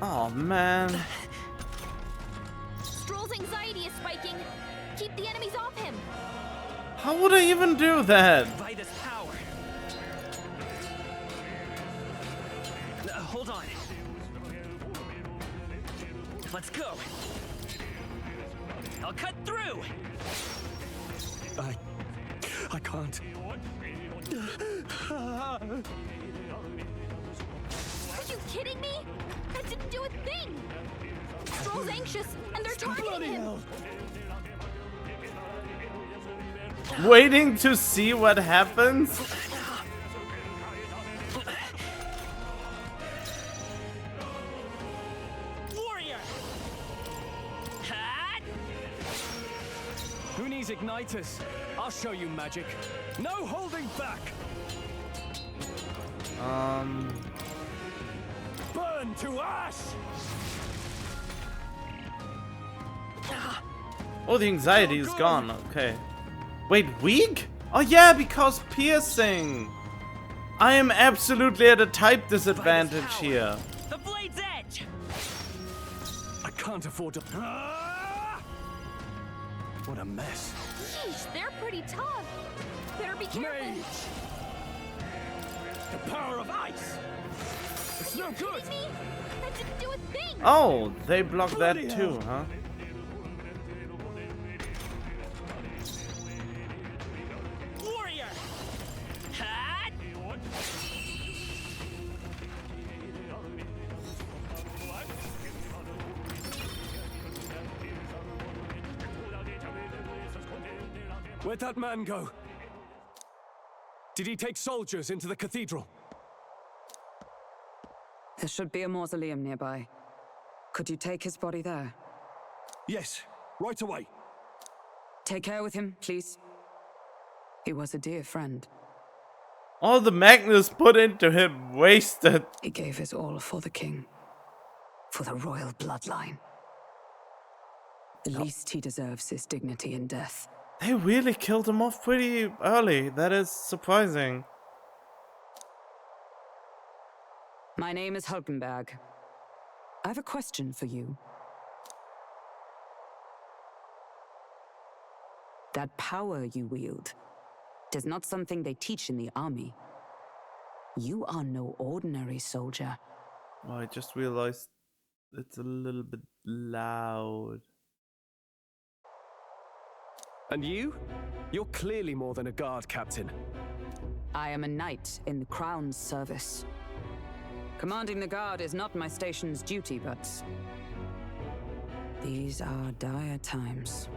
Oh man. Stroll's anxiety is spiking. Keep the enemies off him. How would I even do that? By this power. Hold on. Let's go. I'll cut through. I can't. you kidding me? That didn't do a thing! Stroll's anxious, and they're targeting him! Waiting to see what happens? Warrior! Who needs igniters? I'll show you magic. No holding back! Burn to ash! Oh, the anxiety is gone. Okay. Wait, weak? Oh yeah, because piercing. I am absolutely at a type disadvantage here. The blade's edge! I can't afford to... What a mess. Jeez, they're pretty tough. Better be careful. Mage! The power of ice! It's no good! Me? That didn't do a thing! Oh, they blocked that too, huh? Warrior! Hat! Where'd that man go? Did he take soldiers into the cathedral? There should be a mausoleum nearby. Could you take his body there? Yes, right away. Take care with him, please. He was a dear friend. All the Magnus put into him wasted. He gave his all for the king. For the royal bloodline. The least he deserves is dignity in death. They really killed him off pretty early. That is surprising. My name is Hulkenberg. I have a question for you. That power you wield is not something they teach in the army. You are no ordinary soldier. Oh, I just realized it's a little bit loud. And you? You're clearly more than a guard captain. I am a knight in the Crown's service. Commanding the guard is not my station's duty, but these are dire times.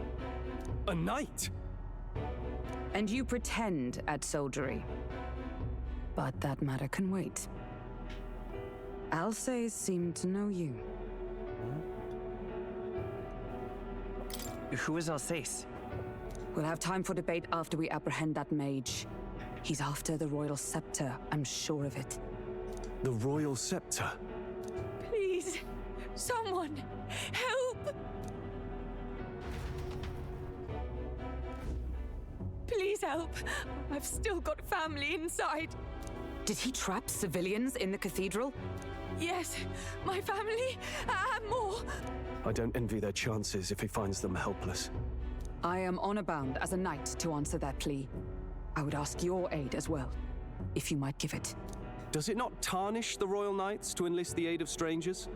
A knight? And you pretend at soldiery. But that matter can wait. Alsace seemed to know you. Who is Alsace? We'll have time for debate after we apprehend that mage. He's after the royal scepter, I'm sure of it. The royal scepter? Please, someone, help! Please help. I've still got family inside. Did he trap civilians in the cathedral? Yes, my family and more. I don't envy their chances if he finds them helpless. I am honor bound as a knight to answer that plea. I would ask your aid as well, if you might give it. Does it not tarnish the Royal Knights to enlist the aid of strangers?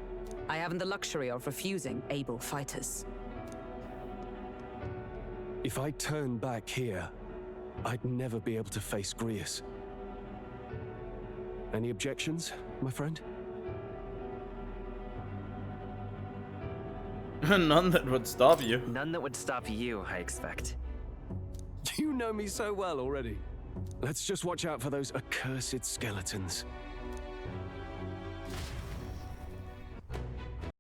I haven't the luxury of refusing able fighters. If I turn back here, I'd never be able to face Grius. Any objections, my friend? None that would stop you. None that would stop you, I expect. You know me so well already. Let's just watch out for those accursed skeletons.